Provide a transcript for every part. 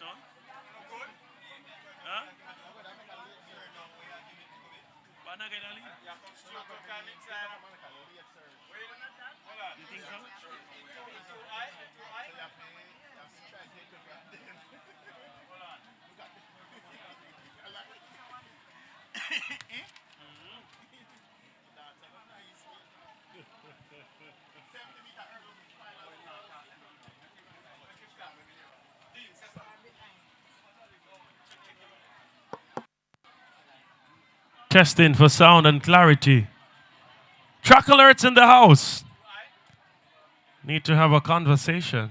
Stone? Huh? Banana get a lead? You think so? Testing for sound and clarity. Track alerts in the house. Need to have a conversation.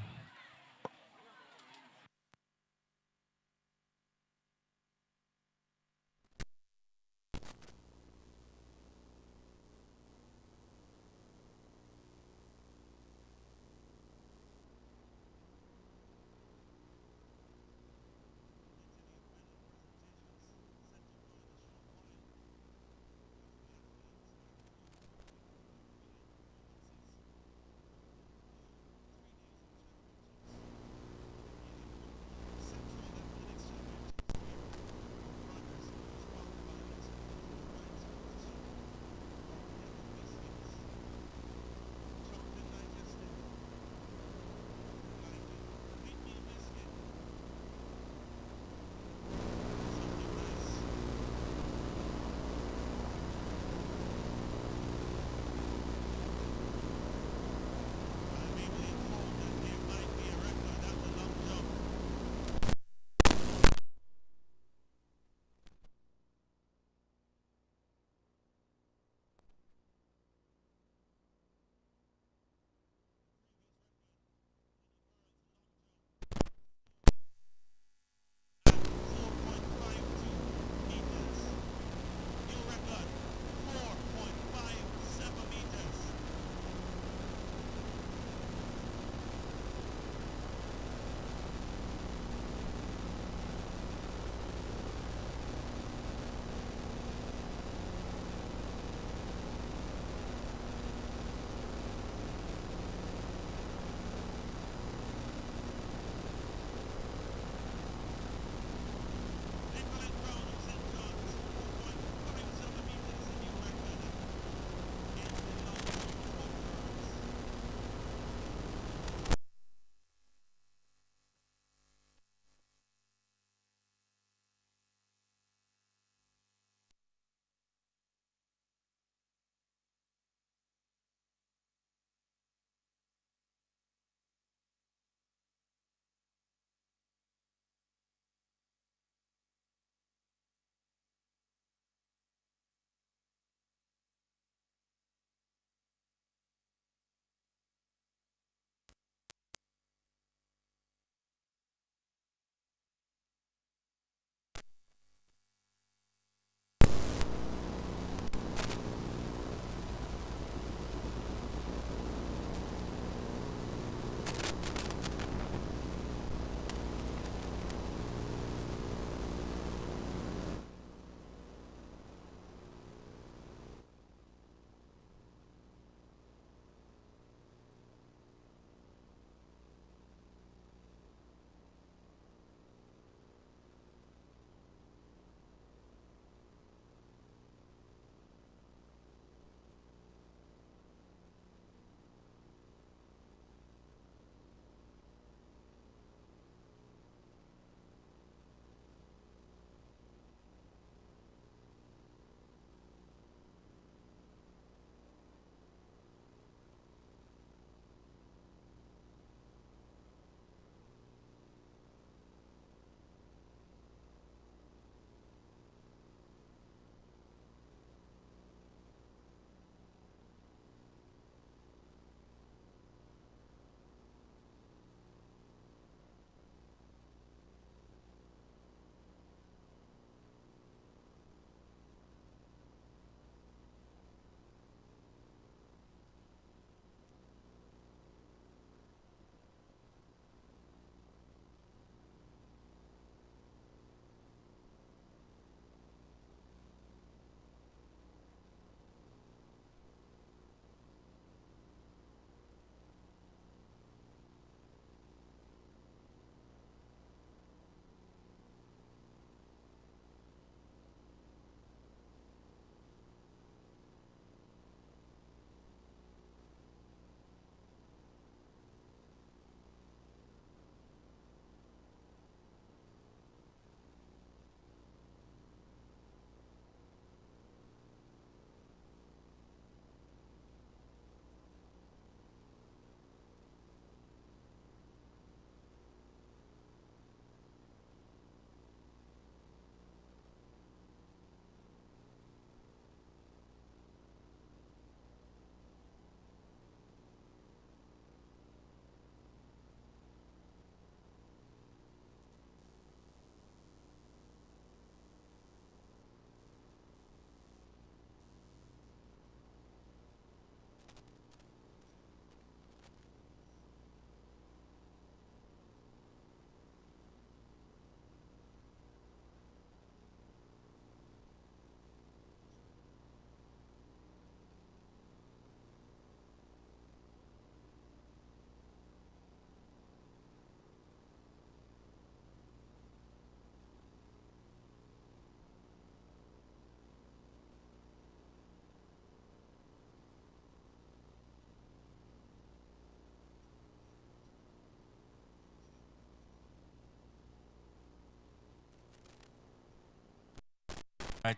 Right.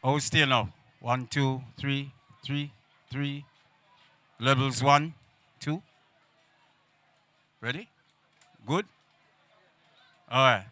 Hold still now. 1, 2, 3, 3, 3. Levels 1, 2. Ready? Good? All right.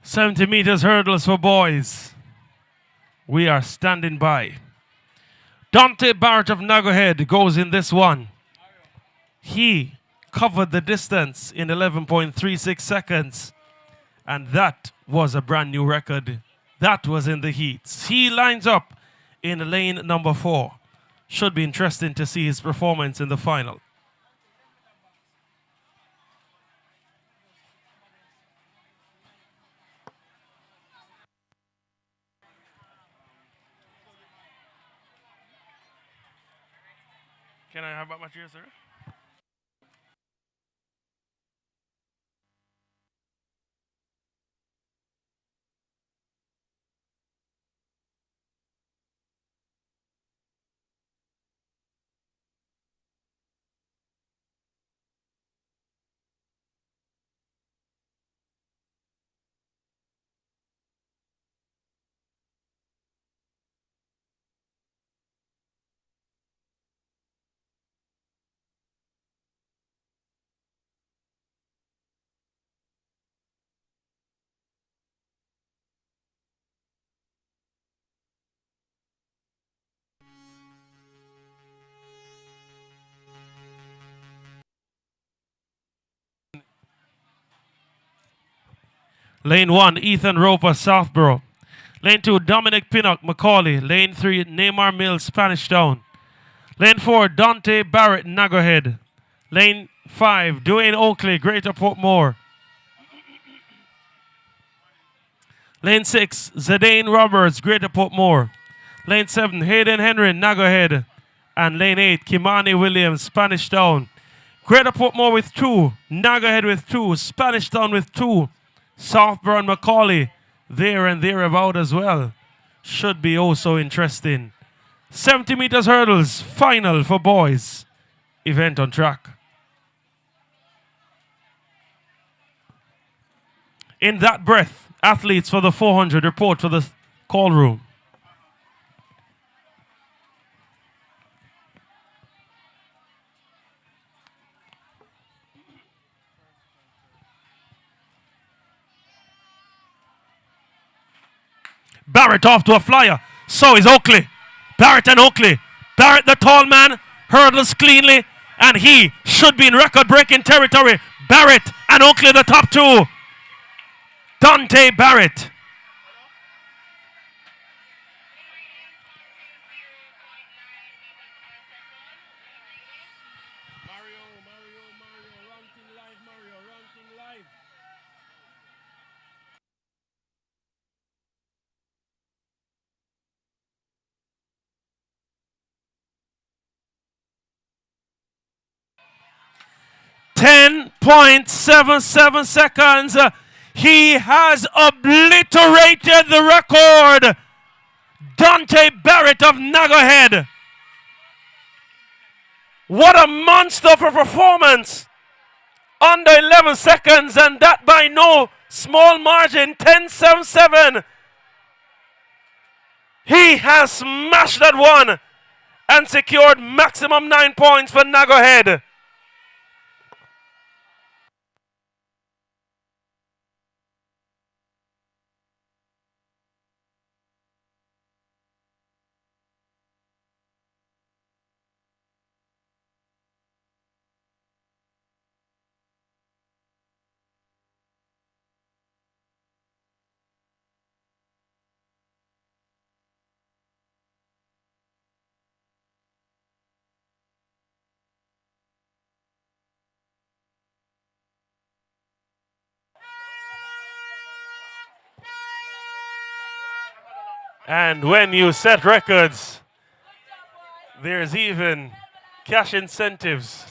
$70 hurdles for boys. We are standing by. Dante Barrett of Nagohead goes in this one. He covered the distance in 11.36 seconds. And that was a brand new record. That was in the heats. He lines up in lane number 4. Should be interesting to see his performance in the final. Can I have my chair, sir? Lane 1, Ethan Roper, Southborough. Lane 2, Dominic Pinnock, Macaulay. Lane 3, Neymar Mills, Spanish Town. Lane 4, Dante Barrett, Nagohead. Lane 5, Dwayne Oakley, Greater Portmore. Lane 6, Zidane Roberts, Greater Portmore. Lane 7, Hayden Henry, Nagohead. And lane 8, Kimani Williams, Spanish Town. Greater Portmore with 2, Nagohead with 2, Spanish Town with 2, Southborough and Macaulay there and thereabout as well. Should be also interesting. 70 meters hurdles, final for boys. Event on track. In that breath, athletes for the 400 report for the call room. Barrett off to a flyer. So is Oakley. Barrett and Oakley. Barrett, the tall man, hurdles cleanly, and he should be in record-breaking territory. Barrett and Oakley, the top 2. Dante Barrett. 10.77 seconds. He has obliterated the record. Dante Barrett of Naggerhead. What a monster of a performance. Under 11 seconds, and that by no small margin, 10.77. He has smashed that one and secured maximum 9 points for Naggerhead. And when you set records, there's even cash incentives.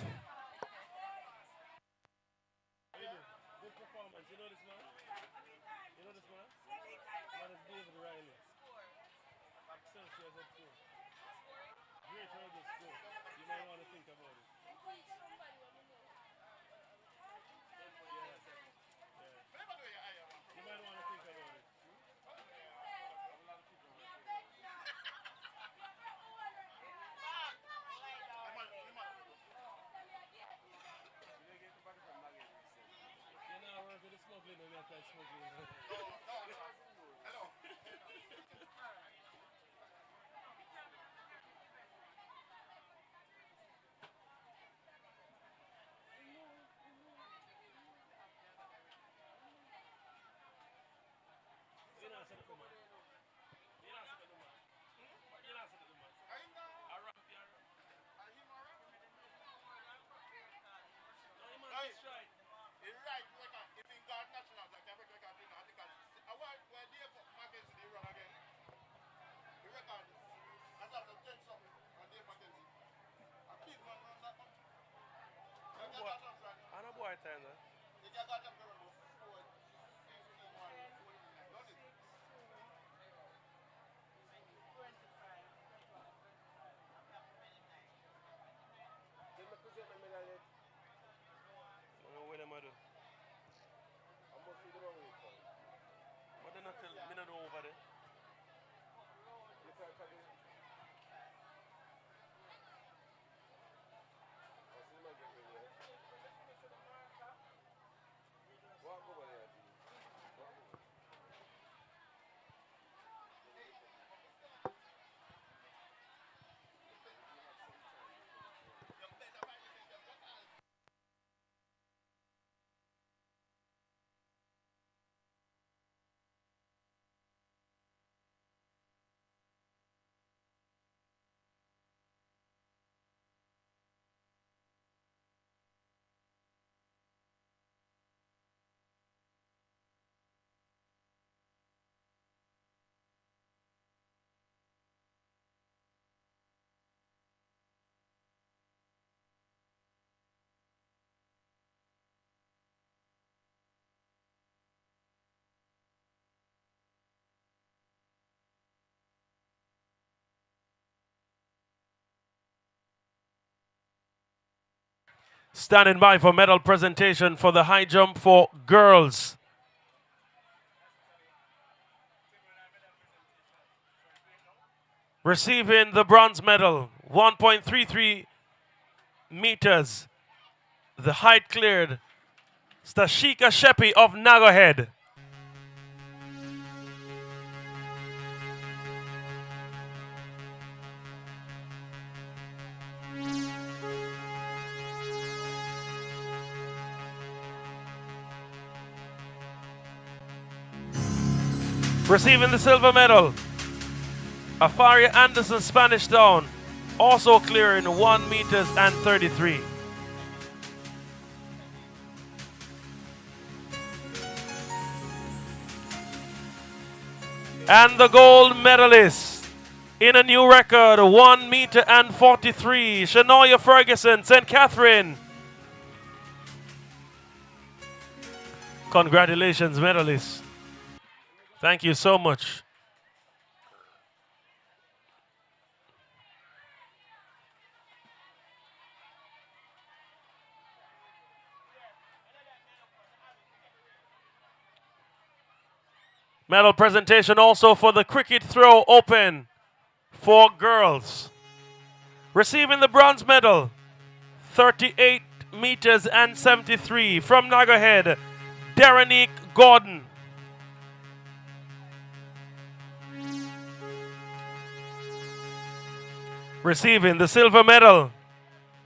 Standing by for medal presentation for the high jump for girls. Receiving the bronze medal, 1.33 meters. The height cleared. Stashika Shepi of Naggerhead. Receiving the silver medal, Afaria Anderson, Spanish Town, also clearing 1 meters and 33. And the gold medalist in a new record, 1 meter and 43, Shaunae Ferguson, St. Catherine. Congratulations, medalists. Thank you so much. Medal presentation also for the cricket throw open for girls. Receiving the bronze medal, 38 meters and 73 from Nagahead, Derenique Gordon. Receiving the silver medal,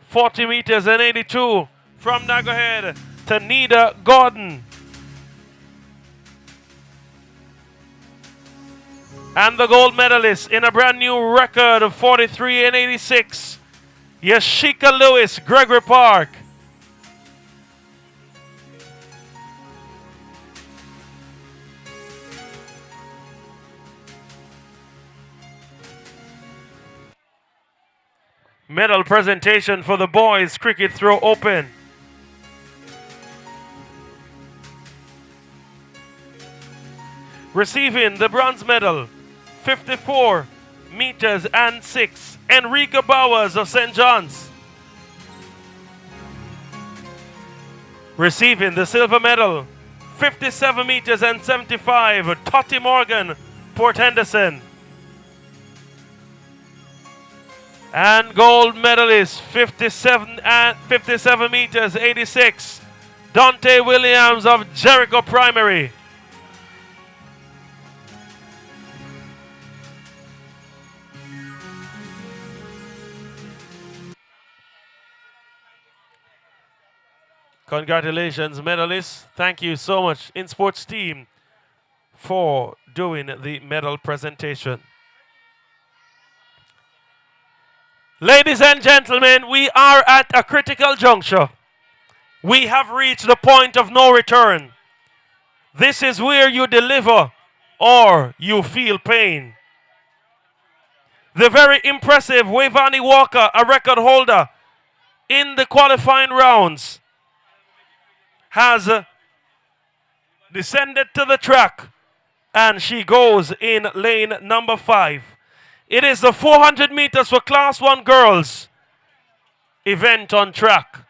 40 meters and 82 from Nagahead, Tanida Gordon. And the gold medalist in a brand new record of 43 and 86, Yashika Lewis, Gregory Park. Medal presentation for the boys cricket throw open. Receiving the bronze medal, 54 meters and 6, Enrica Bowers of St. John's. Receiving the silver medal, 57 meters and 75, Totty Morgan, Port Henderson. And gold medalist, 57 meters, 86, Dante Williams of Jericho Primary. Congratulations, medalists. Thank you so much, INSPORTS team, for doing the medal presentation. Ladies and gentlemen, we are at a critical juncture. We have reached the point of no return. This is where you deliver or you feel pain. The very impressive Wavani Walker, a record holder in the qualifying rounds, has descended to the track, and she goes in lane number 5. It is the 400 meters for Class 1 girls event on track.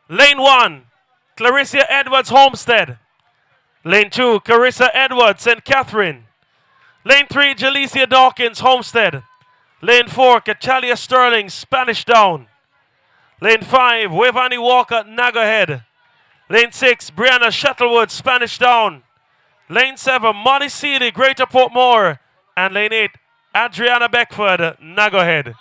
Lane 1, Clarissa Edwards Homestead. Lane 2, Carissa Edwards St. Catherine. Lane 3, Jalecia Dawkins Homestead. Lane 4, Catalia Sterling Spanish Down. Lane 5, Wavani Walker, Nagahead. Lane 6, Brianna Shuttlewood, Spanish Down. Lane 7, Molly Seeley, Greater Portmore. And lane 8, Adriana Beckford, Nagahead.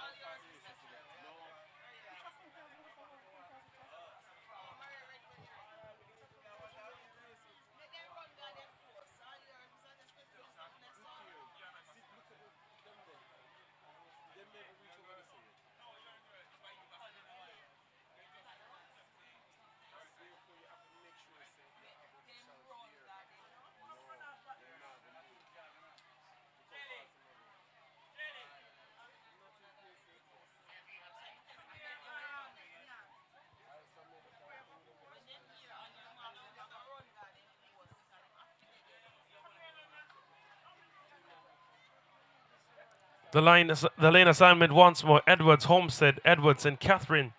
The lane assignment once more. Edwards, Homestead, Edwards and Catherine.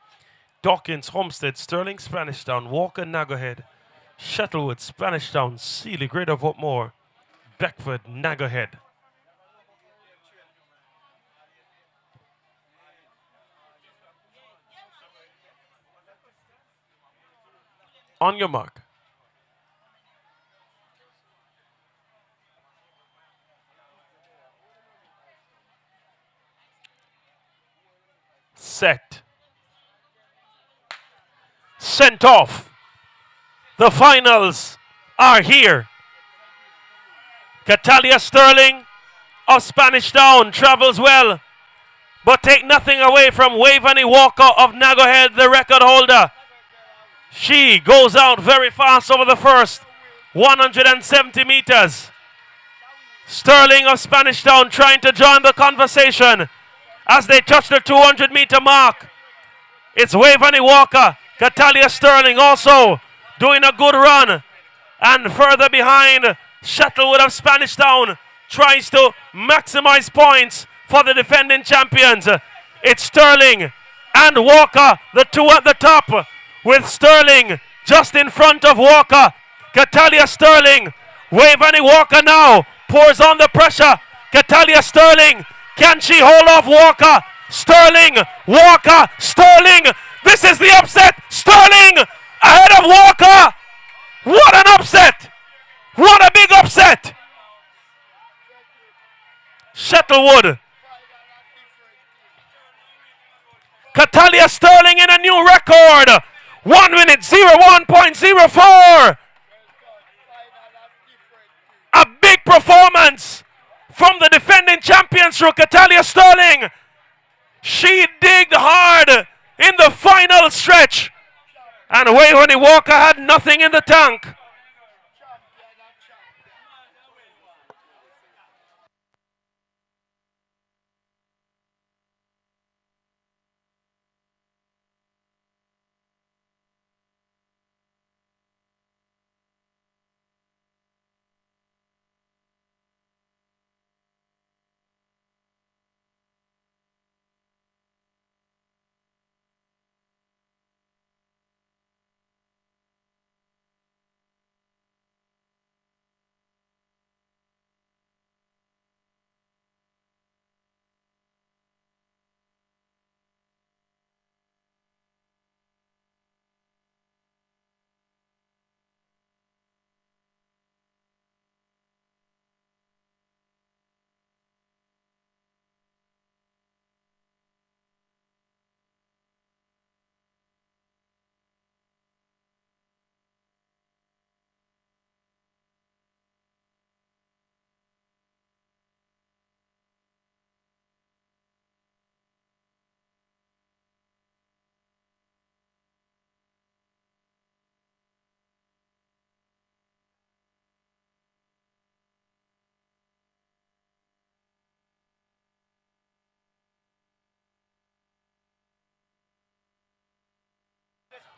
Dawkins, Homestead, Sterling, Spanish Town, Walker, Nagahead. Shuttlewood, Spanish Town, Seeley, Greater Portmore. Beckford, Nagahead. On your mark. Set. Sent off. The finals are here. Catalia Sterling of Spanish Town travels well, but take nothing away from Wavani Walker of Nagahead, the record holder. She goes out very fast over the first 170 meters. Sterling of Spanish Town trying to join the conversation as they touch the 200-meter mark. It's Wavani Walker, Catalia Sterling also doing a good run. And further behind, Shuttlewood of Spanish Town tries to maximize points for the defending champions. It's Sterling and Walker, the two at the top, with Sterling just in front of Walker. Catalia Sterling, Waveney Walker now pours on the pressure. Catalia Sterling, can she hold off Walker? Sterling, Walker, Sterling, this is the upset. Sterling ahead of Walker. What an upset! What a big upset! Shuttlewood. Catalia Sterling in a new record. 1 minute 01.04. A big performance from the defending champions through Catalia Sterling. She digged hard in the final stretch. And Waveney Walker had nothing in the tank.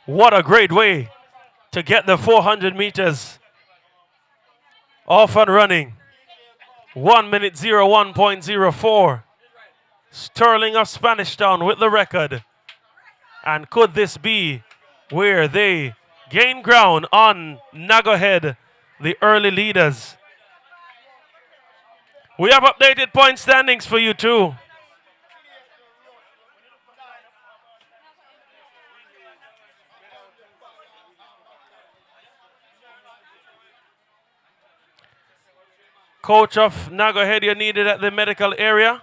What a great way to get the 400 meters off and running. 1 minute 01.04. Sterling of Spanish Town with the record. And could this be where they gain ground on Naggohead, the early leaders? We have updated point standings for you too. Coach of Naggohead, you're needed at the medical area.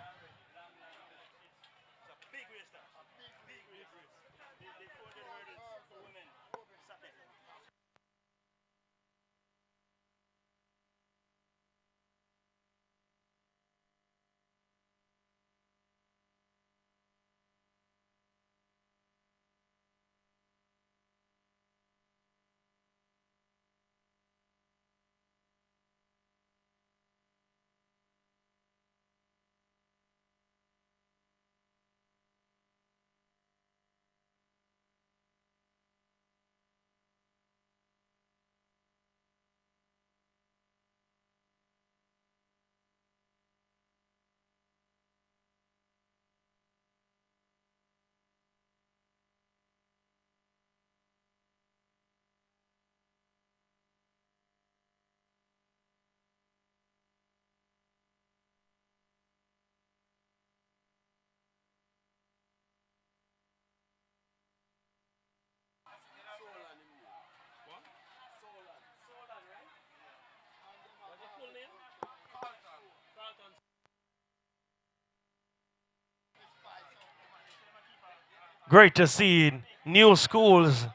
Great to see new schools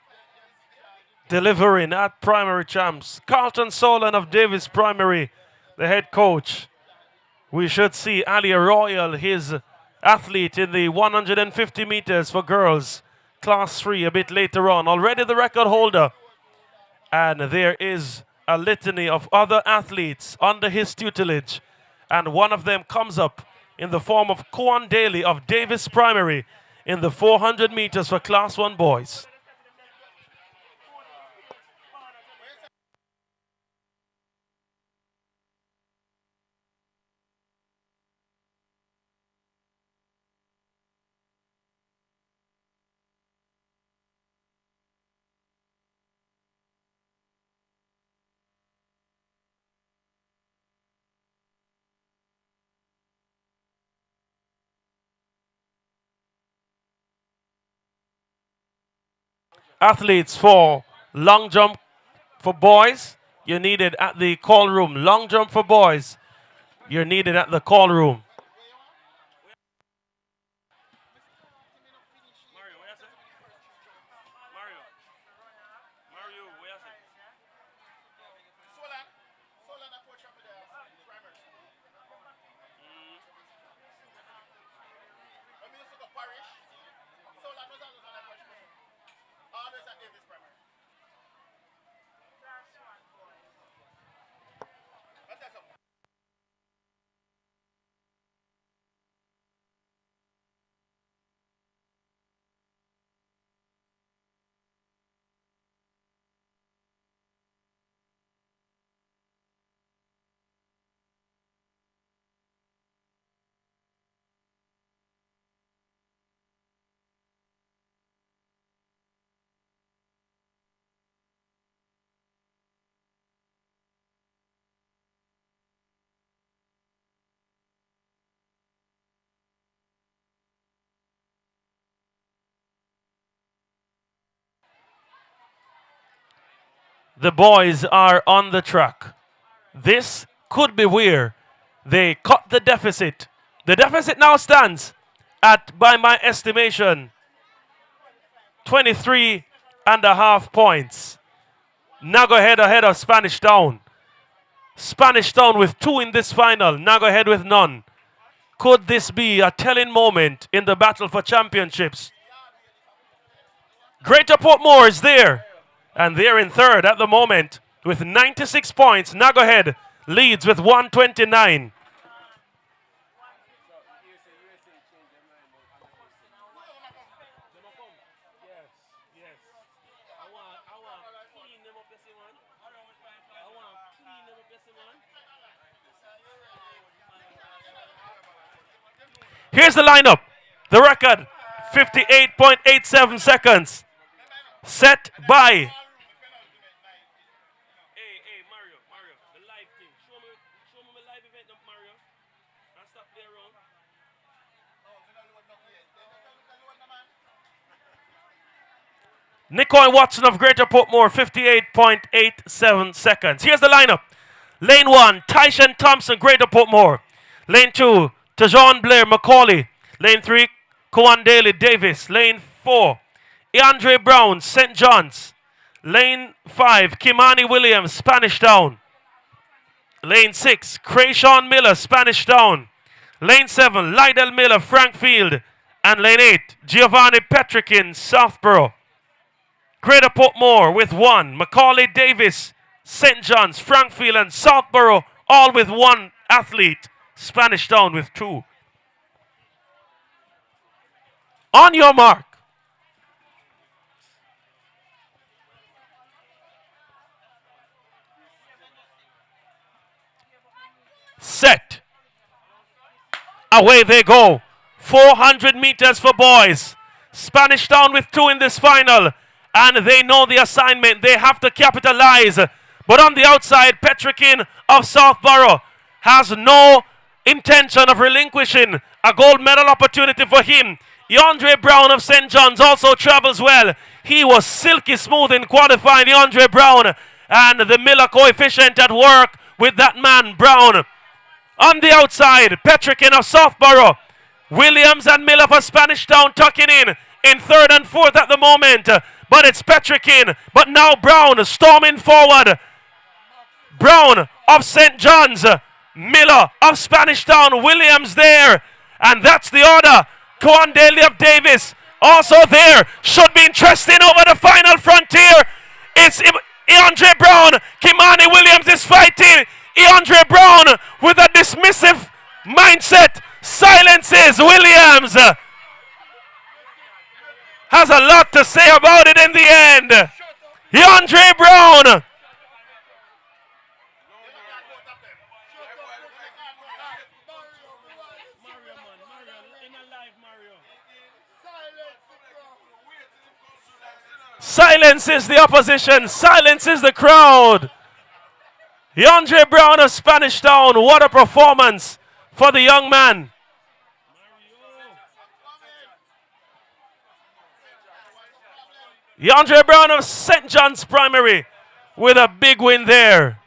delivering at primary champs. Carlton Solon of Davis Primary, the head coach. We should see Ali Royal, his athlete in the 150 meters for girls, class 3, a bit later on. Already the record holder. And there is a litany of other athletes under his tutelage. And one of them comes up in the form of Kwan Daly of Davis Primary in the 400 meters for class 1 boys. Athletes for long jump for boys, you're needed at the call room. Long jump for boys, you're needed at the call room. The boys are on the track. This could be where they cut the deficit. The deficit now stands at, by my estimation, 23.5 points. Nago Head ahead of Spanish Town. Spanish Town with 2 in this final. Nago Head with none. Could this be a telling moment in the battle for championships? Greater Portmore is there. And they're in third at the moment with 96 points. Nago Head leads with 129. Here's the lineup. The record, 58.87 seconds. Set by... Nicole Watson of Greater Portmore, 58.87 seconds. Here's the lineup. Lane 1, Tyshawn Thompson, Greater Portmore. Lane 2, Tajon Blair, Macaulay. Lane 3, Kwan Daly, Davis. Lane 4, Andre Brown, St. John's. Lane 5, Kimani Williams, Spanish Town. Lane 6, Krayshawn Miller, Spanish Town. Lane 7, Lydell Miller, Frankfield. And lane 8, Giovanni Petrikin, Southborough. Greater Portmore with 1. Macaulay Davis, St. John's, Frankfield, and Southborough, all with 1 athlete. Spanish Town with 2. On your mark. Set. Away they go. 400 meters for boys. Spanish Town with 2 in this final. And they know the assignment. They have to capitalize. But on the outside, Petrikin of Southborough has no intention of relinquishing a gold medal opportunity for him. Andre Brown of St. John's also travels well. He was silky smooth in qualifying, Andre Brown. And the Miller coefficient at work with that man, Brown. On the outside, Petrikin of Southborough. Williams and Miller for Spanish Town tucking in third and fourth at the moment. But it's Petrikin. But now Brown storming forward. Brown of St. John's. Miller of Spanish Town. Williams there. And that's the order. Kwan Daly of Davis also there. Should be interesting over the final frontier. It's Andre Brown. Kimani Williams is fighting. Andre Brown with a dismissive mindset silences Williams. Has a lot to say about it in the end. Andre Brown. Silences the opposition. Silences the crowd. Andre Brown of Spanish Town. What a performance for the young man. Yandre Brown of St. John's Primary with a big win there.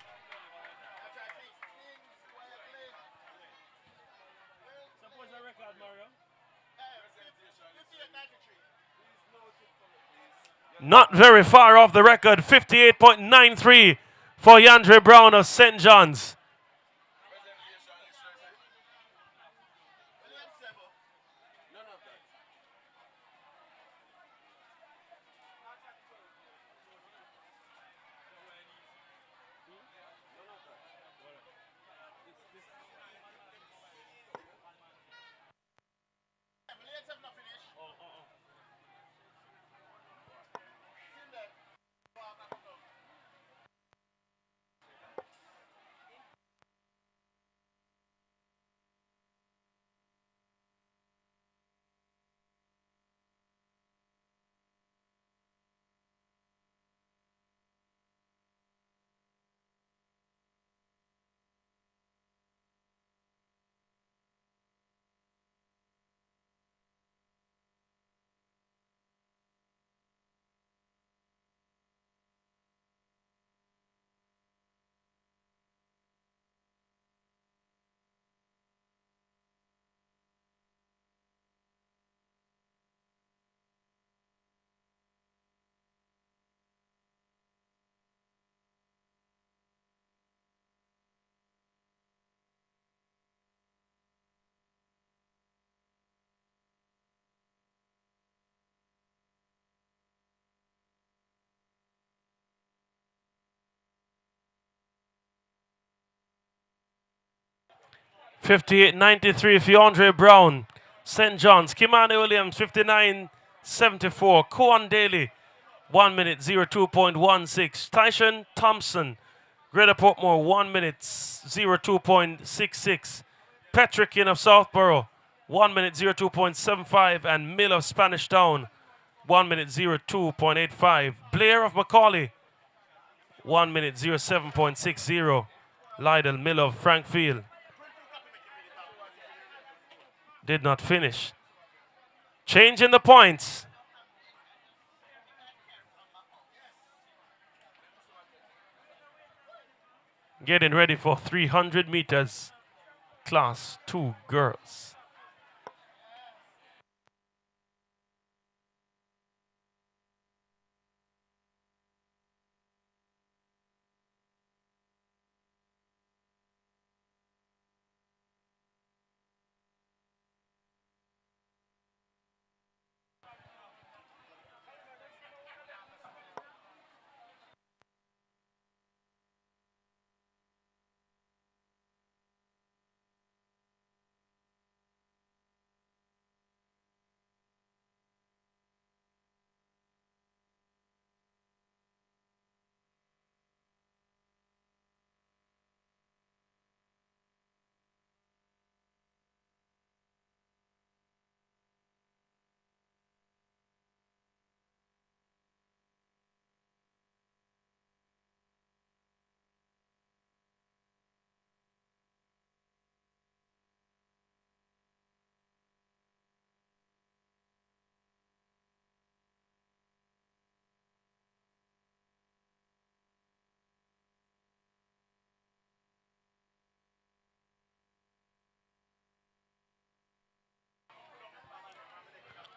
Not very far off the record, 58.93 for Yandre Brown of St. John's. $58.93 for Yandre Brown, St. John's. Kimani Williams, 59.74. Koan Daly, 1 minute 02.16. Tyshon Thompson, Greater Portmore, 1 minute 02.66. Petrikin of Southborough, 1 minute 02.75. And Mill of Spanish Town, 1 minute 02.85. Blair of Macaulay, 1 minute 07.60. Lydell Mill of Frankfield did not finish. Changing the points. Getting ready for 300 meters, class 2 girls.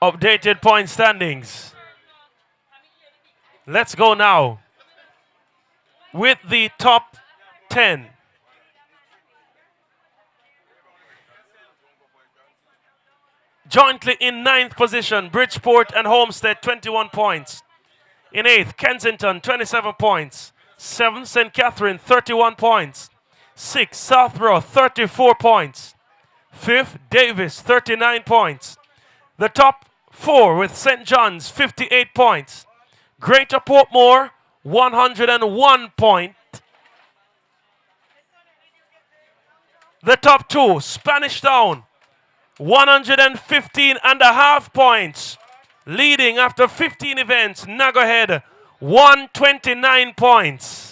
Updated point standings. Let's go now with the top 10. Jointly in 9th position, Bridgeport and Homestead, 21 points. In 8th, Kensington, 27 points. 7th, St. Catherine, 31 points. 6th, Southborough, 34 points. 5th, Davis, 39 points. The top 4 with St. John's, 58 points. Greater Portmore, 101 points. The top 2, Spanish Town, 115.5 points. Leading after 15 events, Naggerhead, 129 points.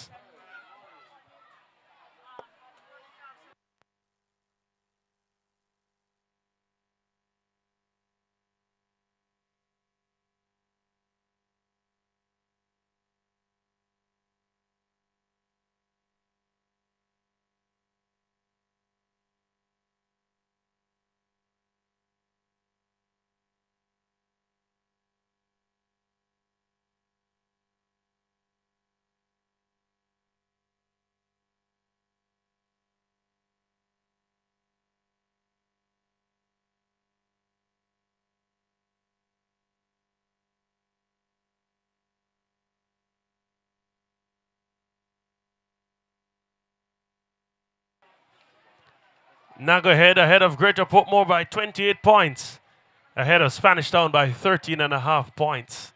Nago ahead of Greater Portmore by 28 points. Ahead of Spanish Town by 13.5 points.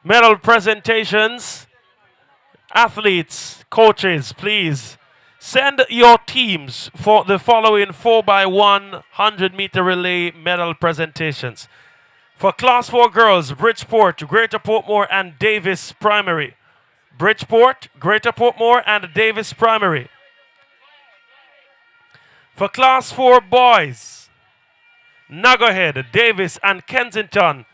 Medal presentations. Athletes, coaches, please send your teams for the following 4x100-meter relay medal presentations. For Class 4 girls, Bridgeport, Greater Portmore, and Davis Primary. Bridgeport, Greater Portmore, and Davis Primary. For Class 4 boys, Nuggerhead, Davis, and Kensington.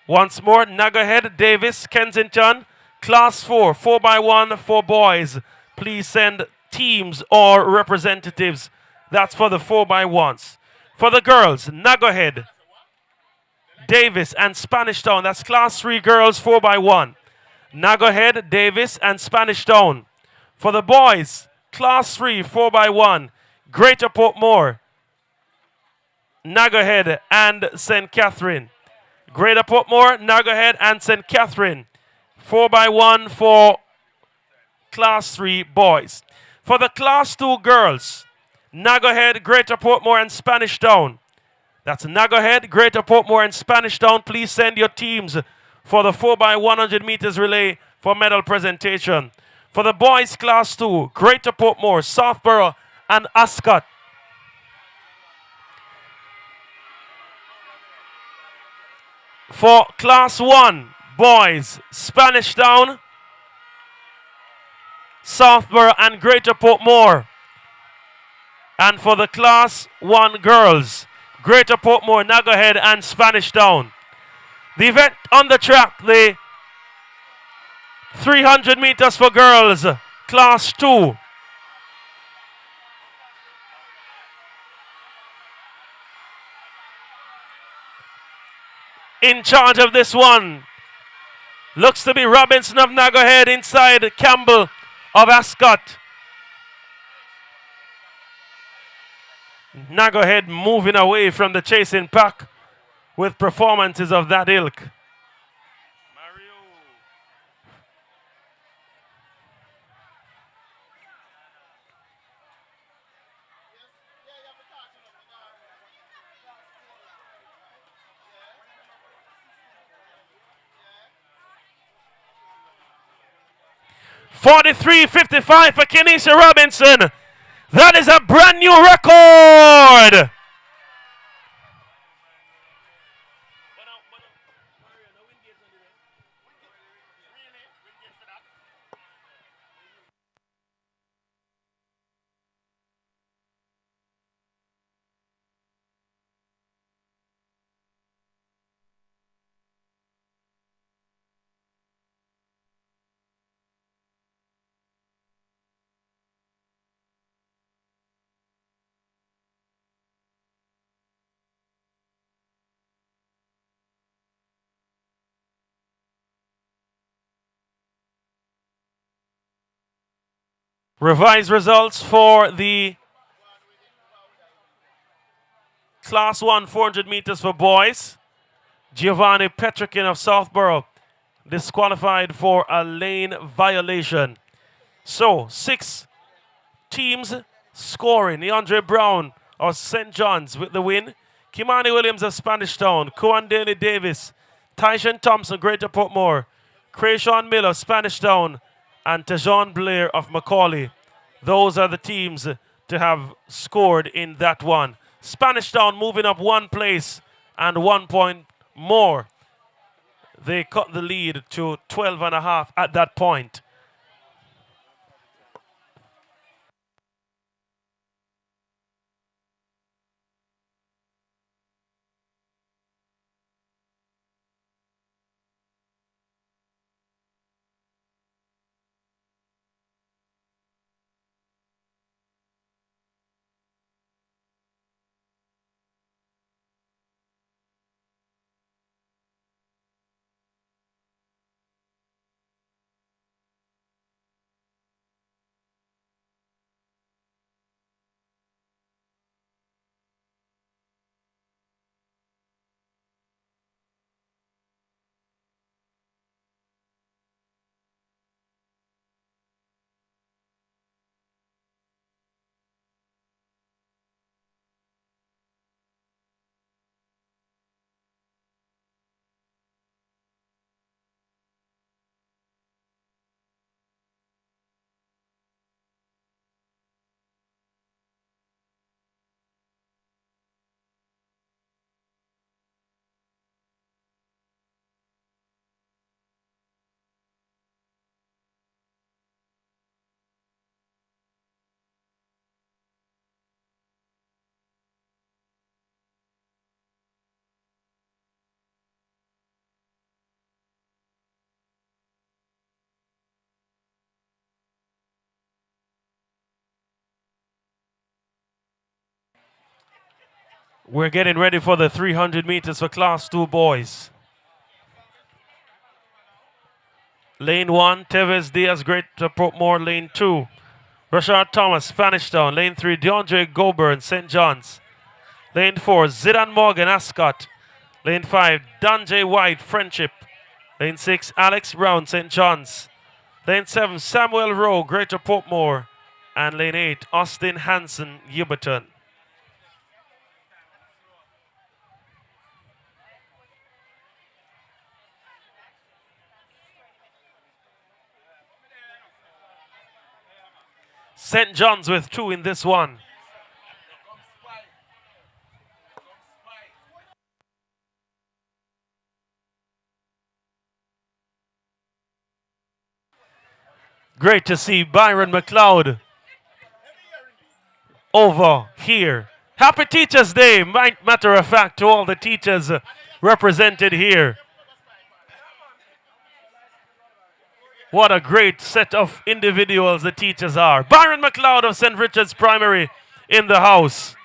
Once more, Nuggerhead, Davis, Kensington. Class 4, 4x1 for boys. Please send teams or representatives. That's for the 4x1s. For the girls, Nuggerhead, Davis, and Spanish Town. That's Class 3 girls, 4x1. Nuggerhead, Davis, and Spanish Town. For the boys, Class 3, 4x1. Greater Portmore, Nuggerhead, and St. Catherine. Greater Portmore, Nuggerhead, and St. Catherine. 4x1 for Class 3 boys. For the Class 2 girls, Nuggerhead, Greater Portmore, and Spanish Town. That's Nuggerhead, Greater Portmore, and Spanish Town. Please send your teams for the 4x100 meters relay for medal presentation. For the boys Class 2, Greater Portmore, Southborough, and Ascot. For Class 1, boys, Spanish Town, Southborough, and Greater Portmore. And for the Class 1 girls, Greater Portmore, Nuggerhead, and Spanish Town. The event on the track, the 300 meters for girls, Class 2. In charge of this one looks to be Robinson of Nuggerhead, inside Campbell of Ascot. Nuggerhead moving away from the chasing pack with performances of that ilk. 43.55 for Kenesha Robinson. That is a brand new record. Revised results for the Class 1 400 meters for boys. Giovanni Petrikin of Southborough disqualified for a lane violation. So, 6 teams scoring. Leandre Brown of St. John's with the win. Kimani Williams of Spanish Town. Koan Daly Davis. Tyshawn Thompson, Greater Portmore. Crayshawn Miller, Spanish Town. And Tejon Blair of Macaulay. Those are the teams to have scored in that one. Spanish Town moving up 1 place and 1 point more. They cut the lead to 12.5 at that point. We're getting ready for the 300 meters for Class 2 boys. Lane 1, Tevez Diaz, Greater Portmore. Lane 2, Rashard Thomas, Spanish Town. Lane 3, DeAndre Goburn, St. John's. Lane 4, Zidane Morgan, Ascot. Lane 5, Danjay White, Friendship. Lane 6, Alex Brown, St. John's. Lane 7, Samuel Rowe, Greater Portmore. And lane 8, Austin Hansen, Yuberton. St. John's with 2 in this one. Great to see Byron McLeod over here. Happy Teachers Day, matter of fact, to all the teachers represented here. What a great set of individuals the teachers are. Byron McLeod of St. Richard's Primary in the house.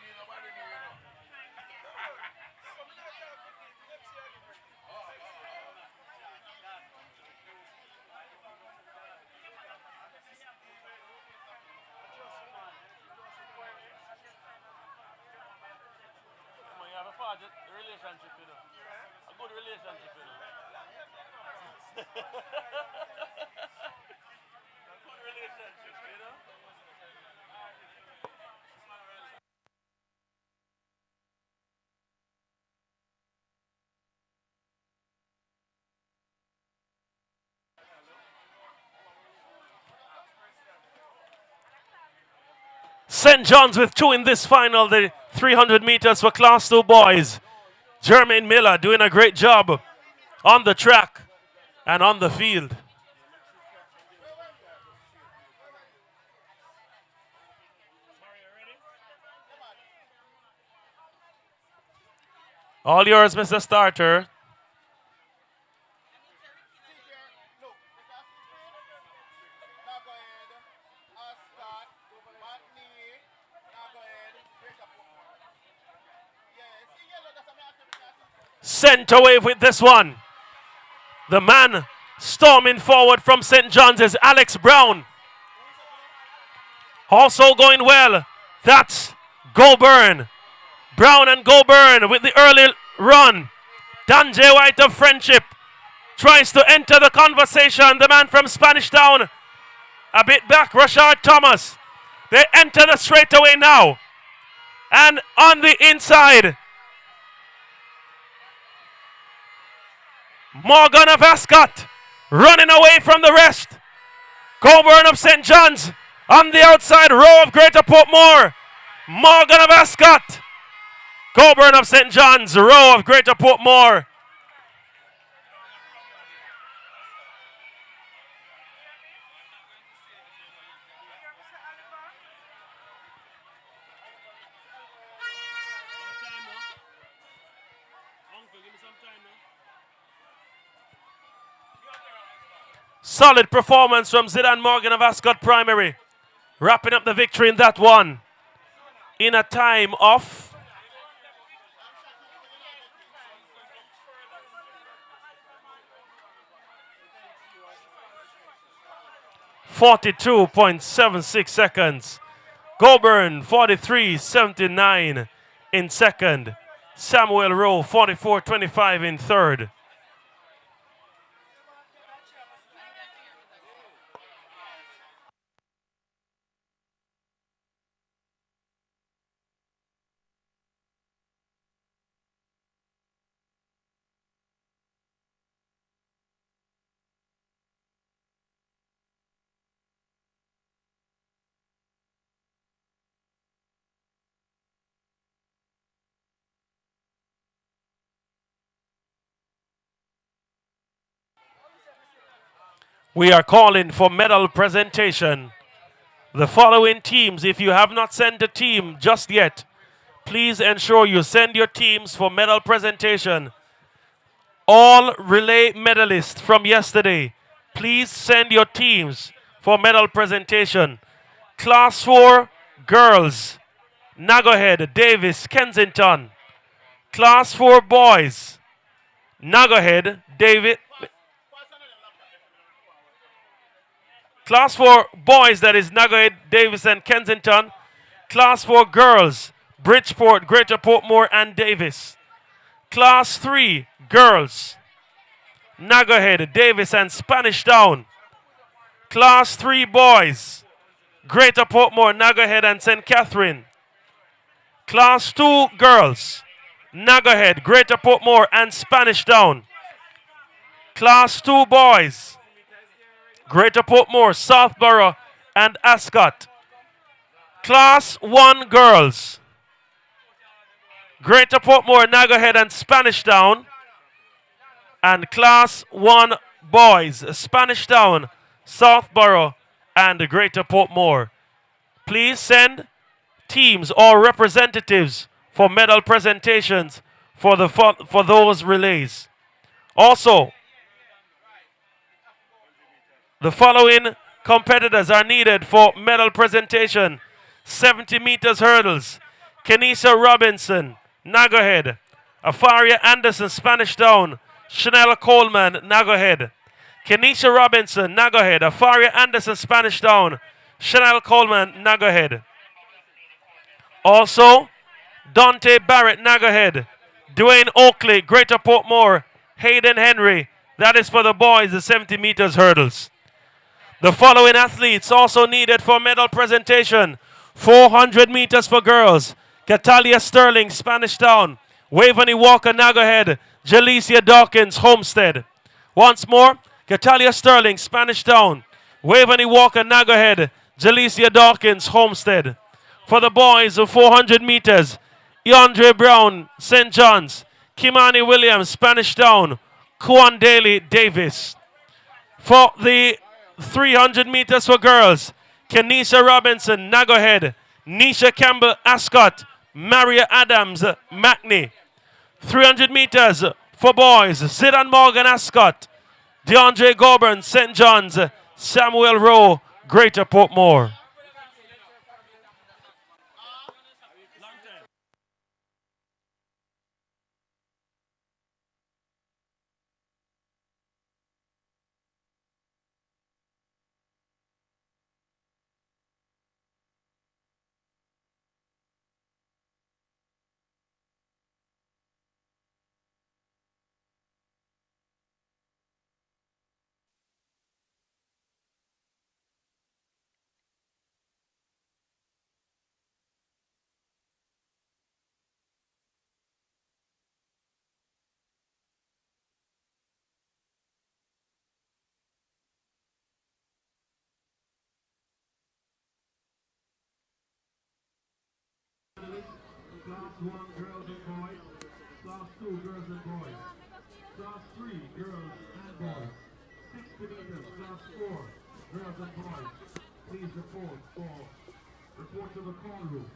St. John's with 2 in this final, the 300 meters for Class 2 boys. Jermaine Miller doing a great job on the track and on the field. All yours, Mr. Starter. Center wave with this one. The man storming forward from St. John's is Alex Brown. Also going well, that's Goburn. Brown and Goburn with the early run. Danjay White of Friendship tries to enter the conversation. The man from Spanish Town a bit back, Rashard Thomas. They enter the straightaway now. And on the inside, Morgan of Ascot running away from the rest. Coburn of St. John's on the outside, Row of Greater Portmore. Morgan of Ascot. Coburn of St. John's, Row of Greater Portmore. Solid performance from Zidane Morgan of Ascot Primary. Wrapping up the victory in that one. In a time of 42.76 seconds. Goburn 43.79 in second. Samuel Rowe 44.25 in third. We are calling for medal presentation. The following teams, if you have not sent a team just yet, please ensure you send your teams for medal presentation. All relay medalists from yesterday, please send your teams for medal presentation. Class 4 girls, Nagohead, Davis, Kensington, Class 4 boys. Nuggerhead, David. Class 4 boys, that is Nuggerhead, Davis, and Kensington. Class 4 girls, Bridgeport, Greater Portmore, and Davis. Class 3 girls, Nuggerhead, Davis, and Spanish Town. Class 3 boys, Greater Portmore, Nuggerhead, and St. Catherine. Class 2 girls, Nuggerhead, Greater Portmore, and Spanish Town. Class 2 boys, Greater Portmore, Southborough, and Ascot. Class 1 girls, Greater Portmore, Nuggerhead, and Spanish Town. And Class 1 boys, Spanish Town, Southborough, and Greater Portmore. Please send teams or representatives for medal presentations for those relays. Also, the following competitors are needed for medal presentation. 70 meters hurdles. Kenesha Robinson, Nuggerhead. Afaria Anderson, Spanish Town. Chanel Coleman, Nuggerhead. Kenesha Robinson, Nuggerhead. Afaria Anderson, Spanish Town. Chanel Coleman, Nuggerhead. Also, Dante Barrett, Nuggerhead. Dwayne Oakley, Greater Portmore. Hayden Henry. That is for the boys, the 70 meters hurdles. The following athletes also needed for medal presentation. 400 meters for girls. Catalia Sterling, Spanish Town. Waveney Walker, Nuggerhead. Jalicia Dawkins, Homestead. Once more, Catalia Sterling, Spanish Town. Waveney Walker, Nuggerhead. Jalicia Dawkins, Homestead. For the boys of 400 meters, Yandre Brown, St. John's. Kimani Williams, Spanish Town. Kwan Daly, Davis. For the 300 meters for girls, Kenesha Robinson, Nuggerhead. Nisha Campbell, Ascot. Maria Adams, Mackney. 300 meters for boys, Zidane Morgan, Ascot. DeAndre Goburn, St. John's. Samuel Rowe, Greater Portmore. Class 1 girls and boys, Class 2 girls and boys, Class 3 girls and boys, 60 meters, Class 4 girls and boys. Please report to the call room.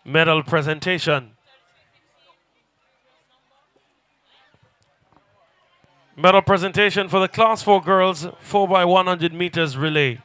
Medal presentation. Medal presentation for the Class 4 girls 4x100 meters relay.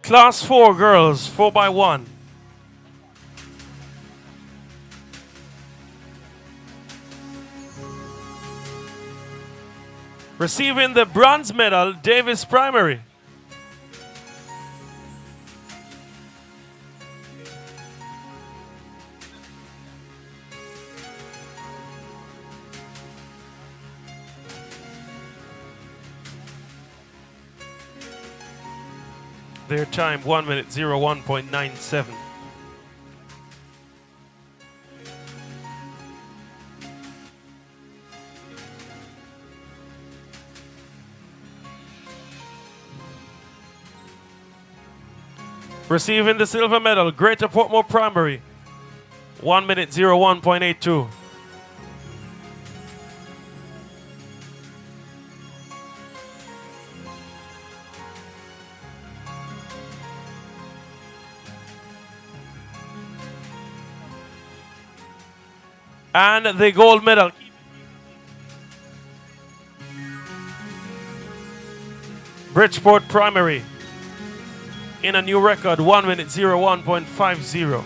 Class 4 girls 4x1. Receiving the bronze medal, Davis Primary. Their time 1:01.97. Receiving the silver medal, Greater Portmore Primary, 1:01.82. And the gold medal. Bridgeport Primary in a new record, 1:01.50.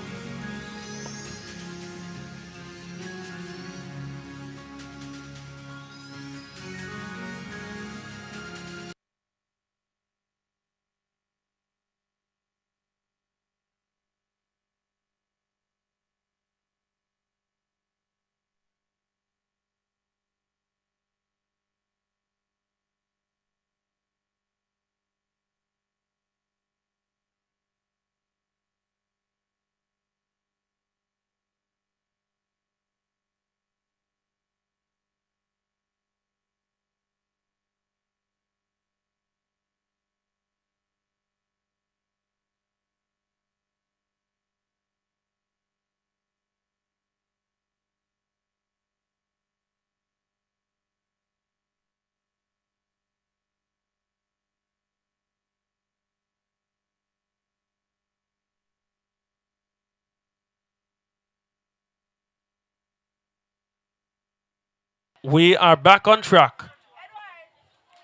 We are back on track.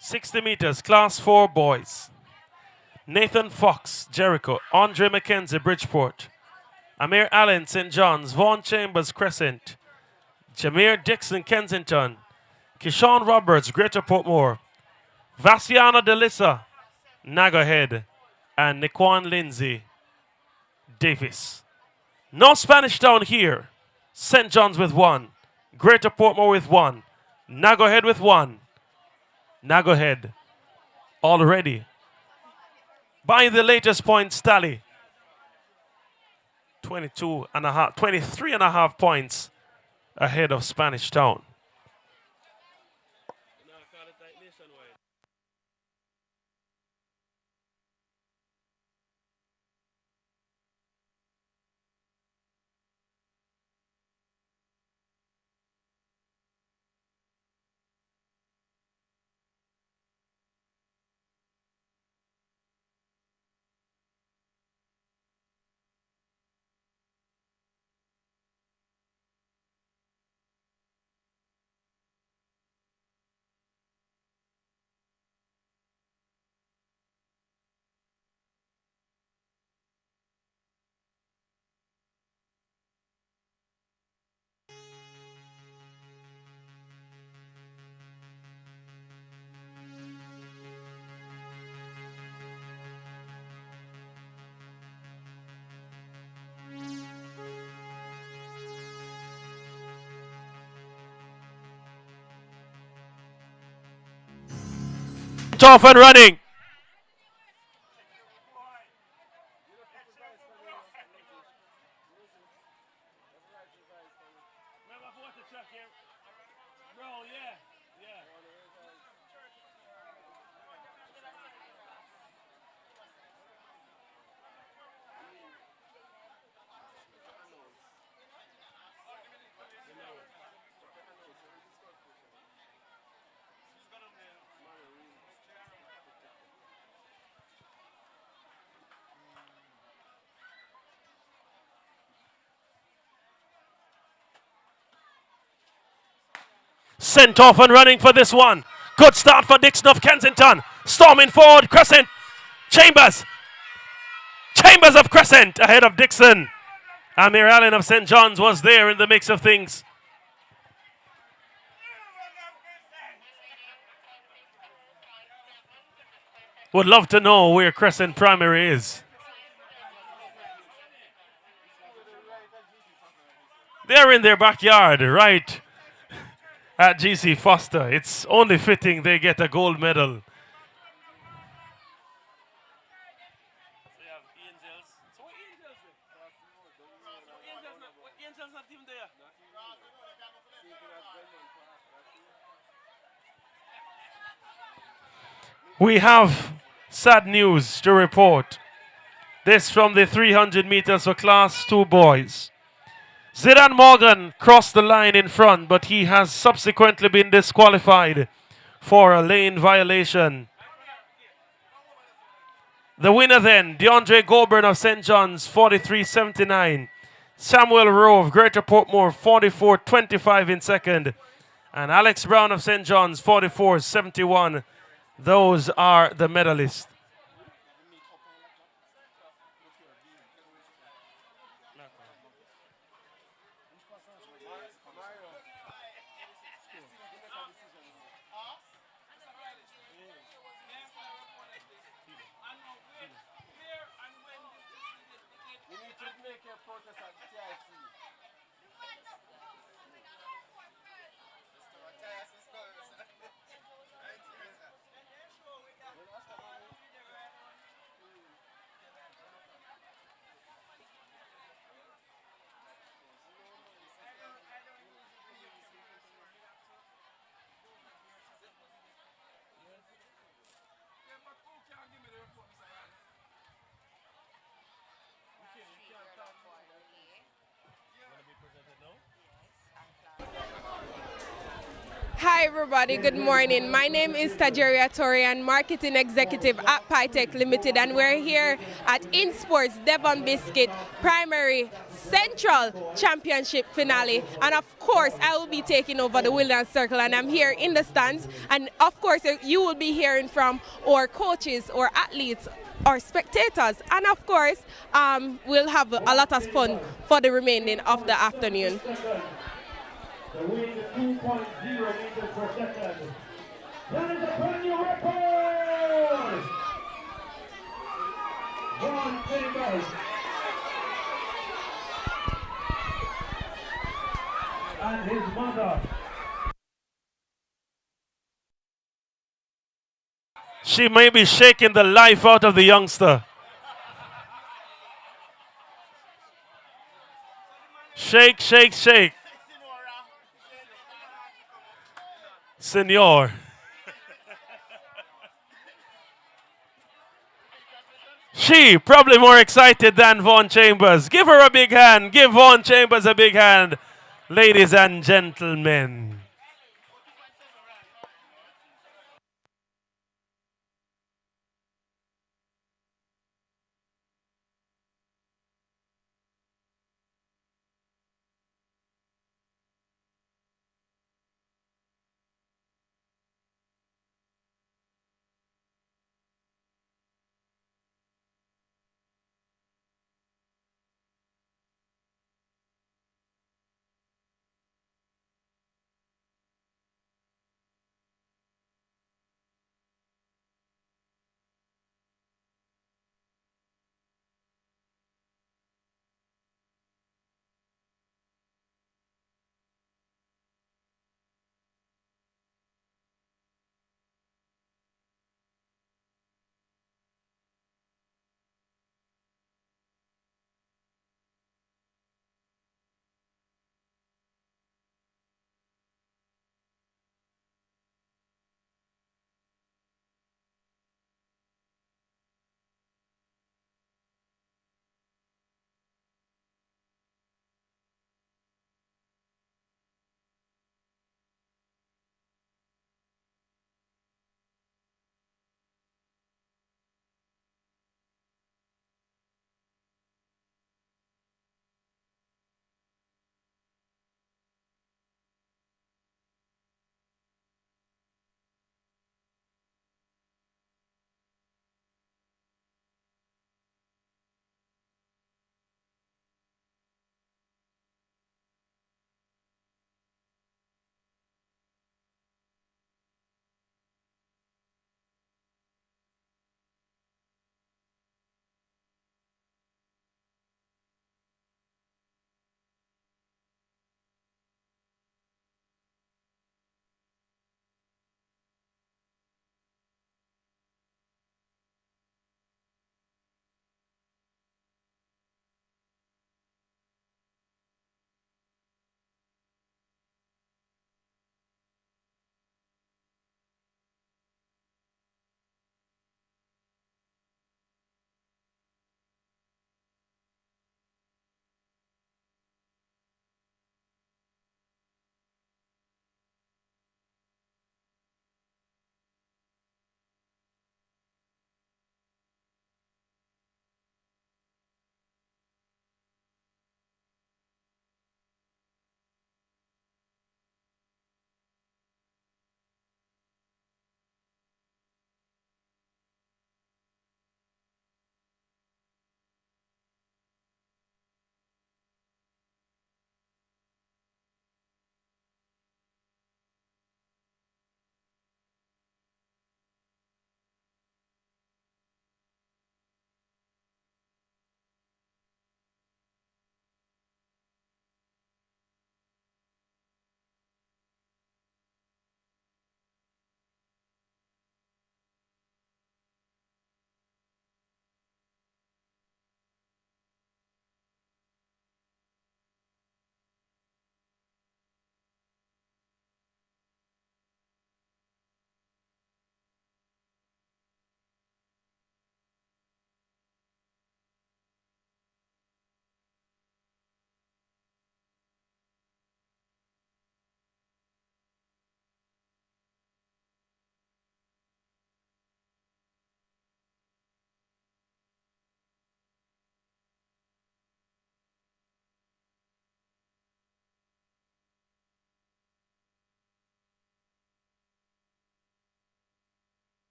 60 meters, Class 4 boys. Nathan Fox, Jericho. Andre McKenzie, Bridgeport. Amir Allen, St. John's. Vaughn Chambers, Crescent. Jameer Dixon, Kensington. Keshorn Roberts, Greater Portmore. Vassiano Delissa, Nagahead. And Niquan Lindsay, Davis. No Spanish Town here. St. John's with 1. Greater Portmore with 1. Nagahead with 1. Nagahead already by the latest points tally, 23 and a half points ahead of Spanish Town. Off and running. Sent off and running for this one. Good start for Dixon of Kensington. Storming forward, Crescent. Chambers of Crescent ahead of Dixon. Amir Allen of St. John's was there in the mix of things. Would love to know where Crescent Primary is. They're in their backyard, right at GC Foster. It's only fitting they get a gold medal. We have sad news to report. This from the 300 meters for Class 2 boys. Zidane Morgan crossed the line in front, but he has subsequently been disqualified for a lane violation. The winner then, DeAndre Goulburn of St. John's, 43.79. Samuel Rowe of Greater Portmore, 44.25 in second. And Alex Brown of St. John's, 44.71. Those are the medalists. Hi everybody, good morning. My name is Tajeria Torian, Marketing Executive at PyTech Limited, and we're here at INSPORTS Devon Biscuit Primary Central Championship Finale. And of course, I will be taking over the Wilderness Circle, and I'm here in the stands. And of course, you will be hearing from our coaches or athletes or spectators. And of course, we'll have a lot of fun for the remaining of the afternoon. The win 2.0 meters per second. That is a brand new record! John Chambers. And his mother. She may be shaking the life out of the youngster. Shake, shake, shake. Senor. She probably more excited than Vaughn Chambers. Give her a big hand. Give Vaughn Chambers a big hand. Ladies and gentlemen.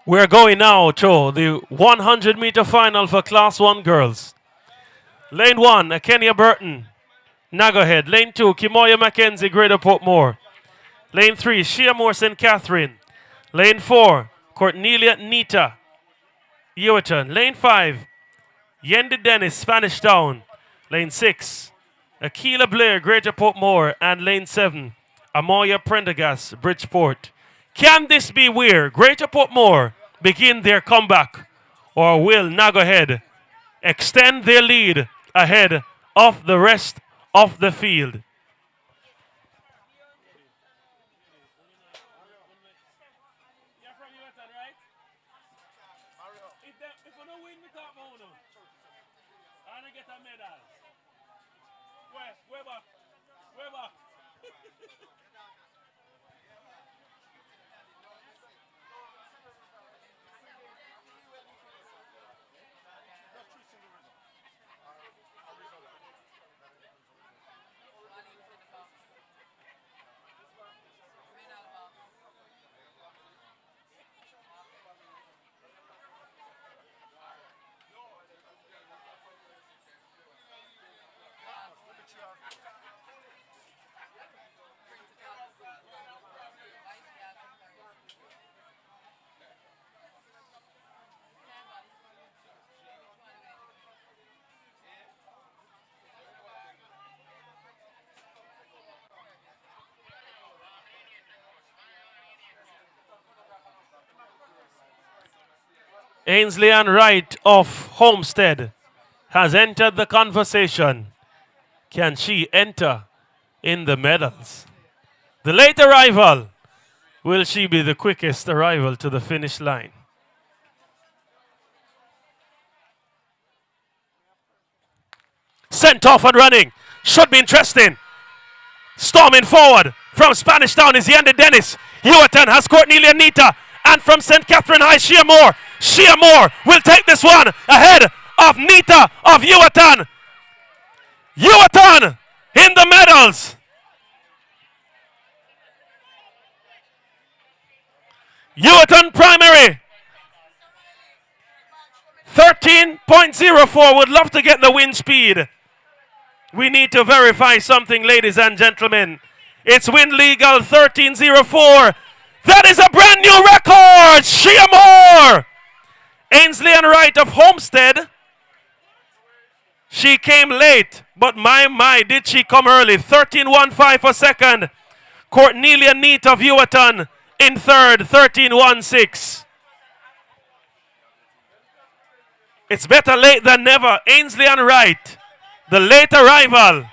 We're going now to the 100-meter final for Class 1 girls. Lane 1, Kenya Burton, Nagahead. Lane 2, Kimoya Mackenzie, Greater Portmore. Lane 3, Shea Moore, St. Catherine. Lane 4, Cornelia Nita, Ewerton. Lane 5, Yendi Dennis, Spanish Town. Lane 6, Akila Blair, Greater Portmore. And Lane 7, Amoya Prendergast, Bridgeport. Can this be where Greater Portmore begin their comeback, or will Nagahead extend their lead ahead of the rest of the field? Ainsley-Ann Wright of Homestead has entered the conversation. Can she enter in the medals? The late arrival. Will she be the quickest arrival to the finish line? Sent off and running. Should be interesting. Storming forward from Spanish Town is Yendi Dennis. Ewerton has Cornelia Nita. And from St. Catherine High, Shea Moore. Shea Moore will take this one ahead of Nita of Ewerton. Ewerton in the medals. Ewerton primary. 13.04. Would love to get the wind speed. We need to verify something, ladies and gentlemen. It's wind legal 13.04. That is a brand new record. Shea Moore. Ainsley-Ann Wright of Homestead. She came late, but my, did she come early. 13.15 for second. Cornelia Neat of Ewerton in third, 13.16. It's better late than never. Ainsley-Ann Wright, the late arrival,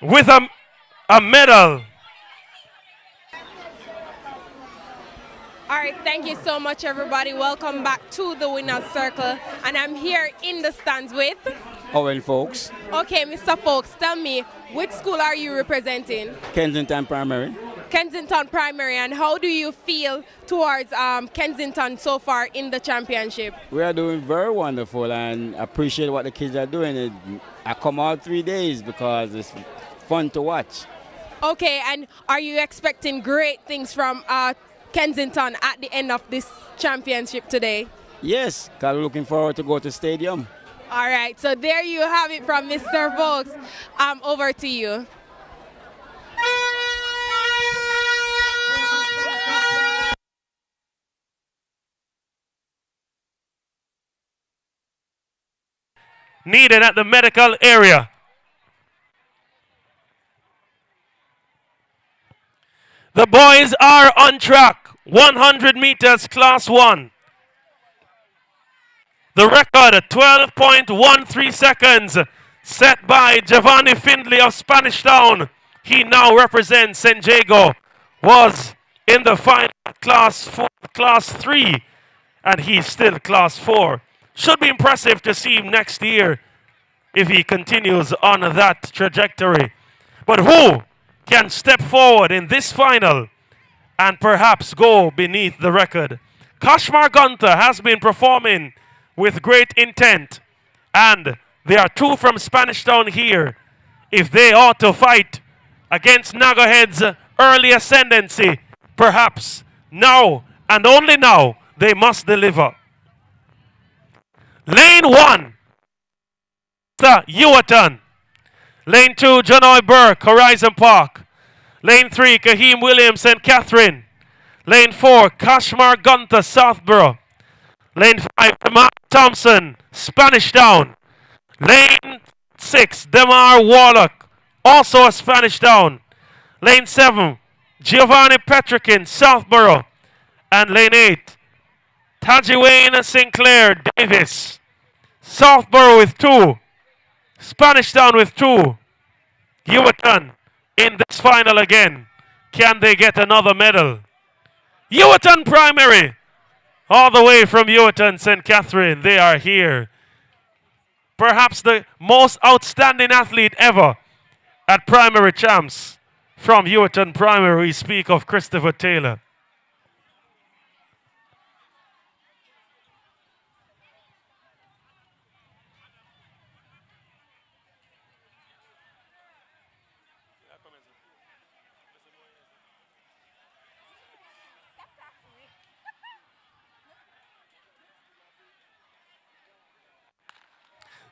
with a medal. All right, thank you so much, everybody. Welcome back to the Winner's Circle. And I'm here in the stands with Owen Folks. Okay, Mr. Folks, tell me, which school are you representing? Kensington Primary. Kensington Primary, and how do you feel towards Kensington so far in the championship? We are doing very wonderful and appreciate what the kids are doing. I come out 3 days because it's fun to watch. Okay, and are you expecting great things from Kensington at the end of this championship today? Yes, because we're looking forward to go to stadium. All right, so there you have it from Mr. Folks. Over to you. Needed at the medical area. The boys are on track. 100 meters, class 1. The record, 12.13 seconds, set by Giovanni Findlay of Spanish Town. He now represents San Diego. Was in the final class 3, and he's still class 4. Should be impressive to see him next year if he continues on that trajectory. But who can step forward in this final and perhaps go beneath the record? Kashmar Gunther has been performing with great intent, and there are 2 from Spanish Town here. If they ought to fight against Nagahead's early ascendancy, perhaps now and only now they must deliver. Lane 1, Ewerton. Lane 2, Janoy Burke, Horizon Park. Lane 3, Kaheem Williams, St. Catherine. Lane 4, Kashmar Gunther, Southborough. Lane 5, Demar Thompson, Spanish Town. Lane 6, Demar Warlock, also a Spanish Town. Lane 7, Giovanni Petrikin, Southborough. And lane 8, Tajiwayne Sinclair Davis, Southborough with 2. Spanish Town with 2. Ewerton in this final again. Can they get another medal? Ewerton Primary, all the way from Ewerton, St. Catherine, they are here. Perhaps the most outstanding athlete ever at primary champs from Ewerton Primary. We speak of Christopher Taylor.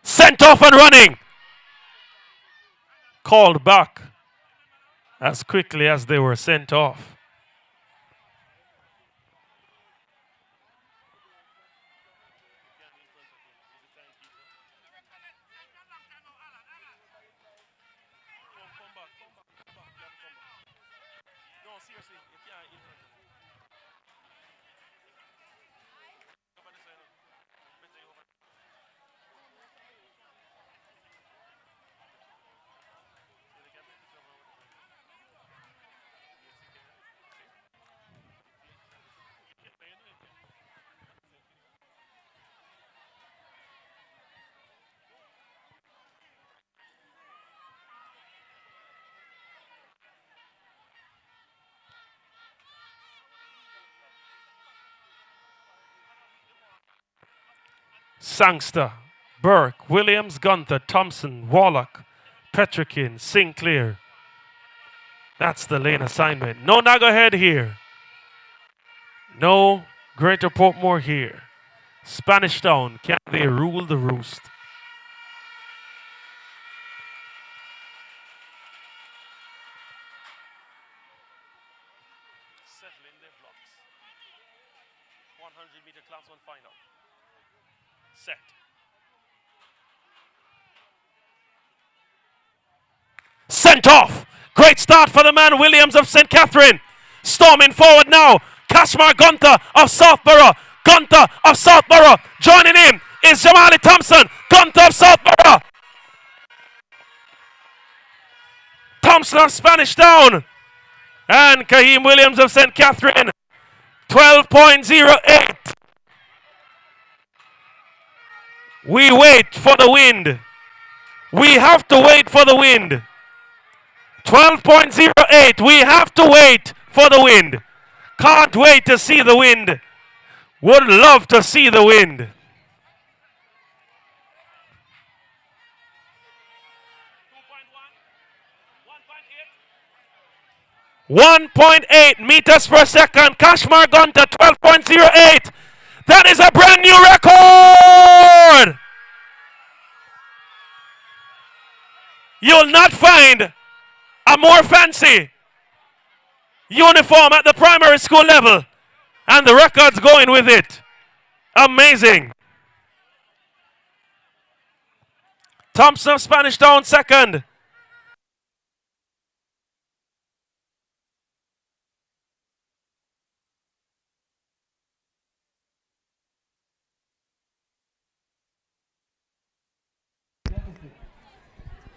Sent off and running. Called back as quickly as they were sent off. Sangster, Burke, Williams, Gunther, Thompson, Warlock, Petrikin, Sinclair. That's the lane assignment. No Nagahead here. No Greater Portmore here. Spanish Town, can they rule the roost? Settling their blocks. 100-meter class 1 final. Set. Sent off. Great start for the man Williams of St. Catherine. Storming forward now. Kashmar Gunther of Southborough. Gunther of Southborough. Joining him is Jamali Thompson. Gunther of Southborough. Thompson of Spanish Town. And Kaheem Williams of St. Catherine. 12.08. We wait for the wind. We have to wait for the wind. 12.08. We have to wait for the wind. Can't wait to see the wind. Would love to see the wind. 1.8 meters per second. Kashmar Gunther 12.08. That is a brand new record. You'll not find a more fancy uniform at the primary school level, and the record's going with it. Amazing. Thompson of Spanish Town second.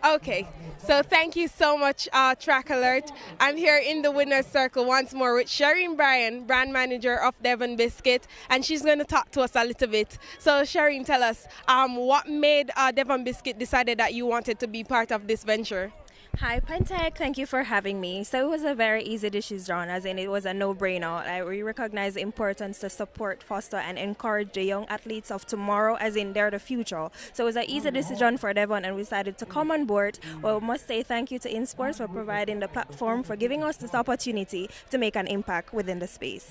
Okay, so thank you so much, Track Alert. I'm here in the winner's circle once more with Shireen Bryan, brand manager of Devon Biscuit, and she's going to talk to us a little bit. So Shireen, tell us, what made Devon Biscuit decided that you wanted to be part of this venture? Hi, Pentec. Thank you for having me. So it was a very easy decision, as in it was a no-brainer. We recognize the importance to support, foster, and encourage the young athletes of tomorrow, as in they're the future. So it was an easy decision for Devon, and we decided to come on board. Well, we must say thank you to INSPORTS for providing the platform, for giving us this opportunity to make an impact within the space.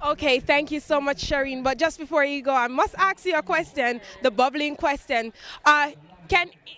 Okay, thank you so much, Shireen. But just before you go, I must ask you a question, the bubbling question.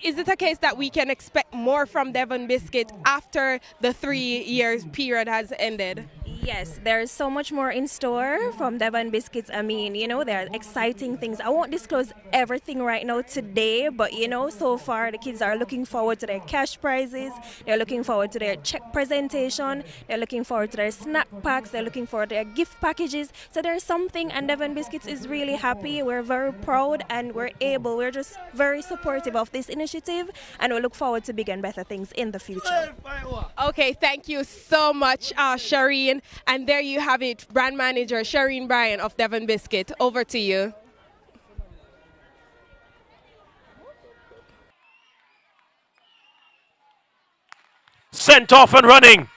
Is it a case that we can expect more from Devon Biscuit after the 3 years period has ended? Yes, there's so much more in store from Devon Biscuits. I mean, there are exciting things. I won't disclose everything right now today, but so far the kids are looking forward to their cash prizes. They're looking forward to their check presentation. They're looking forward to their snack packs. They're looking forward to their gift packages. So there's something, and Devon Biscuits is really happy. We're very proud, and we're just very supportive of this initiative, and we look forward to bigger and better things in the future. Okay, thank you so much, Shireen. And there you have it, brand manager Shireen Bryan of Devon Biscuit. Over to you. Sent off and running.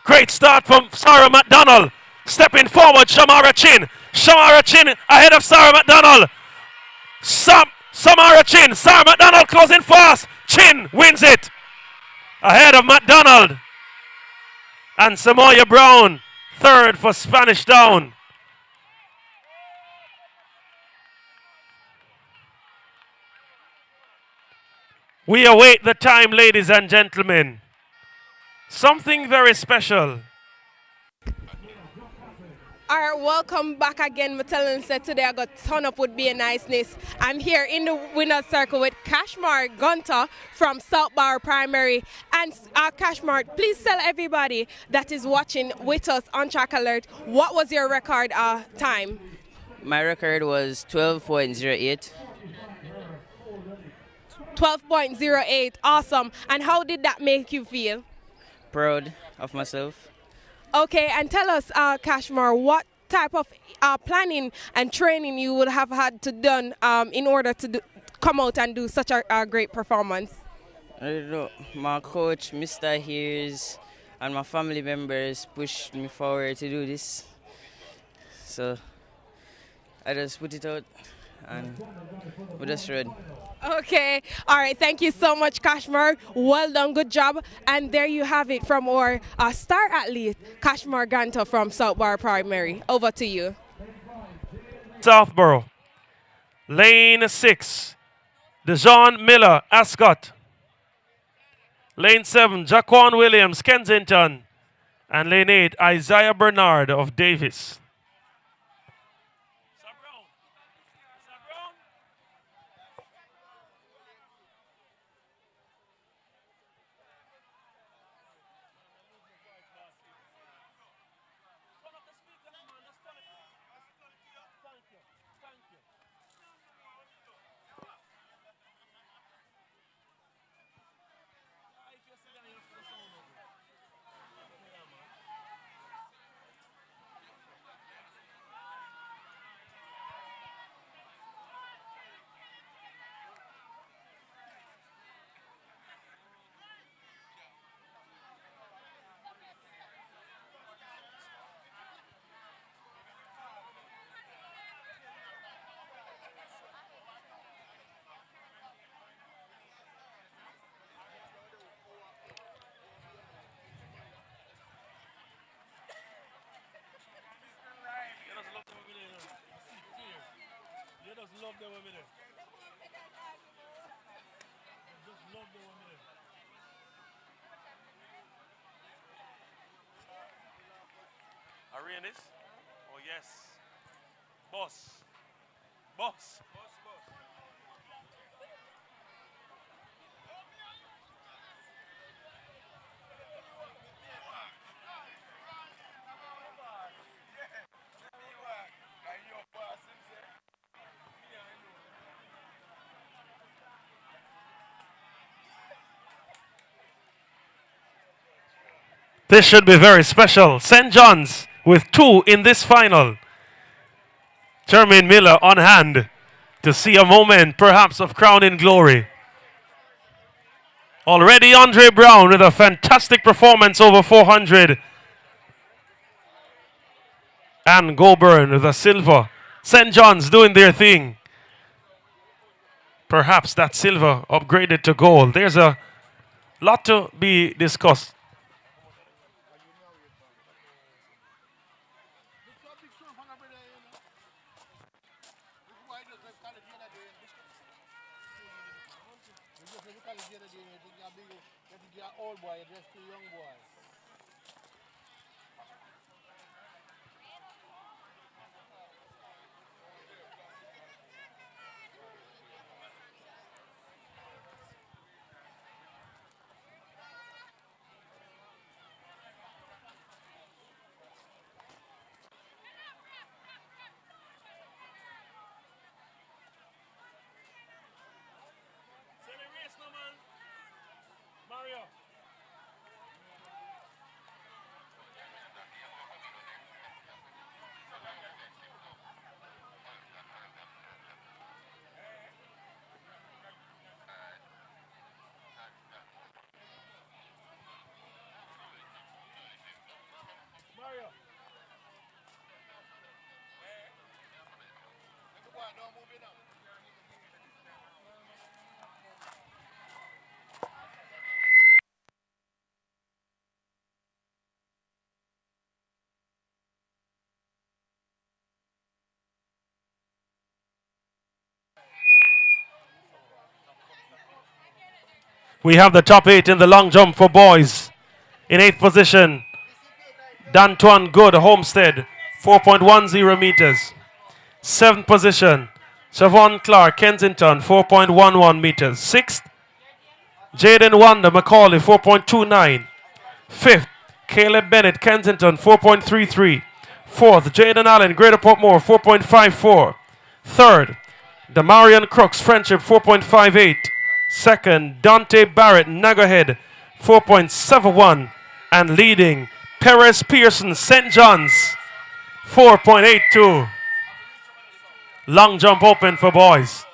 Great start from Sarah McDonald. Stepping forward, Shamara Chin. Shamara Chin ahead of Sarah McDonald. Samara Chin. Sarah McDonald closing fast. Chin wins it. Ahead of McDonald. And Samoya Brown, third for Spanish Down. We await the time, ladies and gentlemen. Something very special. All right, welcome back again. Matilda said today I got ton up would be a niceness. I'm here in the winner's circle with Keshorn Gunter from South Bar Primary. And Keshorn, please tell everybody that is watching with us on Track Alert, what was your record time? My record was 12.08. 12.08, awesome. And how did that make you feel? Proud of myself. Okay, and tell us, Keshorn, what type of planning and training you would have had to done in order to come out and do such a great performance? I don't know. My coach, Mr. Hears, and my family members pushed me forward to do this. So I just put it out and we just rode. Okay, all right, thank you so much, Keshorn. Well done, good job. And there you have it from our star athlete, Keshorn Gunter from South Bar Primary. Over to you. Southborough. Lane 6, Dejon Miller, Ascot. Lane 7, Jaquan Williams, Kensington. And lane 8, Isaiah Bernard of Davis. Arenas? Oh yes. Boss. Boss. This should be very special. St. John's with 2 in this final. Jermaine Miller on hand to see a moment perhaps of crowning glory. Already Andre Brown with a fantastic performance over 400. And Goburn with a silver. St. John's doing their thing. Perhaps that silver upgraded to gold. There's a lot to be discussed. We have the top 8 in the long jump for boys. In 8th position, Dantuan Good, Homestead, 4.10 meters. 7th position, Siobhan Clark, Kensington, 4.11 meters. 6th, Jaden Wonder, Macaulay, 4.29. 5th, Caleb Bennett, Kensington, 4.33. 4th, Jaden Allen, Greater Portmore, 4.54. 3rd, Damarian Crooks, Friendship, 4.58. 2nd, Dante Barrett, Naggerhead, 4.71. And leading, Perez Pearson, St. John's, 4.82. Long jump open for boys.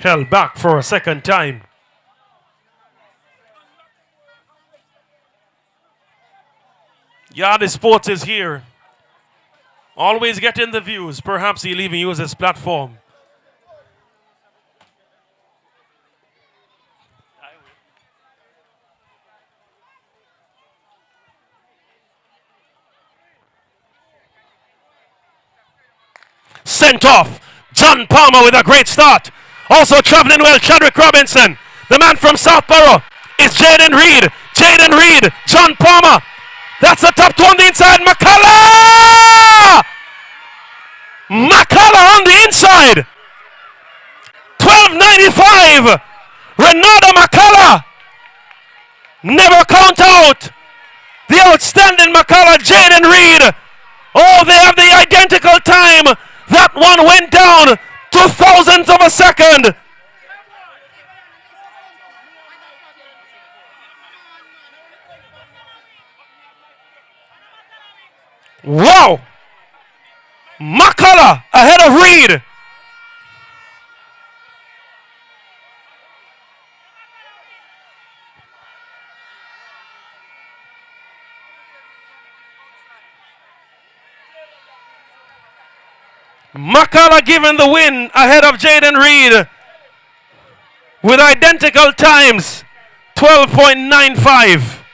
Held back for a second time. Yardie Sports is here. Always getting the views. Perhaps he'll even use his platform. Sent off. John Palmer with a great start. Also traveling well, Chadwick Robinson. The man from Southborough is Jaden Reed. Jaden Reed, John Palmer. That's the top two on the inside. McCullough! McCullough on the inside. 12.95. Renato McCullough. Never count out the outstanding McCullough, Jaden Reed. Oh, they have the identical time. That one went down to thousandths of a second. Wow! McCullough ahead of Reed. McCullough given the win ahead of Jaden Reed with identical times, 12.95.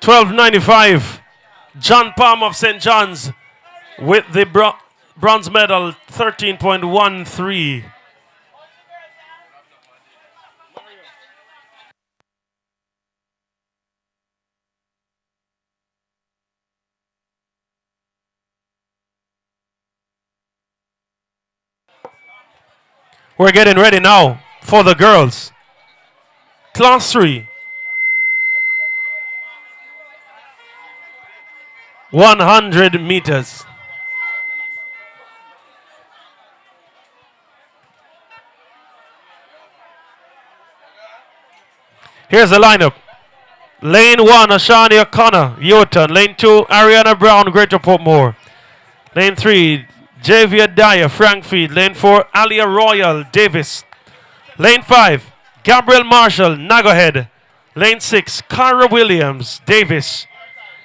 12.95. John Palm of St. John's with the bronze medal, 13.13. We're getting ready now for the girls. Class 3. 100 meters. Here's the lineup. Lane 1, Ashani O'Connor, Yotan. Lane 2, Ariana Brown, Greater Portmore. Lane 3, Javia Dyer, Frankfield. Lane 4, Alia Royal, Davis. Lane 5, Gabriel Marshall, Nagahead. Lane 6, Cara Williams, Davis.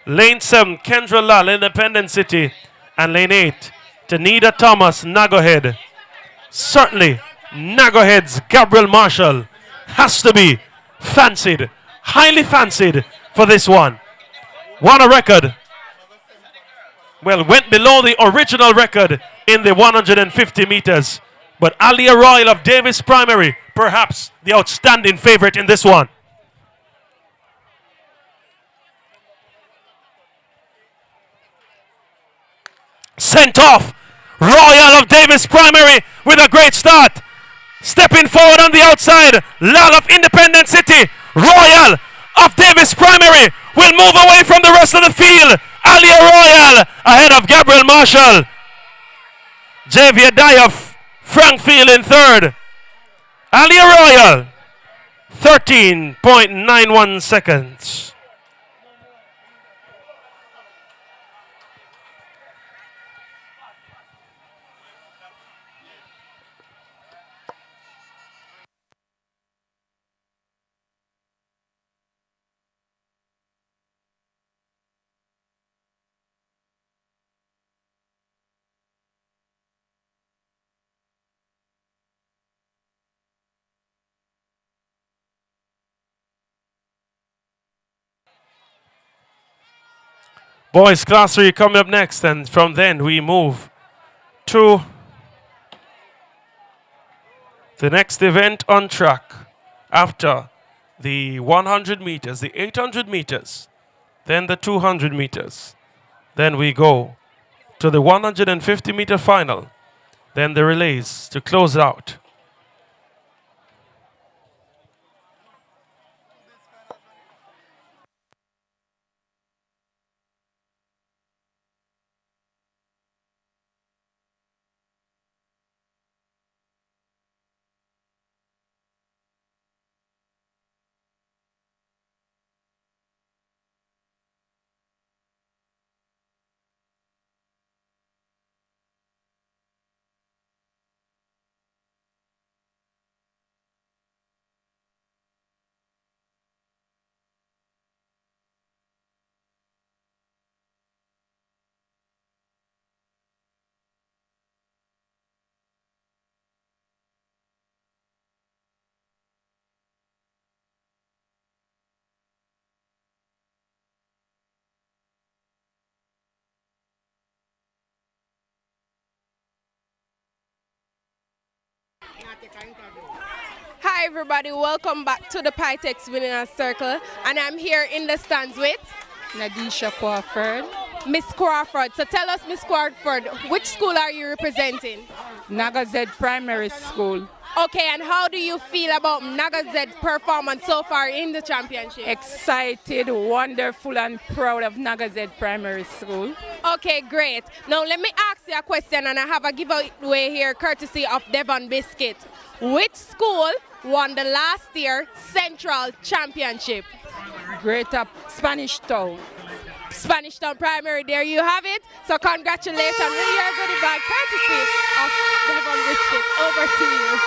Lane 7, Kendra Lal, Independent City. And lane 8, Tanita Thomas, Nagahead. Certainly, Nagahead's Gabriel Marshall has to be fancied, highly fancied for this one. Won a record. Well, went below the original record in the 150 meters. But Alia Royal of Davis Primary, perhaps the outstanding favorite in this one. Sent off. Royal of Davis Primary with a great start. Stepping forward on the outside. Lal of Independent City. Royal of Davis Primary will move away from the rest of the field. Alia Royal ahead of Gabriel Marshall. Javier Dye of Frankfield in third. Alia Royal, 13.91 seconds. Boys, class 3 coming up next, and from then we move to the next event on track after the 100 meters, the 800 meters, then the 200 meters. Then we go to the 150 meter final, then the relays to close it out. Hi everybody, welcome back to the Pitex Winners Circle, and I'm here in the stands with Nadisha Crawford. Miss Crawford. So tell us, Miss Crawford, which school are you representing? Naga Z Primary School. Okay, and how do you feel about Naga Z's performance so far in the championship? Excited, wonderful, and proud of Naga Z Primary School. Okay, great. Now let me ask you a question, and I have a giveaway here courtesy of Devon Biscuit. Which school won the last year Central Championship? Greater Spanish Town. Spanish Town Primary, there you have it. So congratulations, you're goodie bag courtesy of Devon Biscuit. Over to you.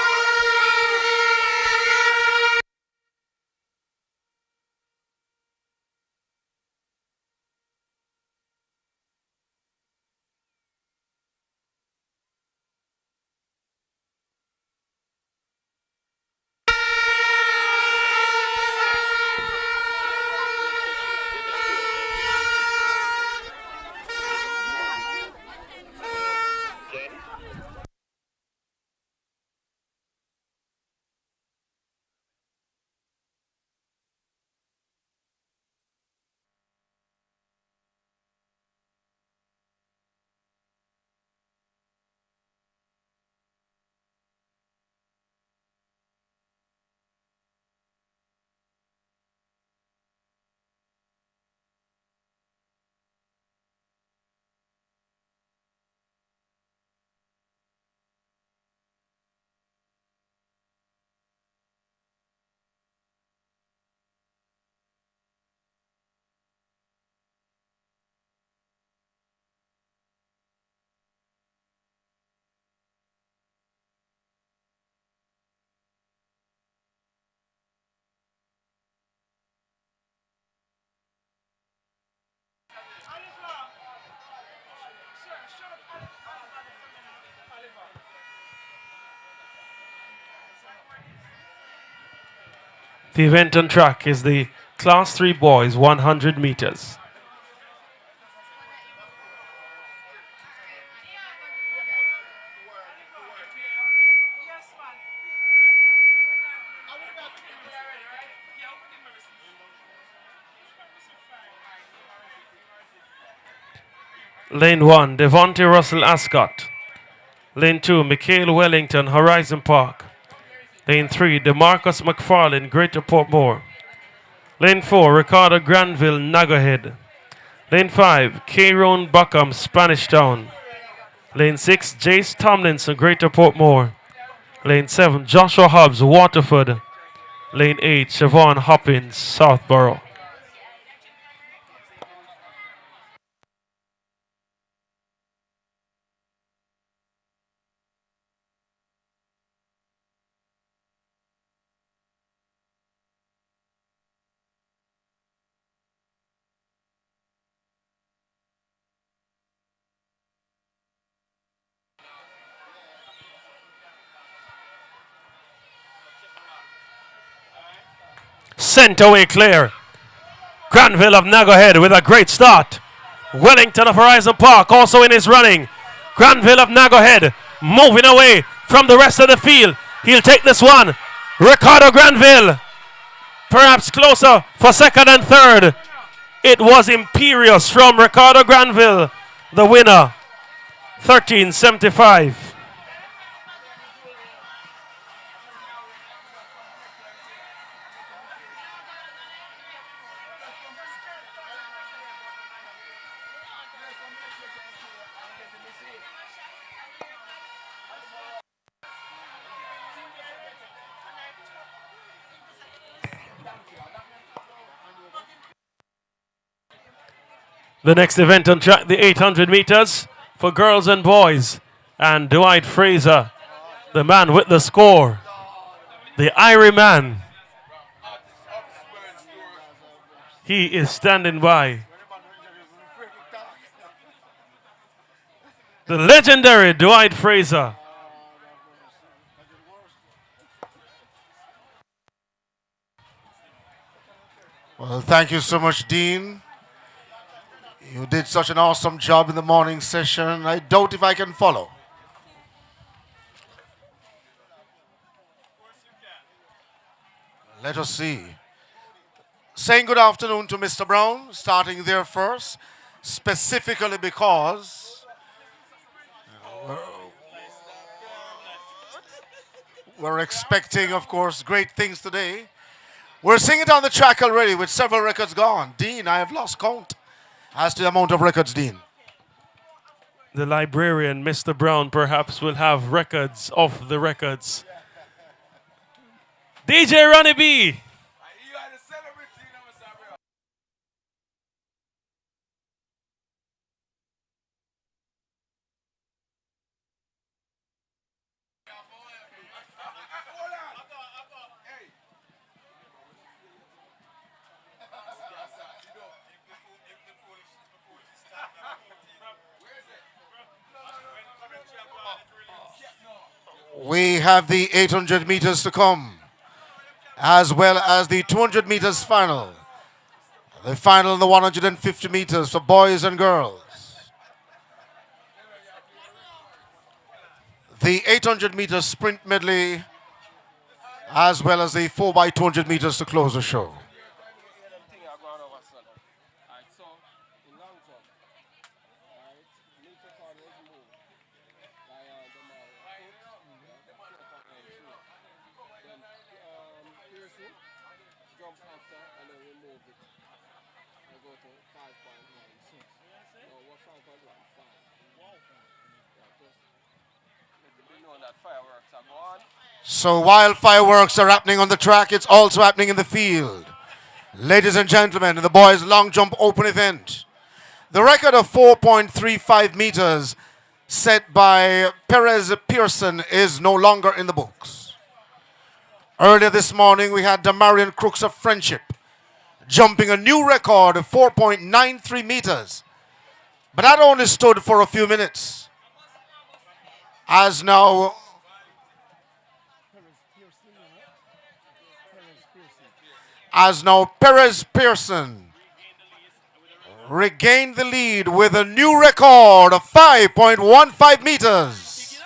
The event on track is the Class 3 boys 100 meters. Lane 1, Devontae Russell Ascot. Lane 2, Michael Wellington, Horizon Park. Lane 3, DeMarcus McFarlane, Greater Portmore. Lane 4, Ricardo Granville, Nagahead. Lane 5, Kieron Buckham, Spanish Town. Lane 6, Jace Tomlinson, Greater Portmore. Lane 7, Joshua Hobbs, Waterford. Lane 8, Siobhan Hoppins, Southborough. Sent away clear. Granville of Nagahead with a great start. Wellington of Horizon Park also in his running. Granville of Nagahead moving away from the rest of the field. He'll take this one. Ricardo Granville perhaps closer for second and third. It was imperious from Ricardo Granville, the winner. 13.75. The next event on track, the 800 meters for girls and boys. And Dwight Fraser, the man with the score, the Irie man. He is standing by. The legendary Dwight Fraser. Well, thank you so much, Dean. You did such an awesome job in the morning session. I doubt if I can follow. Let us see. Saying good afternoon to Mr. Brown, starting there first, specifically because we're expecting, of course, great things today. We're seeing it on the track already with several records gone. Dean, I have lost count as to the amount of records, Dean. The librarian, Mr. Brown, perhaps will have records of the records. DJ Ronnie B. We have the 800 meters to come, as well as the 200 meters final. The final in the 150 meters for boys and girls. The 800 meters sprint medley, as well as the 4x200 meters to close the show. So while fireworks are happening on the track, it's also happening in the field. Ladies and gentlemen, in the boys' long jump open event, the record of 4.35 meters set by Perez Pearson is no longer in the books. Earlier this morning, we had Damarian Crooks of Friendship jumping a new record of 4.93 meters. But that only stood for a few minutes. As now, as now Perez Pearson regained the lead with a new record of 5.15 meters.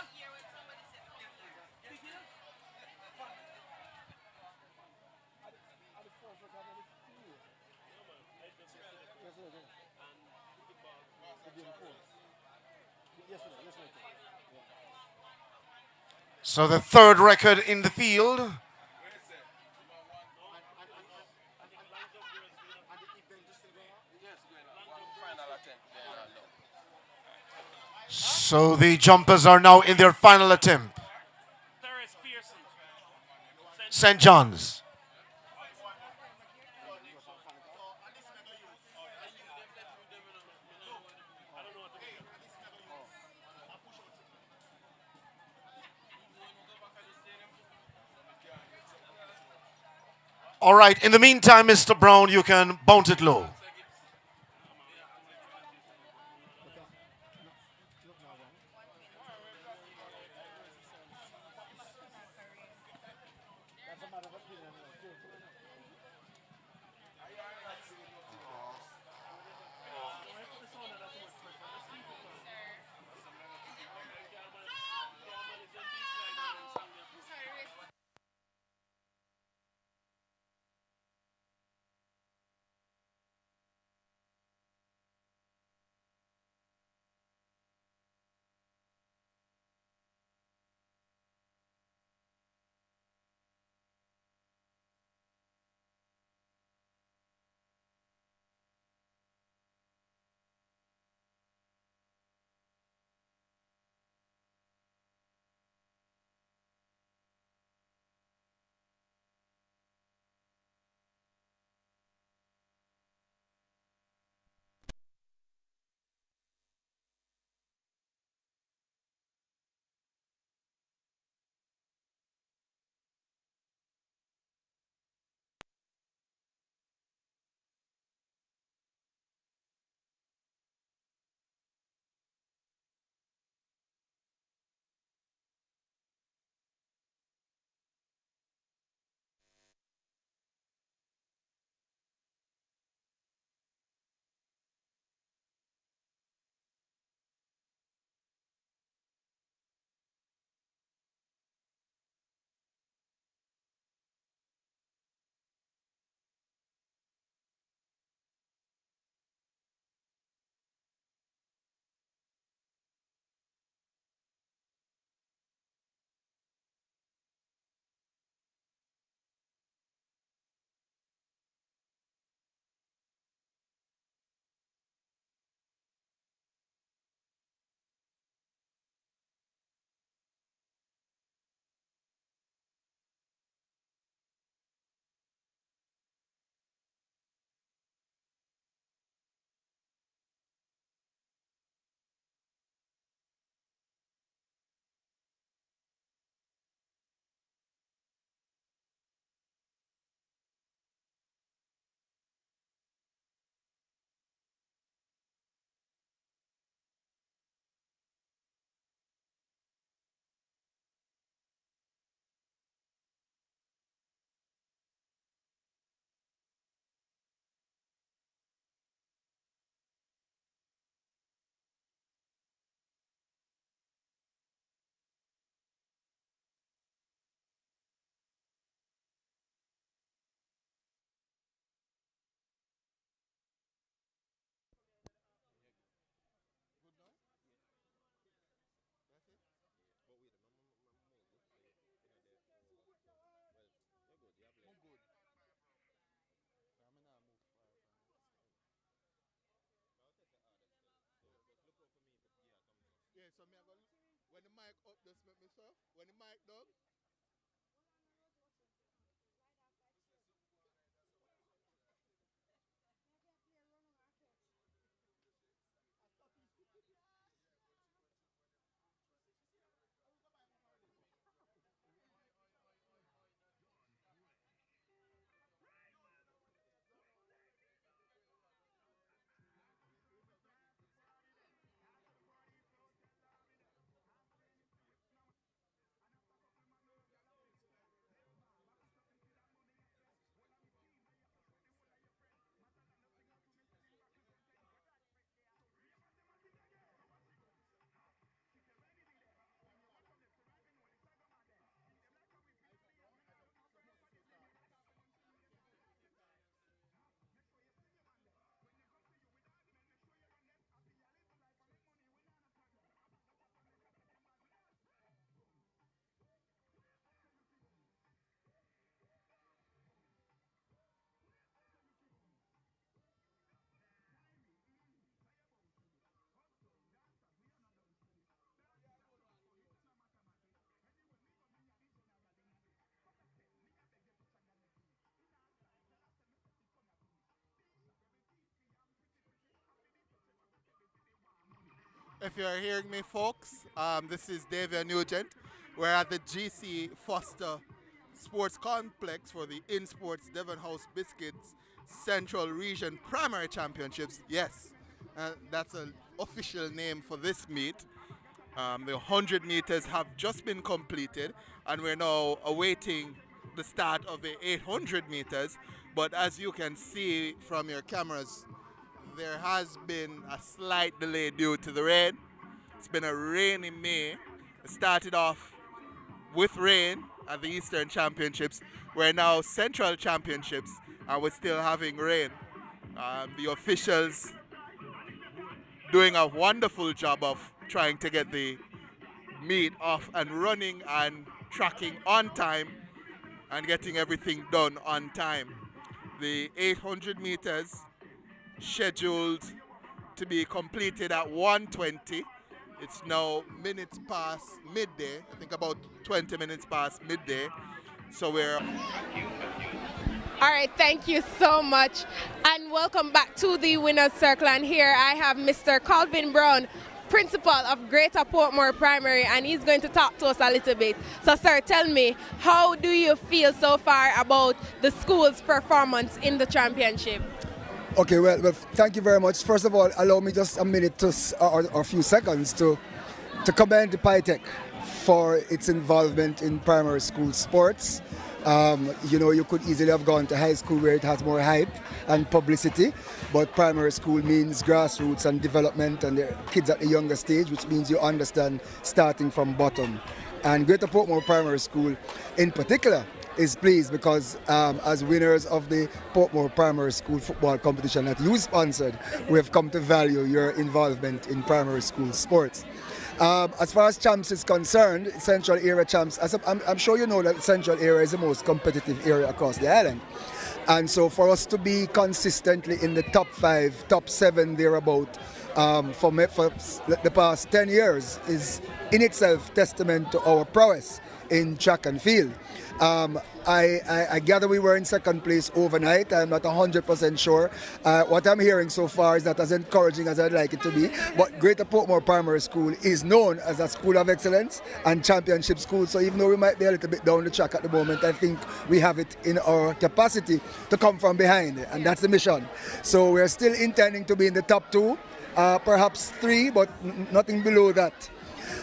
So the third record in the field. So the jumpers are now in their final attempt. St. John's. All right, in the meantime, Mr. Brown, you can bounce it low. If you're hearing me, folks, this is David Nugent. We're at the GC Foster Sports Complex for the INSPORTS Devon House Biscuits Central Region Primary Championships. Yes, that's an official name for this meet. The 100 meters have just been completed, and we're now awaiting the start of the 800 meters. But as you can see from your cameras, there has been a slight delay due to the rain. It's been a rainy May. It started off with rain at the Eastern Championships. We're now Central Championships, and we're still having rain. The officials doing a wonderful job of trying to get the meet off and running and tracking on time and getting everything done on time. The 800 meters scheduled to be completed at 1:20. It's now minutes past midday, I think about 20 minutes past midday. So we're... All right, thank you so much. And welcome back to the winner's circle. And here I have Mr. Calvin Brown, principal of Greater Portmore Primary, and he's going to talk to us a little bit. So, sir, tell me, how do you feel so far about the school's performance in the championship? Okay, well, thank you very much. First of all, allow me just a minute or a few seconds to commend the PITEC for its involvement in primary school sports. You know, you could easily have gone to high school where it has more hype and publicity, but primary school means grassroots and development and the kids at the younger stage, which means you understand starting from bottom. And Greater Portmore Primary School in particular is pleased because as winners of the Portmore Primary School football competition that you sponsored, we have come to value your involvement in primary school sports. As far as champs is concerned, Central Area champs, I'm sure you know that Central Area is the most competitive area across the island. And so for us to be consistently in the top 5, top 7 thereabout for the past 10 years is in itself testament to our prowess in track and field. I gather we were in second place overnight. I'm not 100% sure. What I'm hearing so far is not as encouraging as I'd like it to be. But Greater Portmore Primary School is known as a school of excellence and championship school. So even though we might be a little bit down the track at the moment, I think we have it in our capacity to come from behind. And that's the mission. So we're still intending to be in the top 2, perhaps 3, but nothing below that.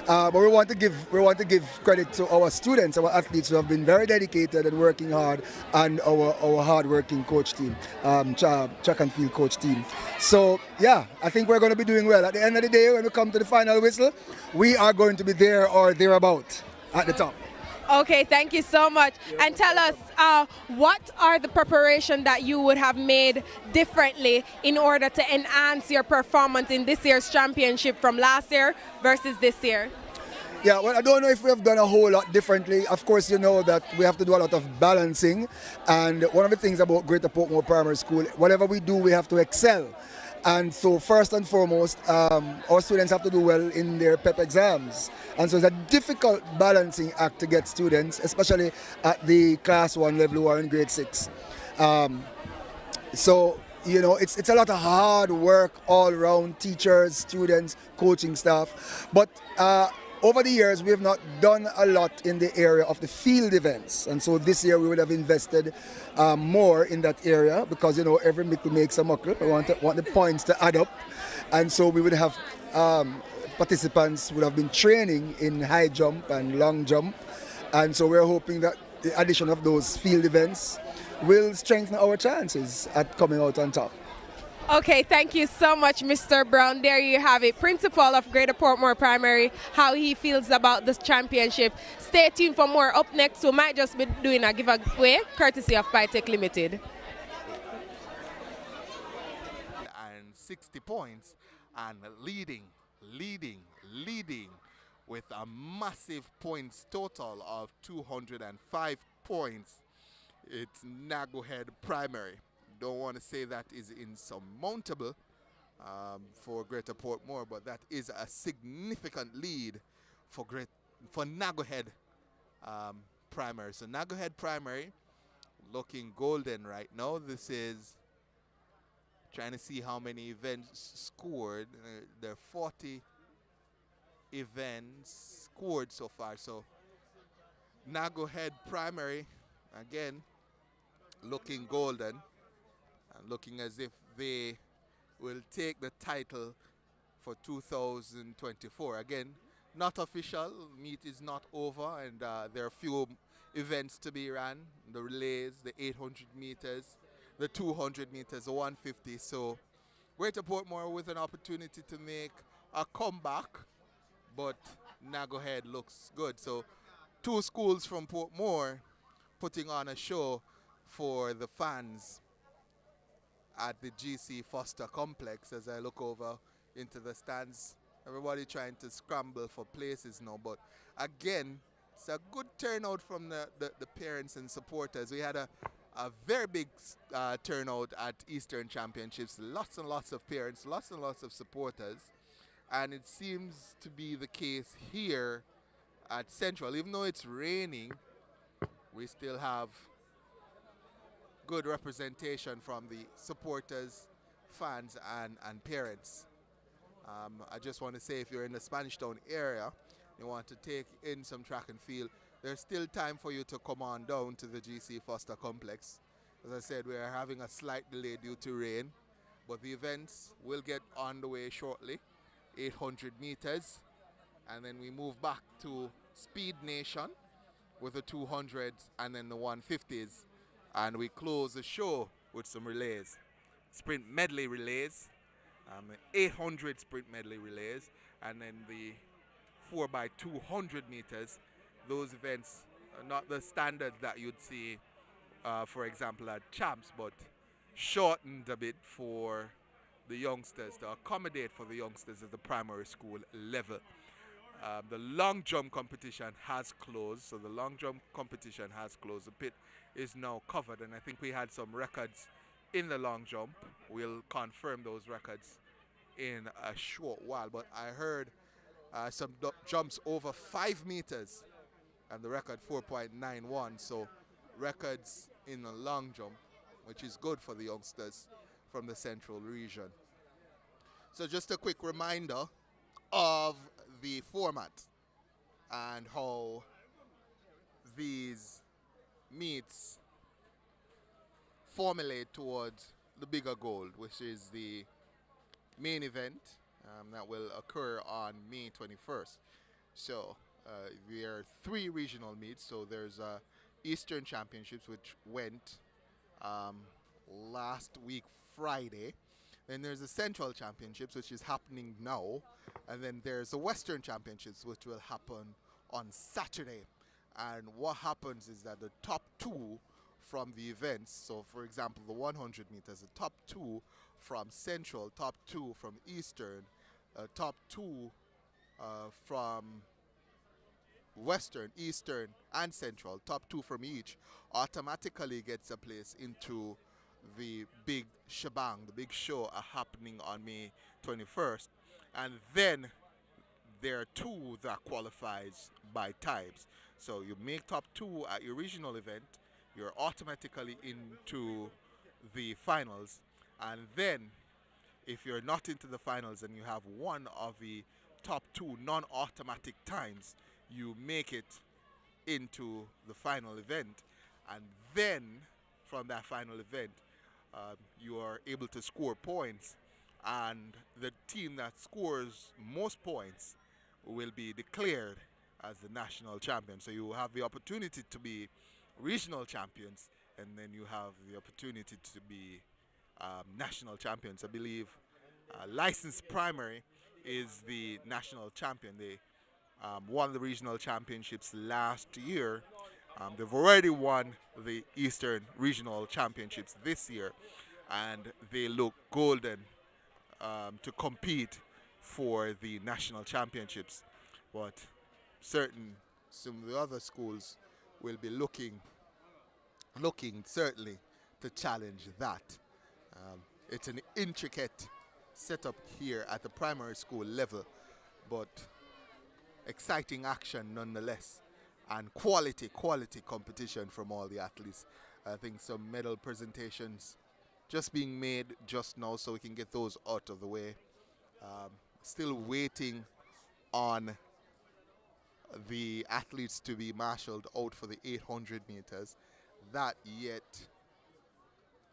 But we want to give credit to our students, our athletes who have been very dedicated and working hard, and our hard-working coach team, track and field coach team. So yeah, I think we're going to be doing well. At the end of the day, when we come to the final whistle, we are going to be there or thereabout at the top. Okay, thank you so much. And tell us, what are the preparations that you would have made differently in order to enhance your performance in this year's championship from last year versus this year? Yeah, well, I don't know if we have done a whole lot differently. Of course, you know that we have to do a lot of balancing. And one of the things about Greater Portmore Primary School, whatever we do, we have to excel. And so first and foremost, our students have to do well in their PEP exams. And so it's a difficult balancing act to get students, especially at the class 1 level who are in grade 6. So, you know, it's a lot of hard work all around, teachers, students, coaching staff. But over the years, we have not done a lot in the area of the field events. And so this year we would have invested more in that area because, you know, every mickle makes a muckle. We want the points to add up. And so we would have participants would have been training in high jump and long jump. And so we're hoping that the addition of those field events will strengthen our chances at coming out on top. Okay, thank you so much, Mr. Brown. There you have it. Principal of Greater Portmore Primary, how he feels about this championship. Stay tuned for more. Up next, we might just be doing a giveaway courtesy of PITEC Limited. And 60 points and leading with a massive points total of 205 points. It's Nagohead Primary. Don't want to say that is insurmountable for Greater Portmore, but that is a significant lead for Nagohead Primary. So Nagohead Primary looking golden right now. This is trying to see how many events scored. There are 40 events scored so far. So Nago Head Primary, again, looking golden and looking as if they will take the title for 2024. Again, not official, meet is not over, and there are a few events to be ran, the relays, the 800 meters, the 200 meters, the 150. So Greater Portmore with an opportunity to make a comeback, but Nago Head looks good. So 2 schools from Portmore putting on a show for the fans at the GC Foster Complex. As I look over into the stands, everybody trying to scramble for places now, but again, it's a good turnout from the parents and supporters. We had a very big turnout at Eastern Championships, lots and lots of parents, lots and lots of supporters, and it seems to be the case here at Central. Even though it's raining, we still have good representation from the supporters, fans, and parents. I just want to say, if you're in the Spanish Town area, you want to take in some track and field, there's still time for you to come on down to the GC Foster Complex. As I said, we are having a slight delay due to rain, but the events will get on the way shortly. 800 meters, and then we move back to Speed Nation with the 200s and then the 150s, and we close the show with some relays, sprint medley relays, 800 sprint medley relays, and then the 4x200 meters. Those events are not the standards that you'd see, for example, at Champs, but shortened a bit for the youngsters, to accommodate for the youngsters at the primary school level. The long jump competition has closed, so the long jump competition has closed. The pit is now covered, and I think we had some records in the long jump. We'll confirm those records in a short while, but I heard some jumps over 5 meters, and the record 4.91, so records in the long jump, which is good for the youngsters from the central region. So just a quick reminder of the format and how these meets formulate towards the bigger goal, which is the main event that will occur on May 21st. So there are 3 regional meets. So there's Eastern Championships, which went last week Friday. Then there's the Central Championships, which is happening now. And then there's the Western Championships, which will happen on Saturday. And what happens is that the top 2 from the events, so for example, the 100 meters, the top 2 from Central, top 2 from Eastern, top 2 from Western, Eastern, and Central, top 2 from each, automatically gets a place into the big shebang, the big show happening on May 21st. And then there are 2 that qualifies by times. So you make top 2 at your regional event, you're automatically into the finals. And then if you're not into the finals and you have one of the top 2 non-automatic times, you make it into the final event. And then from that final event, you are able to score points, and the team that scores most points will be declared as the national champion. So you have the opportunity to be regional champions, and then you have the opportunity to be national champions. I believe Licensed Primary is the national champion. They won the regional championships last year. They've already won the Eastern Regional Championships this year, and they look golden to compete for the national championships. But some of the other schools will be looking certainly to challenge that. It's an intricate setup here at the primary school level, but exciting action nonetheless, and quality competition from all the athletes. I think some medal presentations just being made just now, so we can get those out of the way. Still waiting on the athletes to be marshaled out for the 800 meters. That yet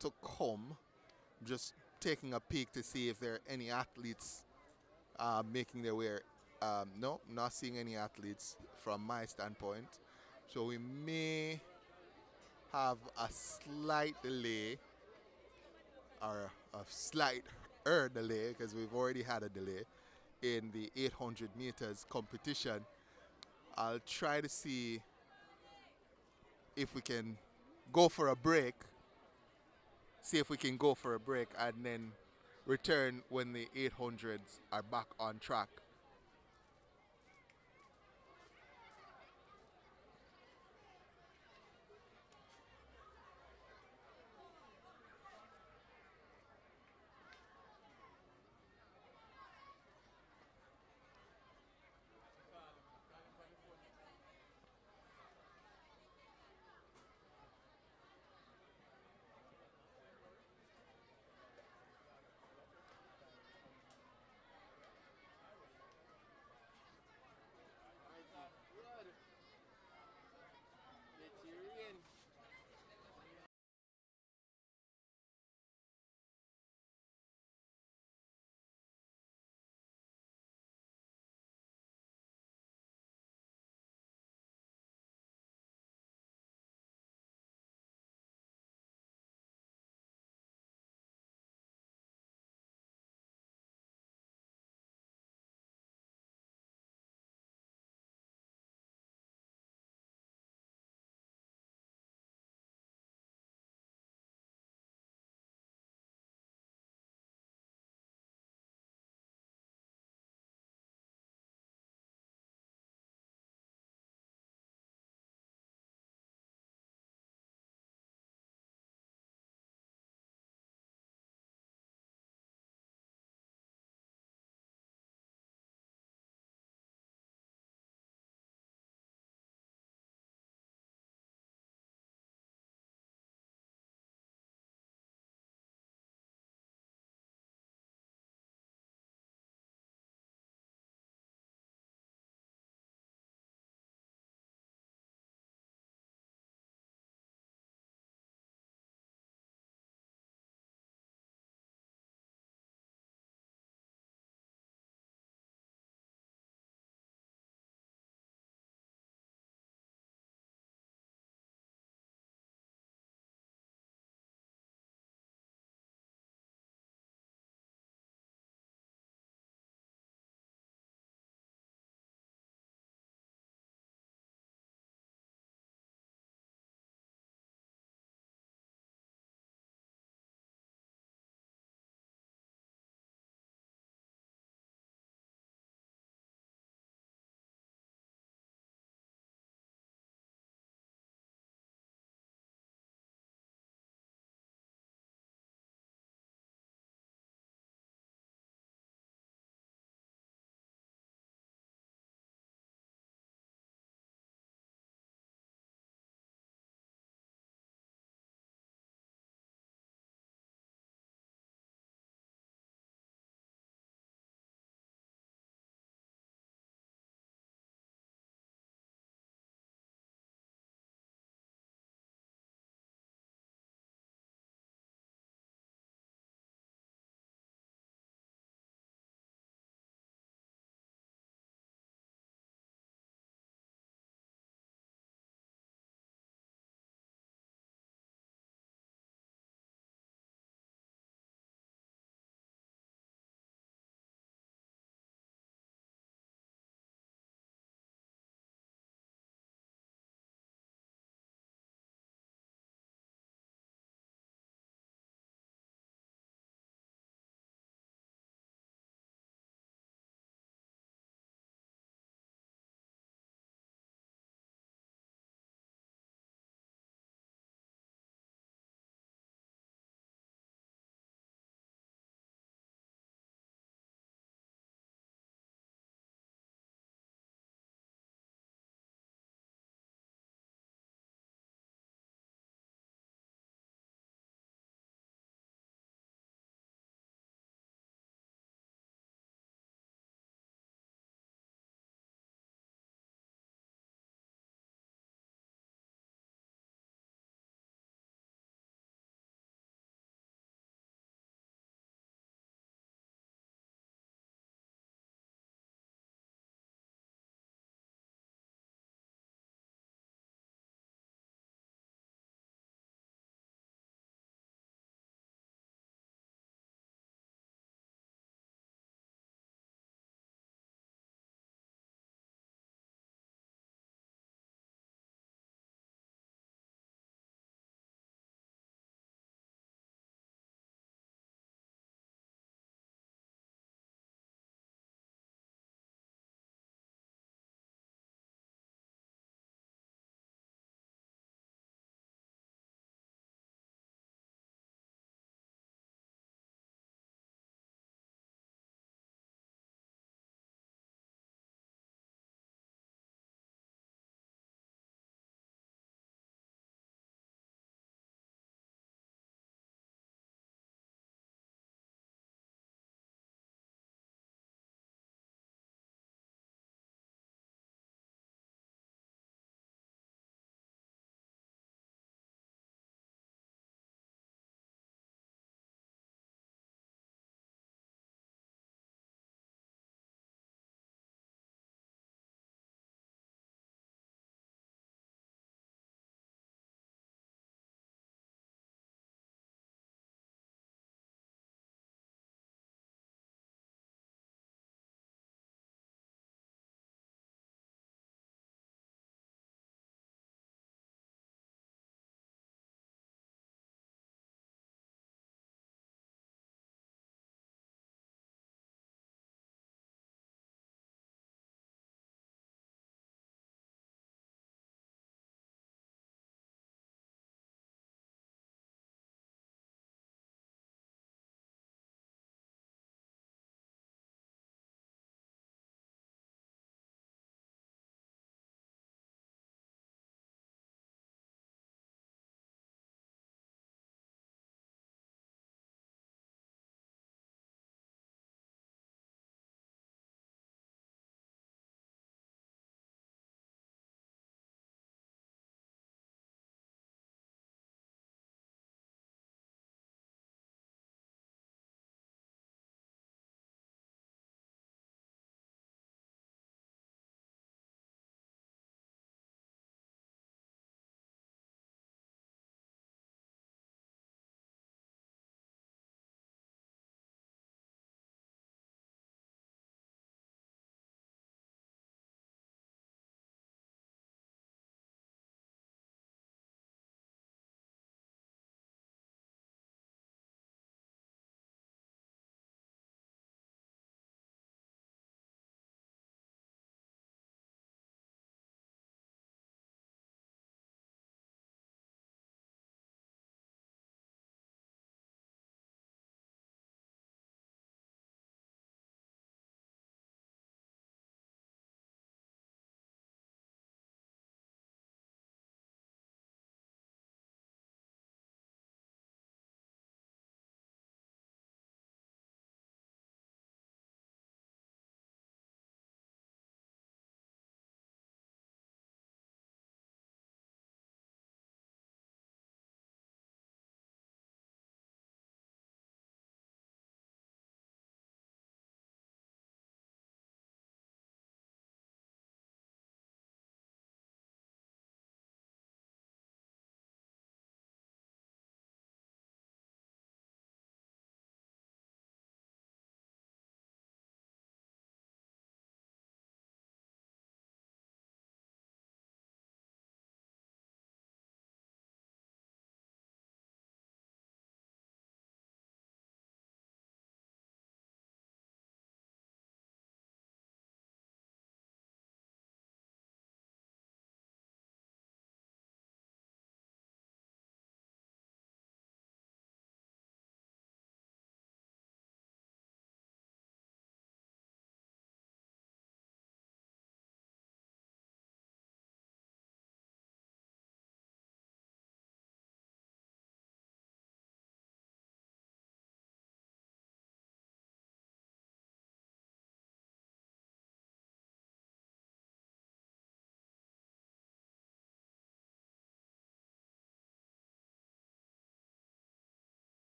to come. Just taking a peek to see if there are any athletes making their way. No, not seeing any athletes from my standpoint. So we may have a slight delay, or a slight delay, because we've already had a delay in the 800 meters competition. I'll try to see if we can go for a break. And then return when the 800s are back on track.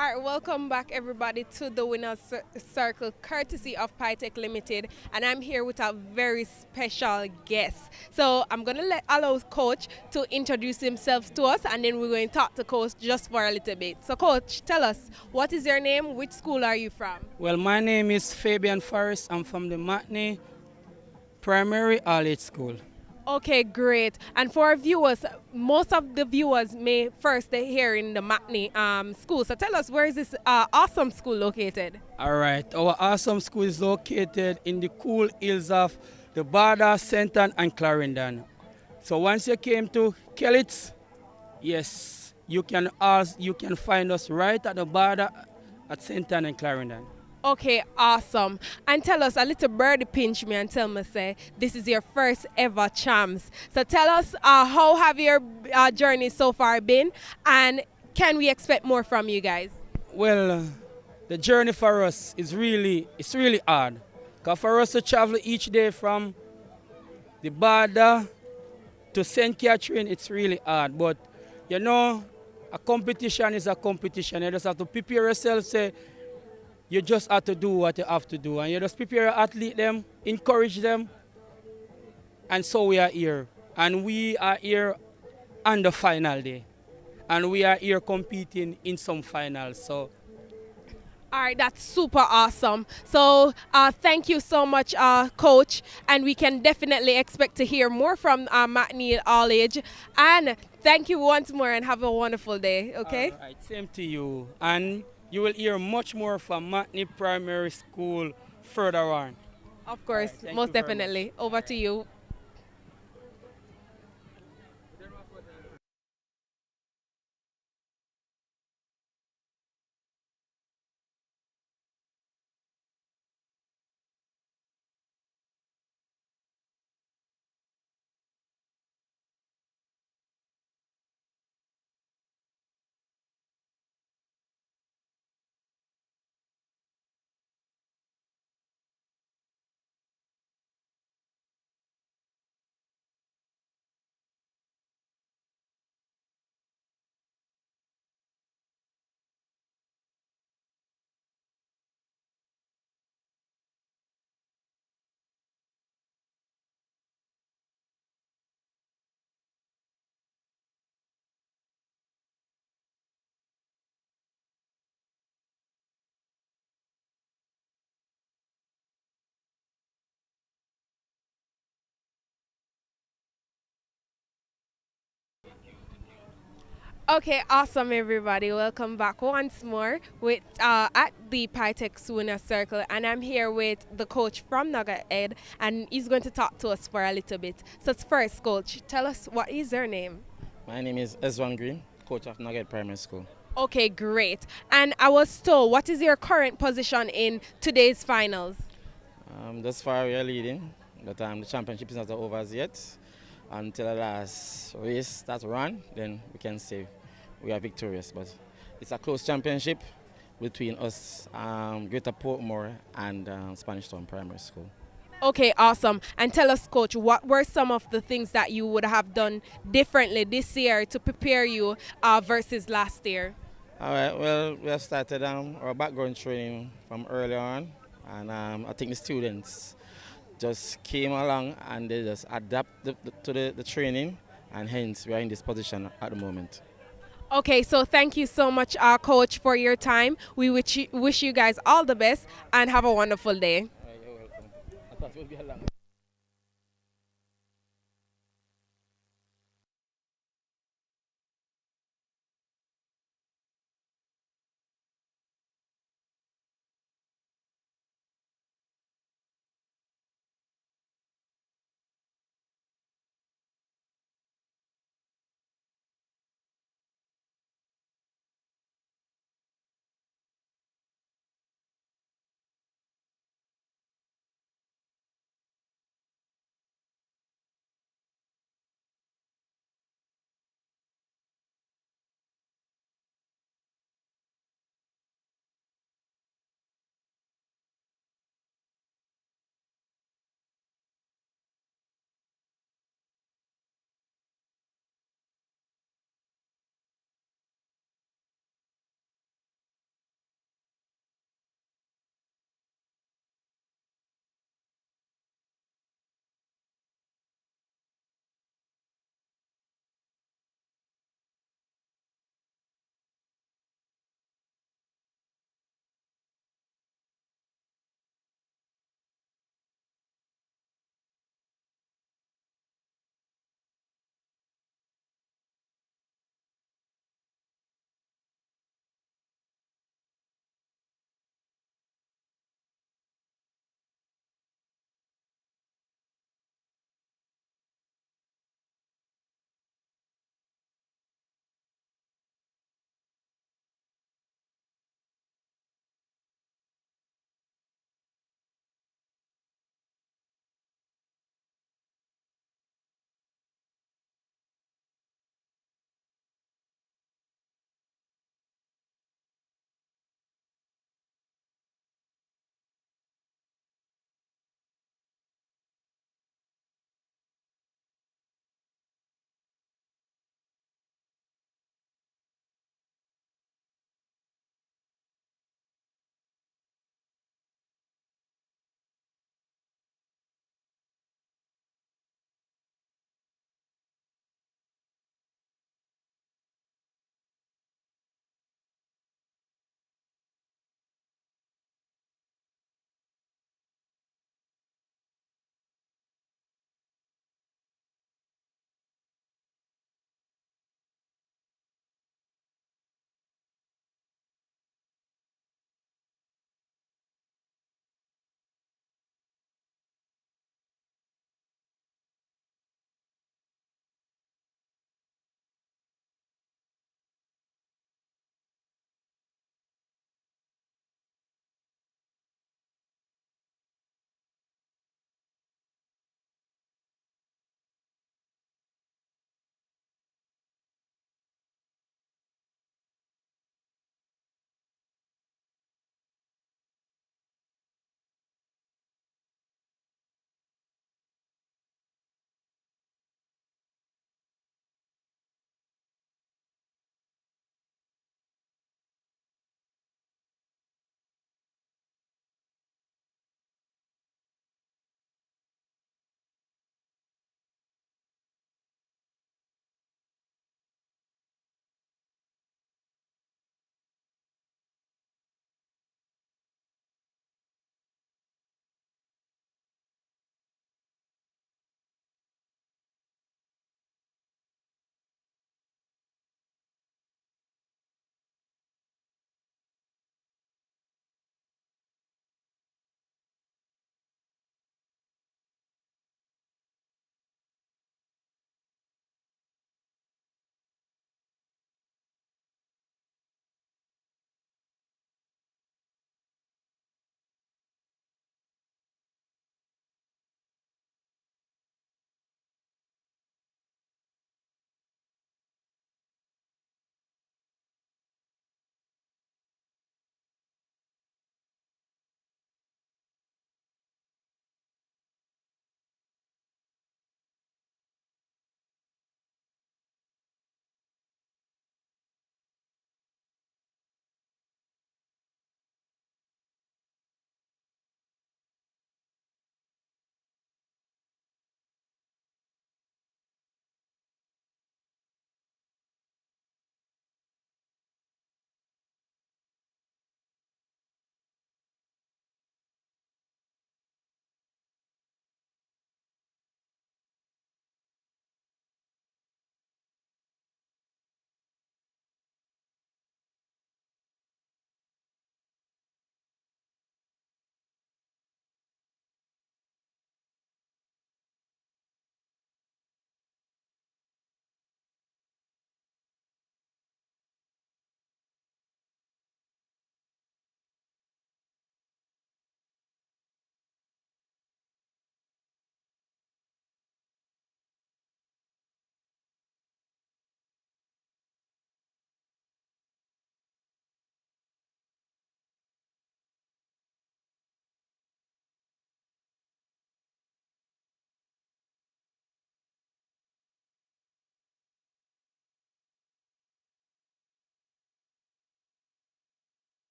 All right, welcome back everybody to the Winners Circle, courtesy of PyTech Limited, and I'm here with a very special guest. So I'm gonna allow Coach to introduce himself to us, and then we're going to talk to Coach just for a little bit. So Coach, tell us, what is your name? Which school are you from? Well, my name is Fabian Forrest. I'm from the Matney Primary All-Age School. Okay, great. And for our viewers, most of the viewers may first hear in the Matney school. So tell us, where is this awesome school located? All right, our awesome school is located in the cool hills of the Barda, Senton, and Clarendon. So once you came to Kellits, yes, you can find us right at the Barda, at Senton and Clarendon. Okay, awesome. And tell us, a little birdie pinch me and tell me, say, this is your first ever champs. So tell us, how have your journey so far been, and can we expect more from you guys? Well, the journey for us is really hard. Because for us to travel each day from the Barda to St. Catherine, it's really hard. But, you know, a competition is a competition. You just have to prepare yourself, say, you just have to do what you have to do. And you just prepare your athlete them, encourage them. And so we are here. And we are here on the final day. And we are here competing in some finals. So. All right, that's super awesome. So thank you so much, Coach. And we can definitely expect to hear more from Matney All Age. And thank you once more and have a wonderful day, okay? All right, same to you. And you will hear much more from Matney Primary School further on. Of course, right, most definitely. Over to you. Okay, awesome everybody. Welcome back once more with at the PyTech Winner Circle, and I'm here with the coach from Nugget Ed, and he's going to talk to us for a little bit. So first, coach, tell us, what is your name? My name is Ezwan Green, coach of Nugget Primary School. Okay, great. And I was told, what is your current position in today's finals? Thus far we are leading, but the championship is not over as yet. Until the last race that run, then we can say we are victorious. But it's a close championship between us, Greater Portmore, and Spanish Town Primary School. Okay, awesome. And tell us, coach, what were some of the things that you would have done differently this year to prepare you versus last year? All right, well, we have started our background training from early on, and I think the students just came along and they just adapted to the training, and hence we are in this position at the moment. Okay, so thank you so much, coach, for your time. We wish you guys all the best and have a wonderful day. You're welcome. I thought it would be a long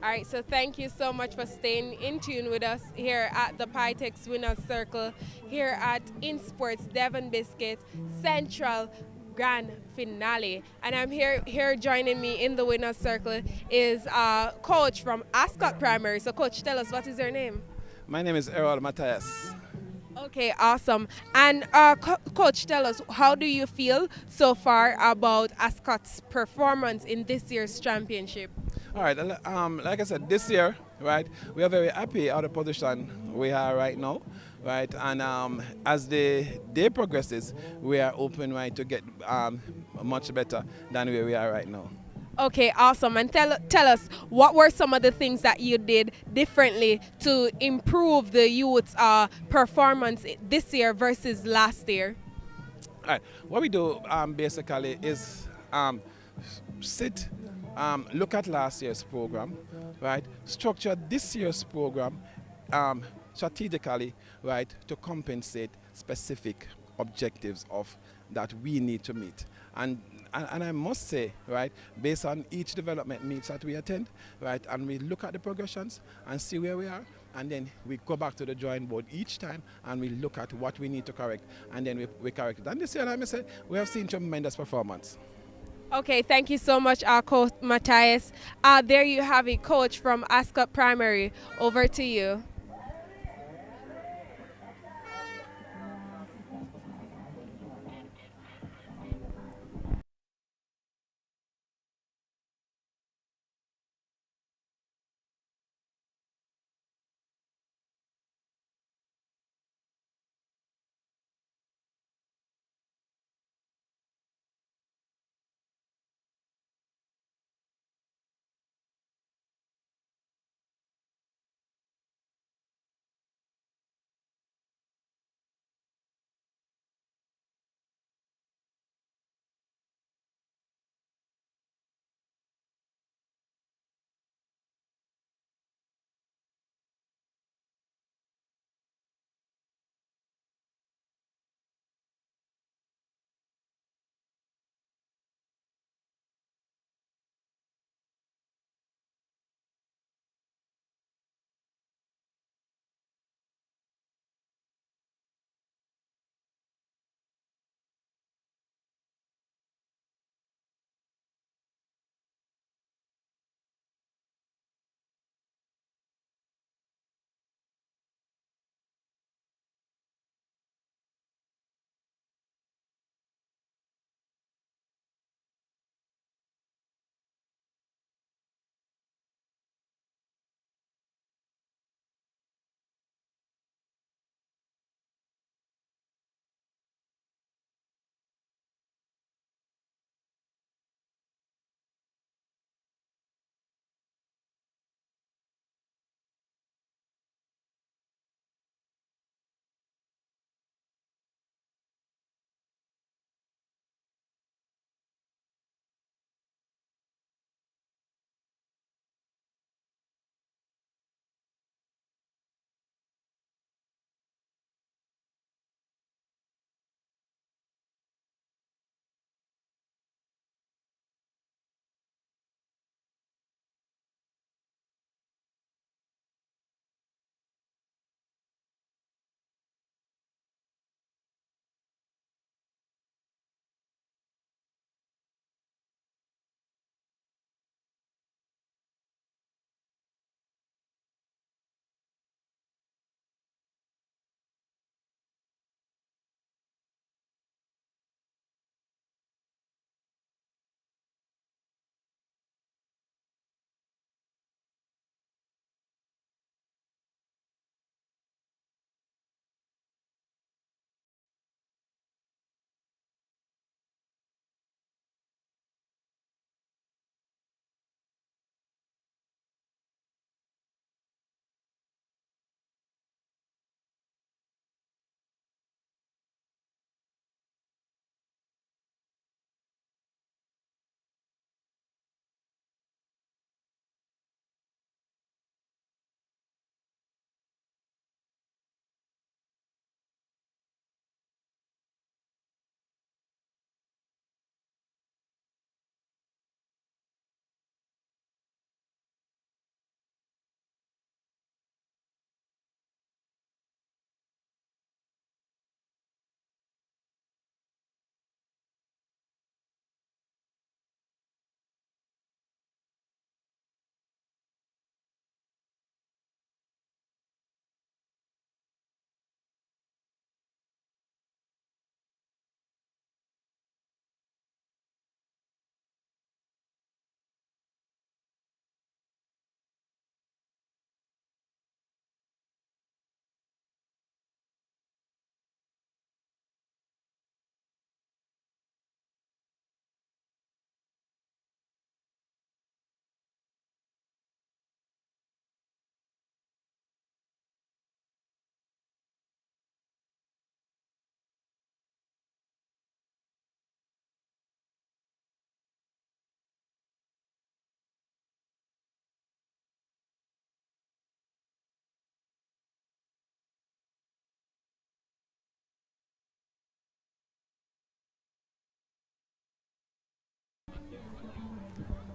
All right, so thank you so much for staying in tune with us here at the Pitex Winners Circle, here at INSPORTS Devon Biscuit Central Grand Finale. And I'm here joining me in the Winners Circle is coach from Ascot Primary. So coach, tell us, what is your name? My name is Errol Matthias. Okay, awesome. And coach, tell us, how do you feel so far about Ascot's performance in this year's championship? All right, like I said, this year, right, we are very happy out of position we are right now, right, and as the day progresses, we are open, right, to get much better than where we are right now. Okay, awesome. And tell us, what were some of the things that you did differently to improve the youth's performance this year versus last year? All right, what we do basically is look at last year's program, right? Structure this year's program strategically, right, to compensate specific objectives of that we need to meet. And I must say, right, based on each development meets that we attend, right, and we look at the progressions and see where we are, and then we go back to the drawing board each time and we look at what we need to correct, and then we correct it. And this year, I must say, we have seen tremendous performance. Okay, thank you so much, Coach Matthias. There you have it, coach from Ascot Primary. Over to you.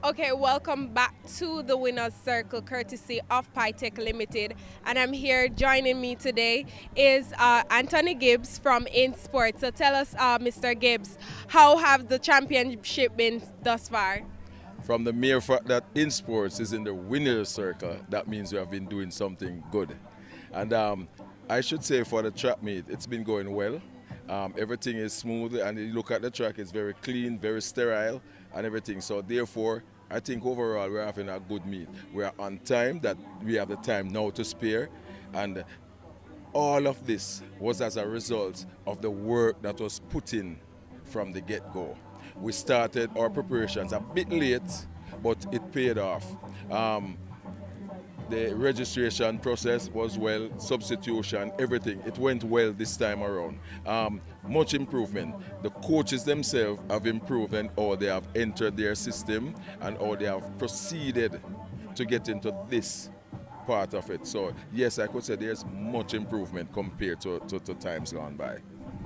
Okay, welcome back to the Winner's Circle, courtesy of PyTech Limited. And I'm here, joining me today is Anthony Gibbs from INSPORTS. So tell us, Mr. Gibbs, how have the championship been thus far? From the mere fact that INSPORTS is in the winner's circle, that means we have been doing something good. And I should say for the track meet, it's been going well. Everything is smooth, and you look at the track, it's very clean, very sterile, and everything. So therefore, I think overall we're having a good meet. We're on time, that we have the time now to spare, and all of this was as a result of the work that was put in from the get-go. We started our preparations a bit late, but it paid off. The registration process was well, substitution, everything. It went well this time around. Much improvement. The coaches themselves have improved and how they have entered their system and how they have proceeded to get into this part of it. So yes, I could say there's much improvement compared to times gone by.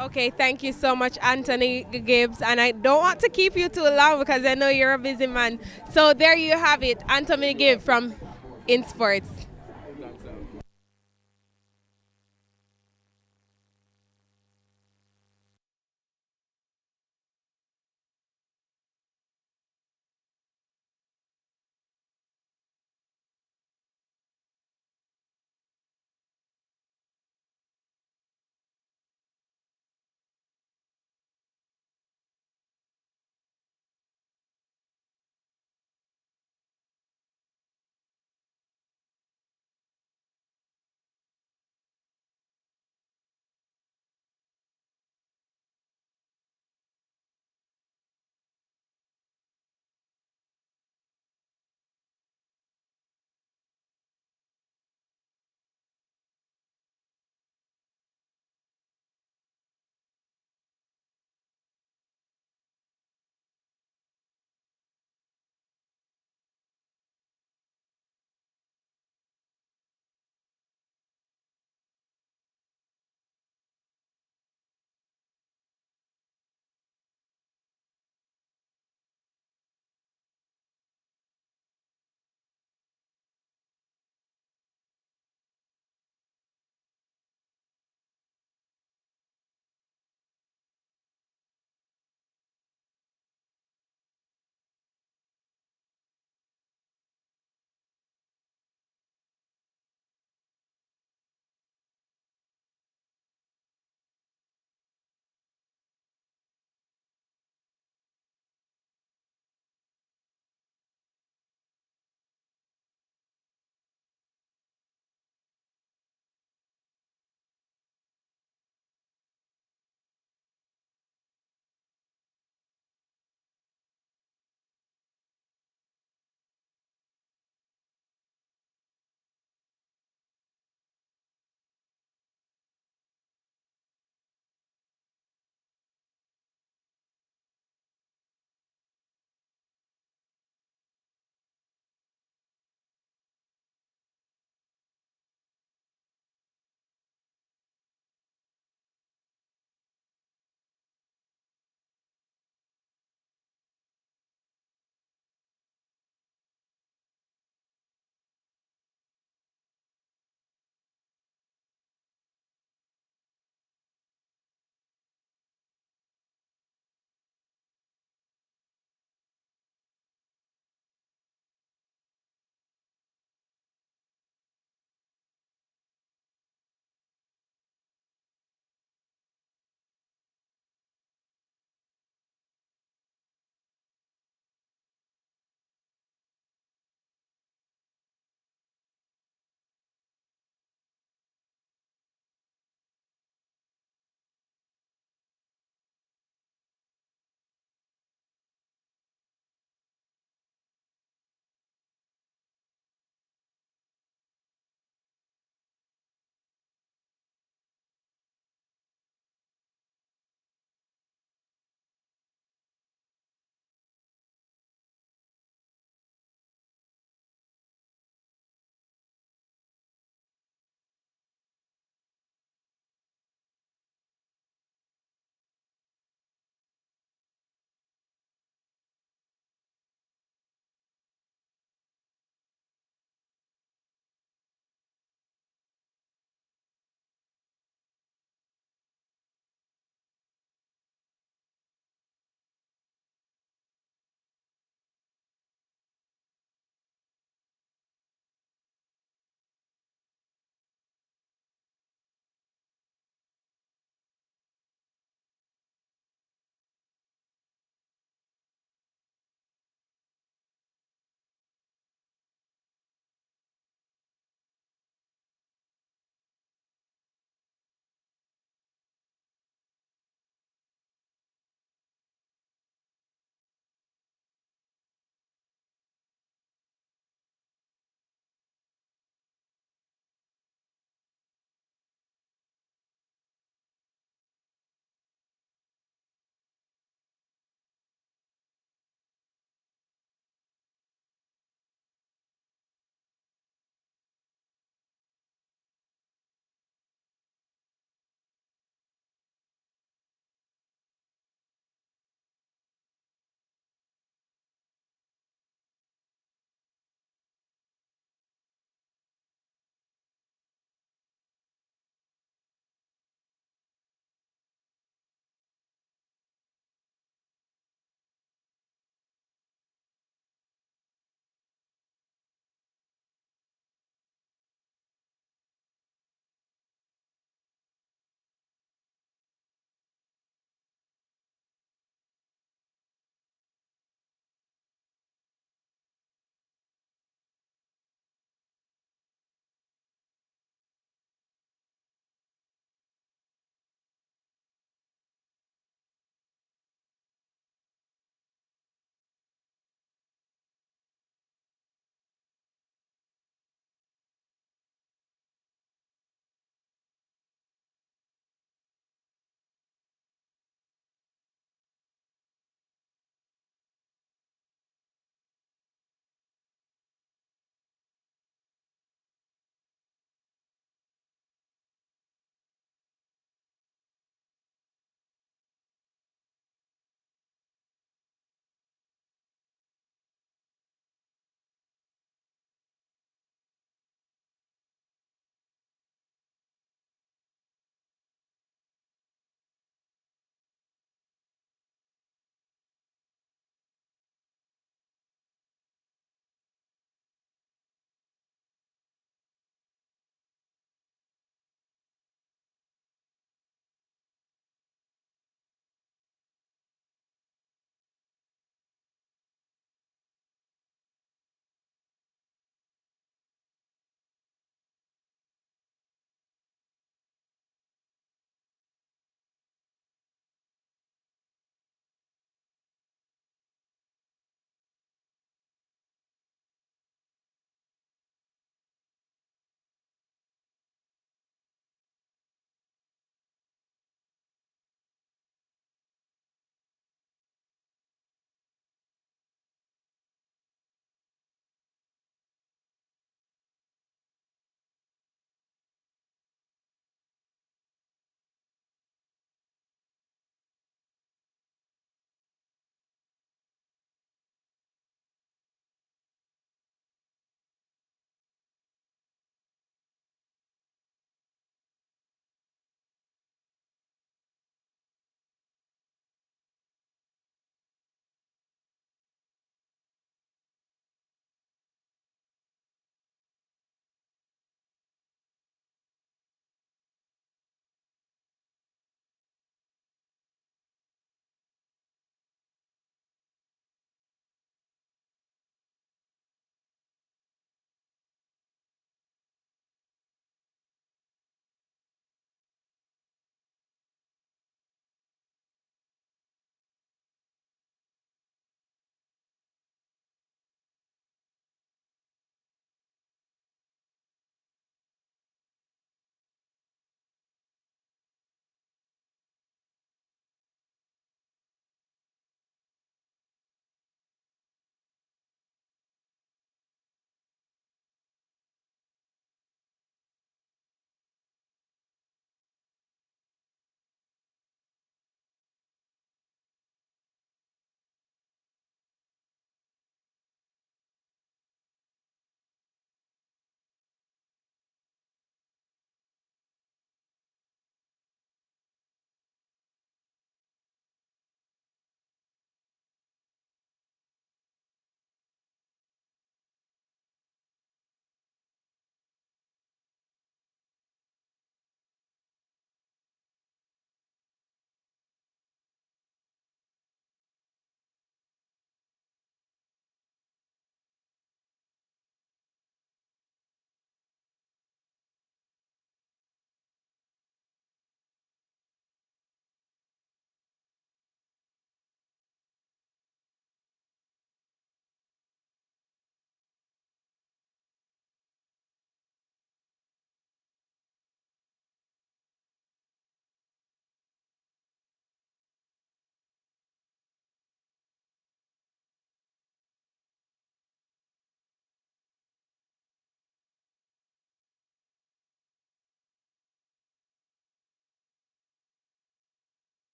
Okay, thank you so much, Anthony Gibbs. And I don't want to keep you too long because I know you're a busy man. So there you have it, Anthony Gibbs from INSPORTS.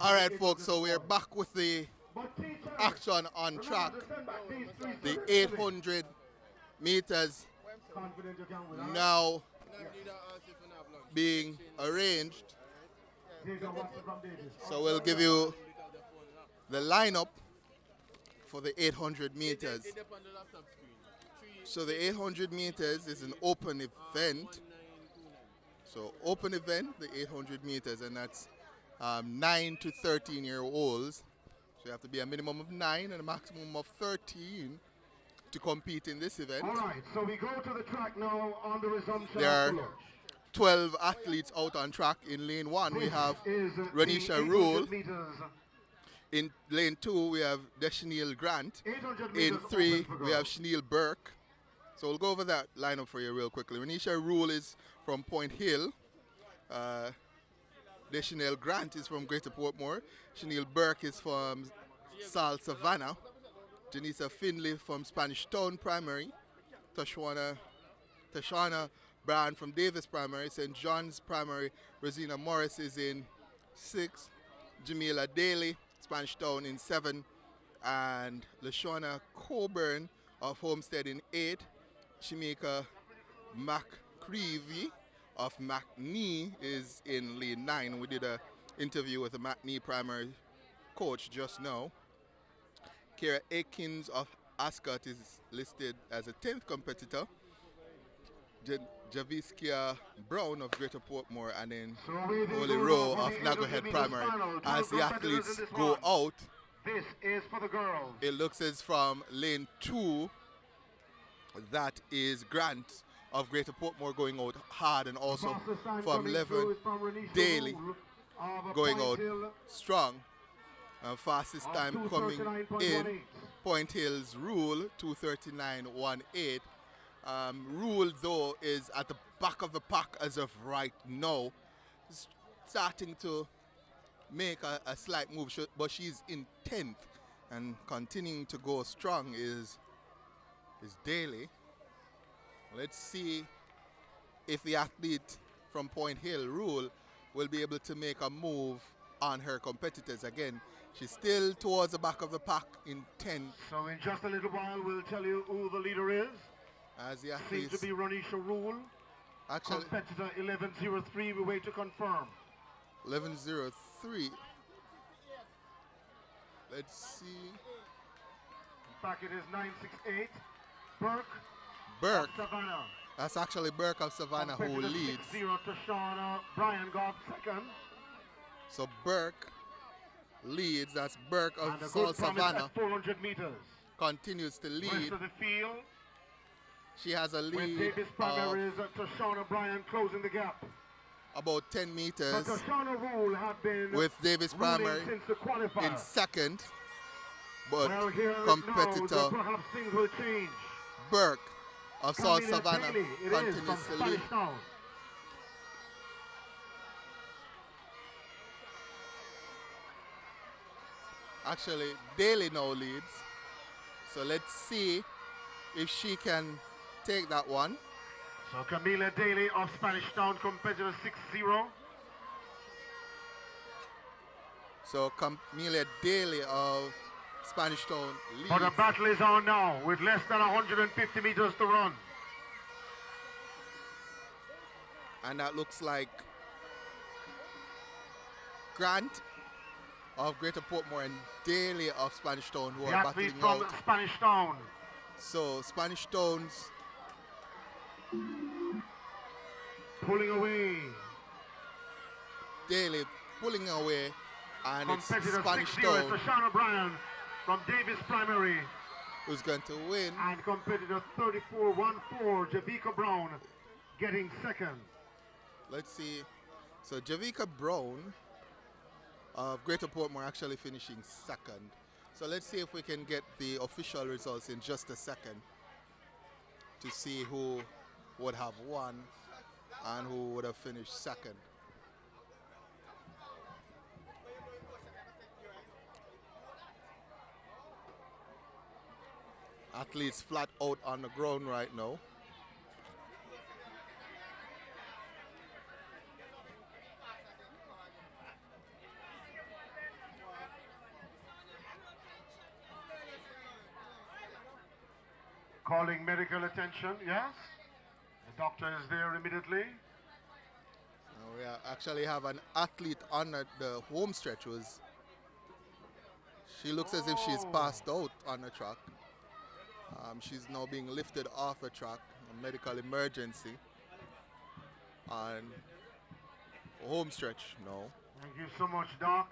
All right, folks, so we're back with the action on track. The 800 meters now being arranged. So we'll give you the lineup for the 800 meters. So the 800 meters is an open event. So open event, the 800 meters, and that's 9 to 13-year-olds. So you have to be a minimum of 9 and a maximum of 13 to compete in this event. All right, so we go to the track now on the resumption. There are 12 athletes out on track. In lane 1, we have Renisha Rule. In lane 2, we have Deshanil Grant. In 3, we have Shanil Burke. So we'll go over that lineup for you real quickly. Renisha Rule is from Point Hill. Deshanil Grant is from Greater Portmore. Shanil Burke is from South Savannah. Janisa Finley from Spanish Town Primary. Tashwana Brown from Davis Primary. St. John's Primary. Rosina Morris is in 6. Jamila Daly, Spanish Town, in 7. And LaShauna Coburn of Homestead in 8. Shamika McCreevy of McNee is in lane 9. We did an interview with the McNee primary coach just now. Kira Akins of Ascot is listed as a 10th competitor. Javiskia Brown of Greater Portmore, and then Holy Rowe of Naggohead Primary. As the athletes go out, this is for the girls. It looks as from lane 2, that is Grant of Greater Portmore going out hard, and also from 11, Daly going out strong. Fastest time coming in, Point Hill's Rule, 2:39.18. Rule, though, is at the back of the pack as of right now, starting to make a slight move, but she's in 10th, and continuing to go strong is Daly. Let's see if the athlete from Point Hill, Rule, will be able to make a move on her competitors. Again, she's still towards the back of the pack in 10th. So in just a little while, we'll tell you who the leader is. As the athletes, seems to be Renisha Rule. Actually, competitor 11:03. We wait to confirm. 11:03. Let's see. In fact, it is 9:68. Burke. Savannah. That's actually Burke of Savannah who leads. 6-0 to Shauna. Brian Goff second. So Burke leads. That's Burke of And a South good promise Savannah. at 400 meters. Continues to lead. Rest of the field. She has a With lead Davis Primary of is to Shauna Bryan closing the gap. about 10 meters. But Shauna Rule have been with Davis Primary since the qualifier. in second. But well, here competitor now, perhaps things will change. Burke of South Camila Savannah Daly, it continues is from to lead. Spanish Town. Actually, Daly now leads. So let's see if she can take that one. So Camila Daly of Spanish Town, competitor 6-0. So Camila Daly of Spanish Town leads. But the battle is on now with less than 150 meters to run. And that looks like Grant of Greater Portmore and Daly of Spanish Town who The are athlete battling from out. Spanish Town. So Spanish Town's pulling away. Daly pulling away, and it's Competitor Spanish 6-0 Town to Shauna Bryan from Davis Primary. who's going to win. And competitor 34-14, Javica Brown, getting second. Let's see. So Javica Brown of Greater Portmore actually finishing second. So let's see if we can get the official results in just a second to see who would have won and who would have finished second. Athletes flat out on the ground right now. Calling medical attention, yes? The doctor is there immediately. We actually have an athlete on the home stretch. She looks as if she's passed out on the track. She's now being lifted off the track, a medical emergency. On home stretch now. Thank you so much, Doc.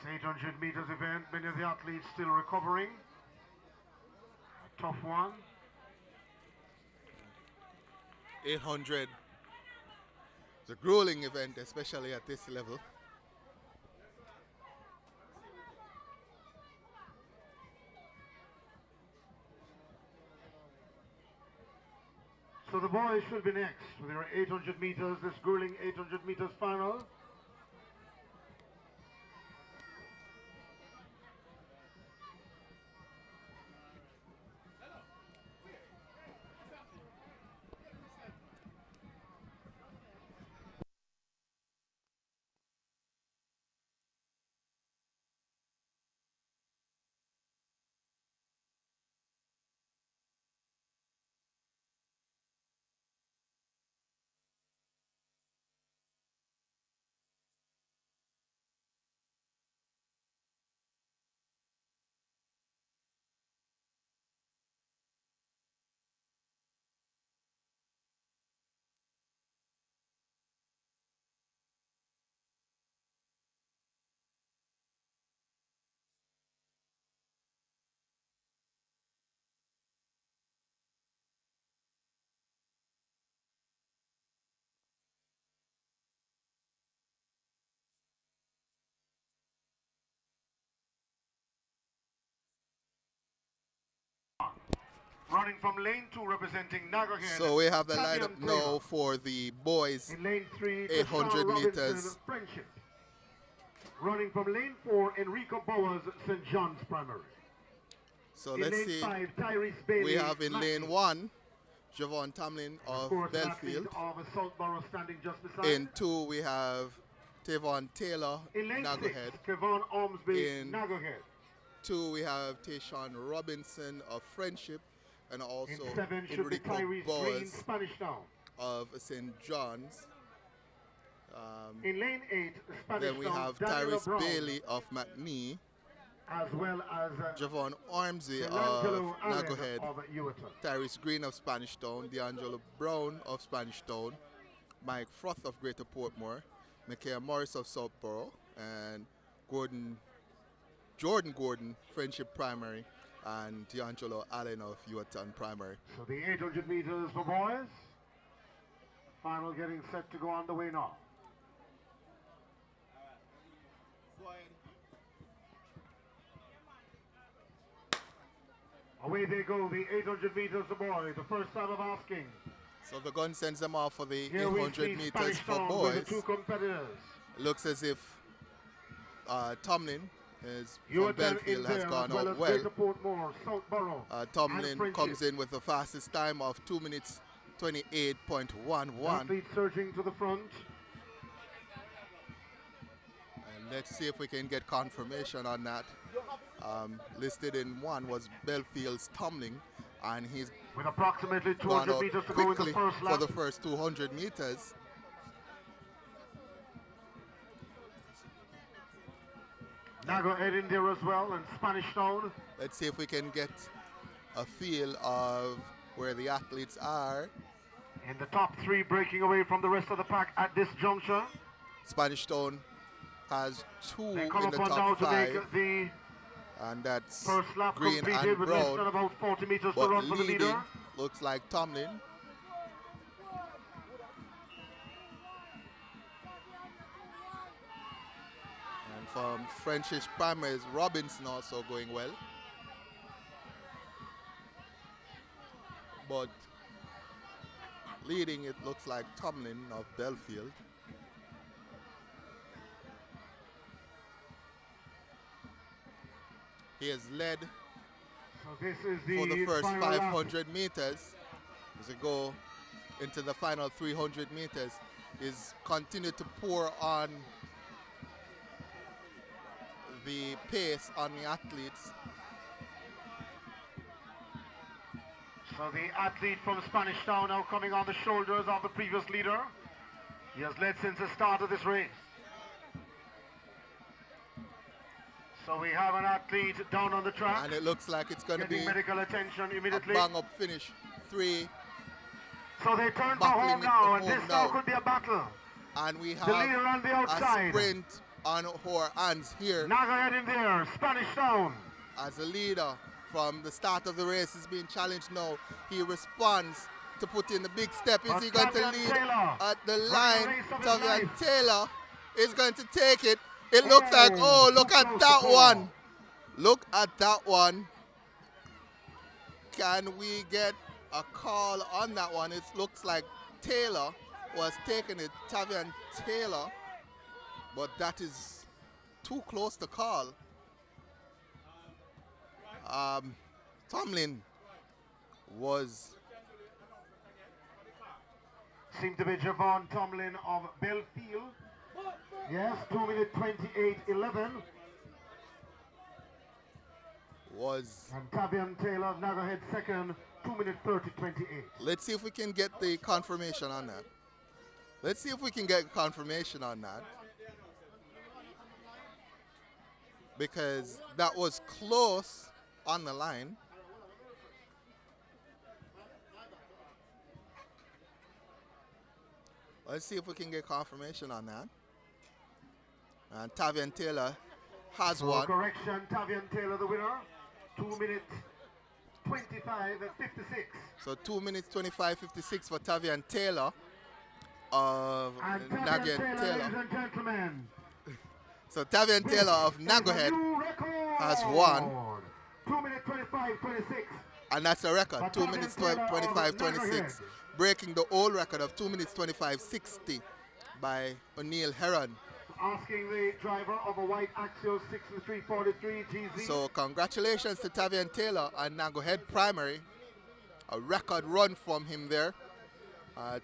This 800 meters event, many of the athletes still recovering. A tough one. 800. It's a grueling event, especially at this level. So the boys should be next with their 800 meters, this grueling 800 meters final. Running from lane 2 representing Nagahead. So we have the lineup now for the boys in lane 3, 800 meters. Friendship. Running from lane 4, Enrico Bowers, St. John's Primary. So in let's lane see. 5, Tyrese Bailey, we have in lane 1, Yohan Tomlin of Belfield. Of Southborough standing just beside. In 2, we have Tavon Taylor, in lane Nagahead. 6, Kevon Ormsby, In Nagahead. 2, we have Tayshawn Robinson of Friendship, and also in 7 should be Enrico Tyrese Green, Bowers Spanish Town. of St. John's. In lane 8, Spanish Then we Town, have Dalilah Tyrese Brown, Bailey of McNee, as well as Javon Ormsby of Delangelo Allen Nagahead, of Ewerton. Tyrese Green of Spanish Town, D'Angelo Brown of Spanish Town, Mike Froth of Greater Portmore, Micaiah Morris of Southborough, and Jordan Gordon, Friendship Primary, and D'Angelo Allen of Ewerton Primary. So the 800 meters for boys. Final getting set to go on the way now. Away they go, the 800 meters for boys. The first time of asking. So the gun sends them off for the Here we 800 see meters Spanish for Town boys. with the two competitors. Looks as if Tomlin is from Ewerton Belfield has there, gone as well out as well. Greater Portmore, Southborough, Tomlin and comes in with the fastest time of 2 minutes 28.11. Athlete surging to the front. And let's see if we can get confirmation on that. Listed in 1 was Belfield's Tomlin, and he's with approximately gone 200 out meters to go in the quickly first lap. for the first 200 meters. Nagahead in there as well, and Spanish Town. Let's see if we can get a feel of where the athletes are. In the top 3, breaking away from the rest of the pack at this juncture. Spanish Town has 2 They in come the upon now top to 5, make the and that's first lap Green completed and with less than Brown. about 40 meters to But run for the leading leader. looks like Tomlin. And from Frenchish Primaries, Robinson also going well. But leading, it looks like Tomlin of Belfield. He has led So this is for the first final lap. 500 meters. As we go into the final 300 meters, is continued to pour on the pace on the athletes. So the athlete from Spanish Town now coming on the shoulders of the previous leader. He has led since the start of this race. So we have an athlete down on the track. And it looks like it's going to be medical attention immediately. a bang-up finish. 3. So they turn for home now, and this now could be a battle. And we have the leader on the outside. A sprint on our hands here. Naga in there, Spanish Town. As a leader from the start of the race is being challenged now. He responds to put in the big step. Is he going to lead at the line? Tavian Taylor is going to take it. It looks like, oh, look at that one. Look at that one. Can we get a call on that one? It looks like Taylor was taking it, Tavian Taylor, but that is too close to call. Tomlin seemed to be Yohan Tomlin of Belfield. Yes, 2 minutes 28:11. And Tavian Taylor of Nagahead second, 2 minutes 30:28. Let's see if we can get the confirmation on that. Let's see if we can get confirmation on that. Because that was close on the line. Let's see if we can get confirmation on that. And Tavian Taylor has won. Correction, Tavian Taylor the winner. 2 minutes 25:56. So 2 minutes 25:56 for Tavian Taylor of Nagahead Taylor. Ladies and gentlemen. So Tavian Taylor of Nagahead has won. 2 minutes 25:26. And that's a record, 2 minutes 25:26. Breaking the old record of 2 minutes 25:60 by O'Neill Heron. Asking the driver of a white Axial 6343 GZ. So congratulations to Tavian Taylor and Nagahead Primary. A record run from him there.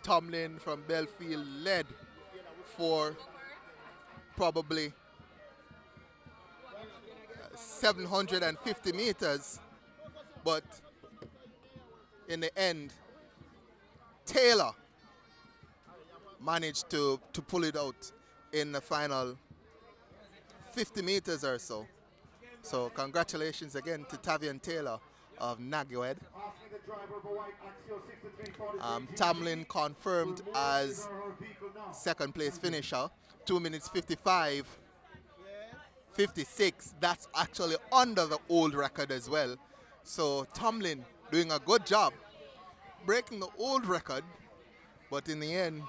Tomlin from Belfield led for probably 750 meters. But in the end, Taylor managed to pull it out in the final 50 meters or so. So congratulations again to Tavian Taylor of Nagahead. Tomlin confirmed as second place finisher, 2 minutes 55:56. That's actually under the old record as well. So Tomlin doing a good job, breaking the old record, but in the end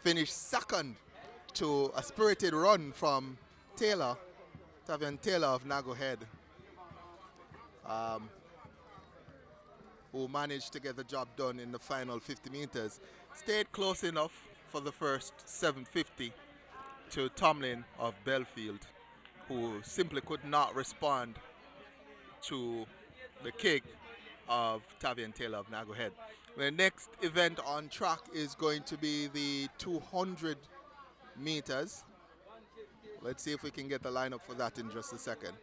finished second to a spirited run from Taylor, Tavian Taylor of Nagahead, who managed to get the job done in the final 50 meters. Stayed close enough for the first 750 to Tomlin of Belfield, who simply could not respond to the kick of Tavian Taylor of Nagahead. The next event on track is going to be the 200 meters. Let's see if we can get the lineup for that in just a second.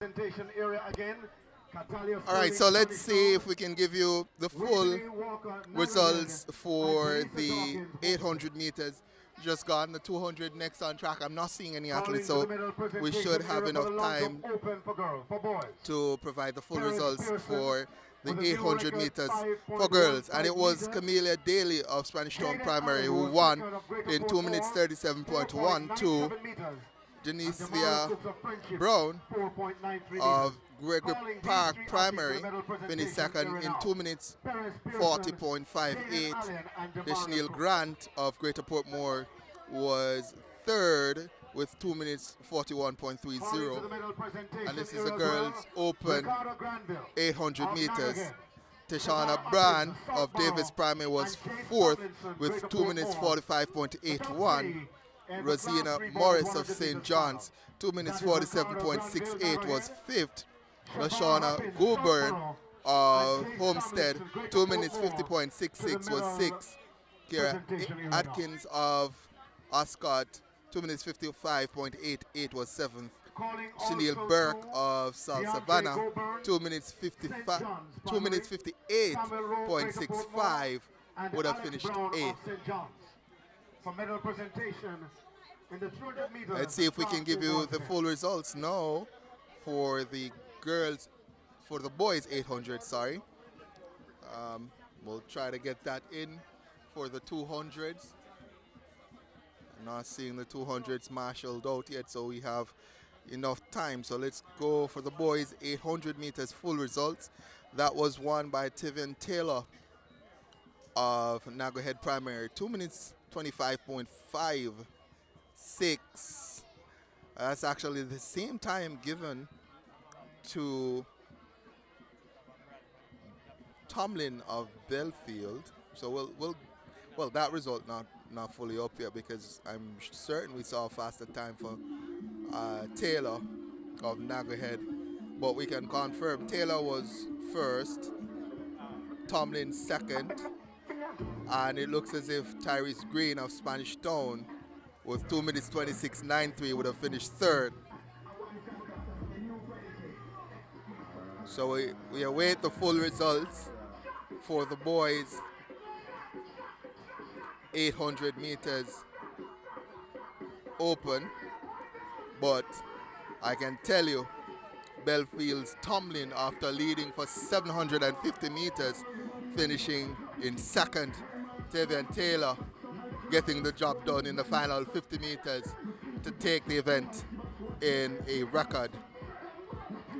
Presentation area again. All right, so let's see if we can give you the full results for the 800 meters. Just gone the 200 next on track. I'm not seeing any athletes, so we should have enough time to provide the full results for the 800 meters for girls. And it was Camelia Daly of Spanish Town Primary who won in 2 minutes 37.12. Denise Brown of Gregory Park Primary finished second in 2 minutes 40.58. Deshneel Grant of Greater Portmore was third with 2 minutes 41.30. And this is the girls' open 800 meters. Tashana Brand of Davis Primary was fourth with 2 minutes 45.81. Rosina Morris of St. John's, 2 minutes 47.68 was fifth. LaShawna Goulburn of Homestead, 2 minutes 50.66 was sixth. Kira Atkins of Ascot, 2 minutes 55.88 was seventh. Chanel Burke of South Savannah, 2 minutes 58.65 would have finished eighth. For medal presentation in the 200 meters. Let's see if we can give you the full results now for the girls, for the boys 800, sorry. We'll try to get that in for the 200s. I'm not seeing the 200s marshaled out yet, so we have enough time. So let's go for the boys 800 meters full results. That was won by Tivian Taylor of Nago Head Primary, 2 minutes 25.56. That's actually the same time given to Tomlin of Belfield. So well, that result not fully up here because I'm certain we saw a faster time for Taylor of Nago Head, but we can confirm Taylor was first, Tomlin second, and it looks as if Tyrese Green of Spanish Town with 2 minutes 26.93 would have finished third. So we await the full results for the boys 800 meters open, but I can tell you Belfield's Tomlin, after leading for 750 meters, finishing in second. Tavian Taylor getting the job done in the final 50 meters to take the event in a record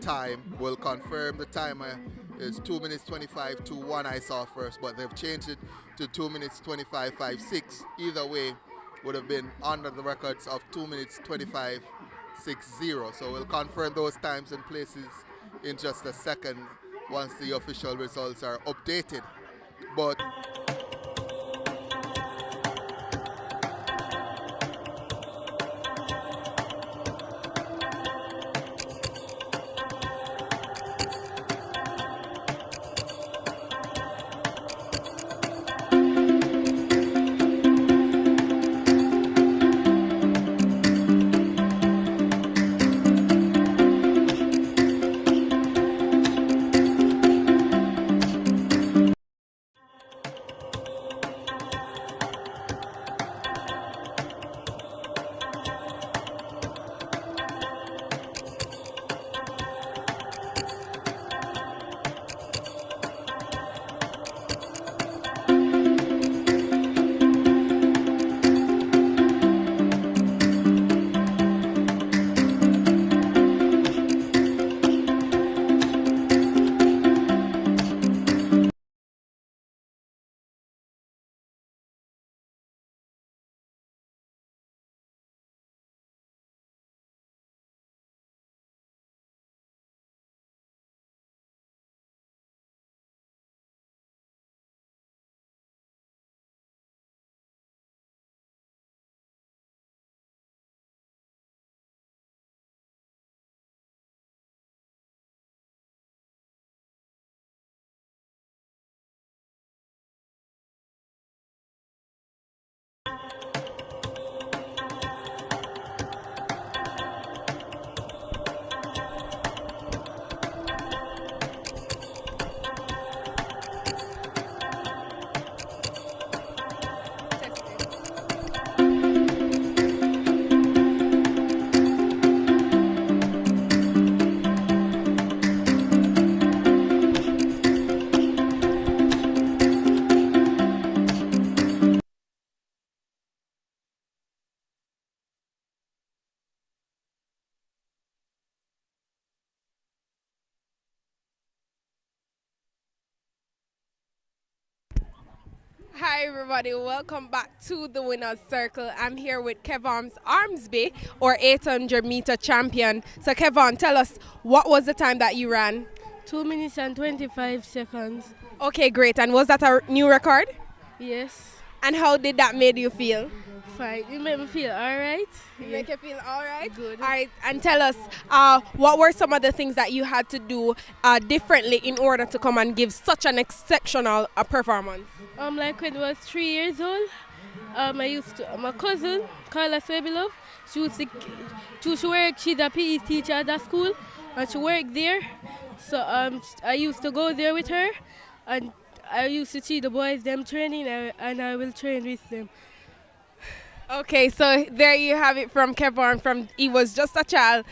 time. Will confirm the timer is 2 minutes 25.21 I saw first, but they've changed it to 2 minutes 25.56. Either way would have been under the records of 2 minutes 25.60. So we'll confirm those times and places in just a second once the official results are updated. But Hi everybody, welcome back to the Winners Circle. I'm here with Kevon Armsby, or 800 meter champion. So Kevon, tell us, what was the time that you ran? 2 minutes and 25 seconds. Okay, great. And was that a new record? Yes. And how did that make you feel? Fine. It made me feel all right. It make you feel all right? Good. All right. And tell us, what were some of the things that you had to do differently in order to come and give such an exceptional performance? Like when I was 3 years old, my cousin, Carla Swabilove, she's a PE teacher at that school, and she worked there. So I used to go there with her, and I used to see the boys them training, and I will train with them. Okay, so there you have it from Kevon. He was just a child,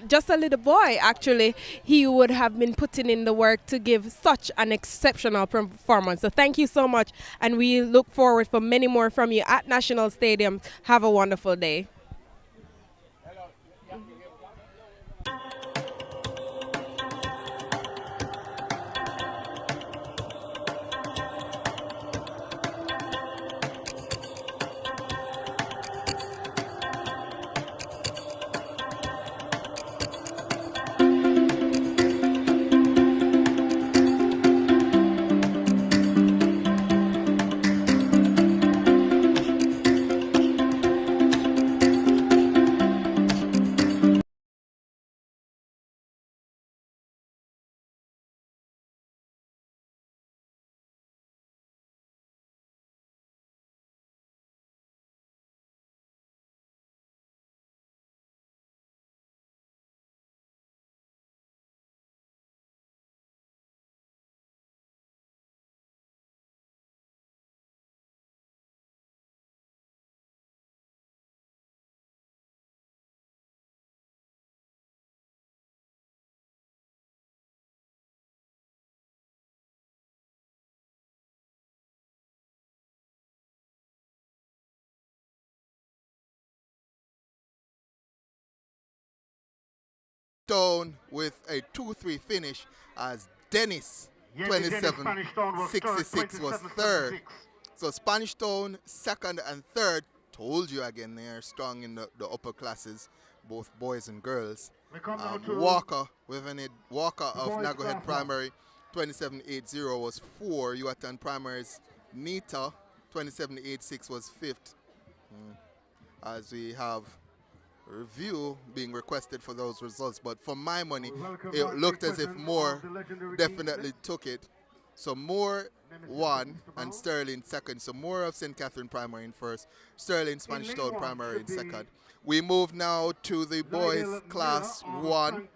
just a little boy actually. He would have been putting in the work to give such an exceptional performance. So thank you so much, and we look forward for many more from you at National Stadium. Have a wonderful day. Stone with a 2-3 finish as Dennis 27.66 was third. So Spanish Stone second and third. Told you again, they are strong in the upper classes, both boys and girls. Walker of Nagohead Primary 27.80 was 4. Yuatan Primary's Nita 27.86 was 5th. As we have review being requested for those results, but for my money it looked as if Moore definitely took it. So Moore won and Sterling second. So Moore of St. Catherine Primary in first, Sterling Spanish Town Primary in second. We move now to the boys class 1.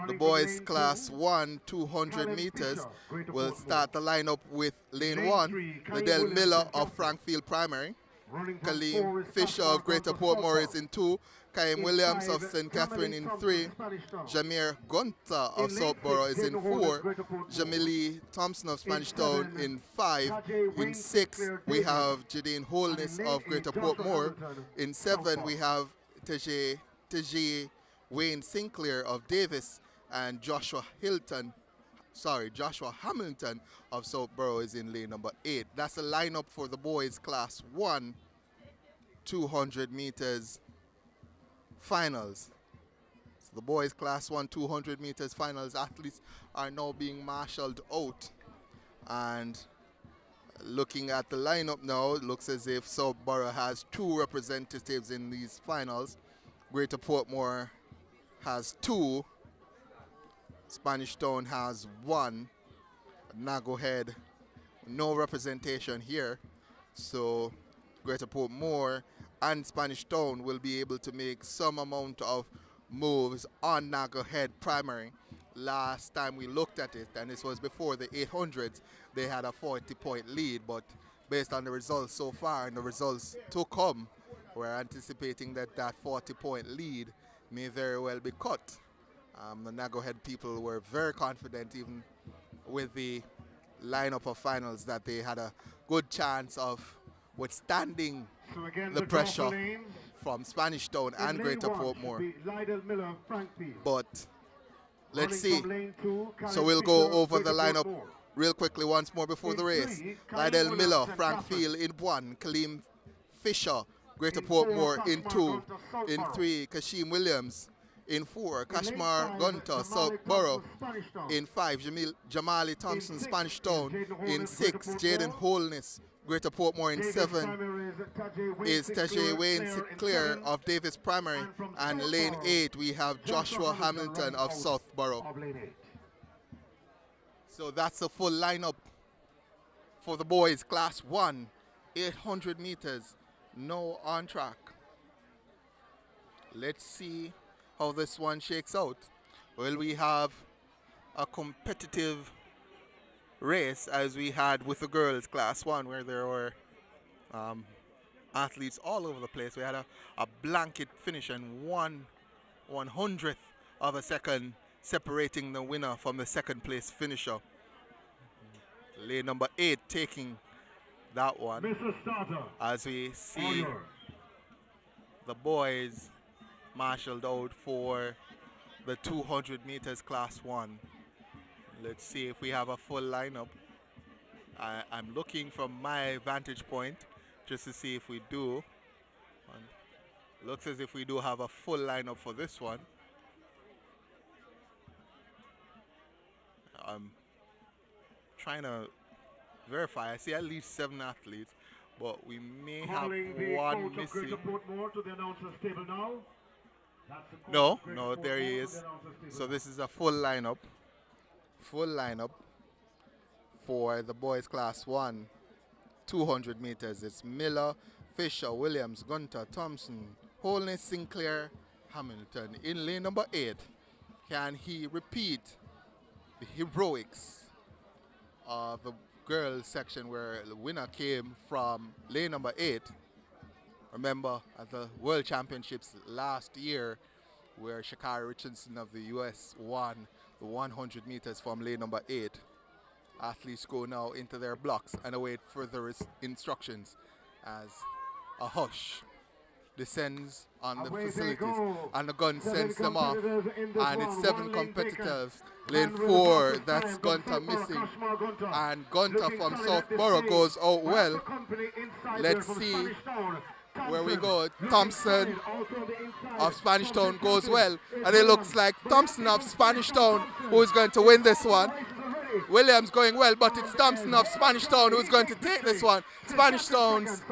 The boys class 1 200 meters will start the lineup with lane 1, Liddell Miller of Frankfield Primary. Kaleem Fisher of Greater Portmore is in 2. Kaim Williams of St. Catherine in 3. Jameer Gunter of Southborough is in 4. Jamili Thompson of Spanish Town in 5. In 6, we have Jadine Holness of Greater Portmore. In 7, we have Teji Wayne Sinclair of Davis, and Joshua Hamilton of Southborough is in lane number 8. That's the lineup for the boys class 1 200 meters finals. So the boys class 1 200 meters finals athletes are now being marshaled out. And looking at the lineup now, it looks as if Southborough has 2 representatives in these finals. Greater Portmore has 2. Spanish Town has 1. Nagohead, no representation here. So Greater Portmore and Spanish Town will be able to make some amount of moves on Nagohead Primary. Last time we looked at it, and this was before the 800s, they had a 40-point lead, but based on the results so far and the results to come, we're anticipating that that 40-point lead may very well be cut. The Nagohead people were very confident, even with the lineup of finals, that they had a good chance of withstanding the pressure from Spanish Town and Greater Portmore. But let's see. So we'll go over the lineup real quickly once more before the race. Lydell Miller, Frank Field in 1. Kaleem Fisher, Greater Portmore in 2. In 3, Kashim Williams. In 4, Kashmar Gunter, Southborough. In 5, Jamali Thompson, Spanish Town. In 6, Jaden Holness, Greater Portmore. In 7 is Tajay Wayne Sinclair of Davis Primary. And lane 8, we have Joshua Hamilton of Southborough. So that's a full lineup for the boys, Class 1, 800 meters, no on track. Let's see how this one shakes out. Well, we have a competitive race as we had with the girls Class 1, where there were athletes all over the place. We had a blanket finish and 1/100th of a second separating the winner from the second place finisher. Lane number 8 taking that one as we see the boys marshaled out for the 200 meters Class 1. Let's see if we have a full lineup. I'm looking from my vantage point just to see if we do. And looks as if we do have a full lineup for this one. I'm trying to verify. I see at least 7 athletes, but we may have one missing. No, there he is. So this is a full lineup. Full lineup for the boys Class 1, 200 meters. It's Miller, Fisher, Williams, Gunter, Thompson, Holness, Sinclair, Hamilton. In lane number 8, can he repeat the heroics of the girls section where the winner came from lane number 8? Remember at the World Championships last year where Sha'Carri Richardson of the US won the 100 meters from lane number 8. Athletes go now into their blocks and await further instructions as a hush descends on the facilities and the gun sends them off, and it's 7 competitors. Lane 4, that's Gunter missing, and Gunter from Southborough goes out well. Let's see where we go. Thompson of Spanish Town goes well, and it looks like Thompson of Spanish Town who is going to win this one. Williams going well, but it's Thompson of Spanish Town who's going to take this one. Spanish Town's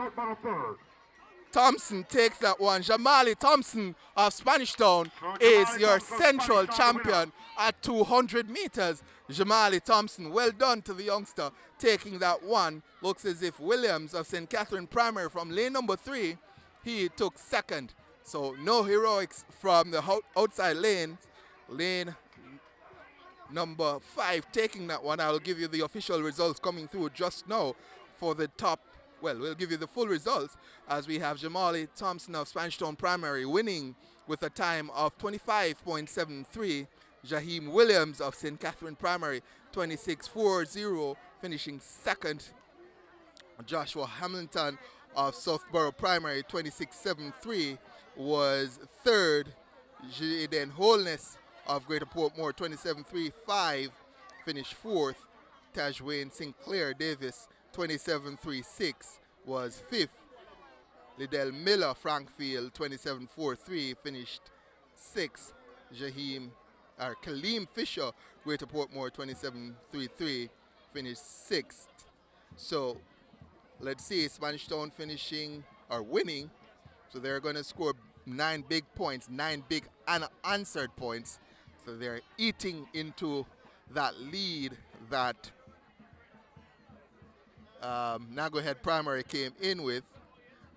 Thompson takes that one. Jamali Thompson of Spanish Town is your central champion at 200 meters. Jamali Thompson, well done to the youngster taking that one. Looks as if Williams of St. Catherine Primary from lane number 3, he took second. So no heroics from the outside lane. Lane number 5 taking that one. I'll give you the official results coming through just now for the top. Well, we'll give you the full results as we have Jamali Thompson of Spanish Town Primary winning with a time of 25.73. Jaheim Williams of St. Catherine Primary 26.40, finishing second. Joshua Hamilton of Southborough Primary 26.73 was third. Jaden Holness of Greater Portmore 27.35 finished fourth. Tajwayne Sinclair Davis 27.36 was fifth. Liddell Miller Frankfield 27.43 finished sixth. Kaleem Fisher Greater Portmore 27.33 finished sixth. So let's see, Spanish Town finishing or winning. So they're going to score 9 big points, 9 big unanswered points. So they're eating into that lead that Nago Head Primary came in with.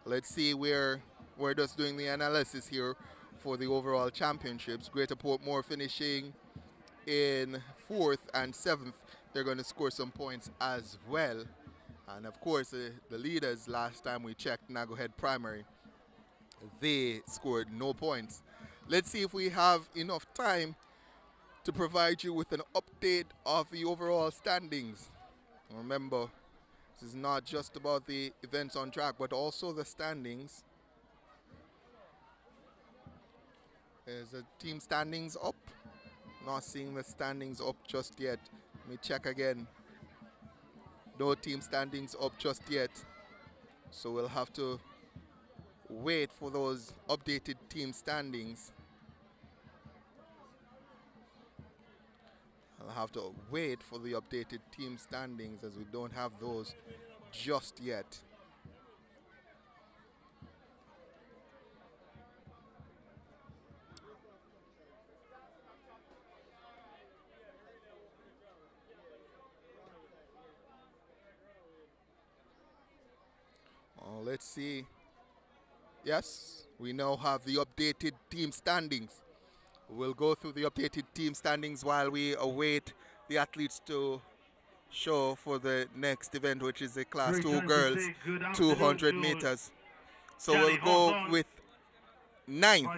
Let's see where we're just doing the analysis here for the overall championships. Greater Portmore finishing in 4th and 7th. They're going to score some points as well. And of course, the leaders last time we checked, Nago Head Primary, they scored no points. Let's see if we have enough time to provide you with an update of the overall standings. Remember, this is not just about the events on track, but also the standings. Is the team standings up? Not seeing the standings up just yet. Let me check again. No team standings up just yet. So we'll have to wait for those updated team standings. I'll have to wait for the updated team standings as we don't have those just yet. Let's see. Yes, we now have the updated team standings. We'll go through the updated team standings while we await the athletes to show for the next event, which is the Class 2 girls 200 meters. So we'll go with ninth,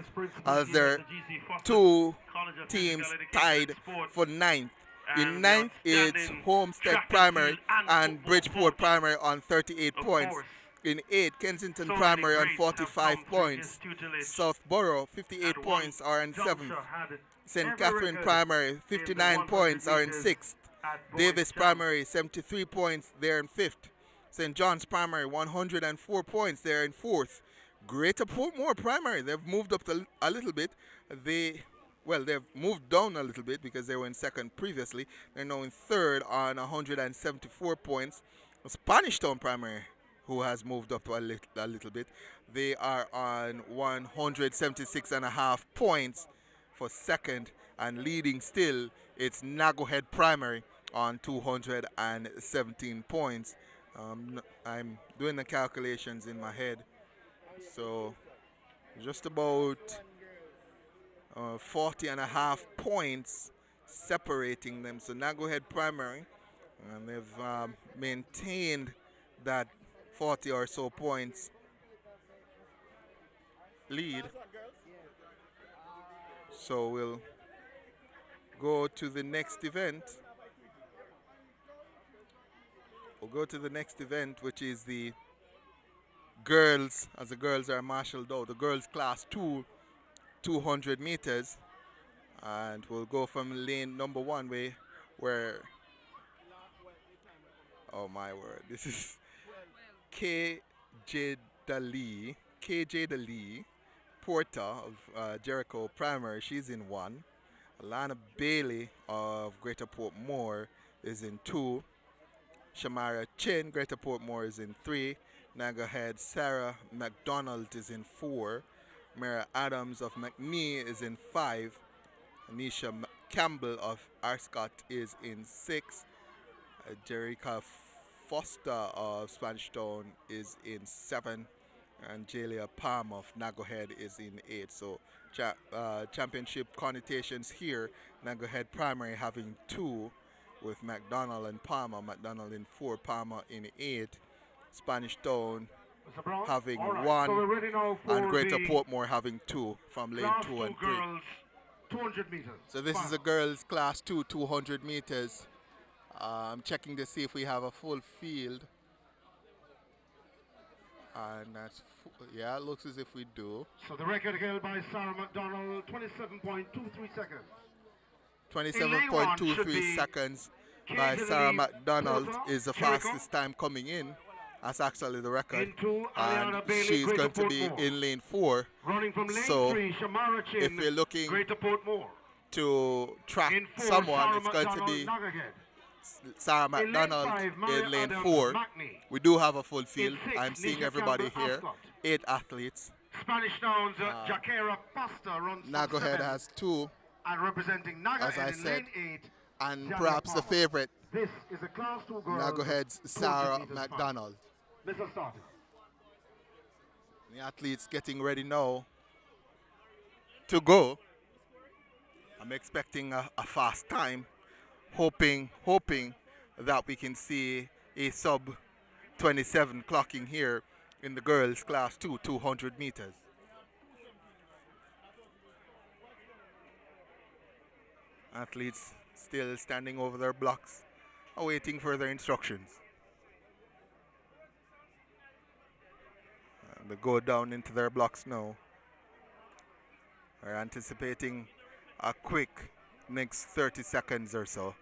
as there are two teams tied for ninth. In ninth, it's Homestead Primary and Bridgeport Primary on 38 points. In 8, Kensington Primary on 45 points. Southborough, 58 points, are in 7th. St. Catherine Primary, 59 points, are in 6th. Davis Primary, 73 points, they're in 5th. St. John's Primary, 104 points, they're in 4th. Greater Portmore Primary, they've moved up a little bit. They've moved down a little bit because they were in 2nd previously. They're now in 3rd on 174 points. Spanish Town Primary, who has moved up a little bit, they are on 176.5 points for 2nd, and leading still, it's Nagohead Primary on 217 points. I'm doing the calculations in my head, so just about 40.5 points separating them. So Nagohead Primary, and they've maintained that 40 or so points lead. So we'll go to the next event. We'll go to the next event, which is the girls, as the girls are marshaled out, the girls Class 2 200 meters. And we'll go from lane number 1 where oh my word, this is KJ Dalee Porter of Jericho Primary, she's in 1. Alana Bailey of Greater Portmore is in 2. Shamara Chin, Greater Portmore, is in 3. Nagohead Sarah McDonald is in 4. Mara Adams of McNee is in 5. Anisha Campbell of Arscott is in 6. Jerica Foster of Spanish Town is in 7. And Jalia Palm of Nagohead is in 8. So championship connotations here. Nagohead Primary having 2 with McDonald and Palmer. McDonald in 4, Palmer in 8. Spanish Town having 1, and Greater Portmore having 2 from lane 2 and 3. 200 meters. So this is a girls Class 2 200 meters. I'm checking to see if we have a full field. And that's, yeah, it looks as if we do. So the record held by Sarah McDonald, 27.23 seconds. 27.23 seconds by Sarah McDonald is the fastest time coming in. That's actually the record. And she's going to be in lane 4. So if we're looking to track someone, it's going to be Sarah McDonald in lane 4. We do have a full field. I'm seeing everybody here. 8 athletes. Spanish Town's Sha'Carri Richardson runs Nagohead has 2. And representing Nagohead, as I said, lane 8. And perhaps the favorite, this is a Class 2 girl. Nagohead's Sarah McDonald. Let's start. The athletes getting ready now to go. I'm expecting a fast time, hoping that we can see a sub 27 clocking here in the girls Class 2 200 meters. Athletes still standing over their blocks, awaiting further instructions. They go down into their blocks now. They're anticipating a quick next 30 seconds or so.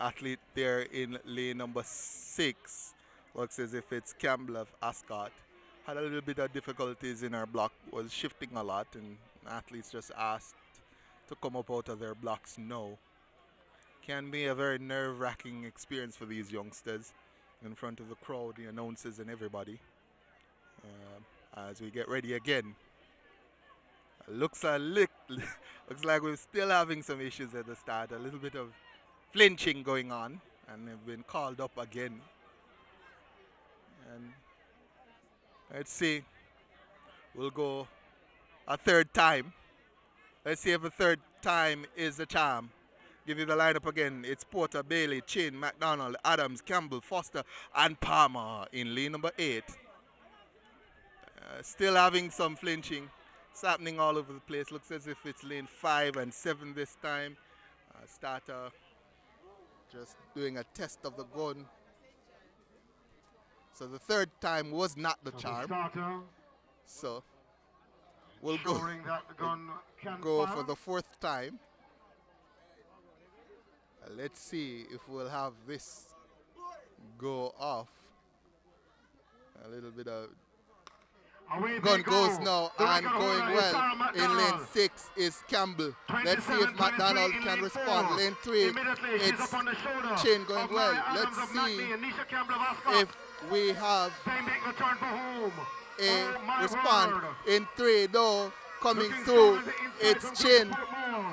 athlete there in lane number 6. Looks as if it's Campbell of Ascot. Had a little bit of difficulties in her block, was shifting a lot, and athletes just asked to come up out of their blocks now. Can be a very nerve-wracking experience for these youngsters in front of the crowd, the announcers, and everybody. As we get ready again. Looks like we're still having some issues at the start. A little bit of flinching going on, and they've been called up again. And let's see. We'll go a third time. Let's see if a third time is the charm. Give you the lineup again. It's Porter, Bailey, Chin, McDonald, Adams, Campbell, Foster, and Palmer in lane number 8. Still having some flinching. It's happening all over the place. Looks as if it's lane 5 and 7 this time. Starter just doing a test of the gun. So the third time was not the charm. So we'll go for the fourth time. Let's see if we'll have this go off. A little bit of gun goes now and going well. In lane 6 is Campbell. Let's see if McDonald can respond. Lane 3, it's Chin going well. Let's see if we have a response. In 3, no, coming through, it's Chin.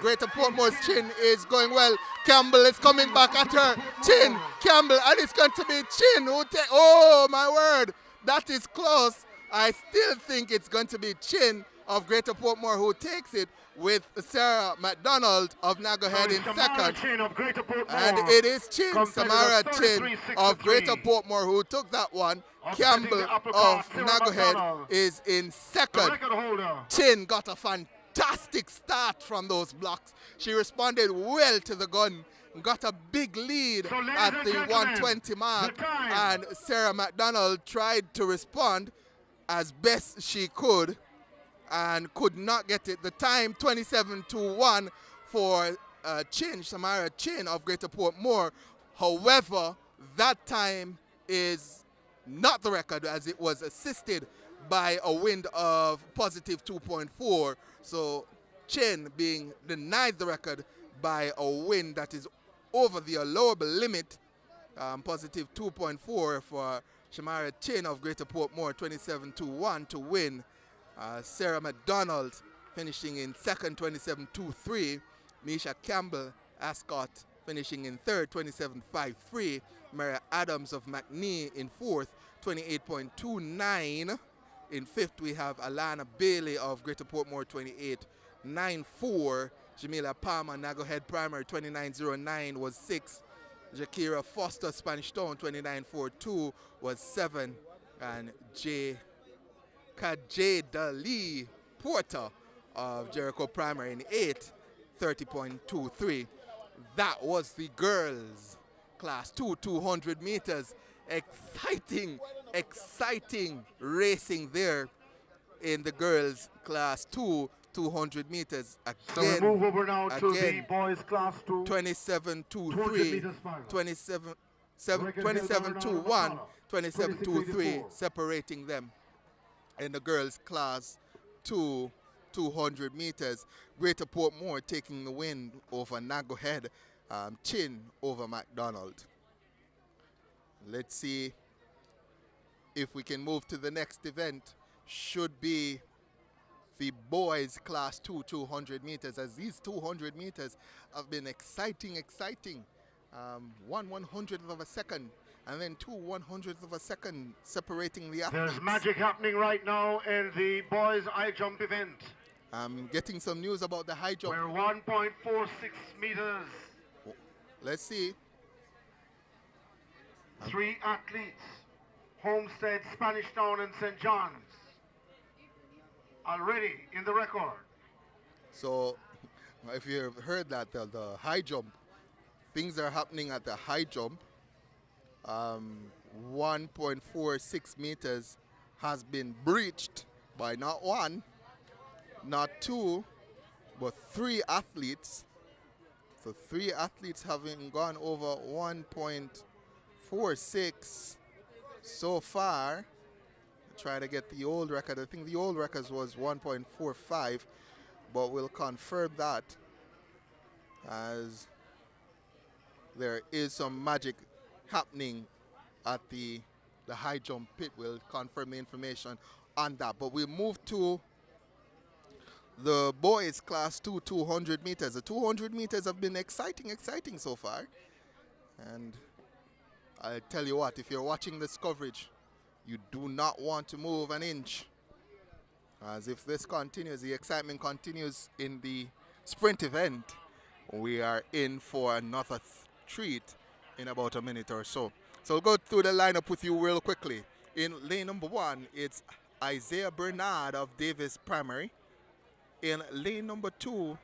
Greater Portmore's Chin is going well. Campbell is coming back at her. Chin, Campbell, and it's going to be Chin who oh my word, that is close. I still think it's going to be Chin of Greater Portmore who takes it, with Sarah McDonald of Naggerhead in second. And it is Chin, Samara Chin of Greater Portmore who took that one. Campbell of Naggerhead is in second. Chin got a fantastic start from those blocks. She responded well to the gun, got a big lead at the 120 mark, and Sarah McDonald tried to respond as best she could and could not get it. The time 27:1 for Chin, Samara Chin of Greater Portmore. However, that time is not the record, as it was assisted by a wind of positive 2.4. So Chin being denied the record by a wind that is over the allowable limit, positive 2.4 for Shamara Chin of Greater Portmore, 27:1 to win. Sarah McDonald finishing in second, 27:23. Misha Campbell, Ascot, finishing in third, 27:53. Mary Adams of McNee in fourth, 28.29. In fifth, we have Alana Bailey of Greater Portmore, 28.94. Jamila Palmer, Naggerhead Primary, 29.09 was sixth. Jakira Foster, Spanish Town, 29.42 was 7. And Kajeda Lee Porter of Jericho Primary in 8, 30.23. That was the girls' class 2, 200 meters. Exciting racing there in the girls' class 2, 200 meters. Again, so we move over now to the boys' class 2. 27-2-3, 27-2-1, 27-2-3, separating them. In the girls' class 2, 200 meters. Greater Portmore taking the win over Naggerhead, Chin over McDonald. Let's see if we can move to the next event. Should be the boys class 2, 200 meters, as these 200 meters have been exciting. 1/100th of a second and then 2/100th of a second separating the athletes. There's magic happening right now in the boys high jump event. I'm getting some news about the high jump. We're 1.46 meters. Let's see. 3 athletes, Homestead, Spanish Town, and St. John's, already in the record. So, if you've heard that, the high jump, things are happening at the high jump. 1.46 meters has been breached by not 1, not 2, but 3 athletes. So 3 athletes having gone over 1.46 so far. Try to get the old record. I think the old record was 1.45, but we'll confirm that as there is some magic happening at the high jump pit. We'll confirm the information on that. But we'll move to the boys class 2 200 meters. The 200 meters have been exciting so far. And I tell you what, if you're watching this coverage, you do not want to move an inch. As if this continues, the excitement continues in the sprint event, we are in for another treat in about a minute or so. So we'll go through the lineup with you real quickly. In lane number 1, it's Isaiah Bernard of Davis Primary. In lane number 2,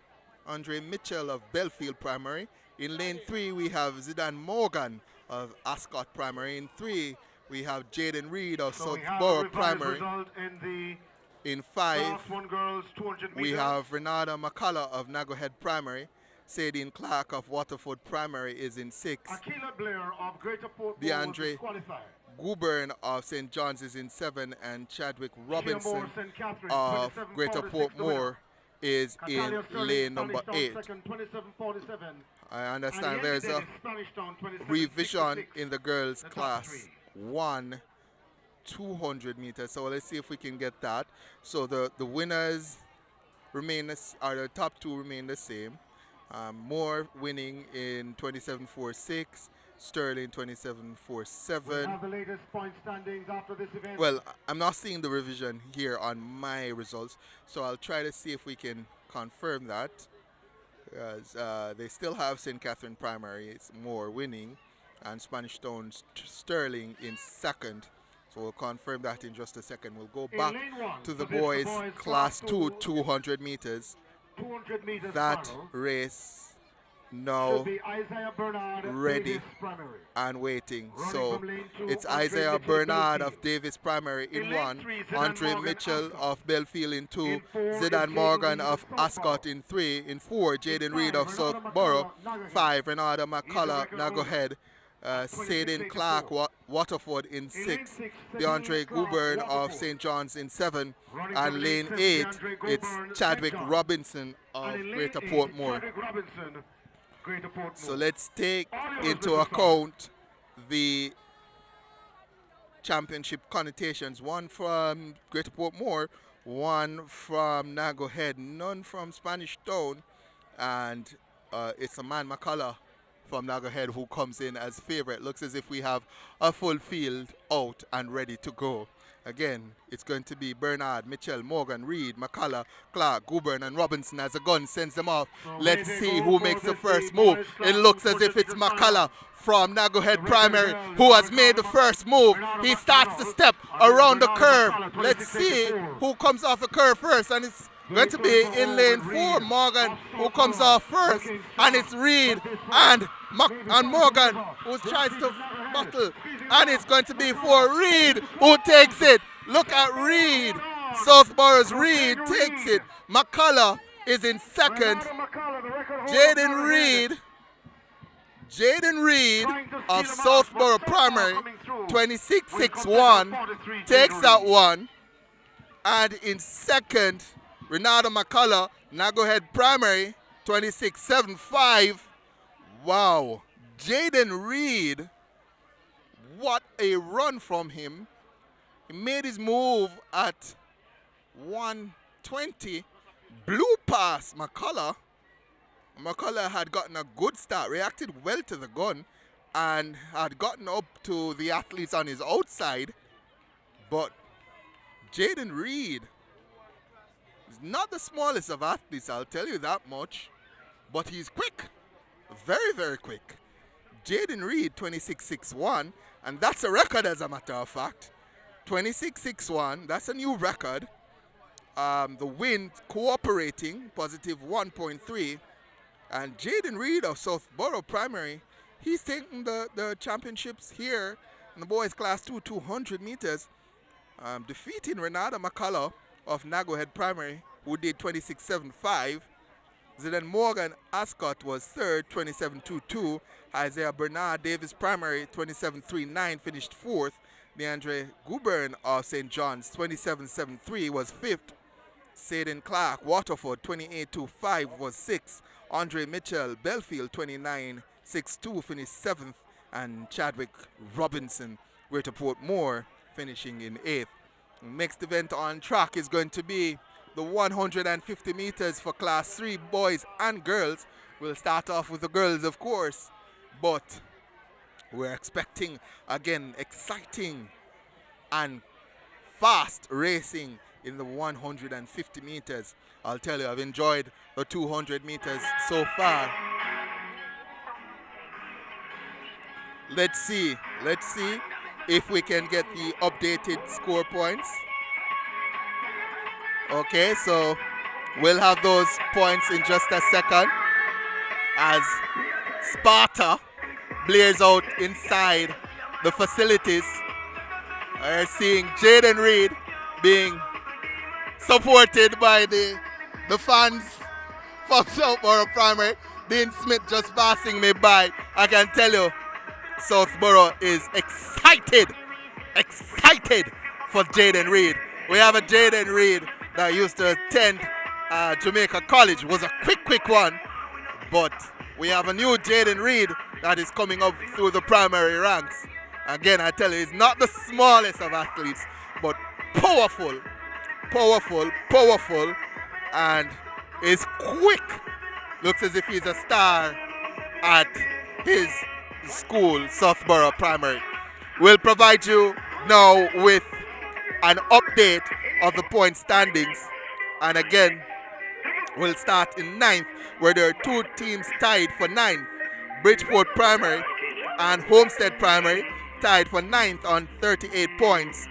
Andre Mitchell of Belfield Primary. In lane 3, we have Zidane Morgan of Ascot Primary. In 3, we have Jaden Reed of Southborough Primary. In 5, we have Renata McCullough of Nagohead Primary. Sadine Clark of Waterford Primary is in 6. DeAndre Guburn of St. John's is in 7. And Chadwick Robinson of Greater Portmore is in lane number 8. I understand there's a revision in the girls class 1 200 meters. So let's see if we can get that. So the winners remain, or the top 2 remain the same. Moore winning in 27.46, Sterling 27.47. The latest point standings after this event. Well, I'm not seeing the revision here on my results, so I'll try to see if we can confirm that. Because they still have St. Catherine Primary, it's Moore winning, and Spanish Town Sterling in 2nd. So we'll confirm that in just a second. We'll go back to the boys class 2 200 meters. 200 meters that final. Race now ready Primary. and waiting. Running So from lane 2, it's Andre Isaiah Mitchell Bernard Belfield. of Davis Primary in In lane 1, 3, Zidane Andre Morgan Mitchell Ascot. of Belfield in 2, In 4 is Zidane Jaden Morgan Reed of of Ascot in 3, in 4 Jaden Reed of Renata Southborough, McCullough, 5 Renata McCullough, He's a record Nagohead, Sadin Clark, Waterford in 6, DeAndre Guburn of St. John's in 7, Running and from lane 7, 8, DeAndre it's Guburn, Chadwick St. John's. Robinson of And in lane Greater 8, Portmore. Chadwick Robinson, Greater Portmore. So let's take Audio into is account the championship connotations. 1 from Greater Portmore, 1 from Nagohead, none from Spanish Town, and it's a man McCullough from Nagohead who comes in as favorite. Looks as if we have a full field out and ready to go. Again, it's going to be Bernard, Mitchell, Morgan, Reed, McCullough, Clark, Guburn, and Robinson as the gun sends them off. Let's see who makes the first move. It looks as if it's McCullough from Nagohead Primary who has made the first move. He starts to step around the curve. Let's see who comes off the curve first, and it's going to be in lane 4, Morgan, who comes off first, and it's Reed and Morgan who tries to battle, and it's going to be for Reed who takes it. Look at Reed. Southborough's Reed takes it. McCullough is in 2nd. Jaden Reed of Southborough Primary, 26.61, takes that one. And in 2nd, Renata McCullough, Nagohead Primary, 26.75. Wow. Jaden Reed, what a run from him. He made his move at 120. Blew past McCullough. McCullough had gotten a good start, reacted well to the gun, and had gotten up to the athletes on his outside. But Jaden Reed is not the smallest of athletes, I'll tell you that much. But he's quick. Very, very quick. Jaden Reed, 26.61, and that's a record as a matter of fact. 26.61, that's a new record. The wind cooperating, positive 1.3. And Jaden Reed of Southborough Primary, he's taking the championships here in the boys class 2 200 meters, defeating Renata McCullough of Nagohead Primary, who did 26.75. Zidane Morgan Ascot was third, 27.22. Isaiah Bernard Davis Primary, 27.39, finished fourth. DeAndre Goubern of St. John's, 27.73, was fifth. Saden Clark Waterford, 28.25, was sixth. Andre Mitchell Belfield, 29.62, finished seventh. And Chadwick Robinson, Greater Portmore, finishing in eighth. Next event on track is going to be the 150 meters for Class 3 boys and girls. We'll start off with the girls, of course, but we're expecting, again, exciting and fast racing in the 150 meters. I'll tell you, I've enjoyed the 200 meters so far. Let's see if we can get the updated score points. Okay, so we'll have those points in just a second as Sparta blares out inside the facilities. We're seeing Jaden Reed being supported by the fans from Southborough Primary. Dean Smith just passing me by. I can tell you, Southborough is excited for Jaden Reed. We have a Jaden Reed that used to attend Jamaica College. Was a quick one, but we have a new Jaden Reed that is coming up through the primary ranks. Again, I tell you, he's not the smallest of athletes, but powerful, and is quick. Looks as if he's a star at his school, Southborough Primary. We'll provide you now with an update of the point standings. And again, we'll start in ninth, where there are two teams tied for ninth. Bridgeport Primary and Homestead Primary tied for ninth on 38 points.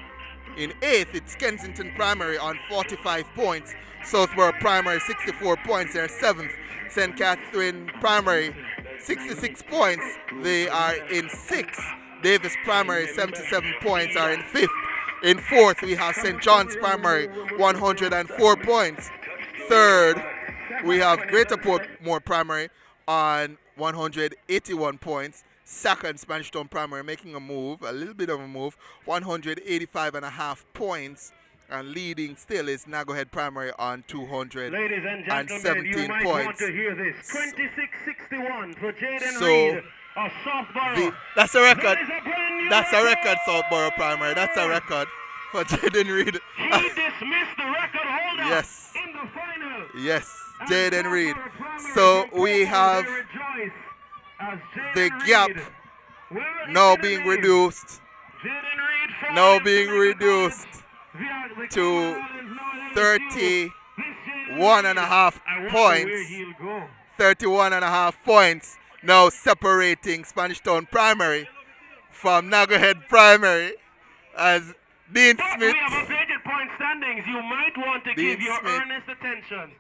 In eighth, it's Kensington Primary on 45 points. Southborough Primary, 64 points. They're seventh. St. Catherine Primary, 66 points. They are in sixth. Davis Primary, 77 points, are in fifth. In fourth, we have St. John's Primary, 104 points. Third, we have Greater Portmore Primary on 181 points. Second, Spanish Town Primary making a move, a little bit of a move, 185.5 points. And leading still is Nagohead Primary on 217 Ladies and gentlemen, you might points. want to hear this. 26-61 for Jaden So, Reed of Southborough. That's a record. That is a brand new That's a record, Southborough Primary. That's a record for Jaden Reed. He dismissed the record holder Yes. in the final. Yes, Jaden Reed. So we have the gap now being reduced. Now being reduced to 31.5 points. 31.5 points now separating Spanish Town Primary from Nagohead Primary as Dean Smith. We have updated point standings. You might want to give your earnest attention.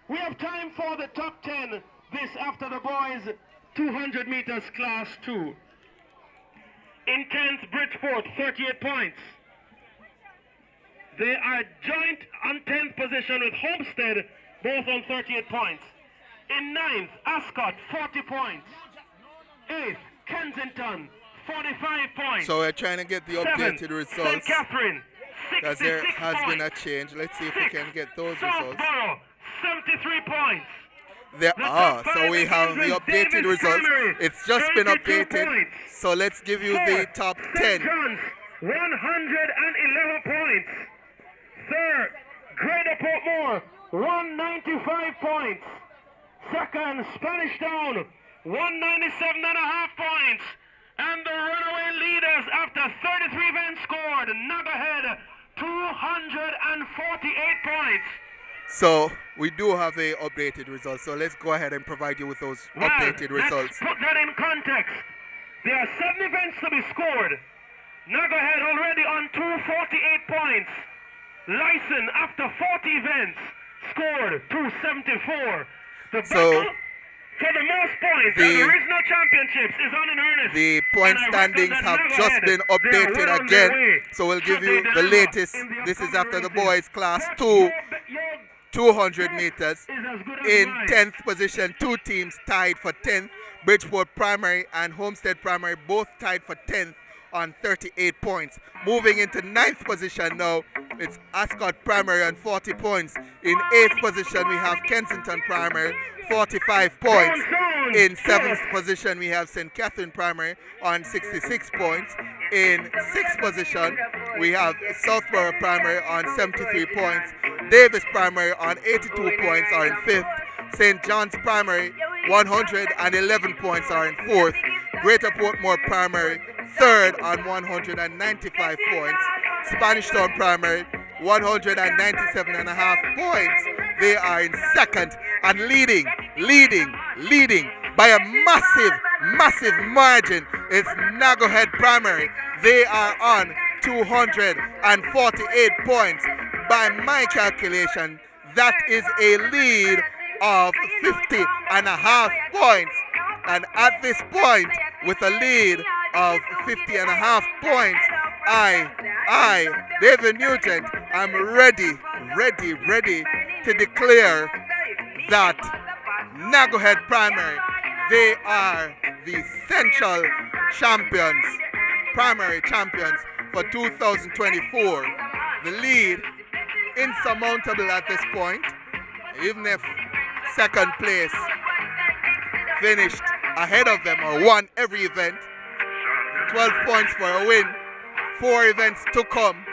We have time for the top 10 this after the boys 200 meters class 2. In 10th, Bridgeport, 38 points. They are joint on 10th position with Homestead, both on 38 points. In 9th, Ascot, 40 points. 8th, Kensington, 45 points. So we're trying to get the updated results. St. Catherine, 66 because there has points. been a change. Let's see if we can get those results. Southborough, 73 points. There are. So we have the updated results. It's just been updated. So let's give you the top 10. St. John's, 111 points. Third, Greater Portmore, 195 points. Second, Spanish Town, 197.5 points. And the runaway leaders after 33 events scored, Nagohead, 248 points. So we do have the updated results. So let's go ahead and provide you with those updated results. Let's put that in context. There are 7 events to be scored. Nagohead already on 248 points. Lyson, after 40 events, scored 274. The battle for the most points at the regional championships is on in earnest. The point standings have just been updated again. So we'll give you the latest. This is after the boys class 2 200 meters. In 10th position, two teams tied for 10th. Bridgeport Primary and Homestead Primary both tied for 10th on 38 points. Moving into 9th position now, it's Ascot Primary on 40 points. In 8th position, we have Kensington Primary, 45 points. In 7th position, we have St. Catherine Primary on 66 points. In 6th position, we have Southborough Primary on 73 points. Davis Primary on 82 points are in 5th. St. John's Primary, 111 points are in 4th. Greater Portmore Primary, 3rd on 195 points. Spanish Town Primary, 197.5 points. They are in 2nd and leading by a massive margin. It's Nagohead Primary. They are on 248 points. By my calculation, that is a lead of 50.5 points. And at this point, with a lead of 50.5 points, I, David Nugent, I'm ready to declare that Nagohead Primary, they are the central champions, primary champions for 2024. The lead insurmountable at this point, even if second place finished ahead of them or won every event. 12 points for a win, 4 events to come,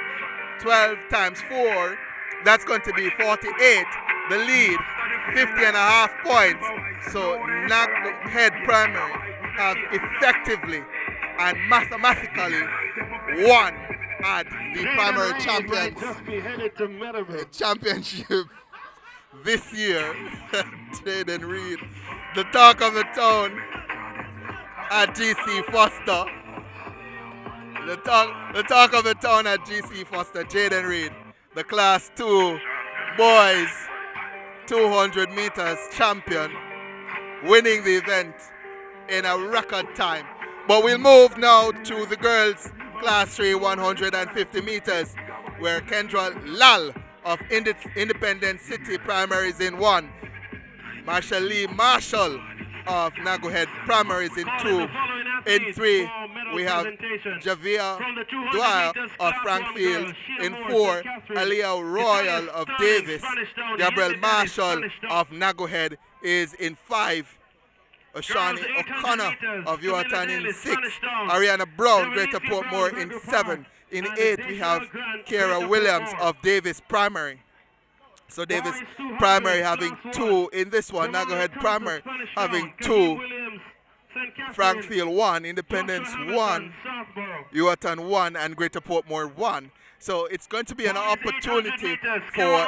12 times 4, that's going to be 48. The lead, 50.5 points. So Nagohead Primary have effectively and mathematically won at the primary championship this year. Jaden Reed, the talk of the town at GC Foster. The talk of the town at GC Foster, Jaden Reed, the Class 2 boys 200 meters champion, winning the event in a record time. But we'll move now to the girls Class 3 150 meters, where Kendra Lal of Independent City Primary is in 1. Marshall Lee Marshall of Nagohead Primary is in 2. In 3, we have Javia Dwyer of Frankfield. In 4, Aliyah Royal of Davis. Gabriel Marshall of Nagohead is in 5. Shawnee O'Connor of Yuatan in 6. Ariana Brown, Greater Portmore in 7. In 8, we have Kara Williams of Davis Primary. So Davis Primary having 2 in this one. Nagohead Primary having 2. Frankfield 1, Independence 1, Yuatan 1, and Greater Portmore 1. So it's going to be an opportunity for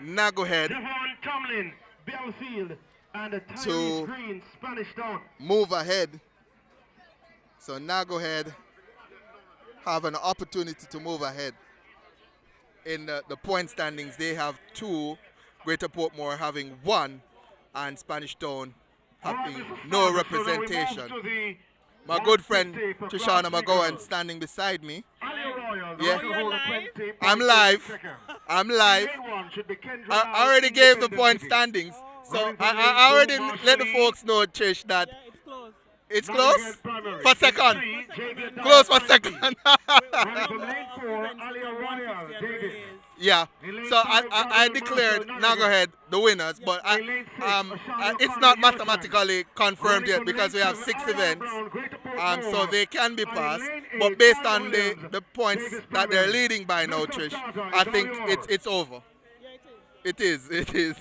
Nagohead to move ahead. So Nagohead have an opportunity to move ahead. In the point standings, they have 2, Greater Portmore having 1, and Spanish Town having no representation. My good friend Trishana McGowan standing beside me. Yeah, I'm live. I already gave the point standings. So I already let the folks know, Trish, that it's close for second. Close for second. Yeah. So I declared Nagohead the winners, but it's not mathematically confirmed yet because we have 6 events. So they can be passed. But based on the points that they're leading by now, Trish, I think it's over. It is.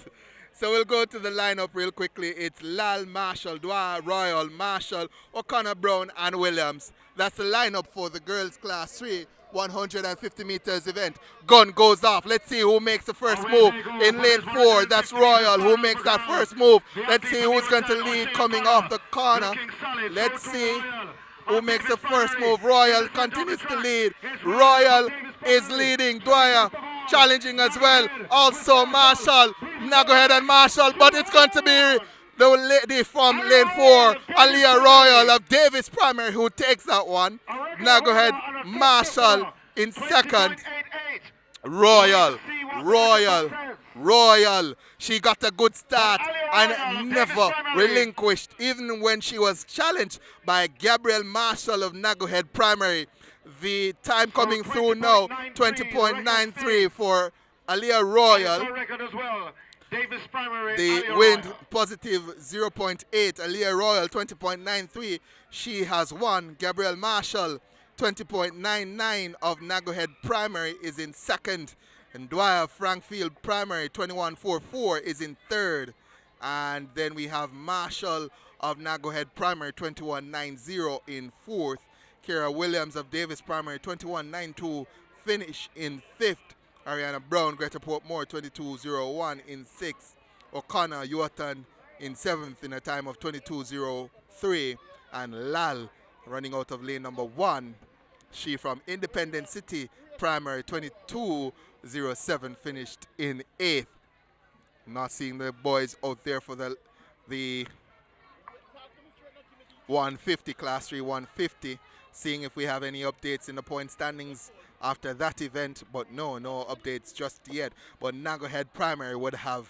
So we'll go to the lineup real quickly. It's Lal, Marshall, Dwyer, Royal, Marshall, O'Connor, Brown, and Williams. That's the lineup for the girls Class 3 150 meters event. Gun goes off. Let's see who makes the first move in lane 4. That's Royal who makes that first move. Let's see who's going to lead coming off the corner. Let's see who makes the first move. Royal continues to lead. Royal is leading. Dwyer challenging as well. Also Marshall, Nagohead and Marshall, but it's going to be the lady from lane 4, Aliyah Royal of Davis Primary, who takes that one. Nagohead, Marshall in second. Royal Royal. She got a good start and never relinquished, even when she was challenged by Gabrielle Marshall of Nagohead Primary. The time coming through now, 20.93 for Aliyah Royal. The wind positive 0.8. Aliyah Royal 20.93. She has won. Gabrielle Marshall 20.99 of Nagohead Primary is in second. And Dwyer Frankfield Primary 21.44 is in third. And then we have Marshall of Nagohead Primary 21.90 in fourth. Kara Williams of Davis Primary 21.92 finish in fifth. Ariana Brown, Greater Portmore 22.01 in sixth. O'Connor Yuatan in seventh in a time of 22.03. And Lal running out of lane number one. She from Independent City Primary 22.07 finished in eighth. Not seeing the boys out there for the 150, Class 3 150. Seeing if we have any updates in the point standings after that event, but no updates just yet. But Nagohead Primary would have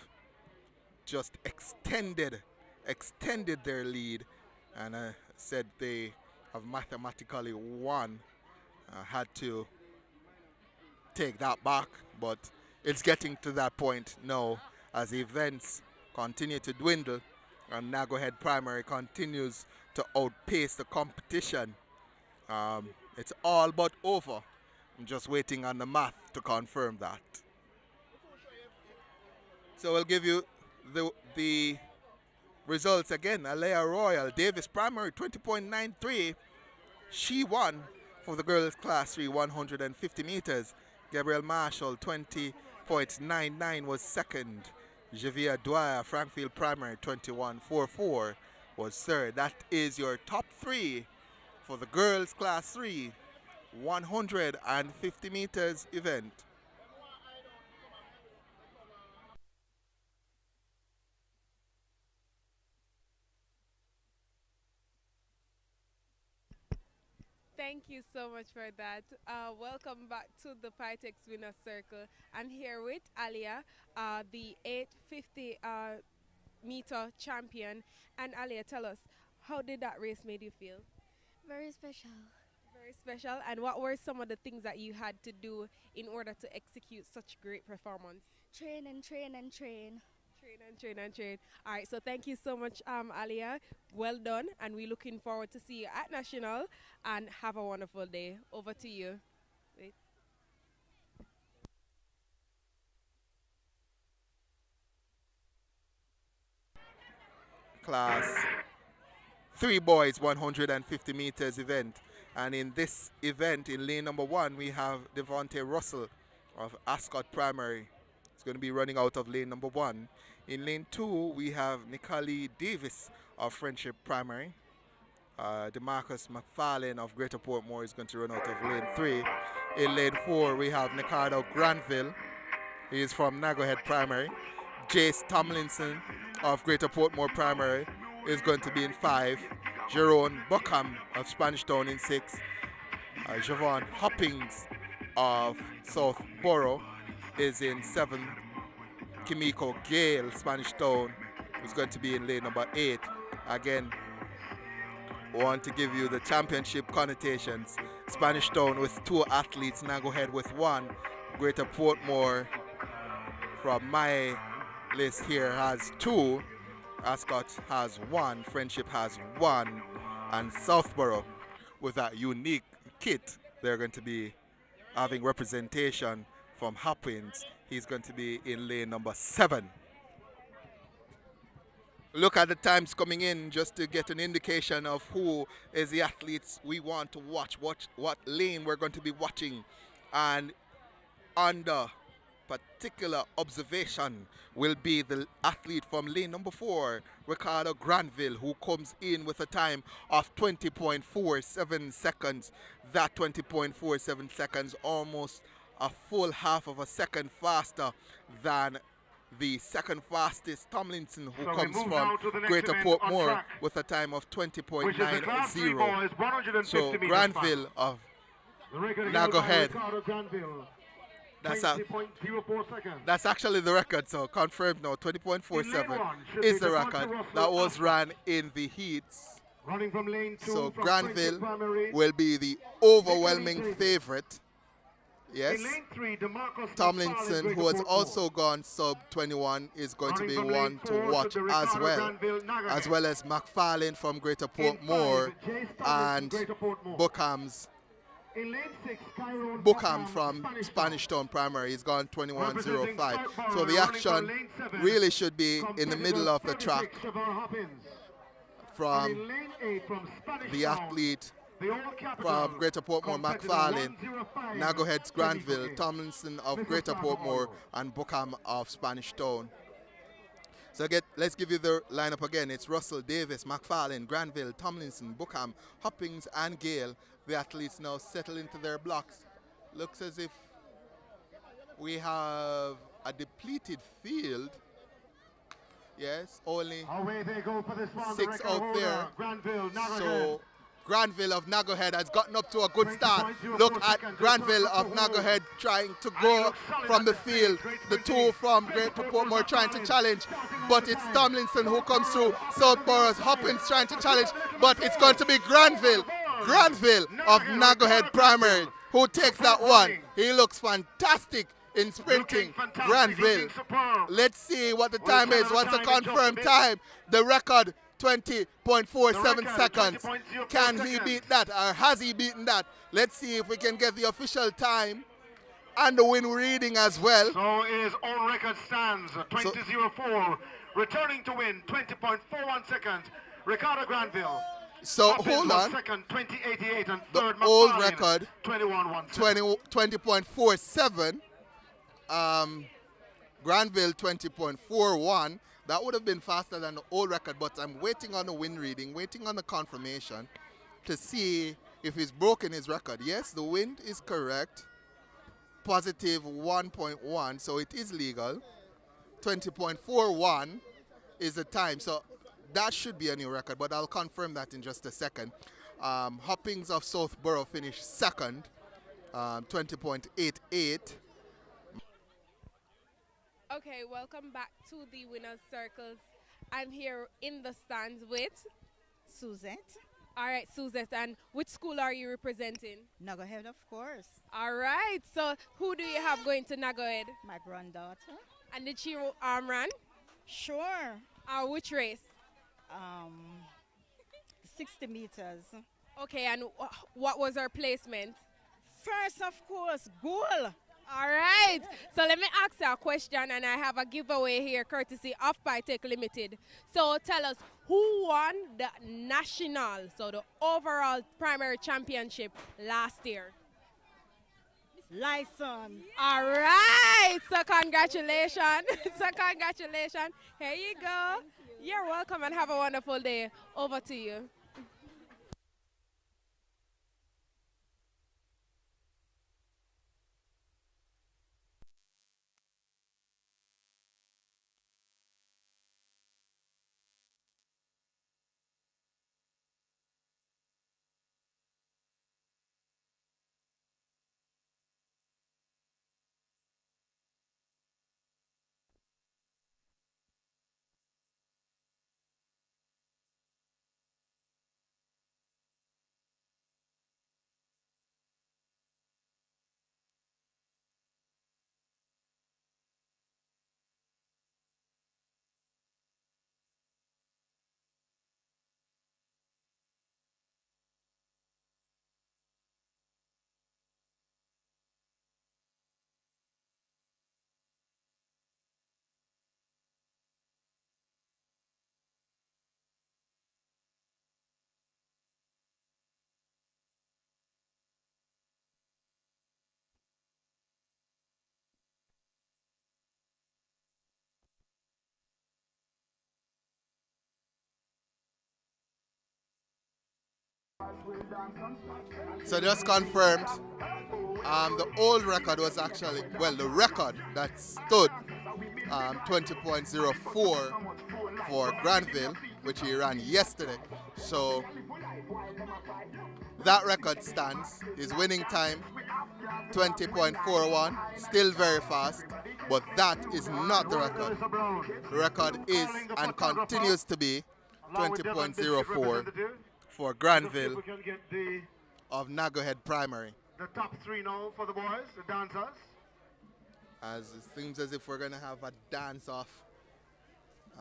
just extended their lead, and said they have mathematically won. Had to take that back, but it's getting to that point now as events continue to dwindle and Nagohead Primary continues to outpace the competition. It's all but over. I'm just waiting on the math to confirm that. So we'll give you the results again. Aliyah Royal, Davis Primary 20.93. She won for the girls Class 3 150 meters. Gabrielle Marshall 20.99 was second. Javia Dwyer, Frankfield Primary 21.44 was third. That is your top three for the girls Class 3 150 meters event. Thank you so much for that. Welcome back to the Pitex Winner's Circle. I'm here with Aliyah, the 850 meter champion. And Aliyah, tell us, how did that race made you feel? Very special. Very special. And what were some of the things that you had to do in order to execute such great performance? Train and train and train. Train and train and train. All right, so thank you so much, Aliyah. Well done, and we're looking forward to see you at National, and have a wonderful day. Over to you. Wait. Class 3 boys 150 meters event. And in this event, in lane number 1, we have Devontae Russell of Ascot Primary. He's going to be running out of lane number 1. In lane 2, we have Nicole Davis of Friendship Primary. DeMarcus McFarlane of Greater Portmore is going to run out of lane 3. In lane 4, we have Ricardo Granville. He is from Nagohead Primary. Jace Tomlinson of Greater Portmore Primary is going to be in 5. Jerome Buckham of Spanish Town in 6. Javon Hoppings of Southborough is in 7. Kimiko Gale, Spanish Town, is going to be in lane number 8. Again, we want to give you the championship connotations. Spanish Town with 2 athletes, Nagohead with 1. Greater Portmore, from my list here, has 2. Ascot has 1, Friendship has 1, and Southborough, with that unique kit, they're going to be having representation from Hopkins. He's going to be in lane number 7. Look at the times coming in just to get an indication of who is the athletes we want to watch, what lane we're going to be watching. And under particular observation will be the athlete from lane number 4, Ricardo Granville, who comes in with a time of 20.47 seconds. That 20.47 seconds, almost a full half of a second faster than the second fastest Tomlinson, who comes from Greater Portmore with a time of 20.90. So Granville of Nagohead That's 20.04 seconds. That's actually the record, so confirmed now. 20.47 is the record that was ran in the heats. Running from lane 2 So from Granville primary. will be the overwhelming favorite. Yes. In lane 3, DeMarcus Tomlinson, who has also gone sub 21, is going to be one to watch as well as McFarlane from Greater Portmore and Bookham's In lane 6, Kyrone Bookham from Spanish Town Primary. He's gone 21.05. So the action really should be in the middle of the track from the athlete from Greater Portmore, McFarlane, Nagohead's Granville, Tomlinson of Greater Portmore, and Bookham of Spanish Town. So let's give you the lineup again. It's Russell, Davis, McFarlane, Granville, Tomlinson, Bookham, Hoppings, and Gale. The athletes now settle into their blocks. Looks as if we have a depleted field. Yes, only Away they go for this one. 6 the out there. Granville, So Granville of Nagohead has gotten up to a good start. Look at Granville of Nagohead trying to go from the field. The two from Greater Portmore trying to challenge, but it's Tomlinson who comes through. Southborough's Hoppins trying to challenge, but it's going to be Granville of Nagohead Primary who takes that one. He looks fantastic in sprinting. Granville. Let's see what the time is. What's the confirmed time? The record 20.47 seconds. Can he beat that, or has he beaten that? Let's see if we can get the official time and the win reading as well. So is all record stands 20.04. Returning to win 20.41 seconds. Ricardo Granville. So hold on. Second 20.88 and The third old McFarlane, record 20.47. Granville 20.41. That would have been faster than the old record, but I'm waiting on the win reading, waiting on the confirmation to see if he's broken his record. Yes, the wind is correct. Positive 1.1, so it is legal. 20.41 is the time, so that should be a new record, but I'll confirm that in just a second. Hoppings of Southborough finished second, 20.88. Okay, welcome back to the winners' circles. I'm here in the stands with Suzette. All right, Suzette, and which school are you representing? Nagohead, of course. All right, so who do you have going to Nagohead? My granddaughter. And did she run? Sure. Which race? 60 meters. Okay, and what was her placement? First, of course, goal. All right, so let me ask you a question, and I have a giveaway here courtesy of Pytech Limited. So tell us, who won the national, so the overall primary championship last year? Lyles. All right, so congratulations. Here you go. You're welcome and have a wonderful day. Over to you. So just confirmed, the old record was actually, well, the record that stood 20.04 for Granville which he ran yesterday. So that record stands. His winning time, 20.41, still very fast, but that is not the record. The record is and continues to be 20.04 for Granville of Naggerhead Primary. The top three now for the boys, the dancers. As it seems as if we're going to have a dance-off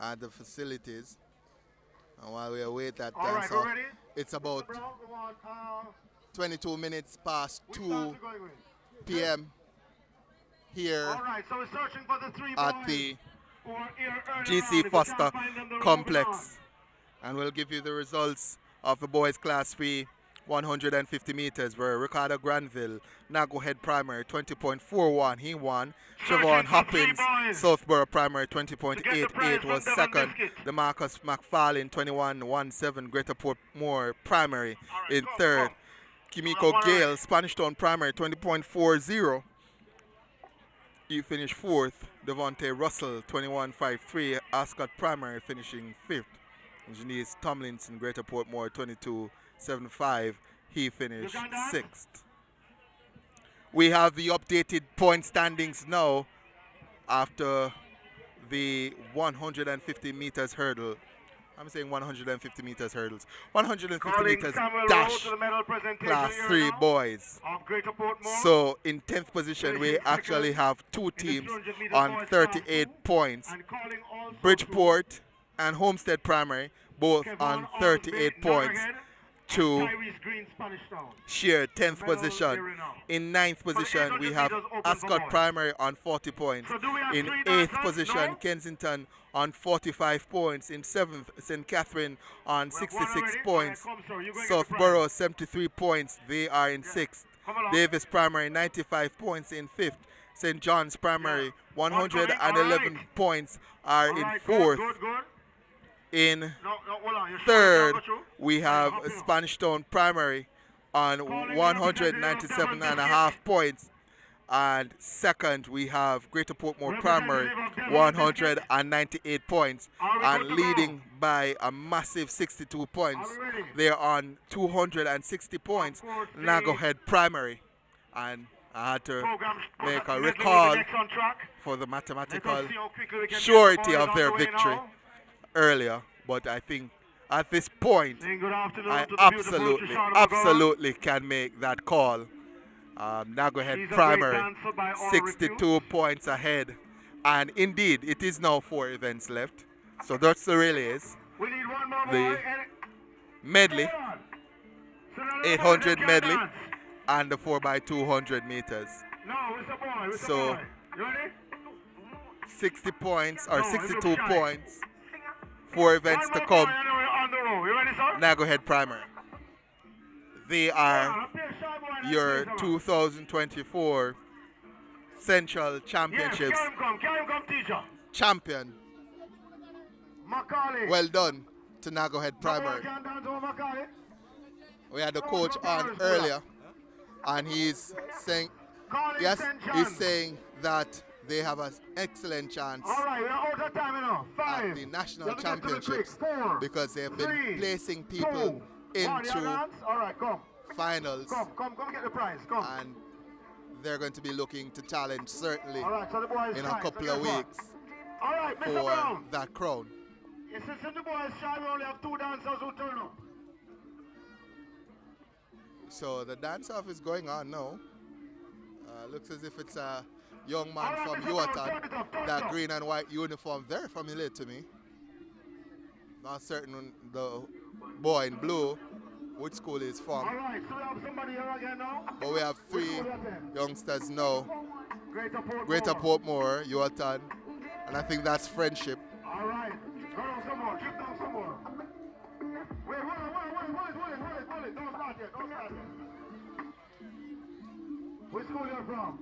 at the facilities. And while we await that dance-off, it's about 22 minutes past 2 p.m. here at the GC Foster Complex. And we'll give you the results of the boys class 3 150 meters where Ricardo Granville, Naggerhead Primary 20.41, he won. Siobhan Hoppins, Southborough Primary 20.88 was second. DeMarcus McFarlane 21.17, Greater Portmore Primary in third. Kimiko Gale, Spanish Town Primary 20.40, he finished fourth. Devontae Russell 21.53, Ascot Primary finishing fifth. Janice Tomlinson, Greater Portmore 22.75, he finished sixth. We have the updated point standings now after the 150 meters hurdle. I'm saying 150 meters hurdles. 150 meters dash class 3 boys. So in 10th position we actually have two teams on 38 points. Bridgeport and Homestead Primary both on 38 points to share 10th position. In 9th position we have Ascot Primary on 40 points. In 8th position Kensington on 45 points. In 7th St. Catherine on 66 points. Southborough 73 points, they are in 6th. Davis Primary 95 points in 5th. St. John's Primary 111 points are in 4th. In 3rd, we have Spanish Town Primary on 197.5 points. And 2nd, we have Greater Portmore Primary, 198 points. And leading by a massive 62 points. They're on 260 points, Naggerhead Primary. And I had to make a recall for the mathematical surety of their victory earlier, but I think at this point I absolutely can make that call. Naggerhead Primary 62 points ahead, and indeed it is now 4 events left, so that's the relays, the medley, 800 medley, and the 4x200 meters. So 60 points or 62 points, 4 events to come. Naggerhead Primary. They are your 2024 Central Championships champion. Well done to Naggerhead Primary. We had the coach on earlier, and he's saying, yes, he's saying that they have an excellent chance at the national championships because they've been placing people into finals, and they're going to be looking to challenge certainly in a couple of weeks for that crown. So the dance-off is going on now. Looks as if it's a young man from Yohan. That green and white uniform, very familiar to me. Not certain the boy in blue which school he's from. But we have 3 youngsters now. Greater Portmore, Yohan, and I think that's Friendship. All right, go down some more, keep down some more. Wait, hold it, don't start yet, Which school you're from?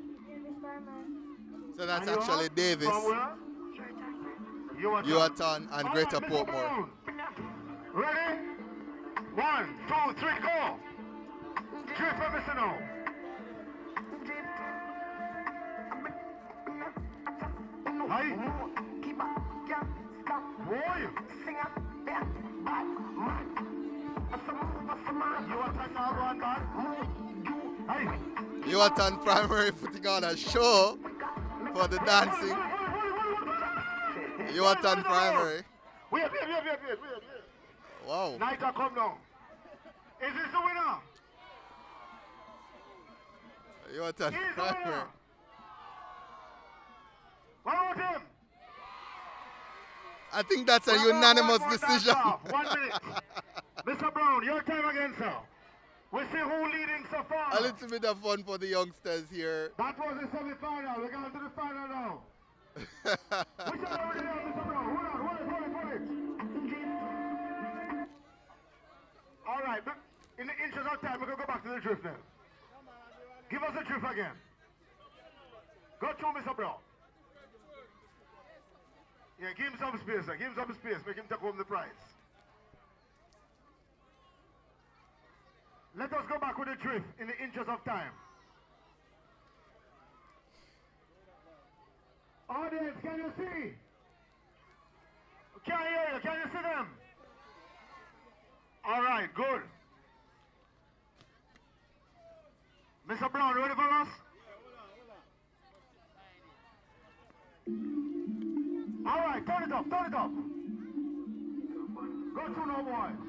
So that's actually Davis, Yohan, and Greater Portmore. Ready? 1, 2, 3, go! Drift everything now. Hi. Boy. Yohan Primary putting on a show for the dancing. Yohan Primary. Wait. Wow. Nita, come down. Is this the winner? Yohan Primary. What about him? I think that's a unanimous decision. 1 minute. Mr. Brown, your time again, sir. We see who leading so far. A little bit of fun for the youngsters here. That was the semi-final. We're going to the final now. Which are already there, Mr. Brown? Hold it. All right, but in the interest of time, we're going to go back to the drift now. Give us the drift again. Go through, Mr. Brown. Yeah, give him some space, sir. Give him some space. Make him take home the prize. Let us go back with the drift in the interest of time. Audience, can you see? Can you hear you? Can you see them? All right, good. Mr. Brown, ready for us? All right, turn it up. Go to no boys.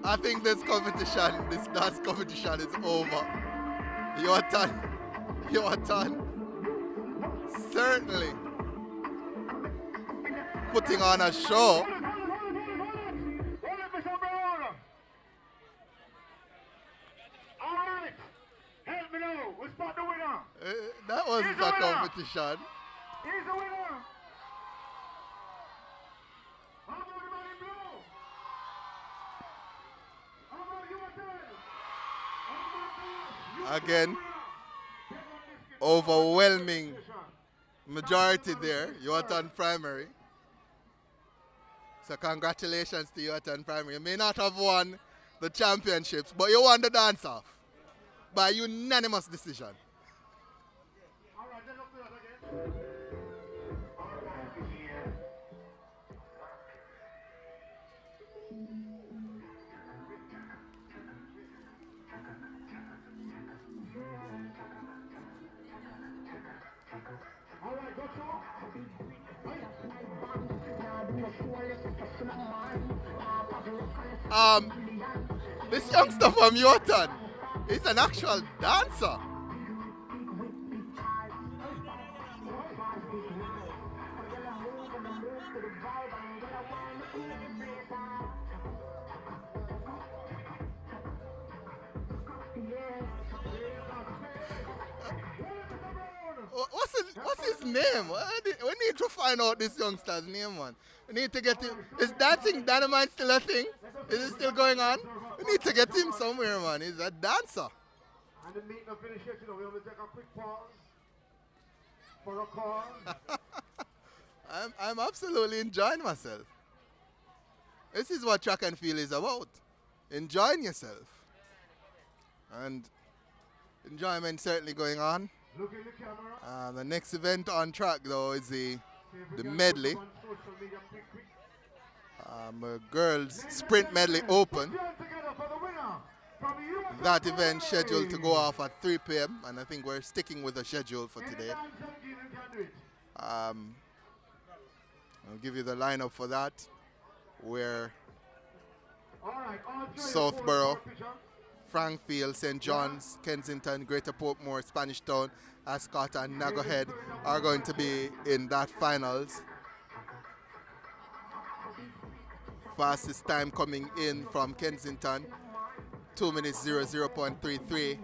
I think this dance competition is over. Yohan certainly putting on a show. Alright, help me now. We spot the winner. That wasn't a competition. He's the winner. How about the man in blue? How about you, Again, overwhelming majority there, Yohan Primary. So congratulations to Yohan Primary. You may not have won the championships, but you won the dance-off by unanimous decision. This youngster from Yohan, he's an actual dancer. What's his name? We need to find out this youngster's name, man. We need to get him. Is dancing dynamite still a thing? Is it still going on? We need to get him somewhere, man. He's a dancer. And the meeting will finish here, we will take a quick pause for a call. I'm absolutely enjoying myself. This is what track and field is about. Enjoying yourself. And enjoyment certainly going on. Look in the camera. The next event on track, though, is the medley. Girls Sprint Medley Open. That event scheduled to go off at 3 p.m. and I think we're sticking with the schedule for today. I'll give you the lineup for that. Where Southborough, Frankfield, St. John's, Kensington, Greater Portmore, Spanish Town, Ascot and Naggerhead are going to be in that finals. Fastest time coming in from Kensington, 2 minutes 00.33.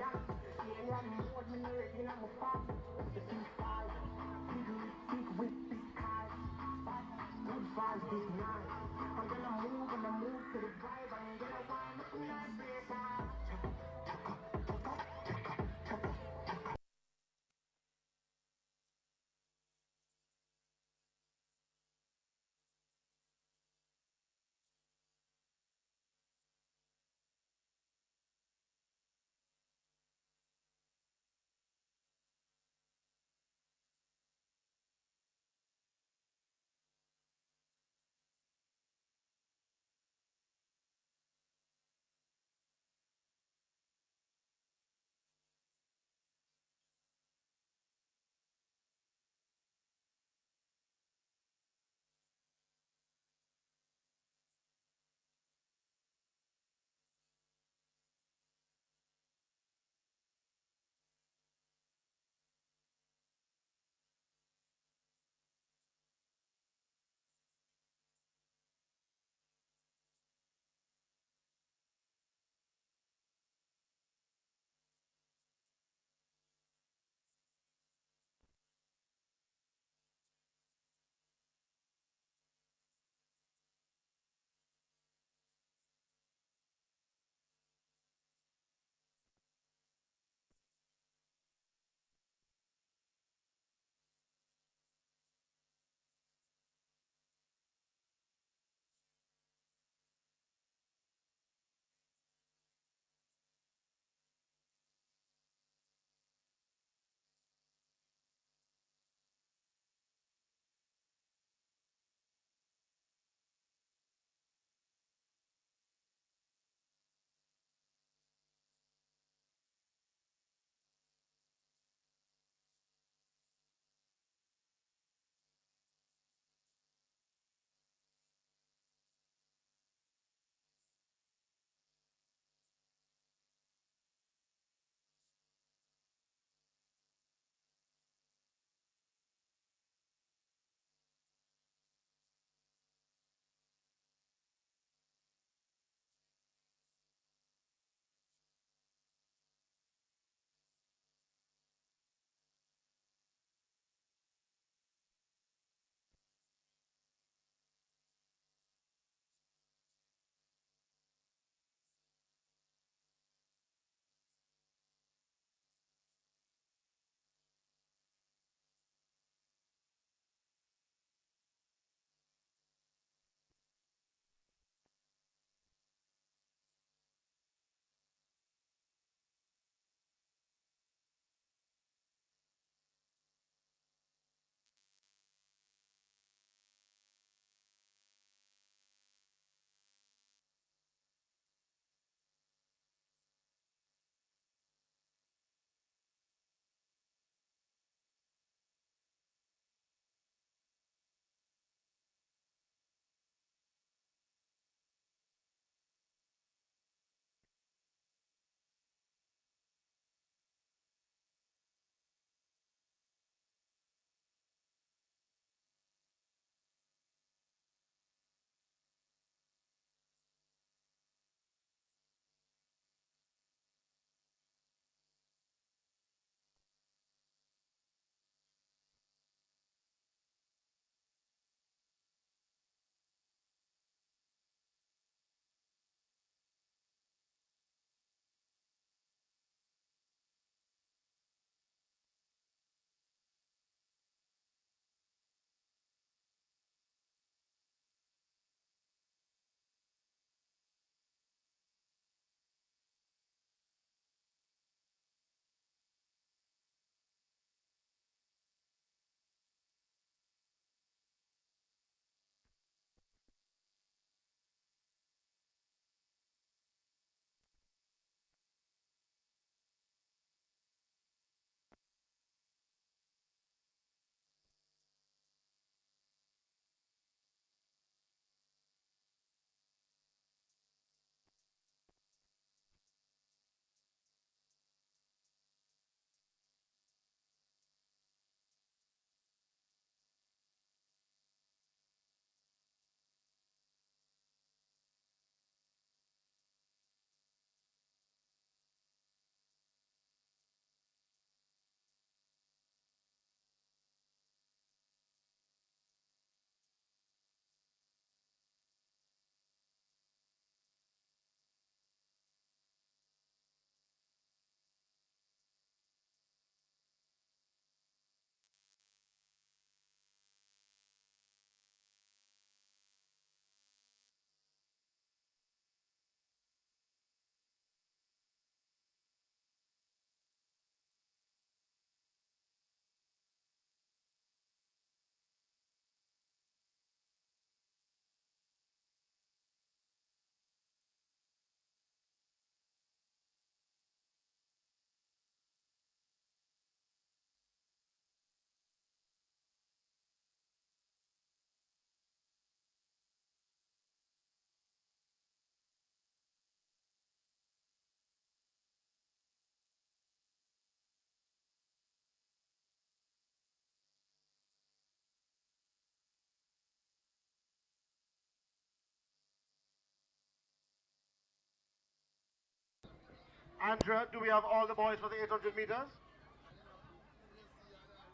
Andrea, do we have all the boys for the 800 meters?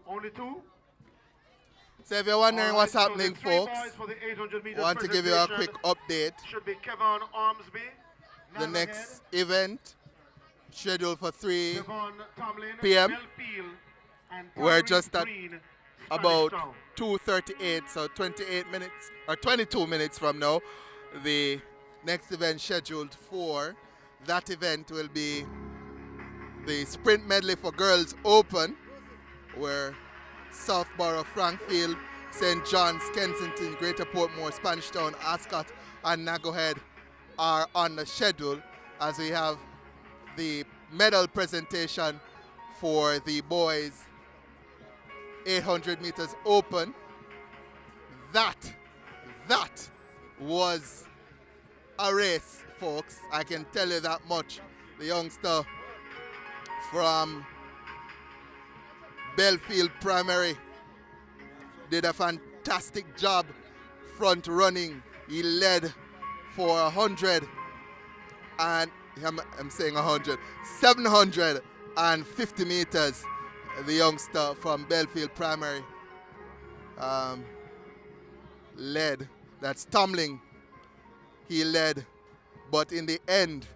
Only 2? So if you're wondering what's happening, so folks, I want to give you a quick update. Should be Kevon Ormsby. The next event scheduled for 3 p.m. We're just at about 2:38, so 28 minutes or 22 minutes from now. The next event scheduled for that event will be the sprint medley for girls open, where Southborough, Frankfield, St. John's, Kensington, Greater Portmore, Spanish Town, Ascot, and Nagohead are on the schedule, as we have the medal presentation for the boys 800 meters open. That was a race, folks. I can tell you that much. The youngster from Belfield Primary did a fantastic job front running. He led for 100 and I'm saying 100, 750 meters. The youngster from Belfield Primary led. That's tumbling. He led, but in the end,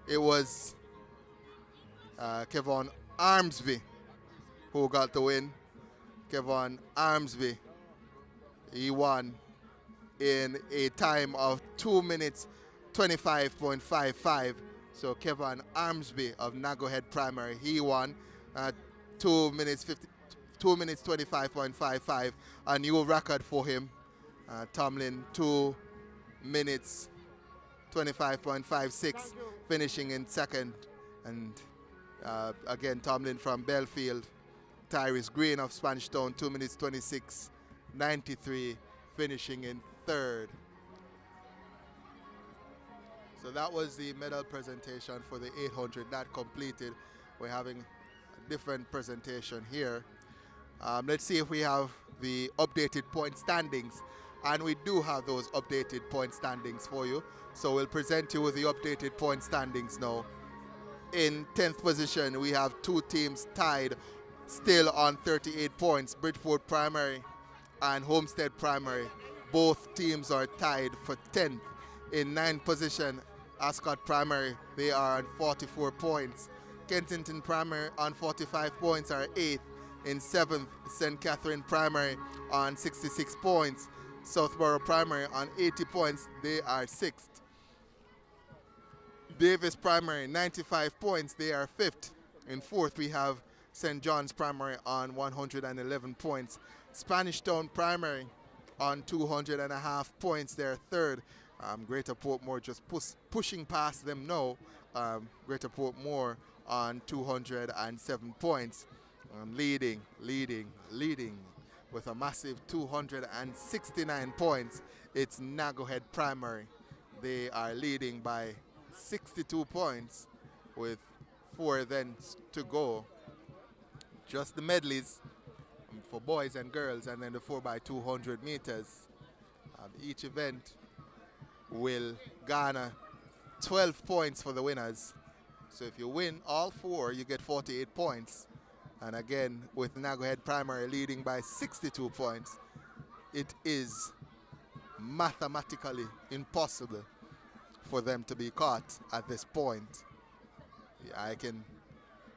it was Kevon Ormsby who got the win. Kevon Ormsby, he won in a time of 2 minutes 25.55. So Kevon Ormsby of Nagohead Primary, he won 2 minutes 25.55, a new record for him. Tomlin 2 minutes 25.56, finishing in second. And again, Tomlin from Belfield. Tyrese Green of Spanish Town, 2 minutes 26.93, finishing in third. So that was the medal presentation for the 800. That completed. We're having a different presentation here. Let's see if we have the updated point standings. And we do have those updated point standings for you. So we'll present you with the updated point standings now. In 10th position, we have 2 teams tied, still on 38 points. Bridgeport Primary and Homestead Primary. Both teams are tied for 10th. In 9th position, Ascot Primary, they are on 44 points. Kensington Primary on 45 points are 8th. In 7th, St. Catherine Primary on 66 points. Southborough Primary on 80 points, they are 6th. Davis Primary, 95 points, they are 5th. In 4th, we have St. John's Primary on 111 points. Spanish Town Primary on 200.5 points, they're 3rd. Greater Portmore just pushing past them now. Greater Portmore on 207 points. Leading with a massive 269 points. It's Nagohead Primary. They are leading by 62 points with 4 events to go. Just the medleys for boys and girls, and then the 4x200 meters. Each event will garner 12 points for the winners. So if you win all 4, you get 48 points. And again, with Nagohead Primary leading by 62 points, it is mathematically impossible for them to be caught at this point. I can,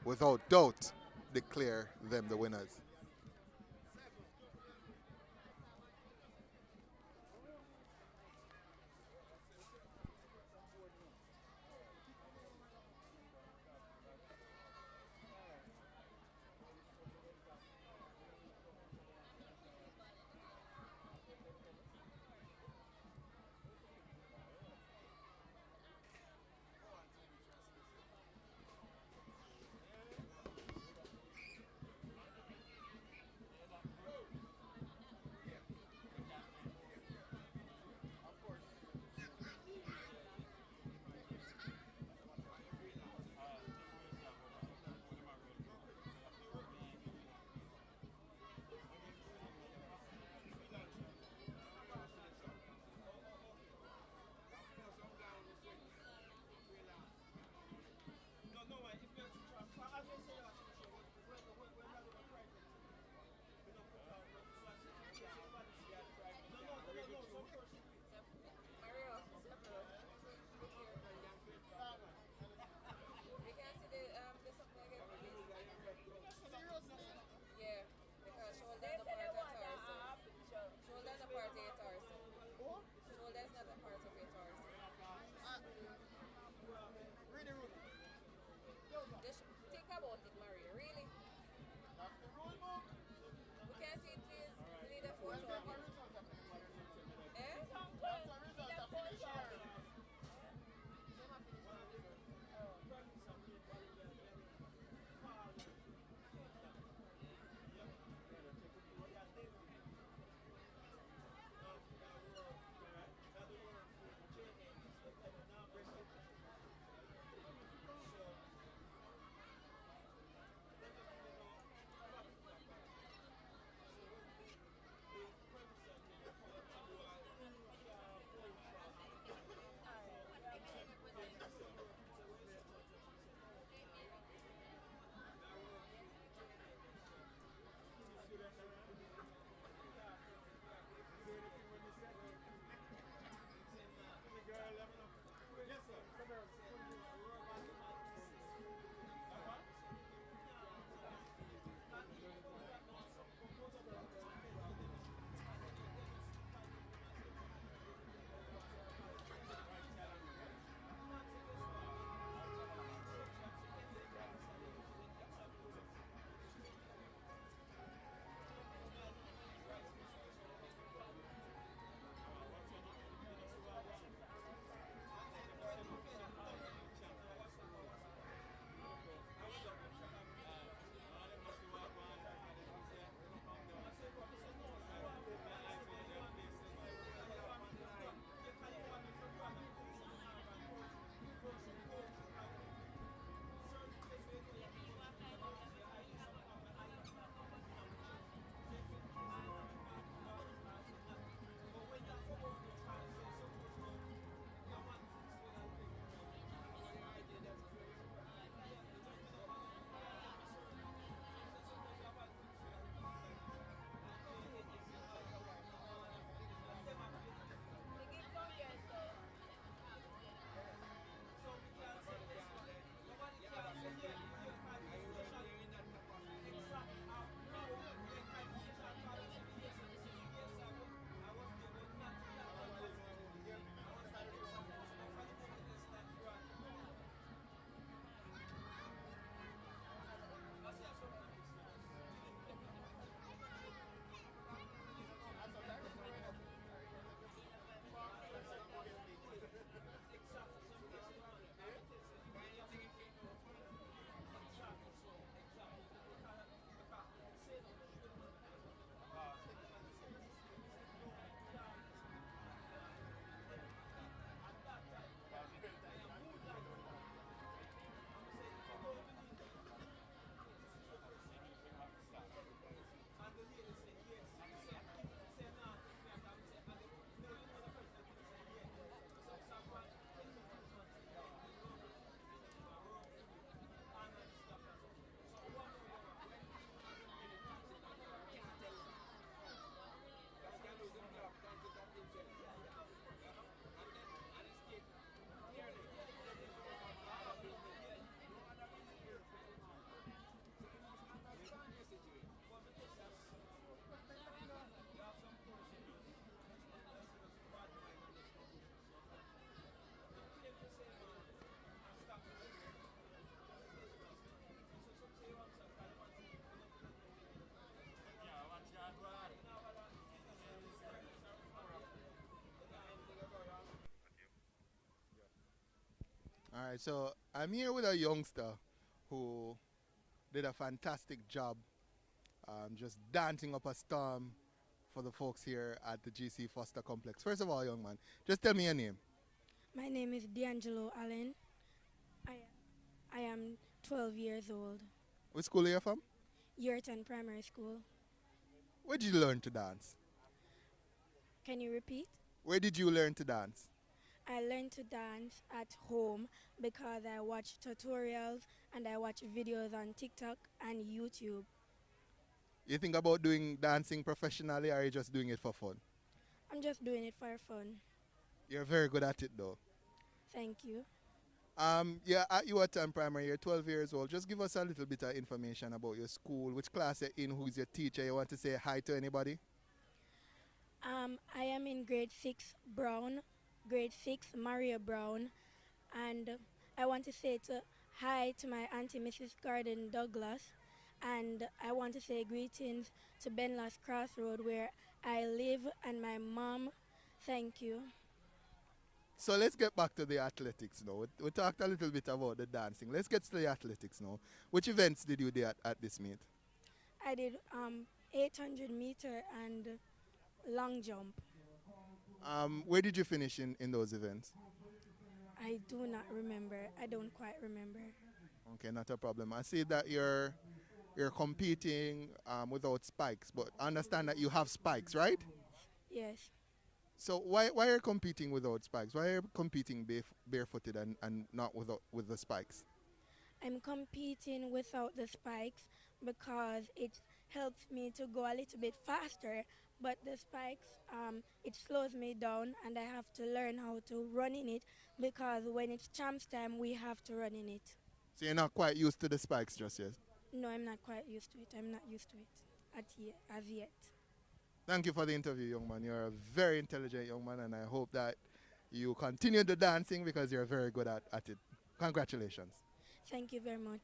without doubt, declare them the winners. right, so I'm here with a youngster who did a fantastic job just dancing up a storm for the folks here at the GC Foster Complex. First of all, young man, just tell me your name. My name is D'Angelo Allen. I am 12 years old. What school are you from? Year 10 primary school. Where did you learn to dance? Can you repeat? Where did you learn to dance? I learned to dance at home because I watch tutorials and I watch videos on TikTok and YouTube. You think about doing dancing professionally, or are you just doing it for fun? I'm just doing it for fun. You're very good at it though. Thank you. Yeah, at your time primary, you're 12 years old. Just give us a little bit of information about your school, which class you're in, who's your teacher. You want to say hi to anybody? I am in grade 6 Brown, grade 6 Maria Brown, and I want to say hi to my auntie Mrs. Garden Douglas, and I want to say greetings to Benlas Crossroad where I live and my mom. Thank you. So let's get back to the athletics now. We talked a little bit about the dancing. Let's get to the athletics now. Which events did you do at this meet? I did 800 meter and long jump. Where did you finish in those events? I do not remember. I don't quite remember. Okay, not a problem. I see that you're competing without spikes, but I understand that you have spikes, right? Yes. So why are you competing without spikes? Why are you competing barefooted and not with the spikes? I'm competing without the spikes because it helps me to go a little bit faster, but the spikes, it slows me down and I have to learn how to run in it because when it's champs time, we have to run in it. So you're not quite used to the spikes just yet? No, I'm not quite used to it. I'm not used to it as yet. Thank you for the interview, young man. You're a very intelligent young man, and I hope that you continue the dancing because you're very good at it. Congratulations. Thank you very much.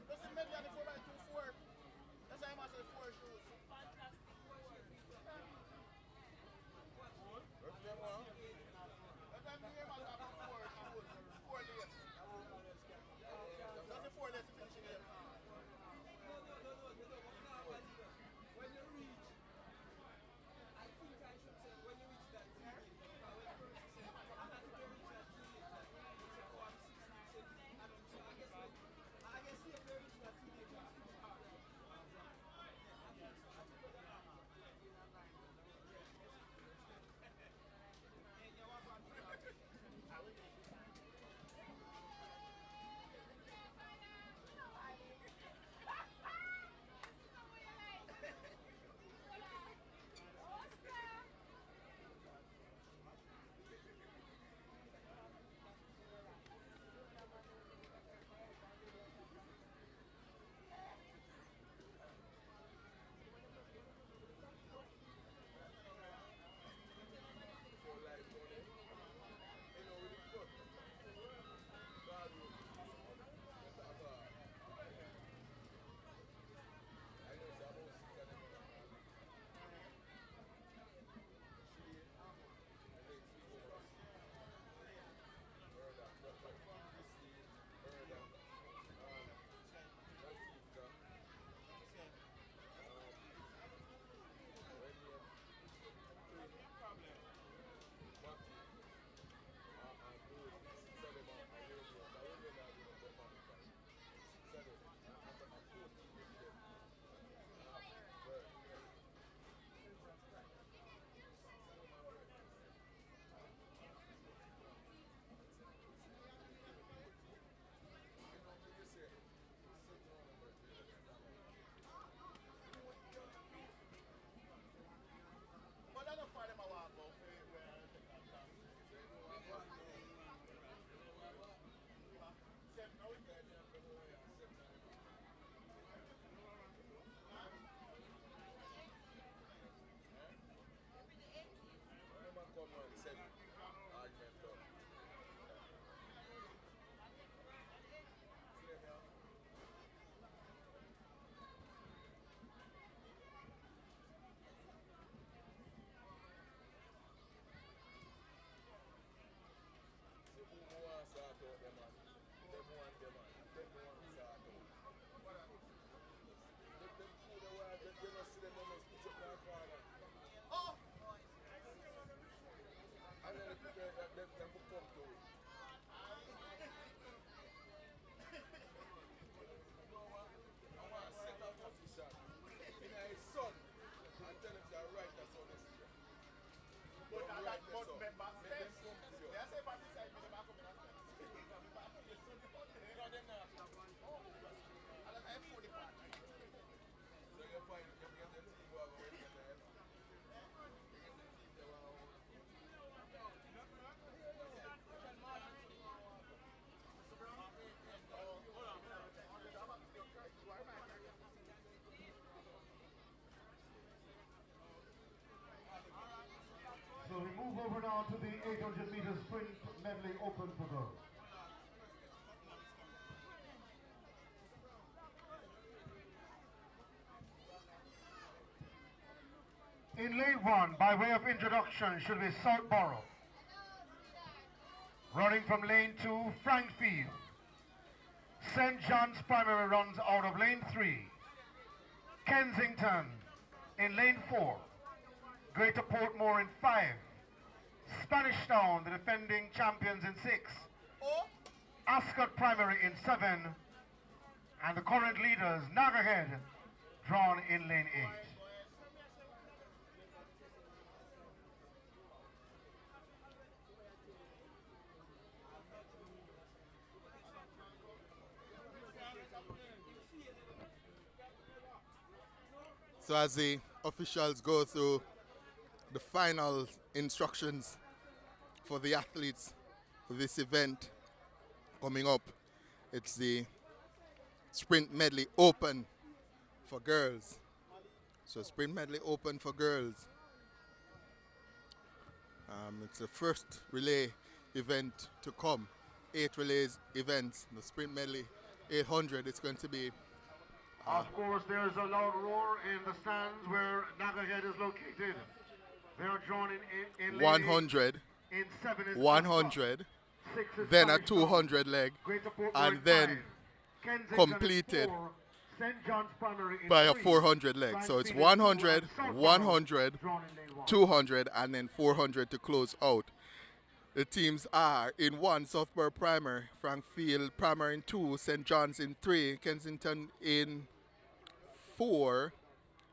That's the medley and the 4x2 4. That's why I must say 4 shoes. That's the 4 less finishing here. When you reach, I think I should say, when you reach that I guess if you reach that So we move over now to the 800 meter sprint medley open for girls. In lane 1, by way of introduction, should be Southborough. Running from lane 2, Frankfield. St. John's Primary runs out of lane 3. Kensington in lane 4. Greater Portmore in 5. Spanish Town, the defending champions, in 6. Ascot Primary in 7. And the current leaders, Nagahead, drawn in lane 8. So as the officials go through the final instructions for the athletes for this event coming up. It's the sprint medley open for girls. So sprint medley open for girls. It's the first relay event to come. 8 relays events. The sprint medley 800 is going to be. Of course, there's a loud roar in the stands where Nagahead is located. They're joining in 100, in 7 is 100, then a 200 leg, and then completed by a 400 leg. So it's 100, 100, 200, and then 400 to close out. The teams are in 1, Southborough Primary, Frankfield Primary in 2, St. John's in 3, Kensington in 4,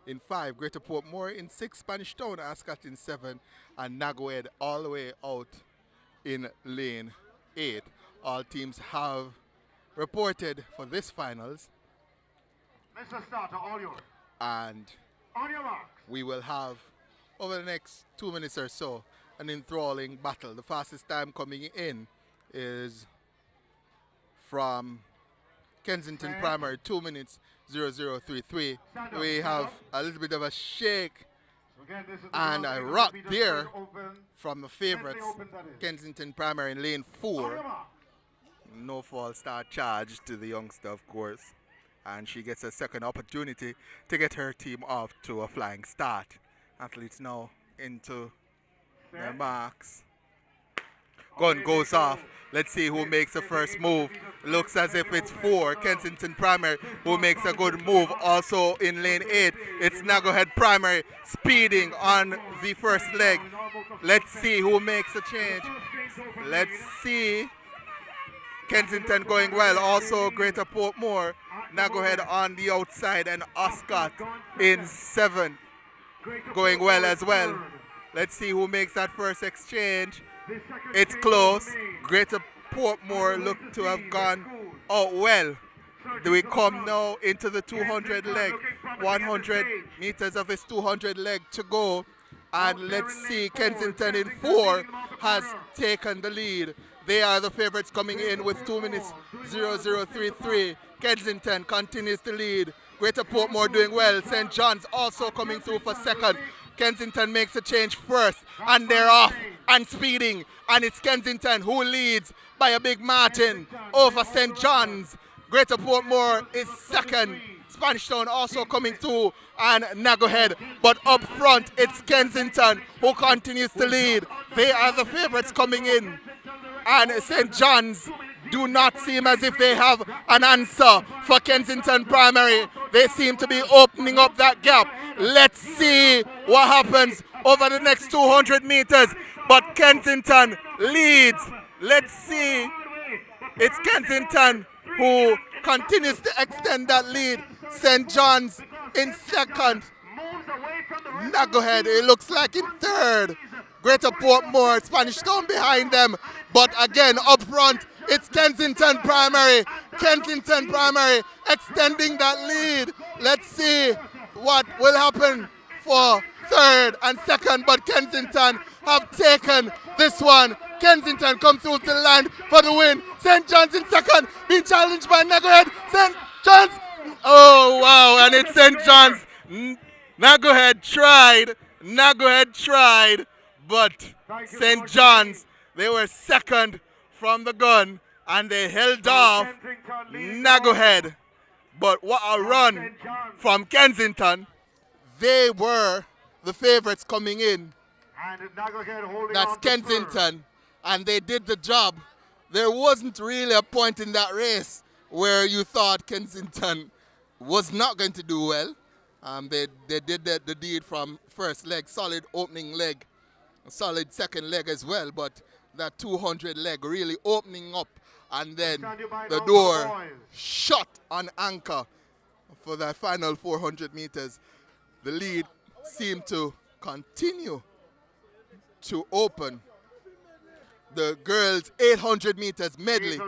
in 5, Greater Portmore in 6, Spanish Town, Ascot in 7, and Nagahead all the way out in lane 8. All teams have reported for this finals. Mr. Starter, all yours. And On your marks. we will have, over the next 2 minutes or so, an enthralling battle. The fastest time coming in is from Kensington Primary, 2 minutes 0033. We have a little bit of a shake and a rock there from the favorites, Kensington Primary in lane 4. No false start charge to the youngster, of course. And she gets a second opportunity to get her team off to a flying start. Athletes now into their marks. Gun goes off. Let's see who makes the first move. Looks as if it's 4, Kensington Primary, who makes a good move. Also in lane 8, it's Nagahead Primary speeding on the first leg. Let's see who makes a change. Let's see. Kensington going well. Also Greater Portmore, Nagahead on the outside, and Ascot in 7 going well as well. Let's see who makes that first exchange. It's close. Greater Portmore look to have gone out well. Do we come now into the 200 leg? 100 meters of his 200 leg to go. And let's see, Kensington in 4 has taken the lead. They are the favorites coming in with 2 minutes 0033. Kensington continues to lead. Greater Portmore doing well. St. John's also coming through for second. Kensington makes a change first, and they're off and speeding. And it's Kensington who leads by a big margin over St. John's. Greater Portmore is second. Spanish Town also coming through, and Nagahead. But up front, it's Kensington who continues to lead. They are the favorites coming in. And St. John's do not seem as if they have an answer for Kensington Primary. They seem to be opening up that gap. Let's see what happens over the next 200 meters. But Kensington leads. Let's see. It's Kensington who continues to extend that lead. St. John's in second. Nagahead, it looks like in third. Greater Portmore, Spanish Town behind them. But again, up front, it's Kensington Primary. Kensington Primary extending that lead. Let's see what will happen for third and second. But Kensington have taken this one. Kensington comes through to the line for the win. St. John's in second, being challenged by Nagahead. St. John's, oh wow, and it's St. John's. Nagahead tried, but St. John's, they were second from the gun, and they held off Nagahead. But what a run from Kensington. They were the favorites coming in. That's Kensington, and they did the job. There wasn't really a point in that race where you thought Kensington was not going to do well. They did the deed from first leg, solid opening leg, solid second leg as well, but that 200 leg really opening up, and then the door shut on anchor for that final 400 meters. The lead seemed to continue to open. The girls' 800 meters medley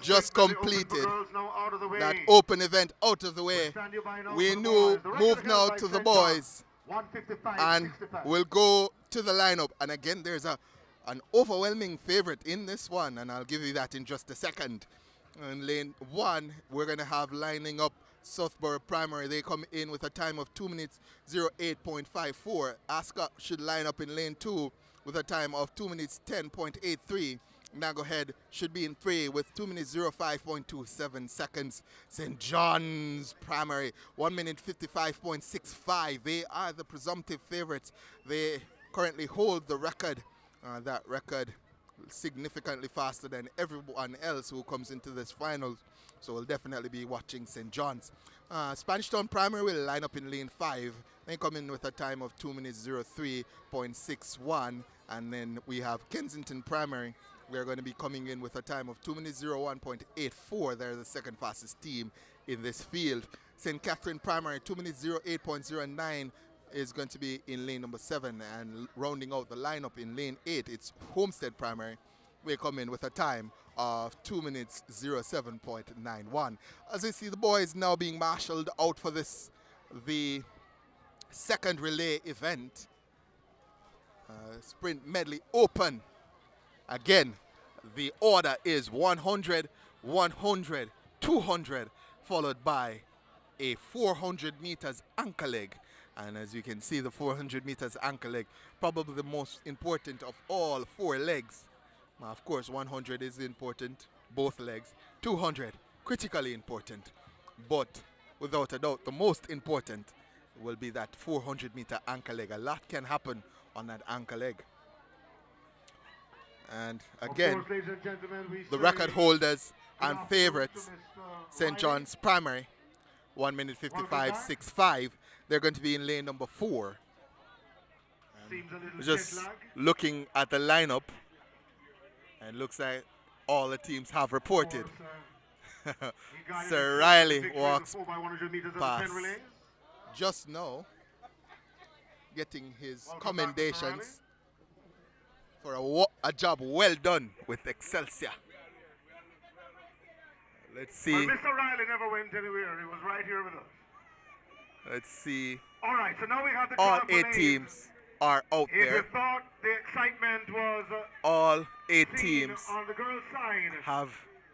just completed that open event out of the way. We move now to the boys. 155, And 65. we'll go to the lineup. And again, there's an overwhelming favorite in this one, and I'll give you that in just a second. In lane 1, we're going to have lining up Southborough Primary. They come in with a time of 2 minutes 08.54. Ascot should line up in lane 2 with a time of 2 minutes 10.83. Nago Head should be in 3 with 2 minutes 05.27 seconds. St. John's Primary, 1 minute 55.65. They are the presumptive favorites. They currently hold the record. That record significantly faster than everyone else who comes into this finals. So we'll definitely be watching St. John's. Spanish Town Primary will line up in lane 5. They come in with a time of 2 minutes 03.61. And then we have Kensington Primary. We're going to be coming in with a time of 2 minutes 01.84. They're the second fastest team in this field. St. Catherine Primary, 2 minutes 08.09 is going to be in lane number 7. And rounding out the lineup in lane 8, it's Homestead Primary. We come in with a time of 2 minutes 07.91. As you see, the boys now being marshaled out for this, the second relay event. Sprint medley open. Again, the order is 100, 100, 200, followed by a 400 meters anchor leg. And as you can see, the 400 meters anchor leg, probably the most important of all 4 legs. Now, of course, 100 is important, both legs. 200, critically important. But without a doubt, the most important will be that 400 meter anchor leg. A lot can happen on that anchor leg. And again, Of course, ladies and gentlemen, we the say record holders good and afternoon favorites, to Mr. St. Riley. John's Primary, 1 minute 55.65. They're going to be in lane number 4. Seems a little Just jet lag. looking at the lineup, and looks like all the teams have reported. Sir Riley walks past just now, getting his commendations for a job well done with Excelsior. Let's see. Well, Mr. Riley never went anywhere. He was right here with us. Let's see. All right, so now we have the All trial 8 for teams are out If you there. thought the excitement was All 8 seen teams on the girls' side, have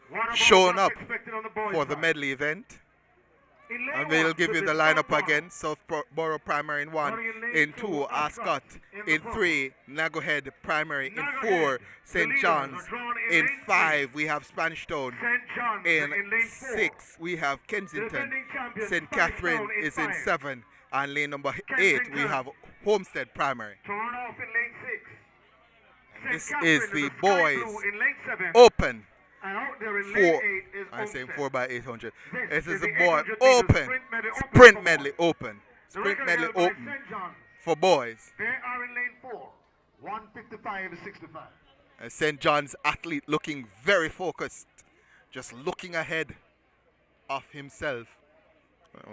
what about shown what's up expected on the boys' for the side? medley event. In lane And we'll 1 give to you the the lineup Southborough. again. Southborough Primary in 1. Running in lane In 2, 2, Ascot. in the In front. 3, Nago Head Primary. In Nago 4, Head, the St. leaders John's. are drawn in In lane 5, we have Spanish Town. St. John's In in lane 4. 6, we have Kensington. Defending champions, St. Spanish Catherine Town in is in 5. 7. And lane number 8, we Kensington. have Homestead Primary. Turn off in lane 6. And this St. is Catherine the is sky boys blue in lane 7. open. And out there in 4. lane 8 is I'm saying Homestead. 4 by 800. This This is is the the boy 800 meters open. sprint medley open Sprint for medley boys. open. The Sprint record medley held by open St. John's. for boys. They are in lane 4. 155-65. St. John's athlete looking very focused, just looking ahead of himself.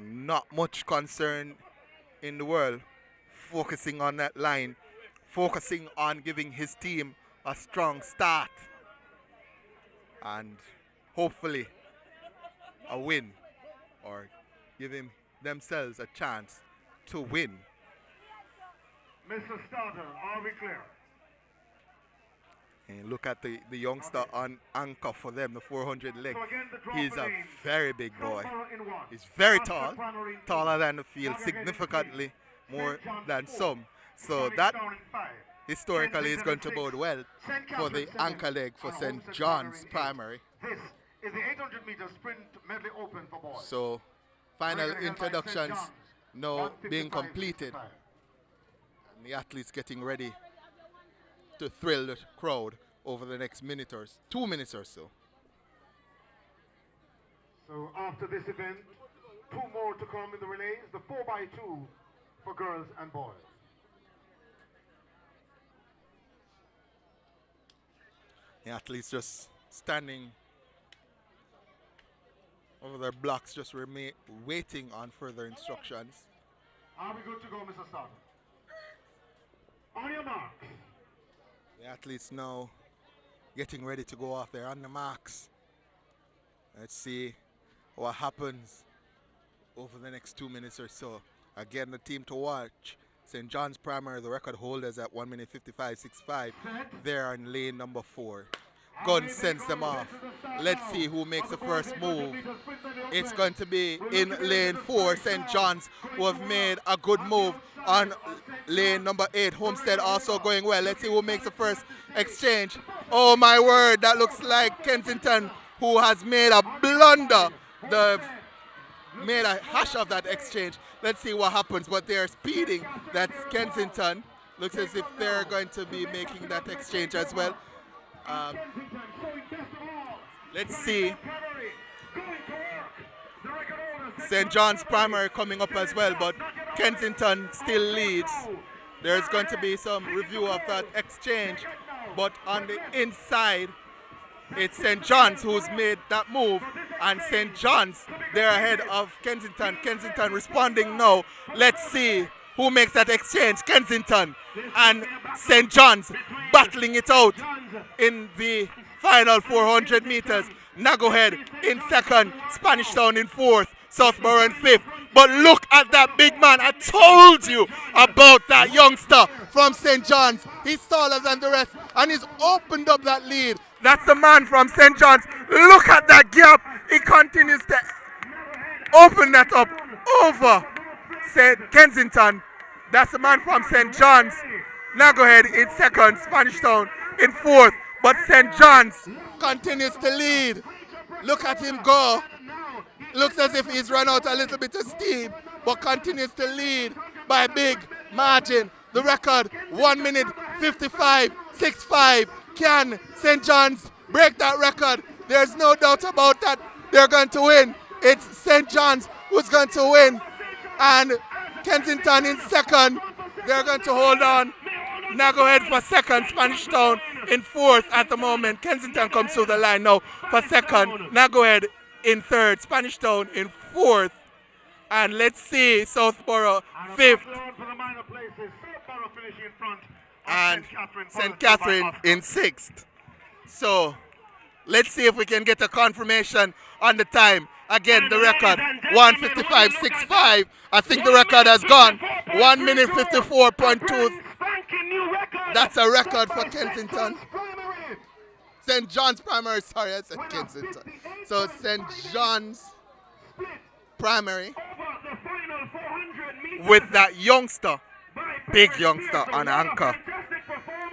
Not much concern in the world, focusing on that line, focusing on giving his team a strong start, and hopefully a win, or giving themselves a chance to win. Mr. Starter, are we clear? And look at the youngster on anchor for them, the 400 leg. So again, the draw He's for a lanes. very big boy. Southborough in 1. He's very Ascot tall, Primary in 2. taller than the field, Nago Head in 3. significantly more St. John's than 4. some. So Spanish that Town in 5. historically is Kensington going in to 6. bode well St. for the Catherine 7. anchor leg for And St. Homestead John's Primary in 8. Primary. This is the 800 meter sprint medley open for boys. So final Record held by St. introductions John's. now being 155-65. completed. And the athletes getting ready to thrill the crowd over the next 2 minutes or so. So after this event, 2 more to come in the relays, the 4x2 for girls and boys. The athletes just standing over their blocks, just waiting on further instructions. Are we good to go, Mr. Starter? On your mark. The athletes now getting ready to go off there on the marks. Let's see what happens over the next 2 minutes or so. Again, the team to watch St. John's Primary, the record holders at 1 minute 55.65. They're in lane number 4. Gun sends them off. Let's see who makes the first move. It's going to be in lane 4, St. John's, who have made a good move on lane number 8. Homestead also going well. Let's see who makes the first exchange. Oh my word, that looks like Kensington, who has made a blunder. Made a hash of that exchange. Let's see what happens, but they're speeding. That's Kensington. Looks as if they're going to be making that exchange as well. Let's see. St. John's Primary coming up as well, but Kensington still leads. There's going to be some review of that exchange, but on the inside, it's St. John's who's made that move, and St. John's, they're ahead of Kensington. Kensington responding now. Let's see who makes that exchange. Kensington and St. John's battling it out in the final 400 meters. Nagohead in second, Spanish Town in fourth, Southborough in fifth. But look at that big man. I told you about that youngster from St. John's. He's taller than the rest, and he's opened up that lead. That's the man from St. John's. Look at that gap. He continues to open that up over St. Kensington. That's the man from St. John's. Nagohead in second, Spanish Town in fourth. But St. John's continues to lead. Look at him go. Looks as if he's run out a little bit of steam, but continues to lead by a big margin. The record, 1 minute 55.65. Can St. John's break that record? There's no doubt about that. They're going to win. It's St. John's who's going to win. And Kensington in second. They're going to hold on. Nagohead for second. Spanish Town in fourth at the moment. Kensington comes through the line now for second. Nagohead in third. Spanish Town in fourth. And let's see, Southborough fifth. And St. Catherine in sixth. So let's see if we can get a confirmation on the time. Again, the record, 1:55.65. I think the record has gone. 1 minute 54.2. That's a record for Kensington. St. John's Primary, sorry, I said Kensington. So St. John's Primary with that youngster, big youngster on anchor,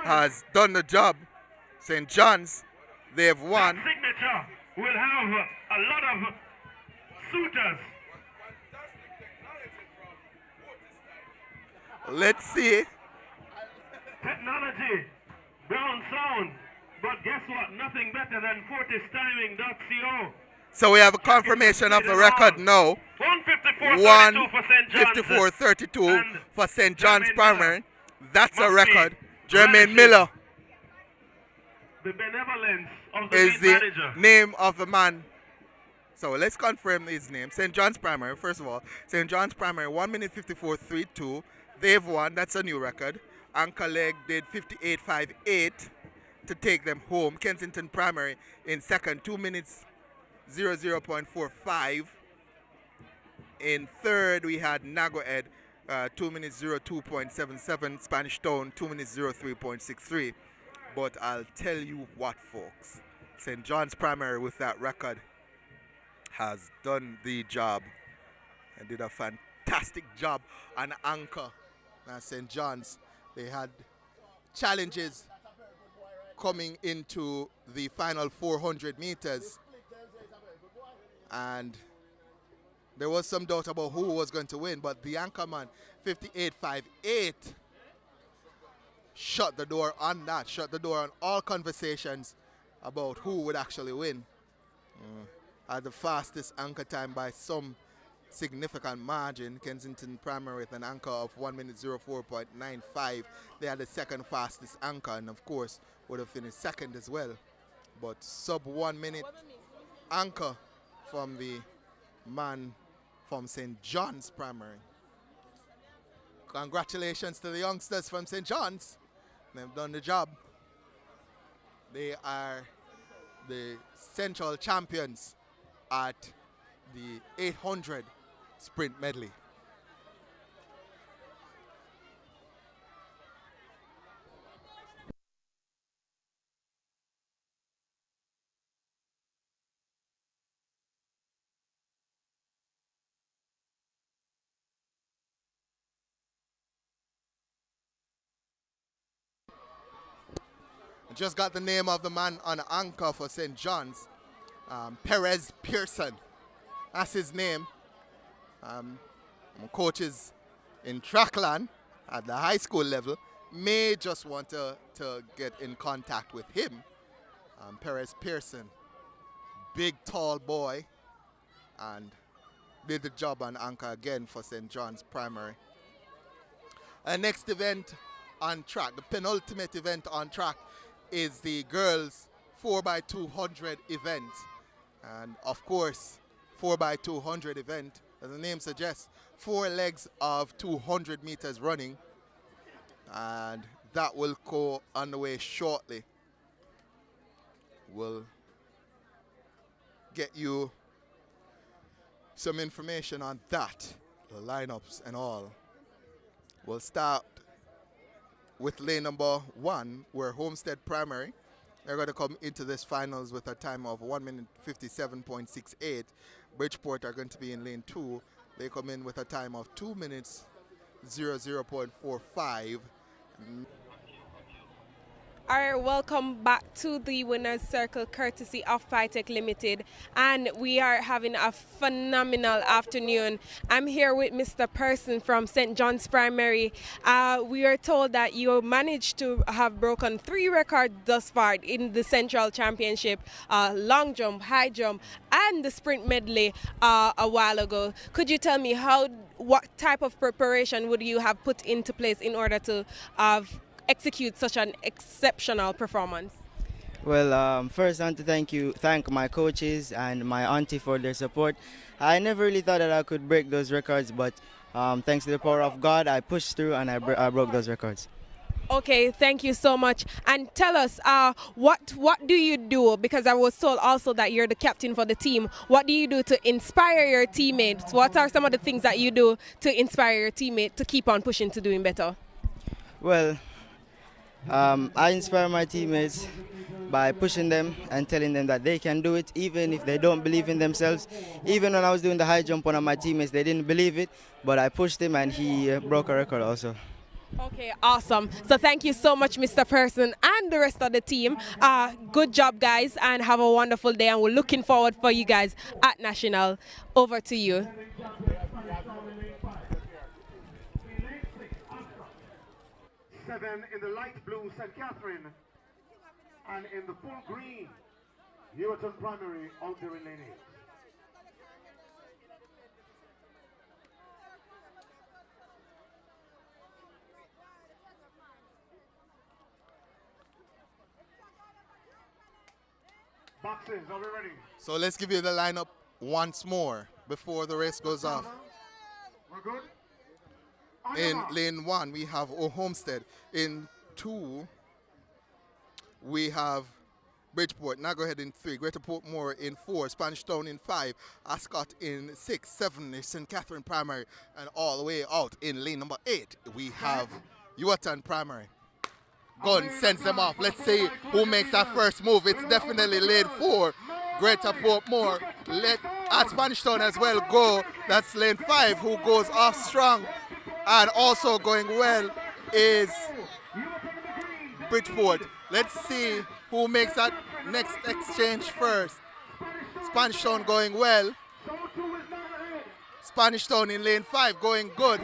has done the job. St. John's, they've won. That signature will have a lot of suitors. Let's see. Technology, Brown Sound, but guess what? Nothing better than fortistiming.co. So we have a confirmation of the record now. 1:54.32 for St. John's Primary. That's a record. Jermaine Miller the benevolence of the is lead the manager. name of the man. So let's confirm his name. St. John's Primary, first of all. St. John's Primary, 1 minute 54.32. They've won. That's a new record. Anchor Leg did 58.58 to take them home. Kensington Primary in second, 2 minutes 00.45. In third, we had Nagohead, 2 minutes 02.77. Spanish Town, 2 minutes 03.63. But I'll tell you what, folks. St. John's Primary with that record has done the job and did a fantastic job on anchor. Now St. John's, they had challenges coming into the final 400 meters, and there was some doubt about who was going to win, but the anchorman, 58.58, shut the door on that, shut the door on all conversations about who would actually win. At the fastest anchor time by some significant margin. Kensington Primary with an anchor of 1 minute 04.95. They had the second fastest anchor, and of course would have finished second as well. But sub 1 minute anchor from the man from St. John's Primary. Congratulations to the youngsters from St. John's. They've done the job. They are the central champions at the 800 sprint medley. just got the name of the man on anchor for St. John's. Perez Pearson. That's his name. Coaches in Trackland at the high school level may just want to get in contact with him. Perez Pearson, big tall boy, and did the job on anchor again for St. John's Primary. Next event on track, the penultimate event on track, is the girls 4x200 event. And of course, 4x200 event, as the name suggests, 4 legs of 200 meters running. And that will go underway shortly. We'll get you some information on that, the lineups and all. We'll start with lane number 1, where Homestead Primary, they're going to come into this finals with a time of 1 minute 57.68. Bridgeport are going to be in lane 2. They come in with a time of 2 minutes 00.45. All right, welcome back to the Winner's Circle, courtesy of PyTech Limited. And we are having a phenomenal afternoon. I'm here with Mr. Person from St. John's Primary. We are told that you managed to have broken 3 records thus far in the Central Championship, long jump, high jump, and the sprint medley a while ago. Could you tell me what type of preparation would you have put into place in order to execute such an exceptional performance? Well, first I want to thank my coaches and my auntie for their support. I never really thought that I could break those records, but thanks to the power of God, I pushed through and I broke those records. Okay, thank you so much. And tell us, what do you do? Because I was told also that you're the captain for the team. What do you do to inspire your teammates? What are some of the things that you do to inspire your teammate to keep on pushing to doing better? Well, I inspire my teammates by pushing them and telling them that they can do it even if they don't believe in themselves. Even when I was doing the high jump, one of my teammates, they didn't believe it, but I pushed him and he broke a record also. Okay, awesome. So thank you so much, Mr. Person and the rest of the team. Good job, guys, and have a wonderful day, and we're looking forward for you guys at National. Over to you. 7 in the light blue, St. Catherine, and in the full green, Newton Primary out there in lane 8. Boxes, are we ready? So let's give you the lineup once more before the race goes off. We're good? In lane 1, we have Homestead. In 2, we have Bridgeport. Now go ahead in 3. Greater Portmore in 4. Spanish Town in 5. Ascot in 6. 7 is St. Catherine Primary. And all the way out in lane number 8, we have Yuatan Primary. Gun sends them off. Let's see who makes that first move. It's definitely lane 4. Greater Portmore. Let Spanish Town as well go. That's lane 5 who goes off strong. And also going well is Bridgeport. Let's see who makes that next exchange first. Spanish Town going well. Spanish Town in lane 5 going good.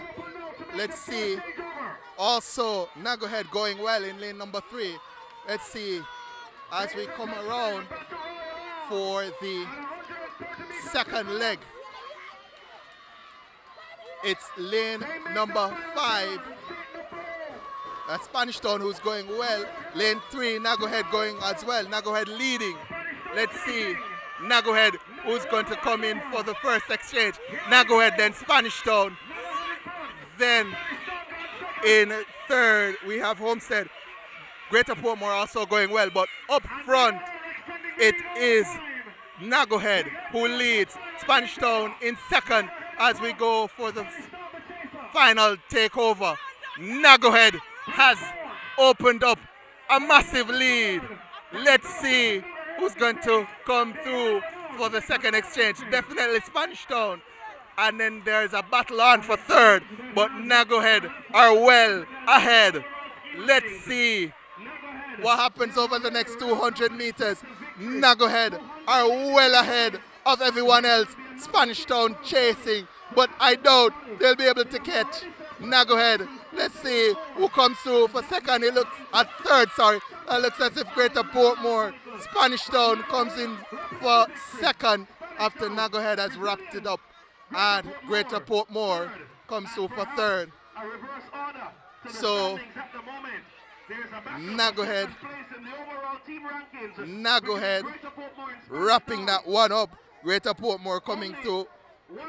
Let's see. Also, Nagohead going well in lane number 3. Let's see as we come around for the second leg. It's lane number 5. That's Spanish Town who's going well. Lane 3, Nagohead going as well. Nagohead leading. Let's see Nagohead who's going to come in for the first exchange. Nagohead, then Spanish Town. Then in 3rd, we have Homestead. Greater Portmore also going well, but up front, it is Nagohead who leads. Spanish Town in 2nd as we go for the final takeover. Nagohead has opened up a massive lead. Let's see who's going to come through for the second exchange. Definitely Spanish Town. And then there's a battle on for 3rd, but Nagohead are well ahead. Let's see what happens over the next 200 meters. Nagohead are well ahead of everyone else. Spanish Town chasing, but I doubt they'll be able to catch Nagohead. Let's see who comes through for second. It looks at third, sorry. It looks as if Greater Portmore, Spanish Town comes in for second after Nagohead has wrapped it up. And Greater Portmore comes through for third. So Nagohead wrapping that one up. Greater Portmore coming through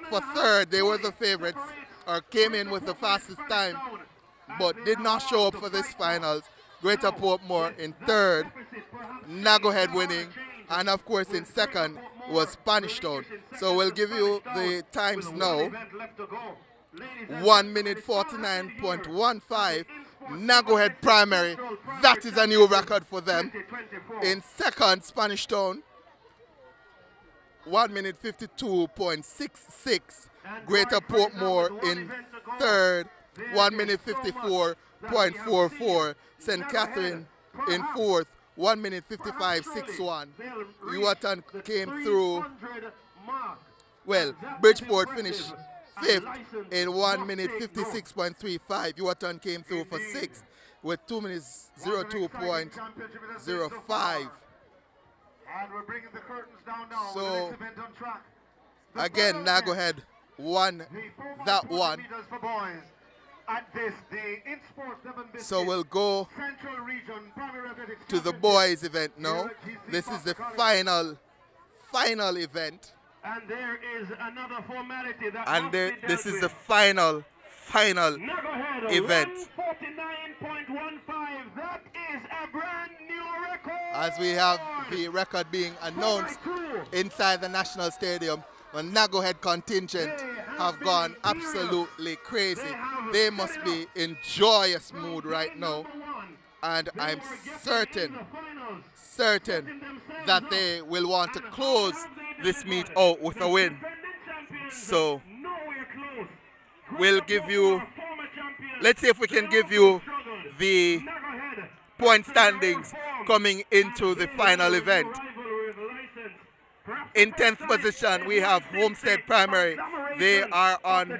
for third. They were the favorites, or came in with the fastest time, but did not show up for this finals. Greater Portmore in third, Nagohead winning, and of course in second was Spanish Town. So we'll give you the times now. 1 minute 49.15. Nagohead primary, that is a new record for them. In second, Spanish Town, 1 minute 52.66. Greater Portmore in third, 1 minute 54.44. St. Catherine in fourth, 1 minute 55.61. Yuatan came through, well, Bridgeport finished fifth in 1 minute 56.35. Yuatan came through for sixth with 2 minutes 02.05. So again, Nagohead won that one. So we'll go to the boys event now. This is the final event. And there is another formality that this is the final event. 149.15. That is a brand new record. As we have the record being announced inside the National Stadium, the Nagohead contingent have gone absolutely crazy. They must be in joyous mood right now. And I'm certain that they will want to close this meet out with a win. So we'll give you, let's see if we can give you the point standings coming into the final event. In 10th position, we have Homestead Primary. They are on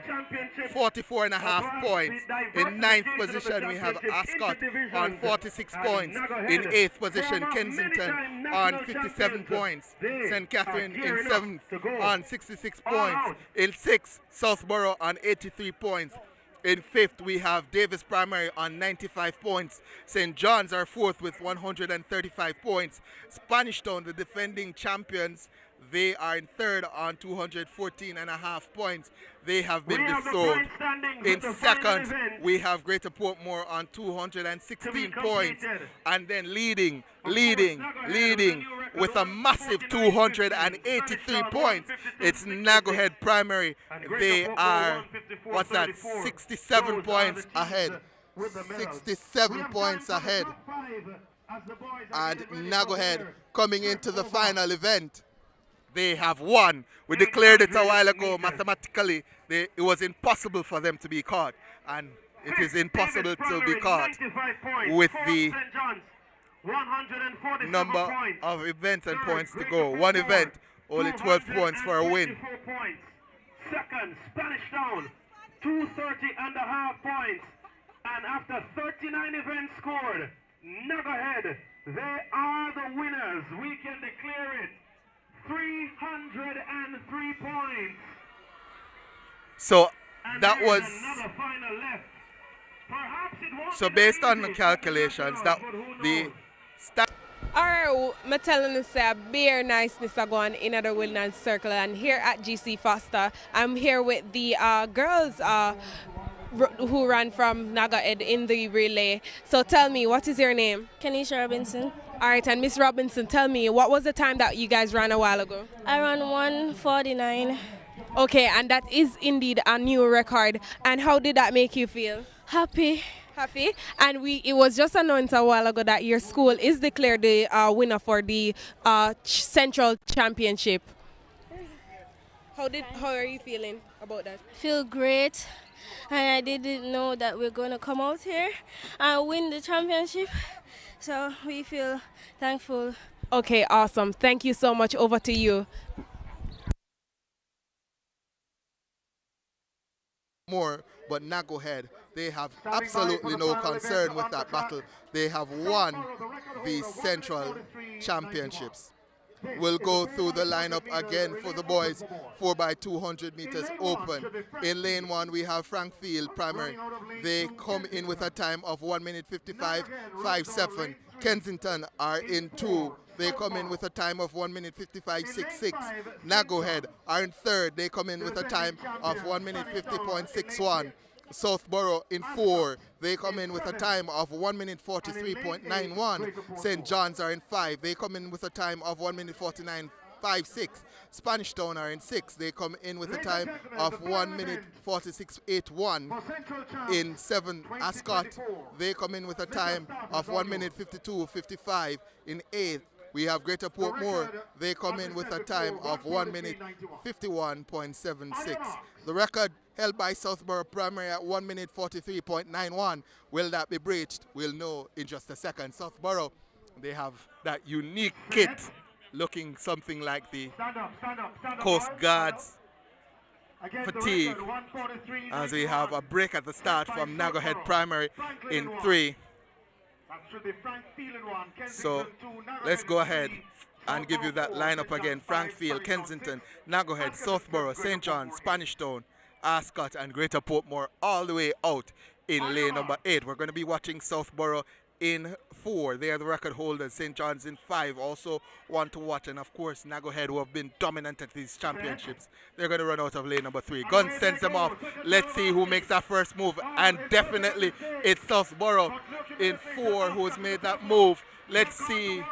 44.5 points. In 9th position, we have Ascot on 46 points. In 8th position, Kensington on 57 points. St. Catherine in 7th on 66 points. In 6th, Southborough on 83 points. In 5th, we have Davis Primary on 95 points. St. John's are 4th with 135 points. Spanish Town, the defending champions, they are in 3rd on 214.5 points. They have been dethroned. In 2nd, we have Greater Portmore on 216 points. And then leading with a massive 283 points. It's Nagohead Primary. They are, 67 points ahead. 67 points ahead. And Nagohead coming into the final event. They have won. We declared it a while ago. Mathematically, it was impossible for them to be caught. And it is impossible to be caught with the number of events and points to go. One event, only 12 points for a win. Second, Spanish Town, 230.5 points. And after 39 events scored, Nagohead, they are the winners. We can declare it. 303 points. So that was, so based on the calculations, that the stat. Alright, I'm telling you, say a bare niceness are going in the Wilderness Circle, and here at GC Foster, I'm here with the girls who ran from Nagohead in the relay. So tell me, what is your name? Kenisha Robinson. All right, and Miss Robinson, tell me, what was the time that you guys ran a while ago? I ran 1:49. Okay, and that is indeed a new record. And how did that make you feel? Happy. Happy? And it was just announced a while ago that your school is declared the winner for the Central Championship. How are you feeling about that? Feel great, and I didn't know that we're going to come out here and win the championship, so we feel thankful. Okay, awesome. Thank you so much. Over to you. More, but Nago Head, they have absolutely no concern with that battle. They have won the Central Championships. We'll go through the lineup again for the boys. 4x200 meters open. In lane 1, we have Frank Field, primary. They come in with a time of 1 minute 55.57. Kensington are in 2. They come in with a time of 1 minute 55.66. Nago Head are in 3rd. They come in with a time of 1 minute 50.61. Southborough in 4. They come in with a time of 1 minute 43.91. St. John's are in 5. They come in with a time of 1 minute 49.56. Spanish Town are in 6. They come in with a time of 1 minute 46.81. In 7, Ascot, they come in with a time of 1 minute 52.55. In 8, we have Greater Portmore. They come in with a time of 1 minute 51.76. The record held by Southborough Primary at 1 minute 43.91. Will that be breached? We'll know in just a second. Southborough, they have that unique kit looking something like the Coast Guard's fatigue, as we have a break at the start from Nago Head Primary in 3. So let's go ahead and give you that lineup again. Frank Field, Kensington, Nago Head, Southborough, St. John's, Spanish Town, Ascot and Greater Portmore all the way out in lane number 8. We're going to be watching Southborough in 4. They are the record holders. St. John's in 5. Also want to watch. And of course, Nago Head, who have been dominant at these championships, they're going to run out of lane number 3. Gun sends them off. Let's see who makes that first move. And definitely it's Southborough in 4 who's made that move. Let's see.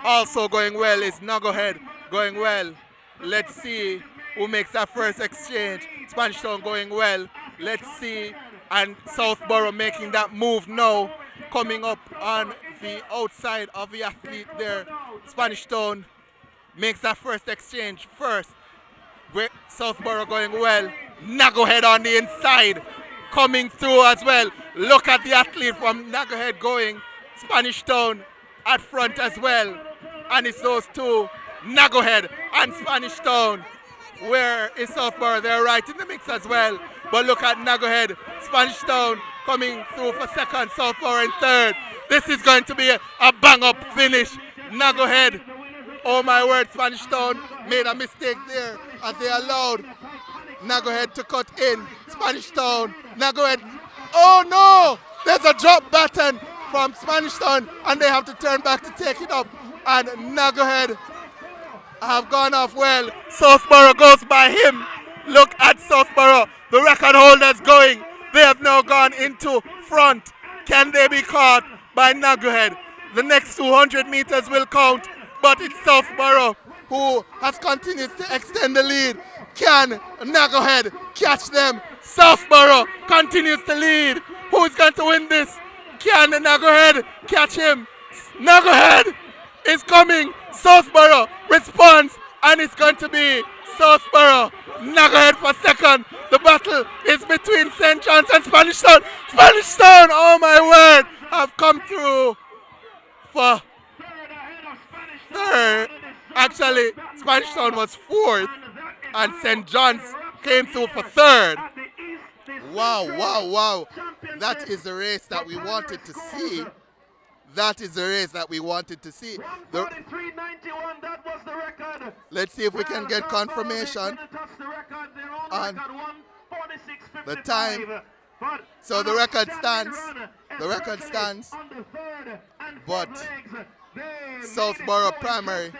Also going well is Nago Head going well. Let's see who makes that first exchange. Spanish Town going well. Let's see. And Southborough making that move now. Coming up on the outside of the athlete there. Spanish Town makes that first exchange first. Great Southborough going well. Nago Head on the inside. Coming through as well. Look at the athlete from Nago Head going. Spanish Town at front as well. And it's those two. Nago Head and Spanish Town. Where is Southborough? They're right in the mix as well. But look at Nago Head. Spanish Town coming through for 2nd. Southborough in 3rd. This is going to be a bang-up finish. Nago Head. Oh my word, Spanish Town made a mistake there as they allowed Nago Head to cut in. Spanish Town. Nago Head. Oh no! There's a drop baton from Spanish Town and they have to turn back to take it up. And Nago Head have gone off well. Southborough goes by him. Look at Southborough. The record holders going. They have now gone into front. Can they be caught by Nago Head? The next 200 meters will count, but it's Southborough who has continued to extend the lead. Can Nago Head catch them? Southborough continues to lead. Who is going to win this? Can Nago Head catch him? Nago Head is coming. Southborough responds, and it's going to be Southborough. Nago Head for 2nd. The battle is between St. John's and Spanish Town. Spanish Town, oh my word, have come through for 3rd. Actually, Spanish Town was 4th, and St. John's came through for 3rd. Wow, wow, wow. That is the race that we wanted to see. That is the race that we wanted to see. Let's see if we can get confirmation on the time. So the record stands. The record stands. But Southborough Primary,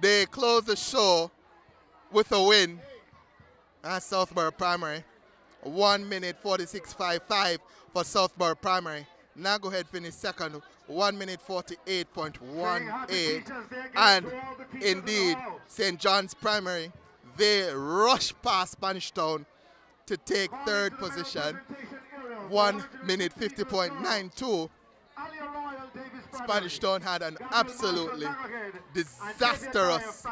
they close the show with a win. And Southborough Primary, 1 minute 46.55 for Southborough Primary. Nago Head finished 2nd, 1 minute 48.18. And indeed, St. John's Primary, they rush past Spanish Town to take 3rd position, 1 minute 50.92. Spanish Town had an absolutely disastrous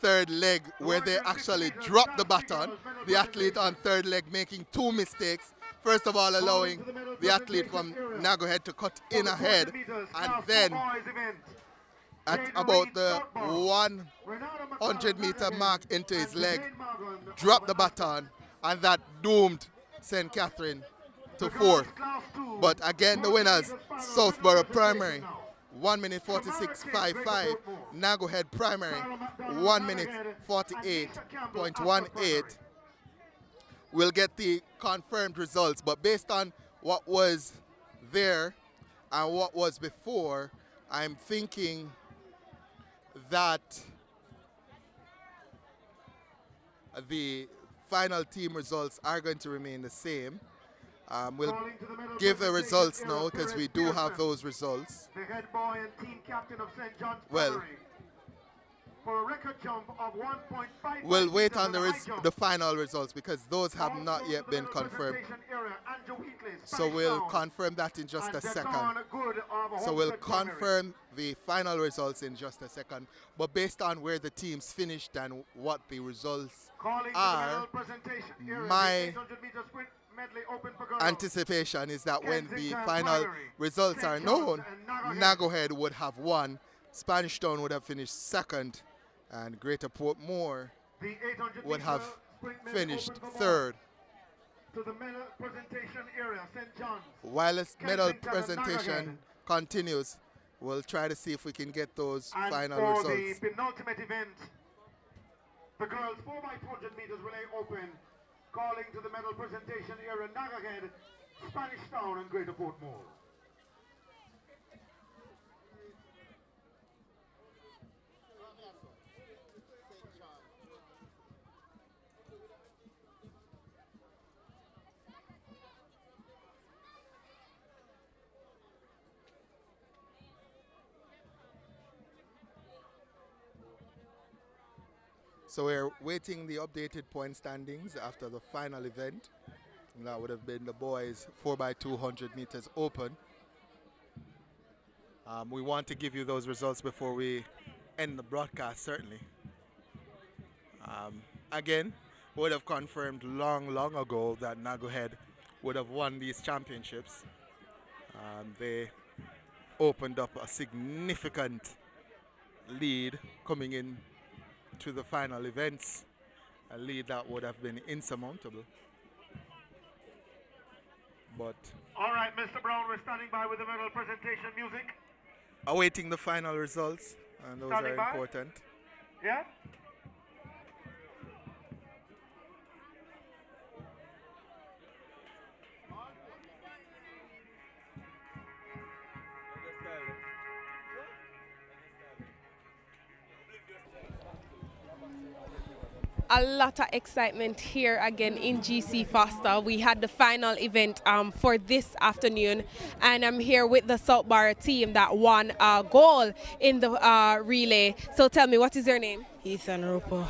third leg where they actually dropped the baton. The athlete on third leg making two mistakes. First of all, allowing the athlete from Nagohead to cut in ahead, and then at about the 100-meter mark into his leg, dropped the baton, and that doomed St. Catherine to fourth. But again, the winners, Southborough Primary, 1 minute 46.55. Nagohead Primary, 1 minute 48.18. We'll get the confirmed results, but based on what was there and what was before, I'm thinking that the final team results are going to remain the same. We'll give the results now because we do have those results. The head boy and team captain of St. John's Well, Primary for a record jump of 1.5. we'll wait on the final results because those have not yet been confirmed. So we'll confirm that in just a second. So we'll confirm the final results in just a second. But based on where the teams finished and what the results are, my anticipation is that when the final results are known, Nagohead would have won, Spanish Town would have finished second, and Greater Portmore would have finished third. To the medal presentation area, St. John's. While this medal presentation continues, we'll try to see if we can get those final for results. the penultimate event, the girls 4x200 meters relay open, calling to the medal presentation area, Nagohead, Spanish Town, and Greater Portmore. So we're waiting the updated point standings after the final event. And that would have been the boys 4x200 meters open. We want to give you those results before we end the broadcast, certainly. Again, would have confirmed long ago that Nagohead would have won these championships. They opened up a significant lead coming in to the final events, a lead that would have been insurmountable. But all right, Mr. Brown, we're standing by with the medal presentation music. Awaiting the final results, and those Standing are by? important. Yeah? A lot of excitement here again in GC Foster. We had the final event for this afternoon, and I'm here with the Southborough team that won a gold in the relay. So tell me, what is your name? Ethan Roper.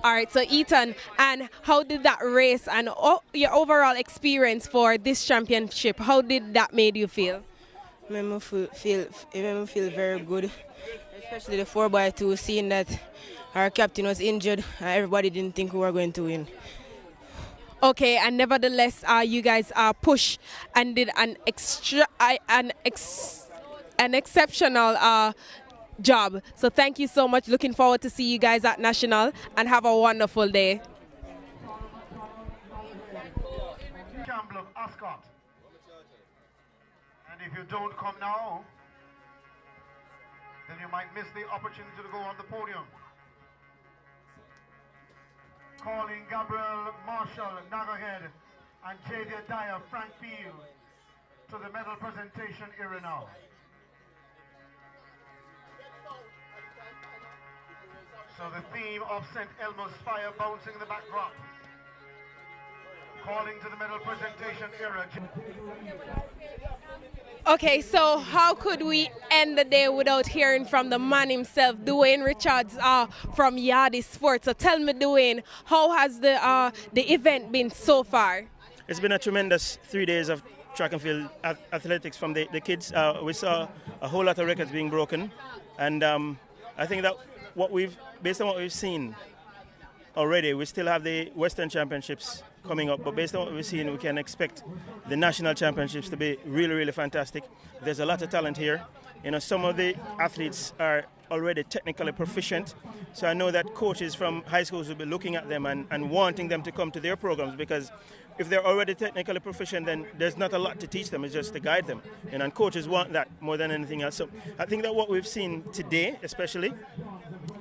All right, so Ethan, and how did that race and your overall experience for this championship, how did that made you feel? It made me feel very good, especially the 4x2, seeing that our captain was injured. Everybody didn't think we were going to win. Okay, and nevertheless, you guys pushed and did an exceptional job. So thank you so much. Looking forward to see you guys at National, and have a wonderful day. Campbell Ascot. And if you don't come now, then you might miss the opportunity to go on the podium. Calling Gabriel Marshall, Nagohead, and Jadia Dyer, Frank Field, to the medal presentation area now. So the theme of St. Elmo's Fire bouncing in the backdrop. Calling to the medal presentation area. Okay, so how could we end the day without hearing from the man himself, Dwayne Richards from Yardi Sports. So tell me, Dwayne, how has the event been so far? It's been a tremendous 3 days of track and field athletics from the kids. We saw a whole lot of records being broken, and I think that based on what we've seen already, we still have the Western Championships coming up, but based on what we've seen, we can expect the national championships to be really, really fantastic. There's a lot of talent here. You know, some of the athletes are already technically proficient, so I know that coaches from high schools will be looking at them and wanting them to come to their programs, because if they're already technically proficient, then there's not a lot to teach them, it's just to guide them. And coaches want that more than anything else. So I think that what we've seen today, especially,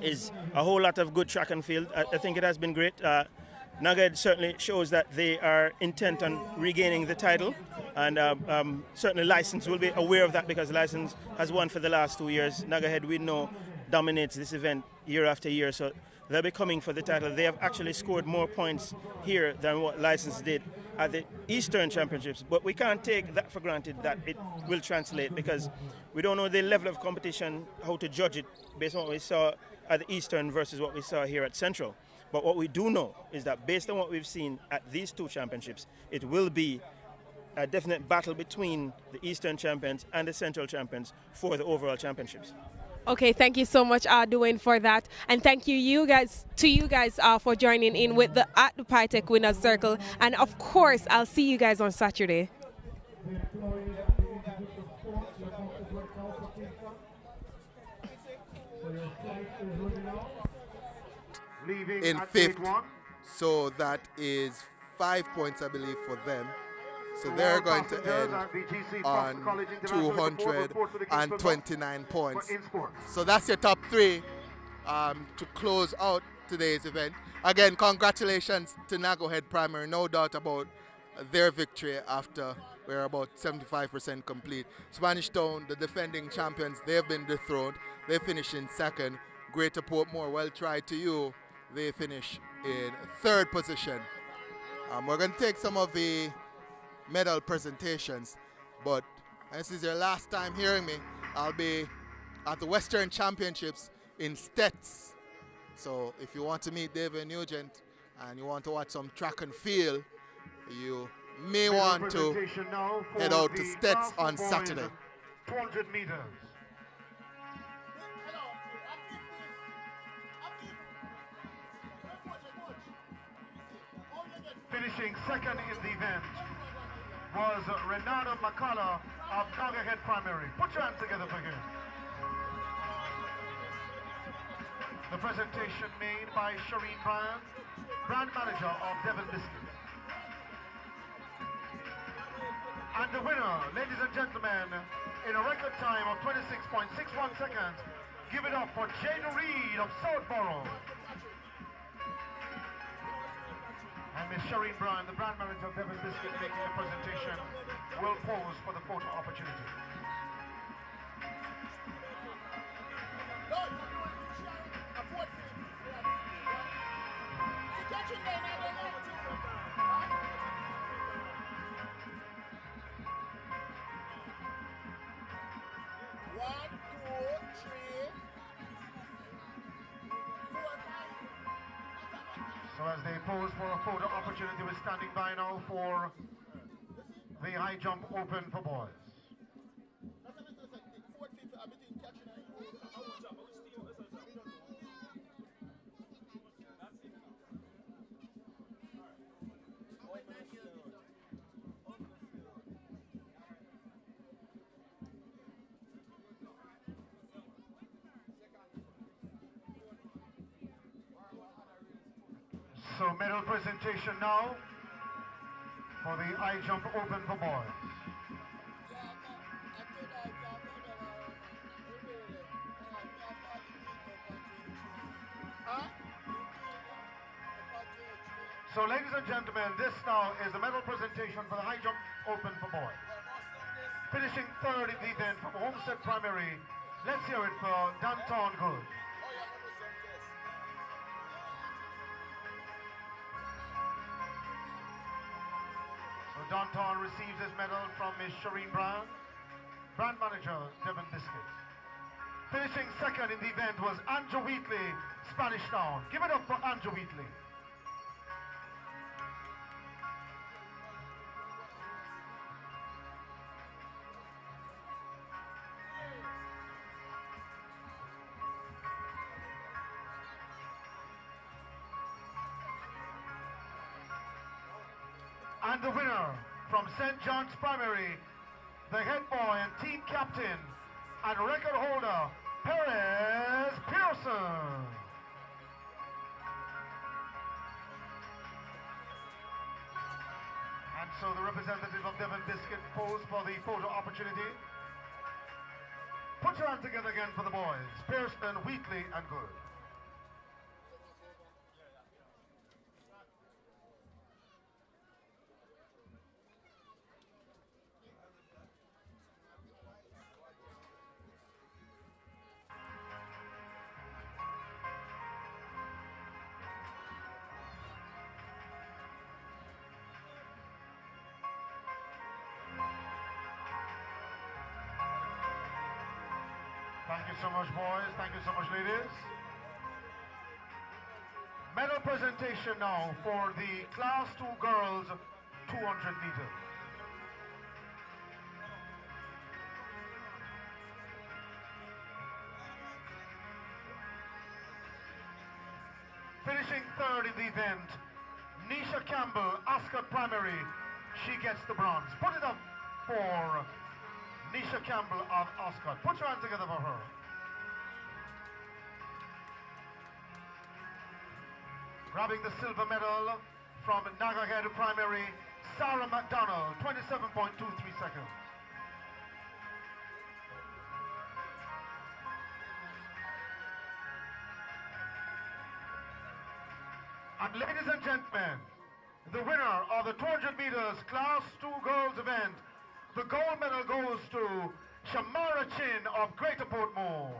is a whole lot of good track and field. I think it has been great. Nugget certainly shows that they are intent on regaining the title, and certainly License will be aware of that, because License has won for the last 2 years. Nugget, we know, dominates this event year after year, so they'll be coming for the title. They have actually scored more points here than what License did at the Eastern Championships, but we can't take that for granted that it will translate, because we don't know the level of competition, how to judge it based on what we saw at the Eastern versus what we saw here at Central. But what we do know is that based on what we've seen at these two championships, it will be a definite battle between the Eastern champions and the Central champions for the overall championships. Okay, thank you so much, Dwayne, for that, and thank you guys for joining in with the at the PyTech Winners Circle, and of course, I'll see you guys on Saturday. In fifth, so that is 5 points, I believe, for them. So they're going to end on 229 points. So that's your top three to close out today's event. Again, congratulations to Nagohead Primary, no doubt about their victory after we're about 75% complete. Spanish Town, the defending champions, they've been dethroned. They finish in second. Greater Portmore, well tried to you. They finish in third position. We're going to take some of the medal presentations, but this is your last time hearing me. I'll be at the Western Championships in Stets. So if you want to meet David Nugent and you want to watch some track and field, you may want to head out to Stets on Saturday. 200 meters. Finishing second in the event was Renato McCullough of Nugget Primary. Put your hands together for him. The presentation made by Shireen Brand, brand manager of Devon Biscuit. And the winner, ladies and gentlemen, in a record time of 26.61 seconds, give it up for Jane Reed of Southborough. And Ms. Shireen Brand, the brand manager of Devon Biscuit, making the presentation, will pose for the photo opportunity. So as they pose for a photo opportunity, we're standing by now for the high jump open for boys. So medal presentation now for the high jump open for boys. So ladies and gentlemen, this now is the medal presentation for the high jump open for boys. Finishing third in the event from Homestead Primary. Let's hear it for Danton Good. Danton receives his medal from Ms. Shireen Brown, brand manager, Devon Biscuit. Finishing second in the event was Andrew Wheatley, Spanish Town. Give it up for Andrew Wheatley. And the winner from St. John's Primary, the head boy and team captain and record holder, Perez Pearson. And so the representative of Devon Biscuit posed for the photo opportunity. Put your hands together again for the boys, Pearson, Wheatley, and Good. Thank you so much, boys. Thank you so much, ladies. Medal presentation now for the Class 2 girls 200 meters. Finishing third in the event, Nisha Campbell, Ascot Primary. She gets the bronze. Put it up for Nisha Campbell of Ascot. Put your hands together for her. Grabbing the silver medal from Nagahead Primary, Sarah McDonald, 27.23 seconds. And ladies and gentlemen, the winner of the 200 meters Class 2 girls event, the gold medal goes to Shamara Chin of Greater Portmore.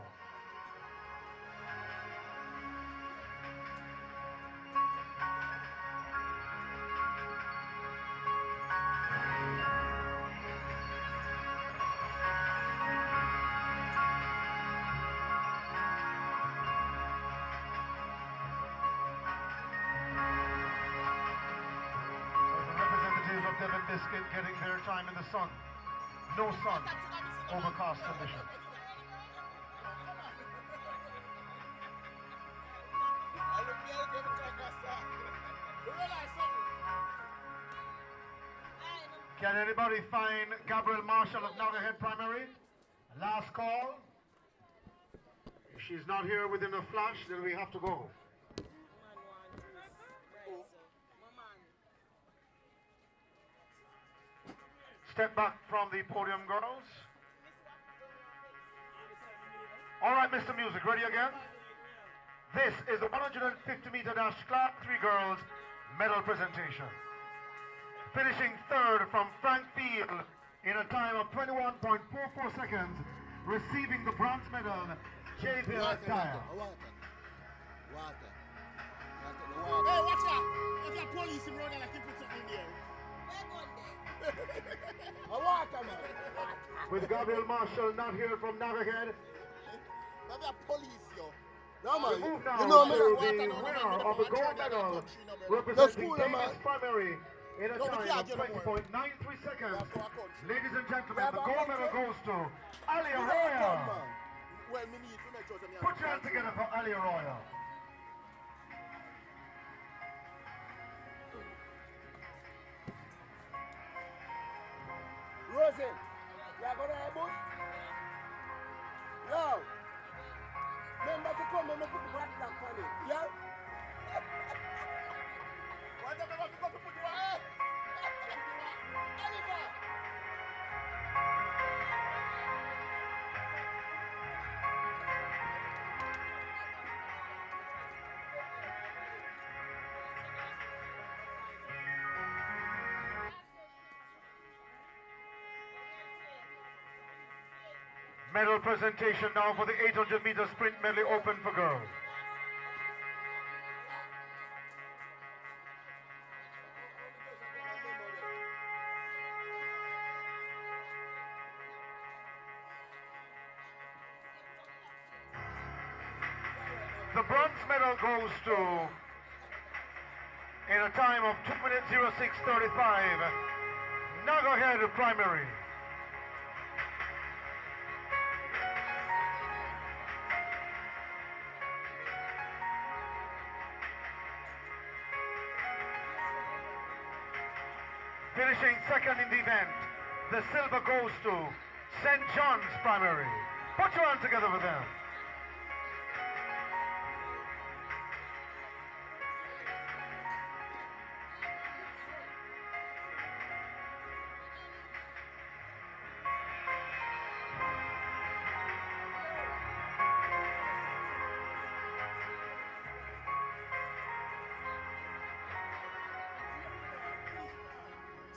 Devon Biscuit getting their time in the sun. No sun, overcast conditions. Can anybody find Gabrielle Marshall of Nagahead Primary? Last call. If she's not here within a flash, then we have to go. Step back from the podium, girls. All right, Mr. Music, ready again? This is the 150-meter dash Class 3 girls medal presentation. Finishing third from Frank Field in a time of 21.44 seconds, receiving the bronze medal, Javier Dyer. Hey, watch out! If you're police in road, like you put something in there. With Gabrielle Marshall not here from Nagahead. Maybe a police, yo. No, man. We move now to the winner of the gold medal, representing Davis Primary in a time of 20.93 seconds. Ladies and gentlemen, the gold medal goes to Ali Arroyo. Put your hands together for Ali Arroyo. Rosie, you are going to have bush? Yo, members to come and put the black flag on it. Yo? Why don't you go to put the black? Oliver! Medal presentation now for the 800-meter sprint medley open for girls. The bronze medal goes to, in a time of 2 minutes 06:35, Nagahead Primary. Finishing second in the event, the silver goes to St. John's Primary. Put your hands together for them.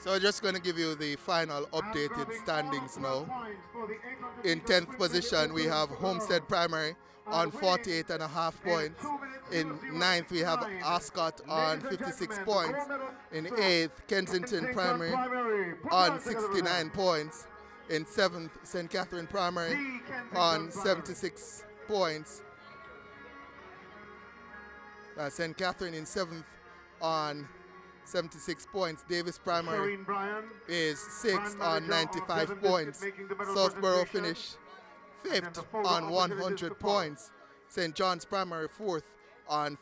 So just going to give you the final updated standings now. In 10th position, we have Homestead Primary on 48.5 points. In 9th, we have Ascot on 56 points. In 8th, Kensington Primary on 69 points. In 7th, St. Catherine Primary on 76 points. St. Catherine in 7th on 76 points. Davis Primary is 6th on 95 points. Southborough finished 5th on 100 points. St. John's Primary 4th on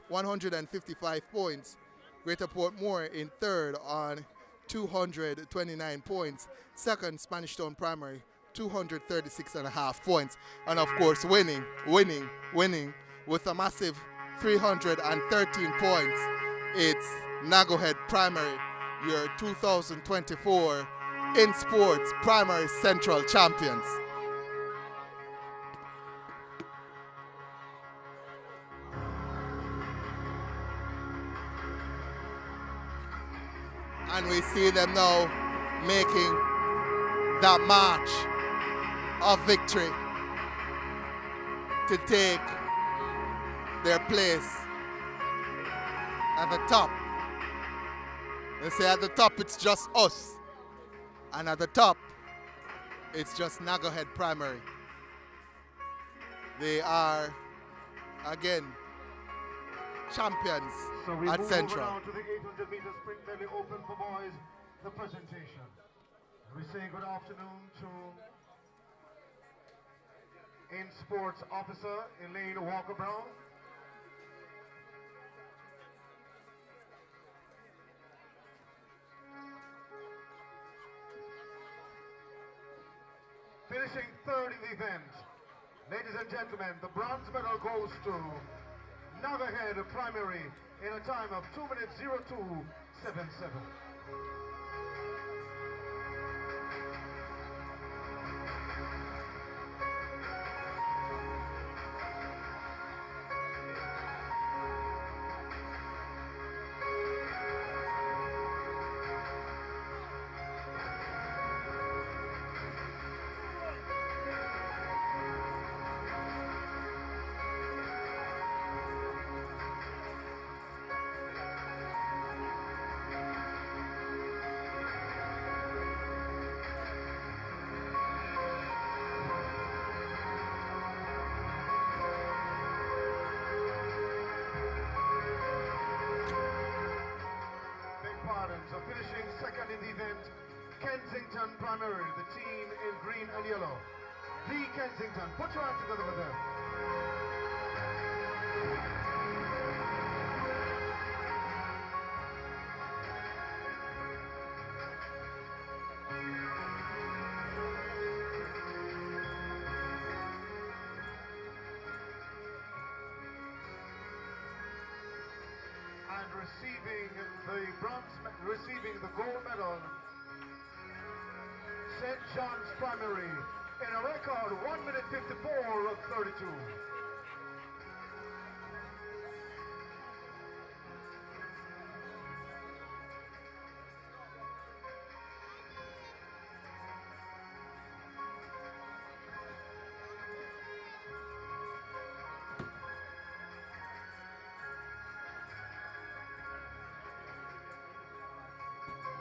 155 points. Greater Portmore in 3rd on 229 points. 2nd, Spanish Town Primary, 236.5 points. And of course, winning with a massive 313 points. It's Nagohead Primary, your 2024 INSPORTS Primary Central Champions. And we see them now making that march of victory to take their place at the top. They say at the top it's just us, and at the top it's just Nagohead Primary. They are again champions at Central. So we move on to the 800 meter sprint medley open for boys, the presentation. We say good afternoon to INSPORTS officer Elaine Walker-Brown. Finishing 3rd in the event, ladies and gentlemen, the bronze medal goes to Nagohead Primary in a time of 2 minutes 02.77. So finishing second in the event, Kensington Primary, the team in green and yellow. The Kensington, put your hands together with them. And receiving the gold medal, St. John's Primary in a record 1 minute 54.32.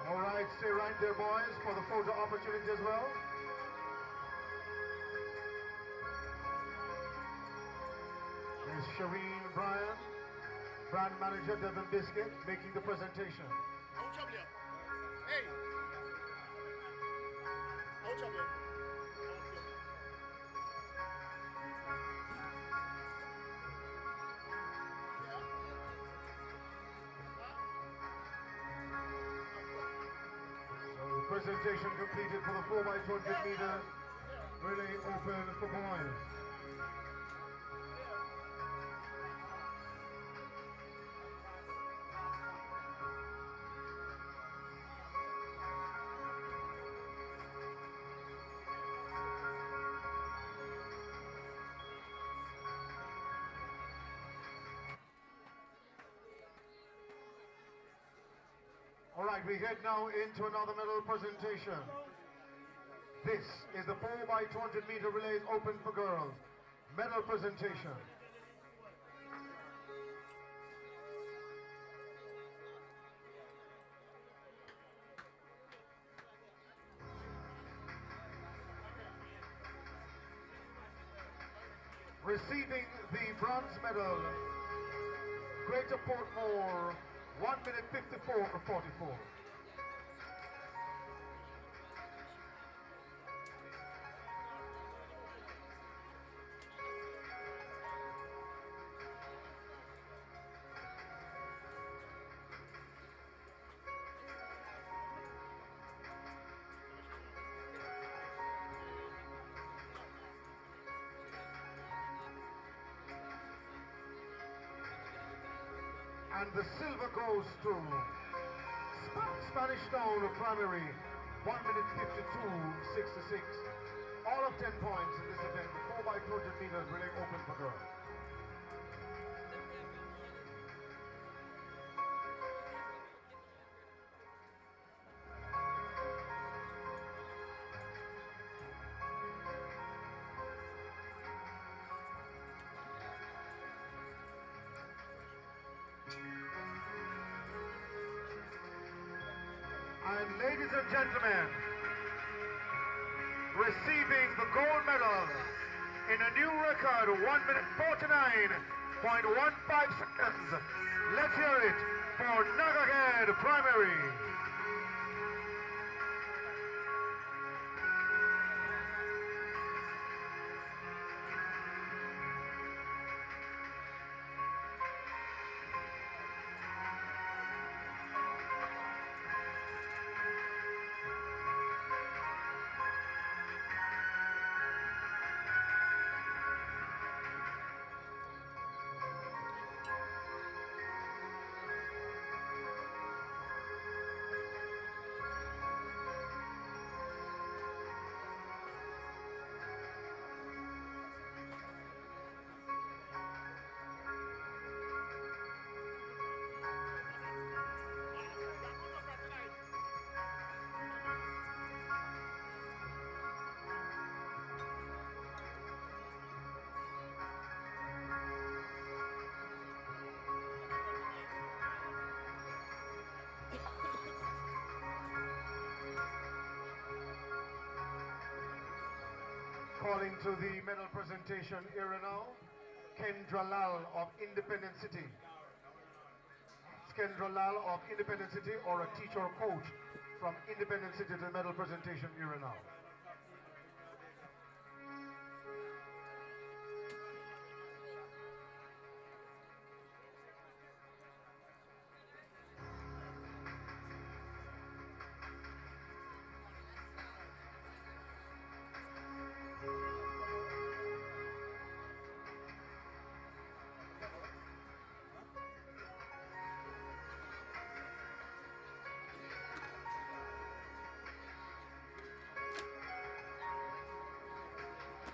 All right, stay right there, boys, for the photo opportunity as well. There's Shireen Bryan, brand manager, Devon Biscuit, making the presentation. Hey! Presentation completed for the 4x200 meters relay open for boys. All right, we head now into another medal presentation. This is the 4x200 meter relays open for girls. Medal presentation. Receiving the bronze medal, Greater Portmore, 1 minute 54:44. And the silver goes to Spanish Town Primary, 1 minute 52:66. All of 10 points in this event, the 4x200 meters relay open for girls. And ladies and gentlemen, receiving the gold medal in a new record, 1 minute 49.15 seconds. Let's hear it for Nagahead Primary. Calling to the medal presentation era now, Kendra Lal of Independent City. It's Kendra Lal of Independent City, or a teacher or coach from Independent City to the medal presentation era now.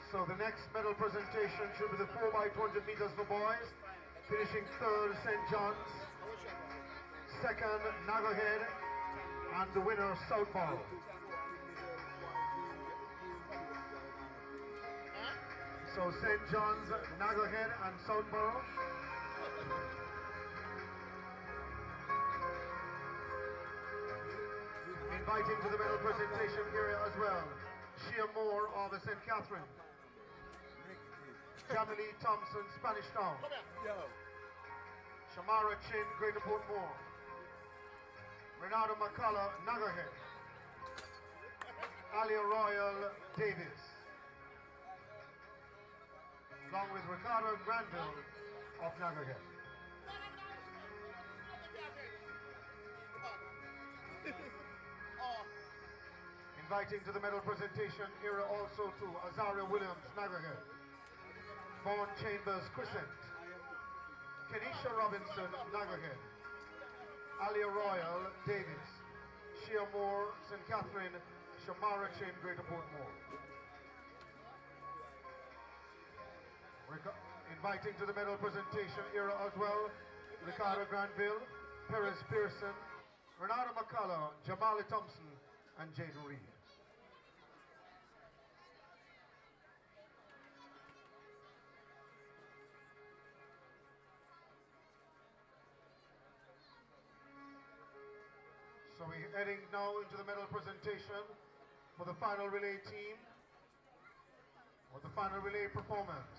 So the next medal presentation should be the 4x200 meters for boys, finishing third St. John's, second Nagahead, and the winner Southborough. So St. John's, Nagahead, and Southborough. Inviting to the medal presentation area as well, Shea Moore of the St. Catherine. Elaine Thompson, Spanish Town. Shamara Chin, Greater Portmore. Renato McCullough, Nagahead. Alia Royal, Davis. Along with Ricardo Granville of Nagahead. Inviting to the medal presentation era also to Azaria Williams, Nagahead. Vaughn Chambers, Crescent. Kenisha Robinson, Nagahead. Alia Royal, Davis. Shea Moore, St. Catherine. Shamara Chin, Greater Portmore. Inviting to the medal presentation era as well, Ricardo Granville, Perez Pearson, Renata McCullough, Jamali Thompson, and Jaden Reed. So we're heading now into the medal presentation for the final relay team, or the final relay performance.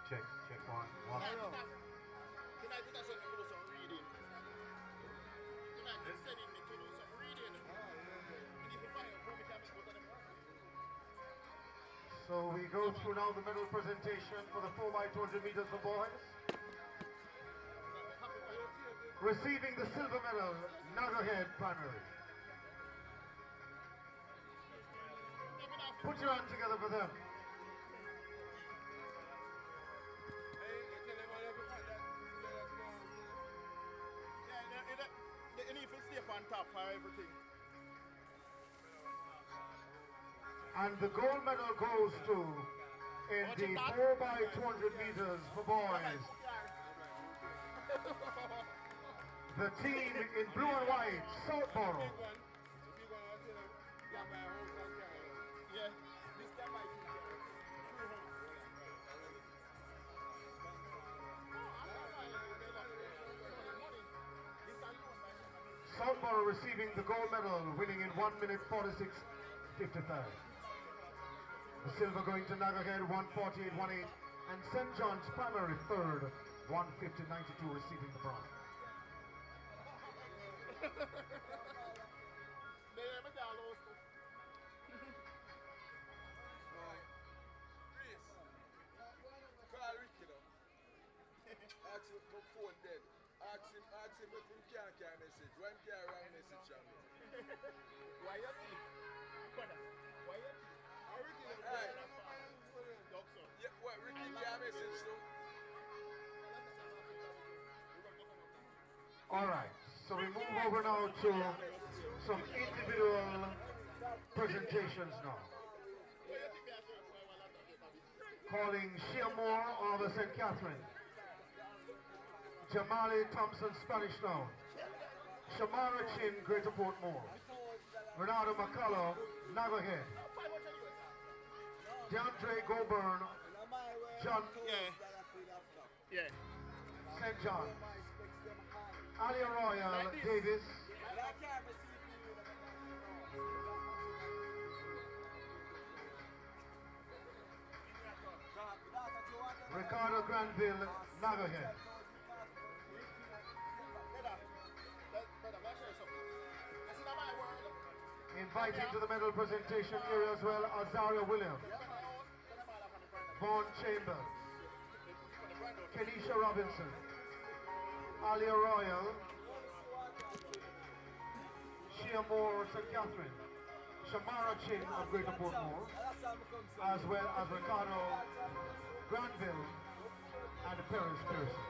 Check one. Tonight we just do some reading. Tonight we're sending me to do some reading. And if you find a problem, we can go to the market. So we go through now the medal presentation for the 4x200 meters for boys. Receiving the silver medal, Nagahead Primary. Put your hand together for them. They need to stay up on top for everything. And the gold medal goes to, in the 4x200 meters for boys, the team in blue and white, Southborough. Yeah, this time I Southborough receiving the gold medal, winning in 1 minute 46.55. The silver going to Nagahead, 1:48.18, and St. John's Primary third, 1:50.92, receiving the bronze. Call Ricky now. Ask him to phone dead. Ask him if he can't carry message. When can wrong message from me? Why you think? Why you think? Hey. Yeah, what, Ricky can't message too? Alright, so we move over now to some individual presentations now. Calling Shea Moore of St. Catherine. Jamali Thompson, Spanish Town. Shamara Chin, Greater Portmore. Renata McCullough, Nagahead. DeAndre Goburn, John. Yeah. St. John. Alia Royal, Davis. Ricardo Granville, Nagahead. Inviting to the medal presentation area as well, Azaria Williams. Vaughn Chambers. Kenisha Robinson, Alia Royal, Shia Moore St. Catherine, Shamara Chin of Greater Portmore, as well as Ricardo Granville and Paris Pearson.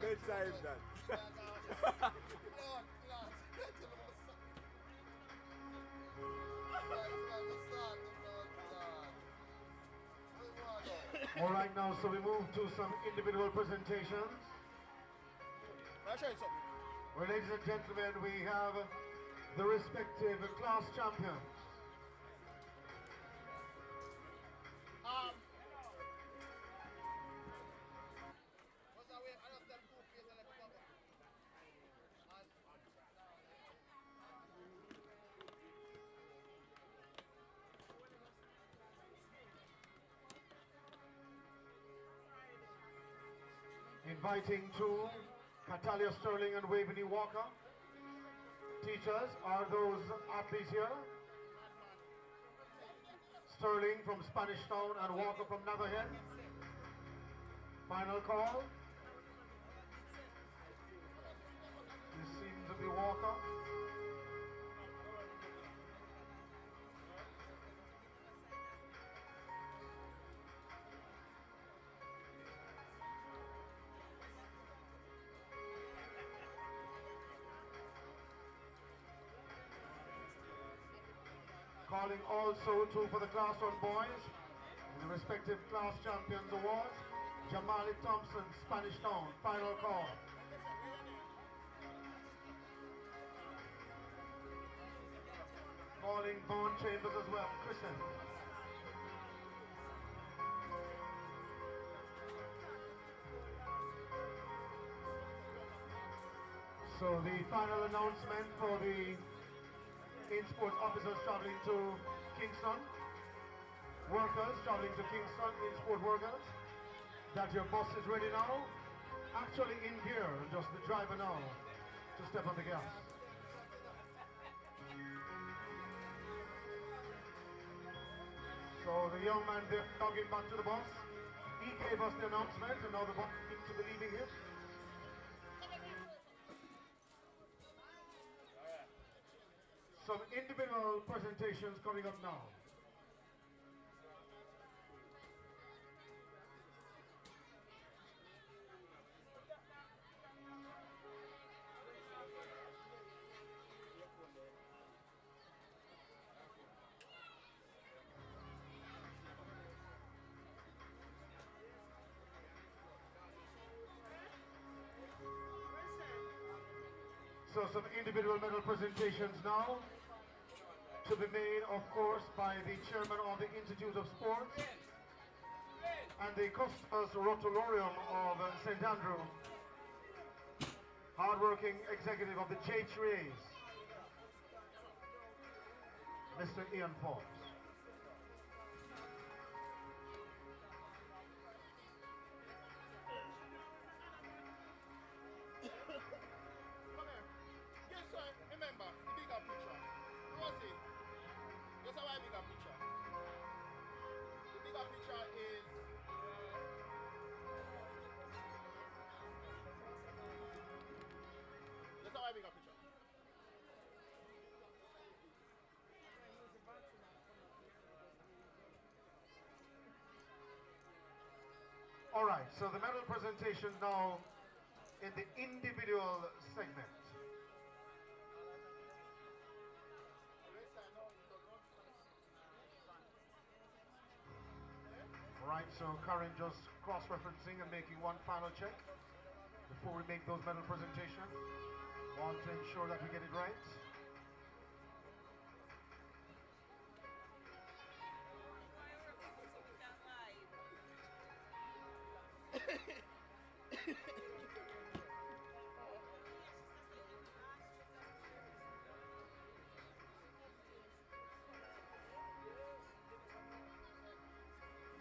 Bedside that. All right, now, so we move to some individual presentations. Well, ladies and gentlemen, we have the respective class champions. Inviting to Catalia Sterling and Waveney Walker. Teachers are those athletes here. Sterling from Spanish Town and Walker from Netherhead. Final call. This seems to be Walker. Calling also for the Class 1 boys, in the respective class champions awards, Jamali Thompson, Spanish Town, final call. Calling Bone Chambers as well, Kristen. So the final announcement for the INSPORTS officers traveling to Kingston, workers traveling to Kingston, INSPORT workers, that your bus is ready now, actually in gear, just the driver now to step on the gas. So the young man there logging back to the bus, he gave us the announcement and now the bus seems to be leaving it. Some individual presentations coming up now. So some individual medal presentations now, to be made, of course, by the chairman of the Institute of Sports and the Customers Rotularium of St. Andrew, hard-working executive of the J3As, Mr. Ian Forbes. Remember, the bigger picture. You see, that's how I bigger picture. The bigger picture is that's how I bigger picture. All right, so the medal presentation now in the individual segment. All right, so Karen just cross-referencing and making one final check before we make those medal presentations. Want to ensure that we get it right.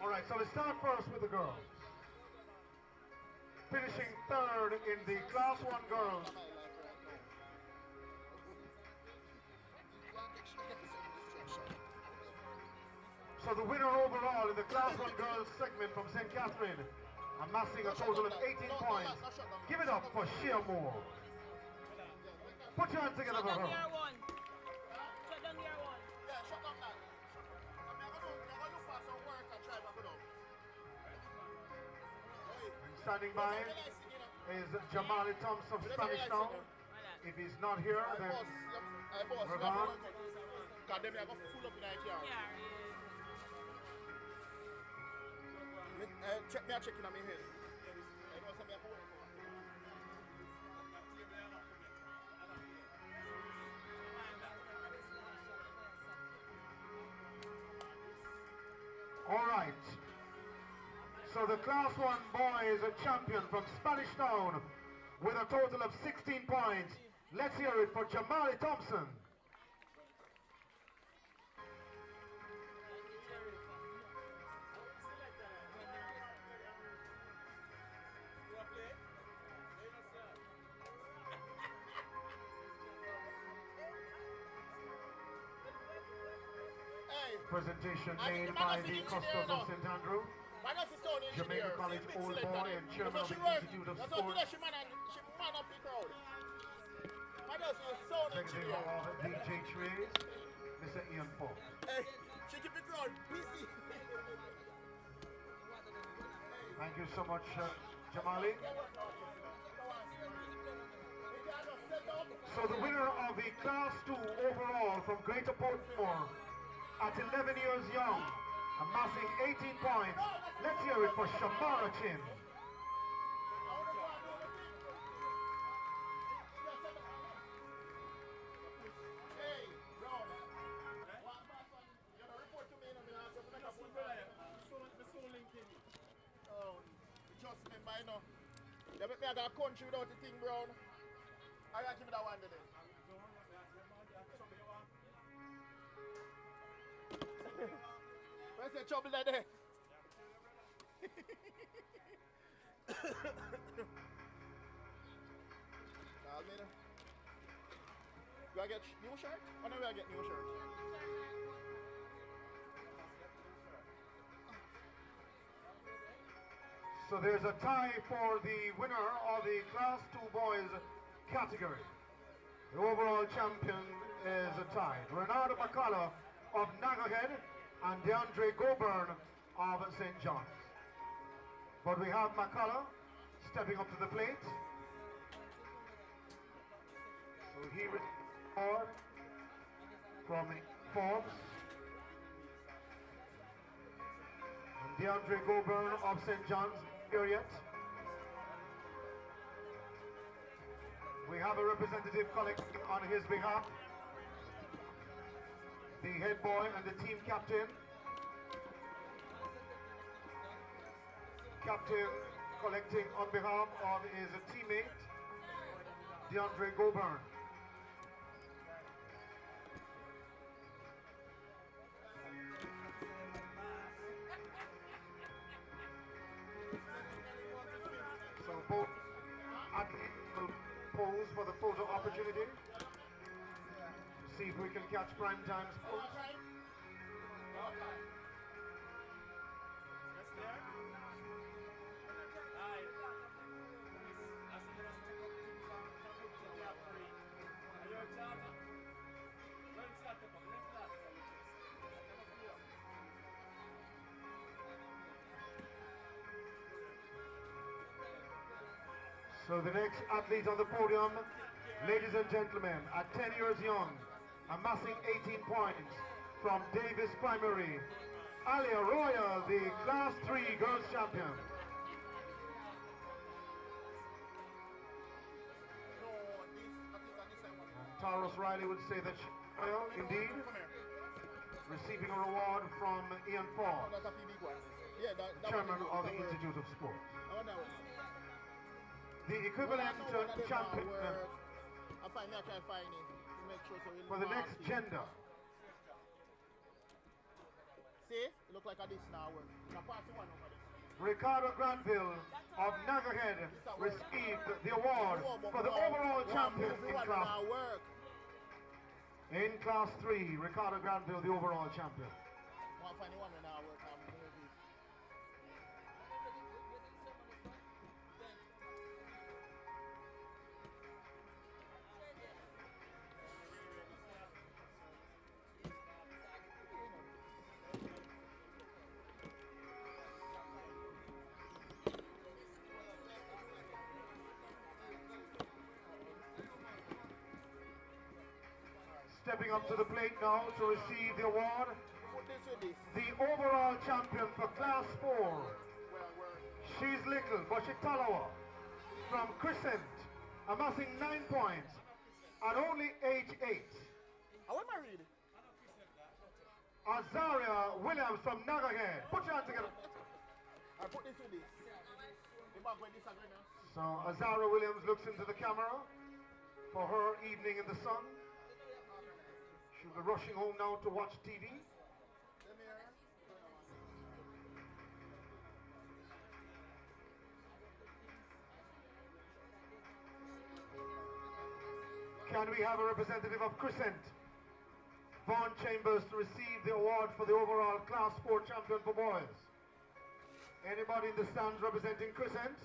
All right, so let's start first with the girls. Finishing third in the Class 1 girls. So the winner overall in the Class 1 girls segment from St. Catherine, amassing a total of 18 points. Give it up for Shea Moore. Put your hands together for her. Standing by is Jamali Thompson of Spanish Town. If he's not here, then we're gone. Check me out, checking on my head. All right. So the Class 1 boys are champion from Spanish Town with a total of 16 points. Let's hear it for Jamali Thompson. Presentation made by the Custos of St. Andrew, Jamaica College Old Boy and Chairman of the Institute of Sports, Executive of DJ Trays, Mr. Ian Paul. Hey, she keep it growing, busy. Thank you so much, Jamali. So the winner of the Class 2 overall from Greater Portmore at 11 years young, amassing 18 points. Let's hear it for Shamara Chin. Just remember, you know, you make me a country without the thing, Brown. I gotta give me that one today. Where's the trouble there? Almeida. Do I get new shirt? Or no, I get new shirt? So there's a tie for the winner of the Class 2 boys category. The overall champion is a tie. Renard McCullough of Nagahead and DeAndre Goburn of St. John's. But we have McCullough stepping up to the plate. So he receives award from Forbes. And DeAndre Goburn of St. John's here yet. We have a representative collecting on his behalf. The head boy and the team captain. Captain collecting on behalf of his teammate, DeAndre Goburn. So both athletes will pose for the photo opportunity. See if we can catch prime time's pose. So the next athlete on the podium, ladies and gentlemen, at 10 years young, amassing 18 points from Davis Primary, Alia Royal, the Class 3 Girls Champion. Taurus Riley would say that she, well, indeed, receiving a reward from Ian Paul, chairman of the Institute of Sport. The equivalent champion for the next gender. See, it look like a this now work. Ricardo Granville of Nagahead received the award for the overall champion in Class 3. Ricardo Granville, the overall champion. Stepping up to the plate now to receive the award, the overall champion for Class 4. She's little, but she's Talawa from Crescent, amassing 9 points at only age 8. How am I reading? Azaria Williams from Nagahead. Put your hands together. I put this with this. So Azaria Williams looks into the camera for her evening in the sun. She'll be rushing home now to watch TV. Can we have a representative of Crescent, Vaughn Chambers, to receive the award for the overall Class 4 champion for boys? Anybody in the stands representing Crescent?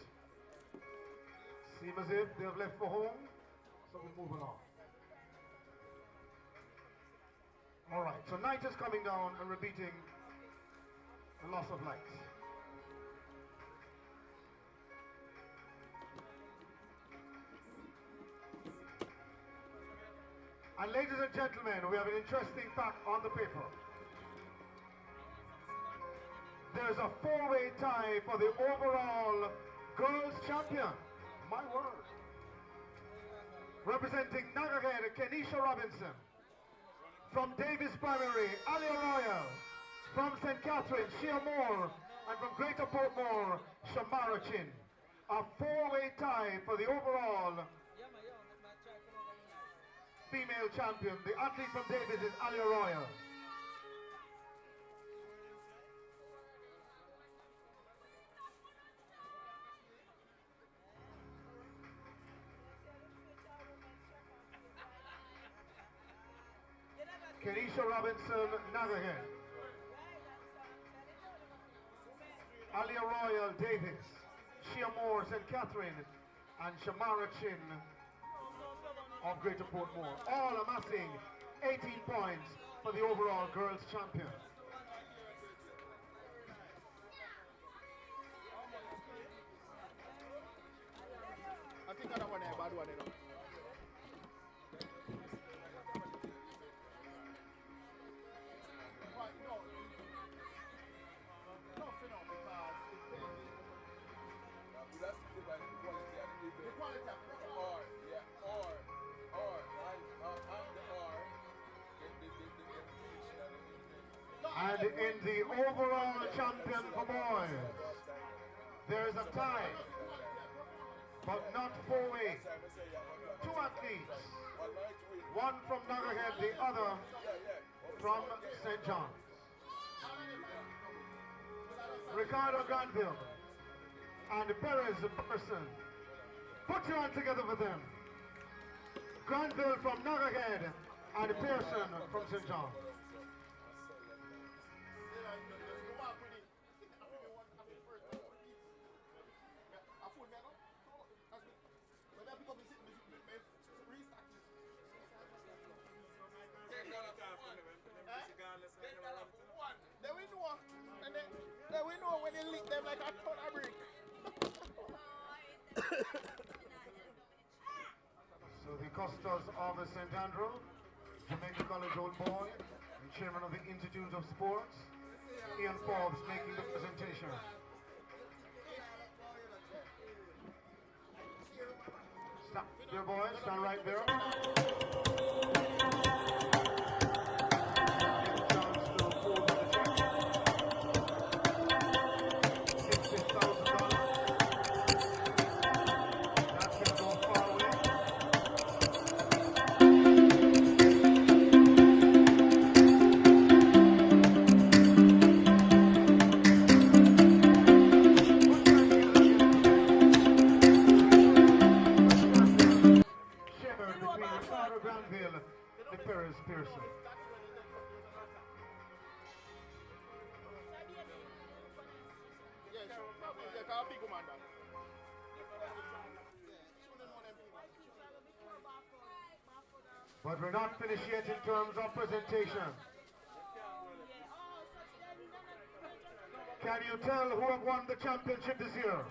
Seem as if they have left for home, so we move along. All right, so night is coming down and repeating the loss of light. And ladies and gentlemen, we have an interesting fact on the paper. There's a 4-way tie for the overall girls champion. My word. Representing Nagahead, Kenisha Robinson. From Davis Primary, Ali Royal. From St. Catherine, Shea Moore. And from Greater Portmore, Shamara Chin. A 4-way tie for the overall female champion. The athlete from Davis is Ali Royal. Kenisha Robinson, Nagahead. Alia Royal, Davis. Shea Moore, St. Catherine. And Shamara Chin of Greater Portmore. All amassing 18 points for the overall girls champion. I think I don't want a bad one, you know. And in the overall champion for boys, there is a tie, but not 4-way. 2 athletes, one from Nagahead, the other from St. John's. Ricardo Granville and Perez Person. Put your hands together for them. Granville from Nagahead and Pearson from St. John's. Then we know, and then we know when they lick them like a ton of brick. the Costas of St. Andrew, Jamaica College Old Boy, and Chairman of the Institute of Sports, Ian Forbes, making the presentation. Stop, dear boys, stand right there. But we're not finished yet in terms of presentation. Can you tell who have won the championship this year?